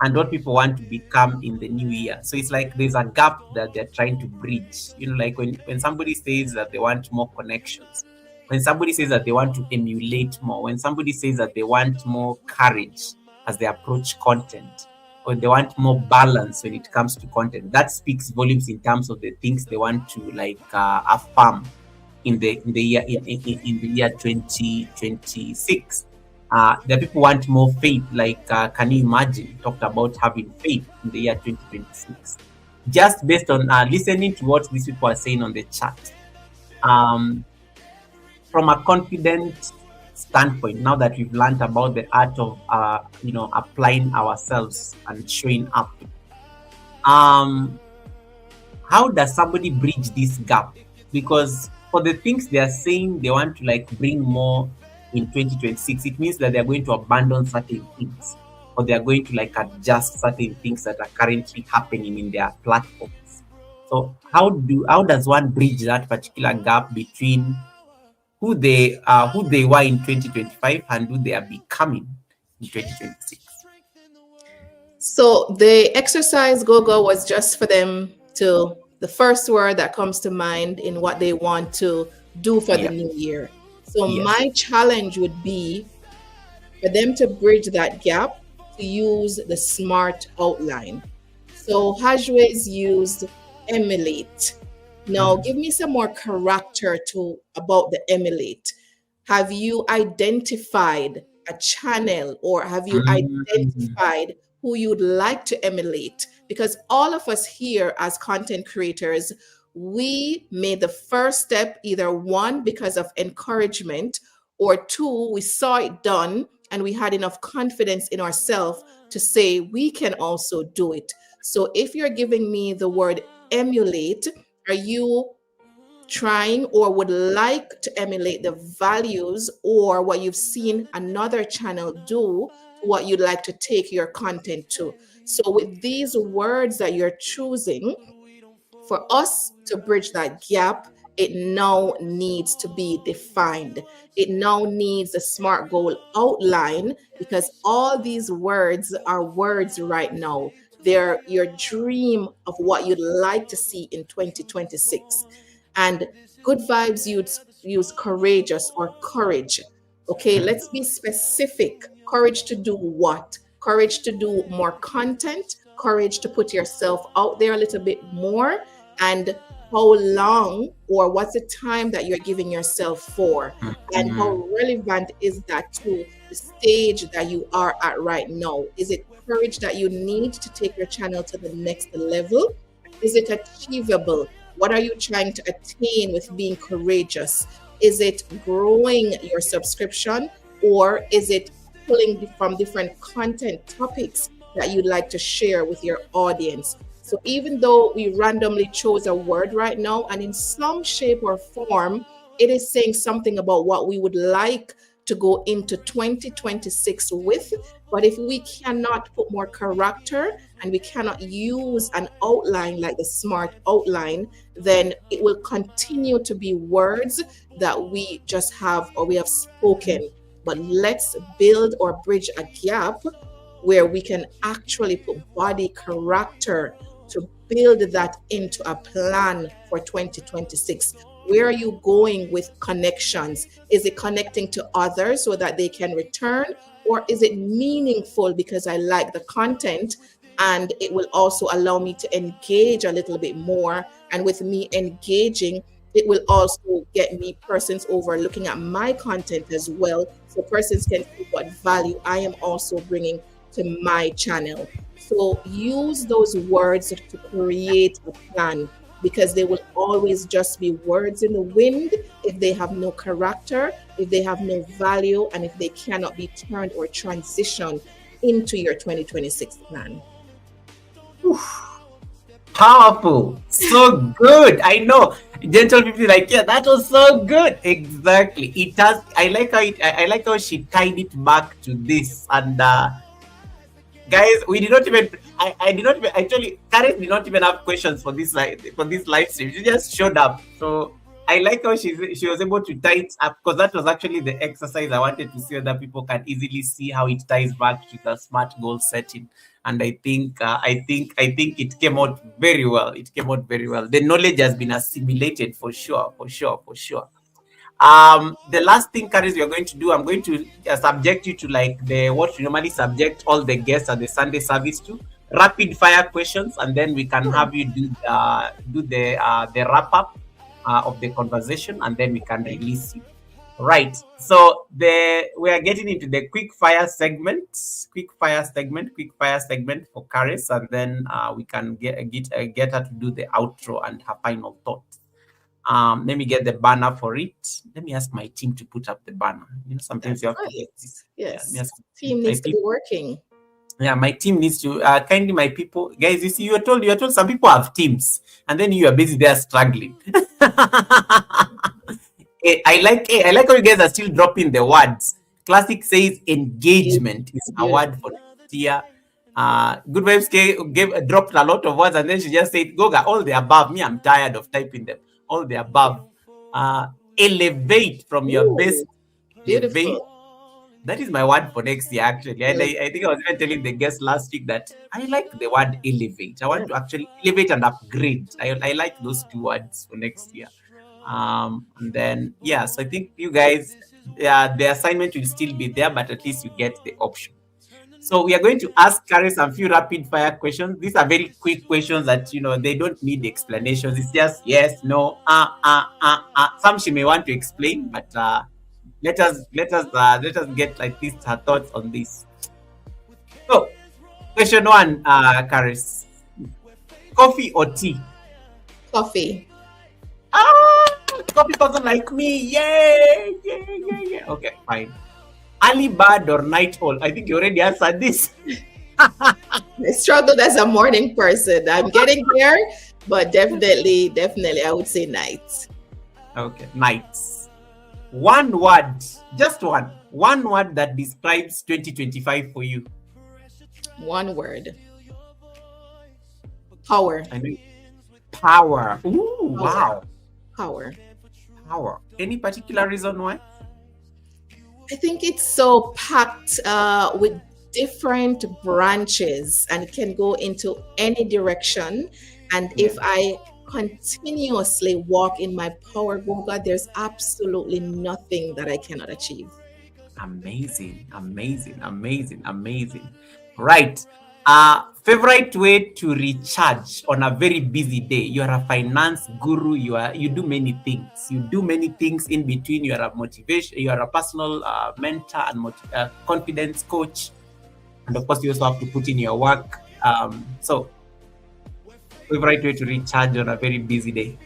[SPEAKER 1] and what people want to become in the new year. So it's like there's a gap that they're trying to bridge. You know, like when somebody says that they want more connections, when somebody says that they want to emulate more, when somebody says that they want more courage as they approach content, or they want more balance when it comes to content, that speaks volumes in terms of the things they want to like affirm in the year 2026. The people want more faith. Like, can you imagine? Talked about having faith in the year 2026. Just based on listening to what these people are saying on the chat. Um, from a confident standpoint, now that we've learned about the art of applying ourselves and showing up, um, how does somebody bridge this gap? Because for the things they are saying they want to like bring more in 2026, it means that they're going to abandon certain things, or they're going to like adjust certain things that are currently happening in their platforms. So how does one bridge that particular gap between who they were in 2025 and who they are becoming in 2026?
[SPEAKER 2] So the exercise Goga was just for them to, the first word that comes to mind in what they want to do for the
[SPEAKER 1] Yeah.
[SPEAKER 2] new year. So
[SPEAKER 1] Yes.
[SPEAKER 2] my challenge would be for them to bridge that gap, to use the SMART outline. So Hajwe's used emulate. Now
[SPEAKER 1] Mhm.
[SPEAKER 2] give me some more character to about the emulate. Have you identified a channel, or have you
[SPEAKER 1] Mhm.
[SPEAKER 2] identified who you'd like to emulate? Because all of us here as content creators, we made the first step, either one, because of encouragement, or two, we saw it done and we had enough confidence in ourselves to say we can also do it. So if you're giving me the word emulate, are you trying or would like to emulate the values or what you've seen another channel do to what you'd like to take your content to? So, with these words that you're choosing, for us to bridge that gap, it now needs to be defined. It now needs a SMART goal outline, because all these words are words right now. They're your dream of what you'd like to see in 2026. And good vibes use courageous or courage. Okay, let's be specific. Courage to do what? Courage to do more content, courage to put yourself out there a little bit more, and how long or what's the time that you're giving yourself for, and
[SPEAKER 1] Mhm.
[SPEAKER 2] how relevant is that to the stage that you are at right now? Is it courage that you need to take your channel to the next level? Is it achievable? What are you trying to attain with being courageous? Is it growing your subscription, or is it pulling from different content topics that you'd like to share with your audience? So even though we randomly chose a word right now, and in some shape or form, it is saying something about what we would like to go into 2026 with. But if we cannot put more character and we cannot use an outline like the SMART outline, then it will continue to be words that we just have or we have spoken. But let's build or bridge a gap where we can actually put body character to build that into a plan for 2026. Where are you going with connections? Is it connecting to others so that they can return? Or is it meaningful because I like the content and it will also allow me to engage a little bit more? And with me engaging, it will also get me persons over looking at my content as well. So persons can see what value I am also bringing to my channel. So use those words to create a plan, because they will always just be words in the wind if they have no character, if they have no value, and if they cannot be turned or transitioned into your 2026 plan.
[SPEAKER 1] Powerful. So good. I know. Gentle people like, yeah, that was so good. Exactly. It has I like how she tied it back to this. And guys, we did not even I did not even actually Karen did not even have questions for this live stream. She just showed up. So I like how she was able to tie it up because that was actually the exercise I wanted to see whether people can easily see how it ties back to the smart goal setting. And I think it came out very well. It came out very well. The knowledge has been assimilated for sure, for sure, for sure. The last thing, Caris, we are going to do, I'm going to subject you to like the what we normally subject all the guests at the Sunday service to rapid fire questions, and then we can
[SPEAKER 2] Sure.
[SPEAKER 1] have you do the wrap up of the conversation, and then we can
[SPEAKER 2] Okay.
[SPEAKER 1] release you. Right. So we are getting into the quick fire segment for Caris, and then we can get her to do the outro and her final thoughts. Let me get the banner for it. Let me ask my team to put up the banner. You know, sometimes you
[SPEAKER 2] That's
[SPEAKER 1] have to get it.
[SPEAKER 2] right.
[SPEAKER 1] Yeah, let me
[SPEAKER 2] Yes.
[SPEAKER 1] ask
[SPEAKER 2] Team
[SPEAKER 1] my
[SPEAKER 2] needs to be
[SPEAKER 1] people.
[SPEAKER 2] working.
[SPEAKER 1] Yeah, my team needs to kindly my people. Guys, you see, you're told some people have teams, and then you are busy there struggling. I like how you guys are still dropping the words. Classic says engagement is a word
[SPEAKER 2] Beautiful.
[SPEAKER 1] for next year. Good Vibes dropped a lot of words and then she just said, Goga, all the above. Me, I'm tired of typing them. All the above. Uh, Elevate from your best.
[SPEAKER 2] Ooh,
[SPEAKER 1] Elevate.
[SPEAKER 2] beautiful.
[SPEAKER 1] That is my word for next year, actually. And I think I was even telling the guest last week that I like the word elevate. I want to actually elevate and upgrade. I like those two words for next year. And then, yeah, so I think you guys, the assignment will still be there, but at least you get the option. So we are going to ask Carrie some few rapid fire questions. These are very quick questions that they don't need explanations. It's just yes, no, Some she may want to explain, but let us get at least her thoughts on this. So question one, Caris, coffee or tea?
[SPEAKER 2] Coffee.
[SPEAKER 1] Ah, coffee person like me. Yay, yay, yay, yay. Okay, fine. Early bird or night owl? I think you already answered this.
[SPEAKER 2] I struggled as a morning person. I'm getting there, but definitely, I would say night.
[SPEAKER 1] Okay, nights. One word, just one word that describes 2025 for you.
[SPEAKER 2] One word. Power.
[SPEAKER 1] I mean, power. Ooh,
[SPEAKER 2] Power.
[SPEAKER 1] wow.
[SPEAKER 2] Power.
[SPEAKER 1] Power. Any particular reason why?
[SPEAKER 2] I think it's so packed with different branches and it can go into any direction. And
[SPEAKER 1] Yeah.
[SPEAKER 2] if I continuously walk in my power, Goga, there's absolutely nothing that I cannot achieve.
[SPEAKER 1] Amazing, amazing, amazing, amazing. Right. Favorite way to recharge on a very busy day. You are a finance guru. You do many things. You do many things in between. You are a motivation. You are a personal mentor and confidence coach, and of course, you also have to put in your work. So, favorite way to recharge on a very busy day.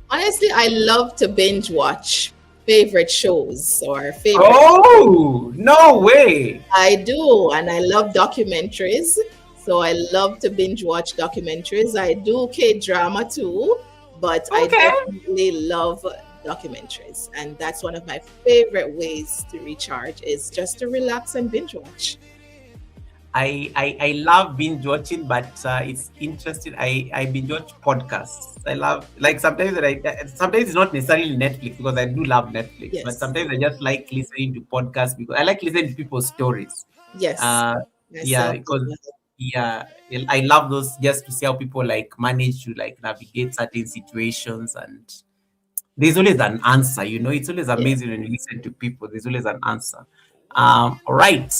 [SPEAKER 2] Honestly, I love to binge watch favorite shows or favorite.
[SPEAKER 1] Oh no way!
[SPEAKER 2] I do, and I love documentaries. So I love to binge watch documentaries. I do K drama too, but I
[SPEAKER 1] Okay.
[SPEAKER 2] definitely love documentaries, and that's one of my favorite ways to recharge is just to relax and binge watch.
[SPEAKER 1] I love binge watching, but it's interesting. I binge watch podcasts. I love like sometimes it's not necessarily Netflix because I do love Netflix, but
[SPEAKER 2] Yes,
[SPEAKER 1] sometimes I just like listening to podcasts because I like listening to people's stories.
[SPEAKER 2] yes,
[SPEAKER 1] Uh, yeah,
[SPEAKER 2] myself as
[SPEAKER 1] because
[SPEAKER 2] well.
[SPEAKER 1] yeah, I love those just to see how people like manage to like navigate certain situations, and there's always an answer. It's always
[SPEAKER 2] Yeah.
[SPEAKER 1] amazing when you listen to people. There's always an answer. All right.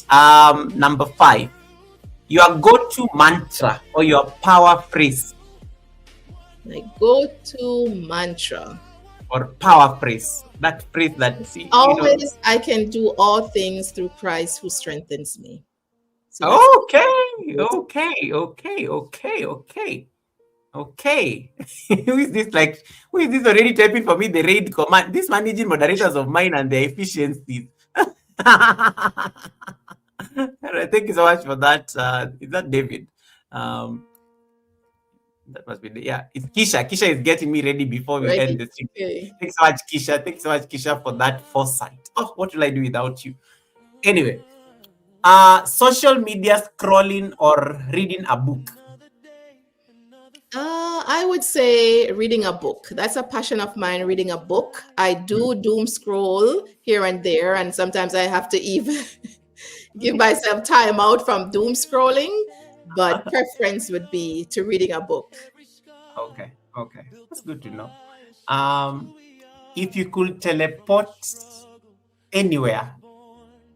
[SPEAKER 1] Number 5, your go-to mantra or your power phrase
[SPEAKER 2] My go-to mantra.
[SPEAKER 1] or power phrase. That phrase that
[SPEAKER 2] Always, I can do all things through Christ who strengthens me. So that's
[SPEAKER 1] Okay,
[SPEAKER 2] go-to.
[SPEAKER 1] okay, okay, okay, okay, okay. Who is this already typing for me the raid command? These managing moderators of mine and their efficiencies. All right, thank you so much for that. Is that David? Um, That must be yeah. It's Kisha. Kisha is getting me ready before we end
[SPEAKER 2] Ready?
[SPEAKER 1] the stream.
[SPEAKER 2] Okay.
[SPEAKER 1] Thanks so much, Kisha. Thanks so much, Kisha, for that foresight. Oh, what will I do without you? Anyway, social media scrolling or reading a book.
[SPEAKER 2] I would say reading a book. That's a passion of mine, reading a book. I do doom scroll here and there, and sometimes I have to even give myself time out from doom scrolling, but preference would be to reading a book.
[SPEAKER 1] Okay, okay, that's good to know. Um, if you could teleport anywhere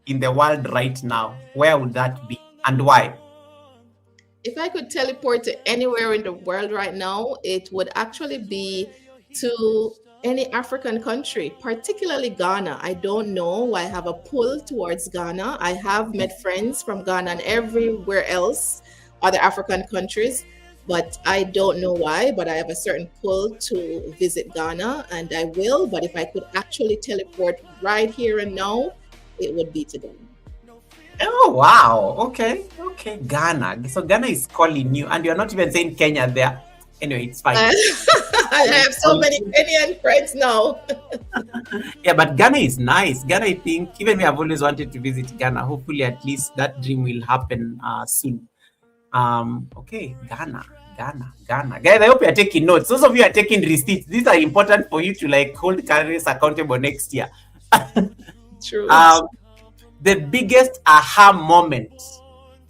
[SPEAKER 1] in the world right now, where would that be and why?
[SPEAKER 2] If I could teleport to anywhere in the world right now, it would actually be to any African country, particularly Ghana. I don't know. I have a pull towards Ghana. I have met friends from Ghana and everywhere else, other African countries, but I don't know why. But I have a certain pull to visit Ghana and I will. But if I could actually teleport right here and now, it would be to Ghana.
[SPEAKER 1] Oh wow! Okay, okay. Ghana. So Ghana is calling you, and you're not even saying Kenya there. Anyway, it's fine.
[SPEAKER 2] I have so many Kenyan friends now.
[SPEAKER 1] Yeah, but Ghana is nice. Ghana, I think, even me, I've always wanted to visit Ghana. Hopefully, at least that dream will happen soon. Okay, Ghana. Guys, I hope you are taking notes. Those of you are taking receipts. These are important for you to like hold carriers accountable next year.
[SPEAKER 2] True.
[SPEAKER 1] The biggest aha moment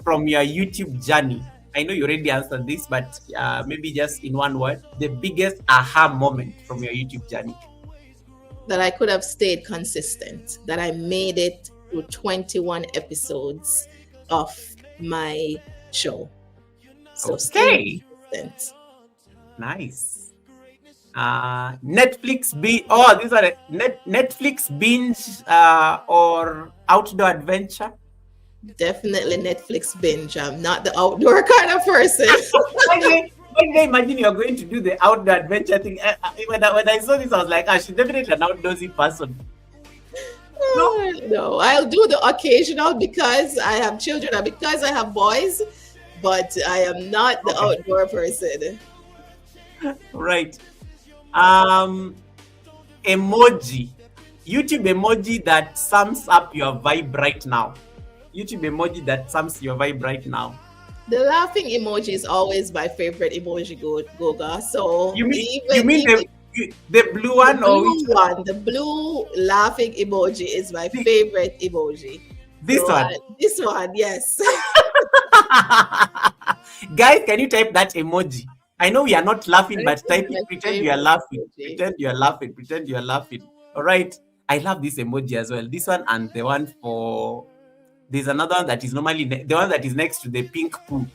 [SPEAKER 1] from your YouTube journey. I know you already answered this, but maybe just in one word, the biggest aha moment from your YouTube journey.
[SPEAKER 2] That I could have stayed consistent, that I made it through 21 episodes of my show. So
[SPEAKER 1] Okay.
[SPEAKER 2] staying consistent.
[SPEAKER 1] Nice. Netflix binge. Oh, these are Netflix binge or outdoor adventure.
[SPEAKER 2] Definitely Netflix binge. I'm not the outdoor kind of person.
[SPEAKER 1] One day, imagine you're going to do the outdoor adventure thing. When I saw this, I was like, she's definitely an outdoorsy person.
[SPEAKER 2] No, I'll do the occasional because I have children and because I have boys, but I am not the outdoor person.
[SPEAKER 1] Right. Emoji. YouTube emoji that sums up your vibe right now. YouTube emoji that sums your vibe right now.
[SPEAKER 2] The laughing emoji is always my favorite emoji, Goga. So
[SPEAKER 1] you mean the blue one
[SPEAKER 2] or which one? The blue laughing emoji is my favorite emoji.
[SPEAKER 1] This one.
[SPEAKER 2] This one, yes.
[SPEAKER 1] Guys, can you type that emoji? I know we are not laughing, but type it. Pretend you are laughing. Pretend you are laughing. Pretend you are laughing. All right. I love this emoji as well. This one and the one for. There's another one that is normally the one that is next to the pink poo.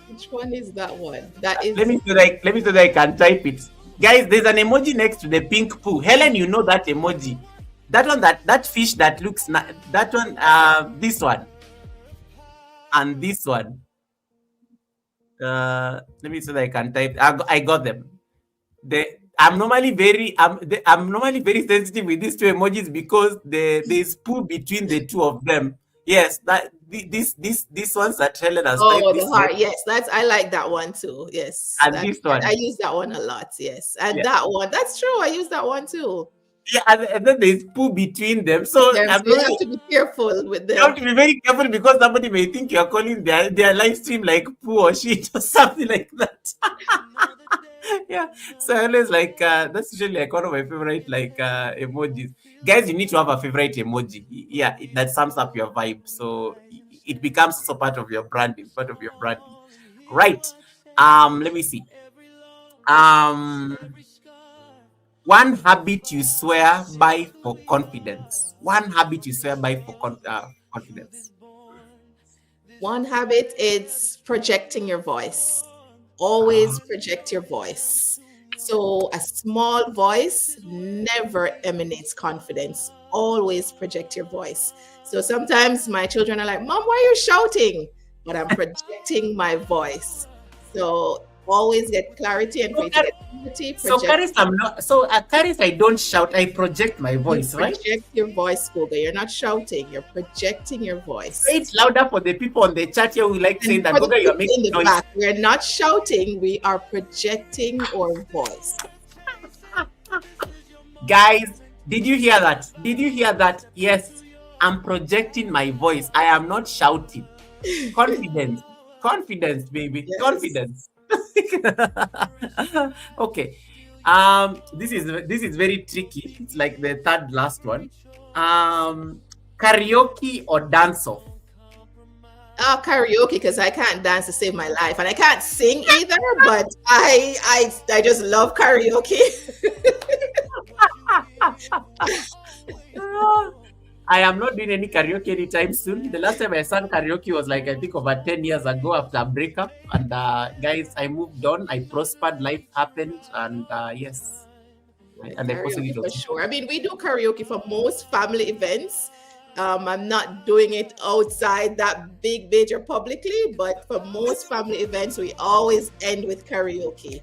[SPEAKER 2] Which one is that one? That is.
[SPEAKER 1] Let me so that I can type it. Guys, there's an emoji next to the pink poo. Helen, you know that emoji. That one, that fish that looks that one, this one, and this one. Let me so that I can type. I got them. I'm normally very sensitive with these two emojis because there's poo between the two of them. Yes, that this ones that Helen has typed.
[SPEAKER 2] Oh, the heart. Yes, I like that one too. Yes,
[SPEAKER 1] and this one
[SPEAKER 2] I use that one a lot. Yes, and that one. That's true. I use that one too.
[SPEAKER 1] Yeah, and then there's poo between them. So
[SPEAKER 2] you have to be careful with them.
[SPEAKER 1] You have to be very careful because somebody may think you're calling their live stream like poo or shit or something like that. Yeah. So I always like that's usually like one of my favorite like emojis. Guys, you need to have a favorite emoji. Yeah, that sums up your vibe. So it becomes so part of your branding, Right. Let me see. One habit you swear by for confidence. One habit you swear by for confidence.
[SPEAKER 2] One habit is projecting your voice. Always project your voice. So a small voice never emanates confidence. Always project your voice. So sometimes my children are like, Mom, why are you shouting? But I'm projecting my voice. So always get clarity and for
[SPEAKER 1] So,
[SPEAKER 2] you to get clarity,
[SPEAKER 1] so
[SPEAKER 2] project.
[SPEAKER 1] Karis, I'm not. So, Karis, I don't shout. I project my
[SPEAKER 2] You
[SPEAKER 1] voice, right?
[SPEAKER 2] project your voice, Goga. You're not shouting, you're projecting your
[SPEAKER 1] Say
[SPEAKER 2] voice.
[SPEAKER 1] it louder for the people on the chat here who like saying
[SPEAKER 2] And
[SPEAKER 1] that
[SPEAKER 2] for the
[SPEAKER 1] Goga, you are
[SPEAKER 2] people
[SPEAKER 1] making
[SPEAKER 2] in the
[SPEAKER 1] noise.
[SPEAKER 2] back, we're not shouting, we are projecting our voice.
[SPEAKER 1] Guys, did you hear that? Did you hear that? Yes, I'm projecting my voice. I am not shouting. Confidence. Confidence, baby.
[SPEAKER 2] Yes.
[SPEAKER 1] Confidence. Okay. This is very tricky. It's like the third last one. Karaoke or dance off?
[SPEAKER 2] Oh, karaoke because I can't dance to save my life, and I can't sing either. But I just love karaoke.
[SPEAKER 1] I am not doing any karaoke anytime soon. The last time I sang karaoke was like I think over 10 years ago after a breakup. And guys, I moved on. I prospered. Life happened, and yes, and I posted
[SPEAKER 2] Karaoke
[SPEAKER 1] it on
[SPEAKER 2] for
[SPEAKER 1] social.
[SPEAKER 2] sure. I mean, we do karaoke for most family events. I'm not doing it outside that big major publicly, but for most family events, we always end with karaoke.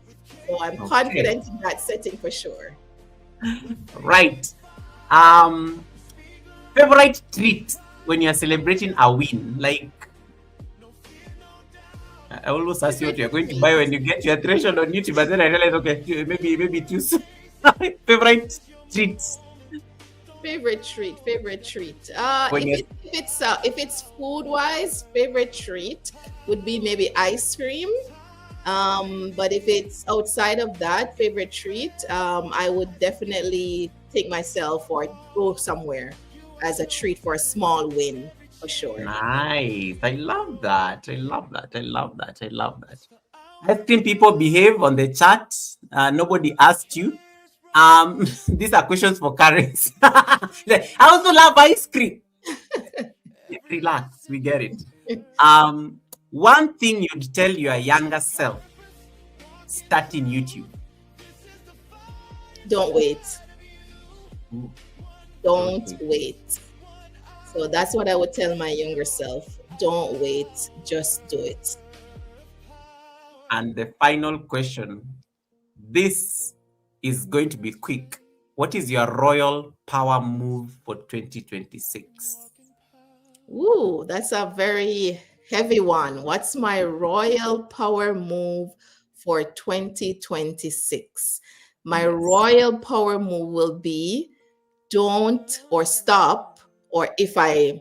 [SPEAKER 2] So I'm
[SPEAKER 1] Okay,
[SPEAKER 2] confident in that setting for sure.
[SPEAKER 1] right. Um, Favorite treat when you're celebrating a win? Like I almost ask you what you're going to buy when you get your threshold on YouTube, but then I realize okay, maybe too soon. Favorite treats
[SPEAKER 2] Favorite treat.
[SPEAKER 1] when you're
[SPEAKER 2] If it's food wise, favorite treat would be maybe ice cream. But if it's outside of that, favorite treat, I would definitely take myself or go somewhere as a treat for a small win for sure.
[SPEAKER 1] nice. I love that. I love that. I love that. I love that. I've seen people behave on the chat. Nobody asked you. These are questions for Karens. I also love ice cream. Relax, we get it. One thing you'd tell your younger self starting YouTube.
[SPEAKER 2] Don't wait.
[SPEAKER 1] Ooh,
[SPEAKER 2] Don't
[SPEAKER 1] okay.
[SPEAKER 2] wait. So that's what I would tell my younger self. Don't wait. Just do it.
[SPEAKER 1] And the final question. This is going to be quick. What is your royal power move for 2026?
[SPEAKER 2] Ooh, that's a very heavy one. What's my royal power move for 2026? My
[SPEAKER 1] Yes.
[SPEAKER 2] royal power move will be don't or stop, or if I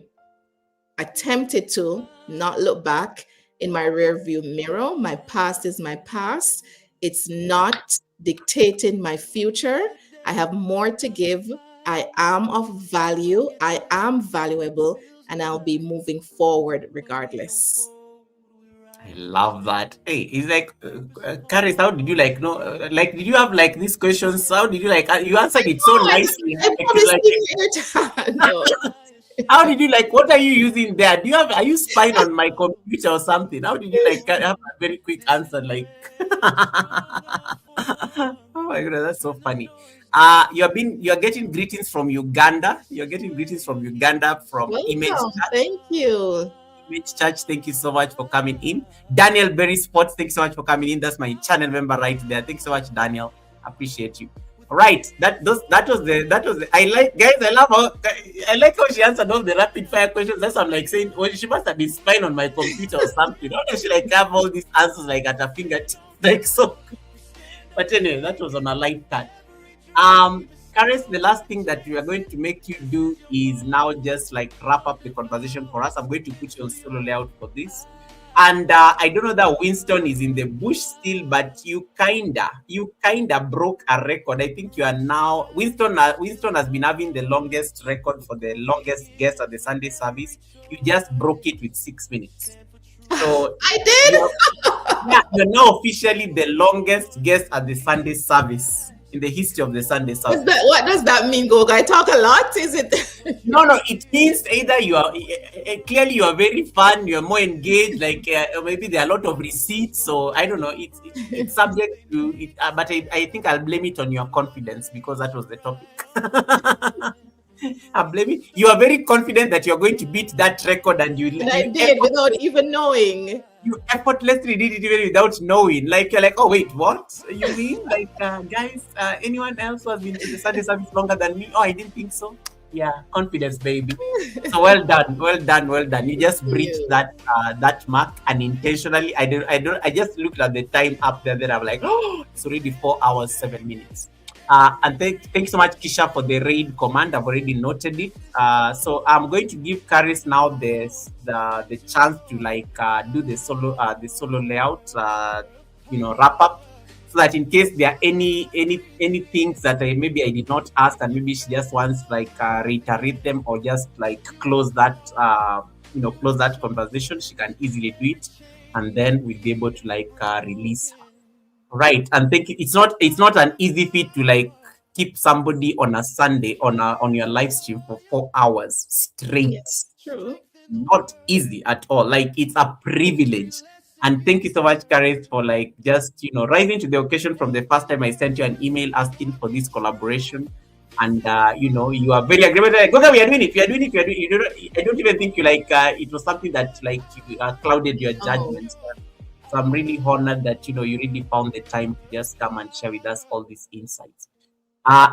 [SPEAKER 2] attempted to not look back in my rear view mirror. My past is my past. It's not dictating my future. I have more to give. I am of value. I am valuable, and I'll be moving forward regardless.
[SPEAKER 1] I love that. Hey, it's like, Karis, how did you like, no, like, did you have like these questions? How did you like, you answered it so
[SPEAKER 2] Oh,
[SPEAKER 1] nicely.
[SPEAKER 2] I
[SPEAKER 1] Like, it's
[SPEAKER 2] promise
[SPEAKER 1] like,
[SPEAKER 2] you later. No.
[SPEAKER 1] how did you like, what are you using there? Are you spying on my computer or something? How did you like have a very quick answer? Like, oh my goodness, that's so funny. You're getting greetings from Uganda. You're getting greetings from Uganda from Image
[SPEAKER 2] Welcome. Thank you.
[SPEAKER 1] Image Church. Thank you so much for coming in. Daniel Berry Sports, thanks so much for coming in. That's my channel member right there. Thanks so much, Daniel. Appreciate you. All right, that was the. I like, guys. I like how she answered all the rapid fire questions. That's what I'm like saying. Well, she must have been spying on my computer or something. How does she like have all these answers like at her fingertips? Like so. But anyway, that was on a light touch. Karis, the last thing that we are going to make you do is now just like wrap up the conversation for us. I'm going to put you on solo layout for this. And I don't know that Winston is in the bush still, but you kinda broke a record. I think you are now Winston has been having the longest record for the longest guest at the Sunday service. You just broke it with 6 minutes. So
[SPEAKER 2] I
[SPEAKER 1] you
[SPEAKER 2] did.
[SPEAKER 1] are, yeah, you're now officially the longest guest at the Sunday service in the history of the Sunday service.
[SPEAKER 2] What does that mean, Goga? I talk a lot. Is it?
[SPEAKER 1] No, it means either you are clearly you are very fun, you are more engaged, like maybe there are a lot of receipts. So I don't know. It's subject to it, but I think I'll blame it on your confidence because that was the topic. I blame it. You are very confident that you are going to beat that record, and you
[SPEAKER 2] And I did without even knowing.
[SPEAKER 1] you effortlessly did it even without knowing. Like you're like, oh wait, what? You mean like guys? Anyone else who has been to the Sunday service longer than me? Oh, I didn't think so. Yeah, confidence, baby. So well done, well done, well done. You just breached
[SPEAKER 2] You.
[SPEAKER 1] that mark unintentionally. I just looked at the time up there. Then I'm like, oh, it's already 4 hours 7 minutes. And thank you so much, Kisha, for the raid command. I've already noted it. So I'm going to give Karis now the chance to like do the solo layout, wrap up, so that in case there are any things that maybe I did not ask and maybe she just wants like reiterate them or just like close that conversation, she can easily do it, and then we'll be able to like release. Right, and think it's not an easy feat to like keep somebody on a Sunday on your live stream for 4 hours straight.
[SPEAKER 2] Yes, true.
[SPEAKER 1] Not easy at all. Like it's a privilege. And thank you so much, Gareth, for like just rising to the occasion from the first time I sent you an email asking for this collaboration. And you are very agreeable. Like, okay, we are doing it. We are doing it. We are doing it. I don't even think you like it was something that like clouded your
[SPEAKER 2] Oh,
[SPEAKER 1] judgment. So I'm really honored that you really found the time to just come and share with us all these insights.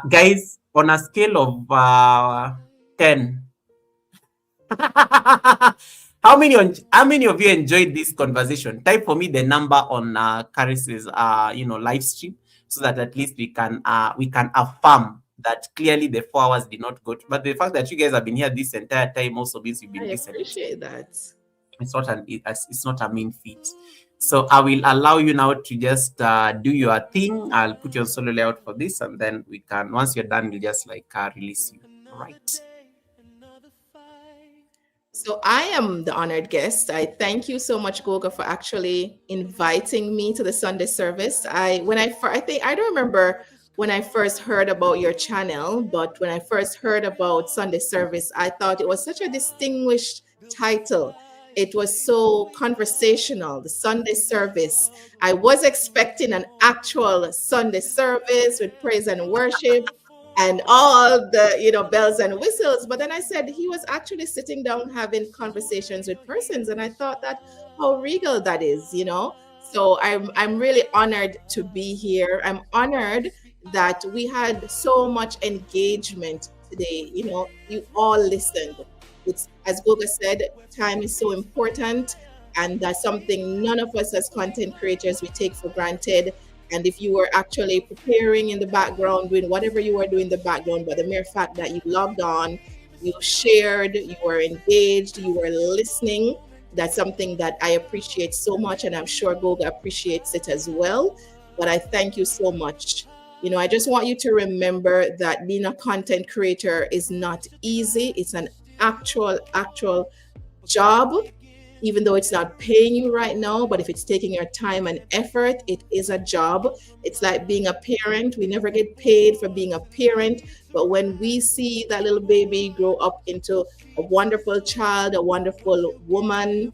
[SPEAKER 1] Guys, on a scale of 10, how many of you enjoyed this conversation? Type for me the number on Caris's live stream, so that at least we can affirm that clearly the 4 hours did not go. But the fact that you guys have been here this entire time also means you've
[SPEAKER 2] I
[SPEAKER 1] been listening.
[SPEAKER 2] appreciate that.
[SPEAKER 1] It's not a mean feat. So I will allow you now to just do your thing. I'll put your solo layout for this, and then we can, once you're done, we'll just like release you. All right.
[SPEAKER 2] So I am the honored guest. I thank you so much, Goga, for actually inviting me to the Sunday service. I think I don't remember when I first heard about your channel, but when I first heard about Sunday service, I thought it was such a distinguished title. It was so conversational, the Sunday service. I was expecting an actual Sunday service with praise and worship and all the bells and whistles, but then I said he was actually sitting down having conversations with persons, and I thought that how regal that is. So I'm really honored to be here. I'm honored that we had so much engagement today. You all listened. It's, as Goga said, time is so important, and that's something none of us as content creators we take for granted. And if you were actually preparing in the background, doing whatever you were doing in the background, but the mere fact that you logged on, you shared, you were engaged, you were listening, that's something that I appreciate so much. And I'm sure Goga appreciates it as well. But I thank you so much. I just want you to remember that being a content creator is not easy. It's an actual job, even though it's not paying you right now. But if it's taking your time and effort, it is a job. It's like being a parent. We never get paid for being a parent, but when we see that little baby grow up into a wonderful child, a wonderful woman,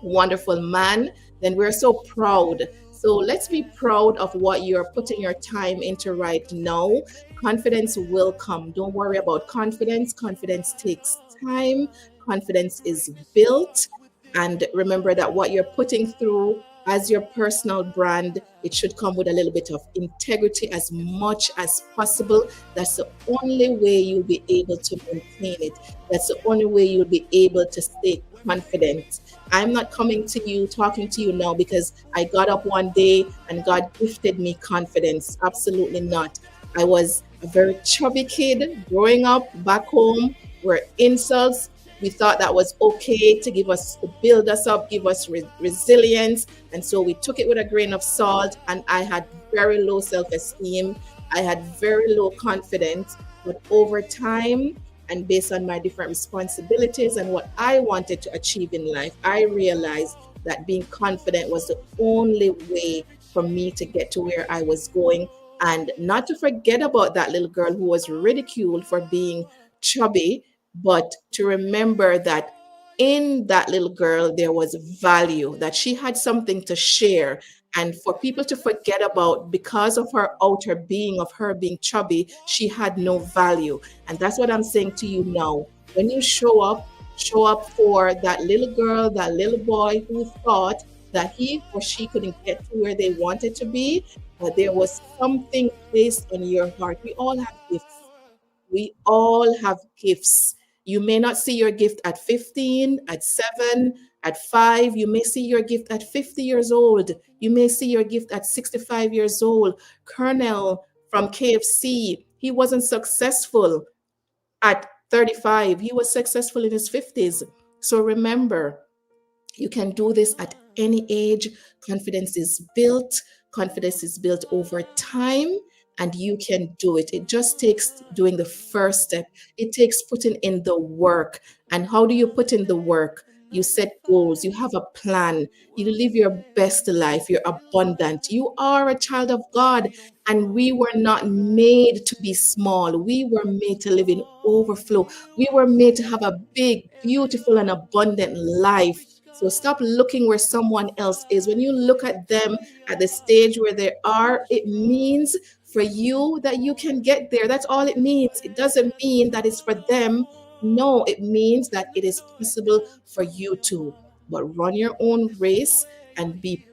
[SPEAKER 2] wonderful man, then we're so proud. So let's be proud of what you're putting your time into right now. Confidence will come. Don't worry about confidence. Confidence takes time. Confidence is built. And remember that what you're putting through as your personal brand, it should come with a little bit of integrity as much as possible. That's the only way you'll be able to maintain it. That's the only way you'll be able to stay confident. I'm not coming to you, talking to you now because I got up one day and God gifted me confidence. Absolutely not. I was a very chubby kid growing up back home where insults, we thought that was okay to give us, to build us up, give us resilience. And so we took it with a grain of salt. And I had very low self esteem. I had very low confidence. But over time, and based on my different responsibilities and what I wanted to achieve in life, I realized that being confident was the only way for me to get to where I was going. And not to forget about that little girl who was ridiculed for being chubby, but to remember that in that little girl there was value, that she had something to share. And for people to forget about, because of her outer being, of her being chubby, she had no value. And that's what I'm saying to you now. When you show up for that little girl, that little boy who thought that he or she couldn't get to where they wanted to be, but there was something placed on your heart. We all have gifts. We all have gifts. You may not see your gift at 15, at 7, at 5. You may see your gift at 50 years old. You may see your gift at 65 years old. Colonel from KFC, he wasn't successful at 35. He was successful in his 50s. So remember, you can do this at any age. Confidence is built. Confidence is built over time, and you can do it. It just takes doing the first step. It takes putting in the work. And how do you put in the work? You set goals, you have a plan, you live your best life, you're abundant. You are a child of God, and we were not made to be small. We were made to live in overflow. We were made to have a big, beautiful, and abundant life. So stop looking where someone else is. When you look at them at the stage where they are, it means for you that you can get there. That's all it means. It doesn't mean that it's for them. No, it means that it is possible for you too. But run your own race and be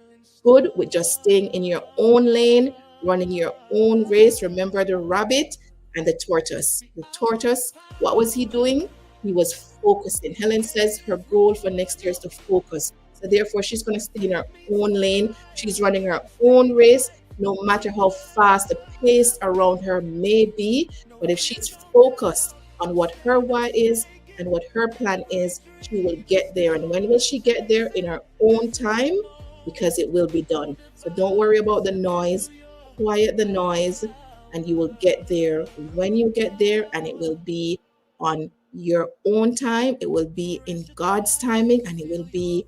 [SPEAKER 2] good with just staying in your own lane, running your own race. Remember the rabbit and the tortoise. The tortoise, what was he doing? He was focusing. Helen says her goal for next year is to focus. So therefore, she's going to stay in her own lane. She's running her own race, no matter how fast the pace around her may be. But if she's focused on what her why is and what her plan is, she will get there. And when will she get there? In her own time, because it will be done. So don't worry about the noise. Quiet the noise, and you will get there when you get there, and it will be on your own time. It will be in God's timing, and it will be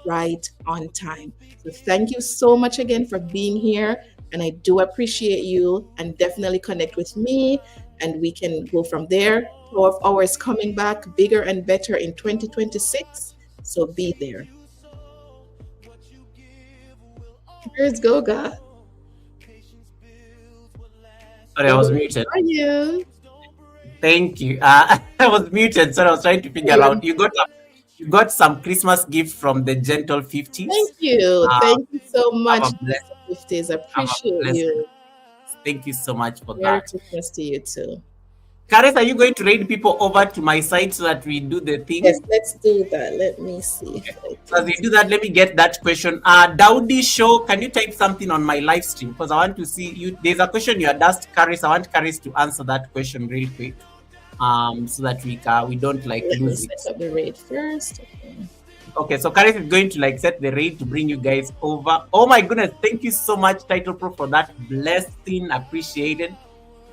[SPEAKER 2] right on time. So thank you so much again for being here. And I do appreciate you, and definitely connect with me, and we can go from there. 12 hours coming back bigger and better in 2026. So be there. Here's Goga.
[SPEAKER 1] Sorry, I was muted.
[SPEAKER 2] How are you?
[SPEAKER 1] Thank you. I was muted, so I was trying to figure out. You got some Christmas gift from the Gentle 50s.
[SPEAKER 2] Thank you.
[SPEAKER 1] Uh,
[SPEAKER 2] Thank you so
[SPEAKER 1] have
[SPEAKER 2] much,
[SPEAKER 1] a blessed,
[SPEAKER 2] Mr. 50s.
[SPEAKER 1] have a
[SPEAKER 2] Appreciate
[SPEAKER 1] blessed.
[SPEAKER 2] you.
[SPEAKER 1] Thank you so much for
[SPEAKER 2] Merry
[SPEAKER 1] that.
[SPEAKER 2] Christmas to you too.
[SPEAKER 1] Kareth, are you going to raid people over to my site so that we do the thing?
[SPEAKER 2] Yes, let's do that. Let me see.
[SPEAKER 1] Okay. So as we do that, let me get that question. Dowdy Show, can you type something on my live stream? Because I want to see you. There's a question you had asked Karis. I want Karis to answer that question real quick. So that we don't like
[SPEAKER 2] Let me
[SPEAKER 1] lose it.
[SPEAKER 2] set up the raid first.
[SPEAKER 1] Okay, so Karis is going to like set the raid to bring you guys over. Oh my goodness, thank you so much, Title Pro, for that blessing. Appreciated.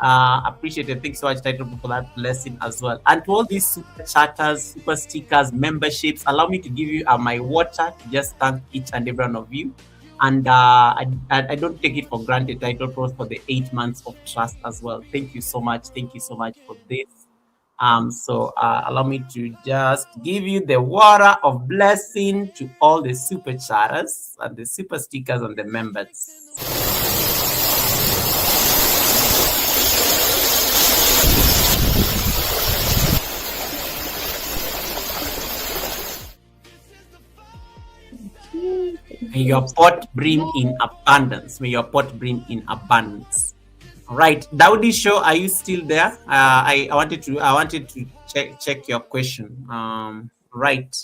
[SPEAKER 1] Appreciated. Thanks so much, Title Pro, for that blessing as well. And to all these super chatters, super stickers, memberships, allow me to give you my water to just thank each and every one of you. And I don't take it for granted, Title Pro, for the 8 months of trust as well. Thank you so much. Thank you so much for this. So allow me to just give you the water of blessing to all the super chatters and the super stickers and the members. May your pot bring in abundance. May your pot bring in abundance. All right, Dowdy Show, are you still there? I wanted to check your question. Right.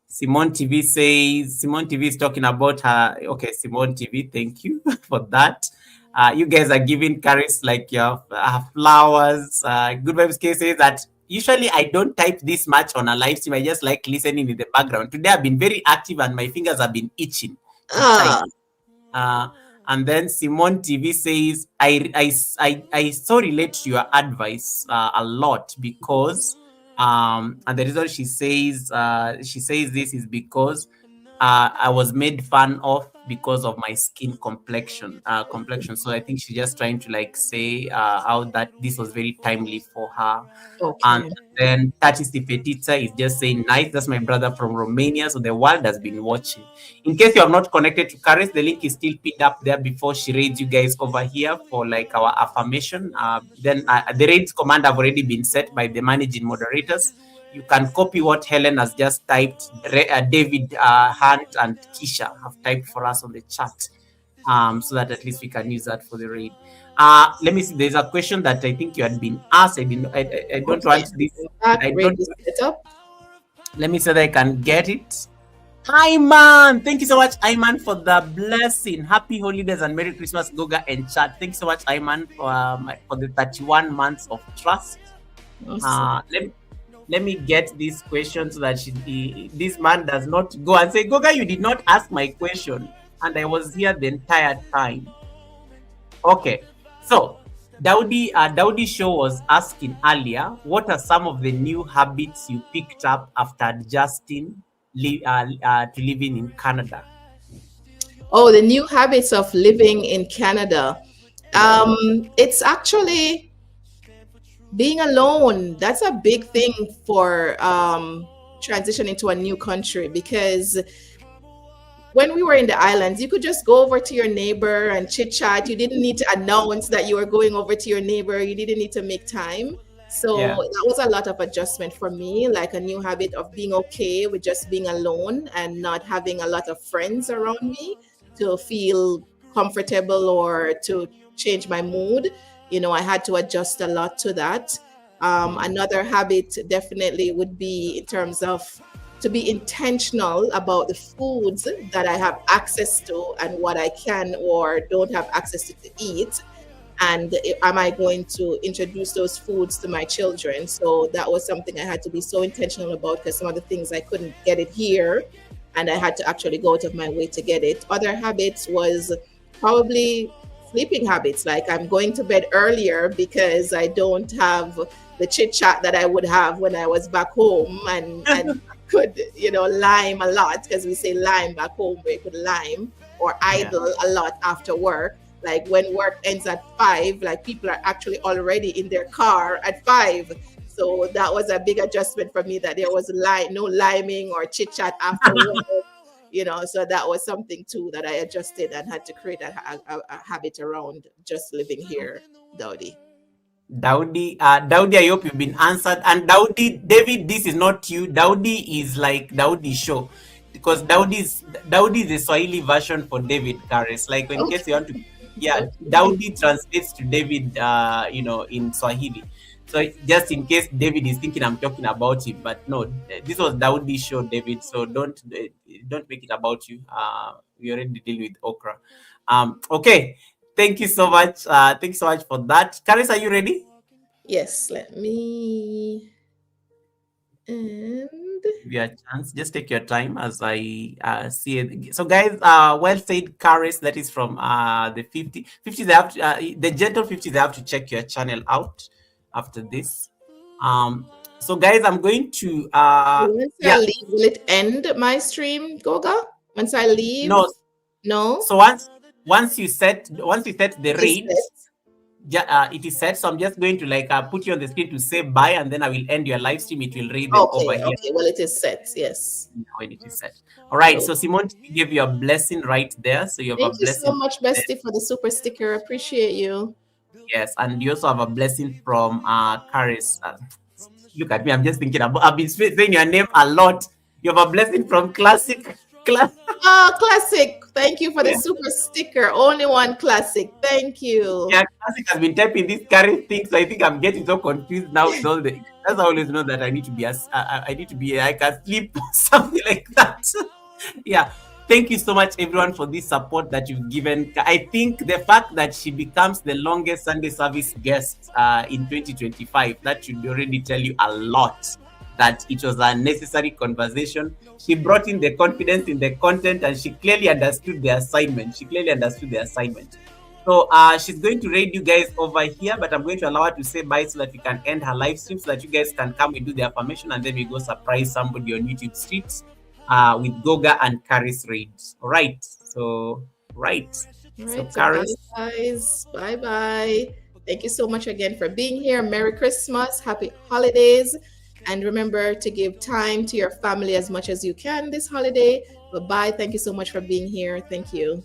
[SPEAKER 1] Simone TV says Simone TV is talking about her. Okay, Simone TV, thank you for that. You guys are giving Karis like your flowers. Good Vibes K says that usually I don't type this much on a live stream. I just like listening in the background. Today I've been very active and my fingers have been itching to type. And then Simone TV says, I so relate to your advice a lot because, and the reason she says this is because I was made fun of because of my skin complexion. So I think she's just trying to like say how that this was very timely for her.
[SPEAKER 2] Okay.
[SPEAKER 1] And then Tati Stipetita is just saying, nice. That's my brother from Romania. So the world has been watching. In case you have not connected to Karis, the link is still pinned up there before she raids you guys over here for like our affirmation. Then the raids command have already been set by the managing moderators. You can copy what Helen has just typed. David Hunt and Kisha have typed for us on the chat, so that at least we can use that for the read. Let me see. There's a question that I think you had been asked. I don't
[SPEAKER 2] Okay,
[SPEAKER 1] want this.
[SPEAKER 2] back,
[SPEAKER 1] I don't.
[SPEAKER 2] ready, set up.
[SPEAKER 1] Let me see that I can get it. Ayman, thank you so much, Ayman, for the blessing. Happy holidays and Merry Christmas, Goga and chat. Thank you so much, Ayman, for the 31 months of trust.
[SPEAKER 2] Awesome.
[SPEAKER 1] Let me get this question so that this man does not go and say, Goga, you did not ask my question, and I was here the entire time. Okay, so Daudi Show was asking earlier, what are some of the new habits you picked up after adjusting to living in Canada?
[SPEAKER 2] Oh, the new habits of living in Canada.
[SPEAKER 1] Yeah,
[SPEAKER 2] It's actually being alone. That's a big thing for transitioning to a new country, because when we were in the islands, you could just go over to your neighbor and chit chat. You didn't need to announce that you were going over to your neighbor. You didn't need to make time. So
[SPEAKER 1] yeah,
[SPEAKER 2] that was a lot of adjustment for me, like a new habit of being okay with just being alone and not having a lot of friends around me to feel comfortable or to change my mood. I had to adjust a lot to that. Another habit definitely would be in terms of to be intentional about the foods that I have access to and what I can or don't have access to eat. And am I going to introduce those foods to my children? So that was something I had to be so intentional about, because some of the things I couldn't get it here and I had to actually go out of my way to get it. Other habits was probably sleeping habits. Like I'm going to bed earlier because I don't have the chit chat that I would have when I was back home, and could lime a lot, because we say lime back home, where you could lime or
[SPEAKER 1] yeah.
[SPEAKER 2] idle a lot after work. Like when work ends at 5, like people are actually already in their car at 5. So that was a big adjustment for me, that there was no liming or chit chat after work. So that was something too that I adjusted and had to create a habit around just living here, Dowdy.
[SPEAKER 1] Daudi, I hope you've been answered. And Daudi, David, this is not you. Daudi is like Daudi show, because Daudi is the Swahili version for David Karis. Like in case you want to, yeah,
[SPEAKER 2] Okay.
[SPEAKER 1] Daudi translates to David, in Swahili. So just in case David is thinking I'm talking about him, but no, this was Daudi show, David. So don't make it about you. We already deal with okra. Okay. Thank you so much. Thank you so much for that. Karis, are you ready?
[SPEAKER 2] Yes, let me. And
[SPEAKER 1] Give you a chance. Just take your time as I see it. So, guys, well said, Karis. That is from the 50. They have to, the gentle 50. They have to check your channel out after this. So, guys, I'm going to
[SPEAKER 2] once I
[SPEAKER 1] yeah,
[SPEAKER 2] leave, will it end my stream, Goga? Once I leave?
[SPEAKER 1] no.
[SPEAKER 2] No?
[SPEAKER 1] So once you set the
[SPEAKER 2] It is
[SPEAKER 1] rate,
[SPEAKER 2] set.
[SPEAKER 1] it is set. So I'm just going to like put you on the screen to say bye, and then I will end your live stream. It will read them over
[SPEAKER 2] Okay,
[SPEAKER 1] here
[SPEAKER 2] okay. Well, it is set. Yes.
[SPEAKER 1] when it is set. All right.
[SPEAKER 2] So
[SPEAKER 1] So Simone gave you a blessing right there. So you have a
[SPEAKER 2] thank you so
[SPEAKER 1] blessing
[SPEAKER 2] much,
[SPEAKER 1] there.
[SPEAKER 2] Bestie, for the super sticker. Appreciate you.
[SPEAKER 1] Yes, and you also have a blessing from Karis. Look at me. I'm just thinking about. I've been saying your name a lot. You have a blessing from Classic. Class.
[SPEAKER 2] Oh, classic. Thank you for the super sticker. Only one classic. Thank you.
[SPEAKER 1] Yeah, Classic has been typing this current thing, so I think I'm getting so confused now with all the. That's I always know that I need to be I need to be like asleep or something like that. Yeah, thank you so much, everyone, for this support that you've given. I think the fact that she becomes the longest Sunday service guest in 2025, that should already tell you a lot. That it was a necessary conversation. She brought in the confidence in the content, and she clearly understood the assignment. So she's going to raid you guys over here, but I'm going to allow her to say bye so that we can end her live stream, so that you guys can come and do the affirmation, and then we go surprise somebody on YouTube streets with Goga and Karis raids. All right. So right.
[SPEAKER 2] All
[SPEAKER 1] So
[SPEAKER 2] right. So bye,
[SPEAKER 1] Karis,
[SPEAKER 2] guys. Bye bye. Thank you so much again for being here. Merry Christmas. Happy holidays. And remember to give time to your family as much as you can this holiday. Bye bye. Thank you so much for being here. Thank you.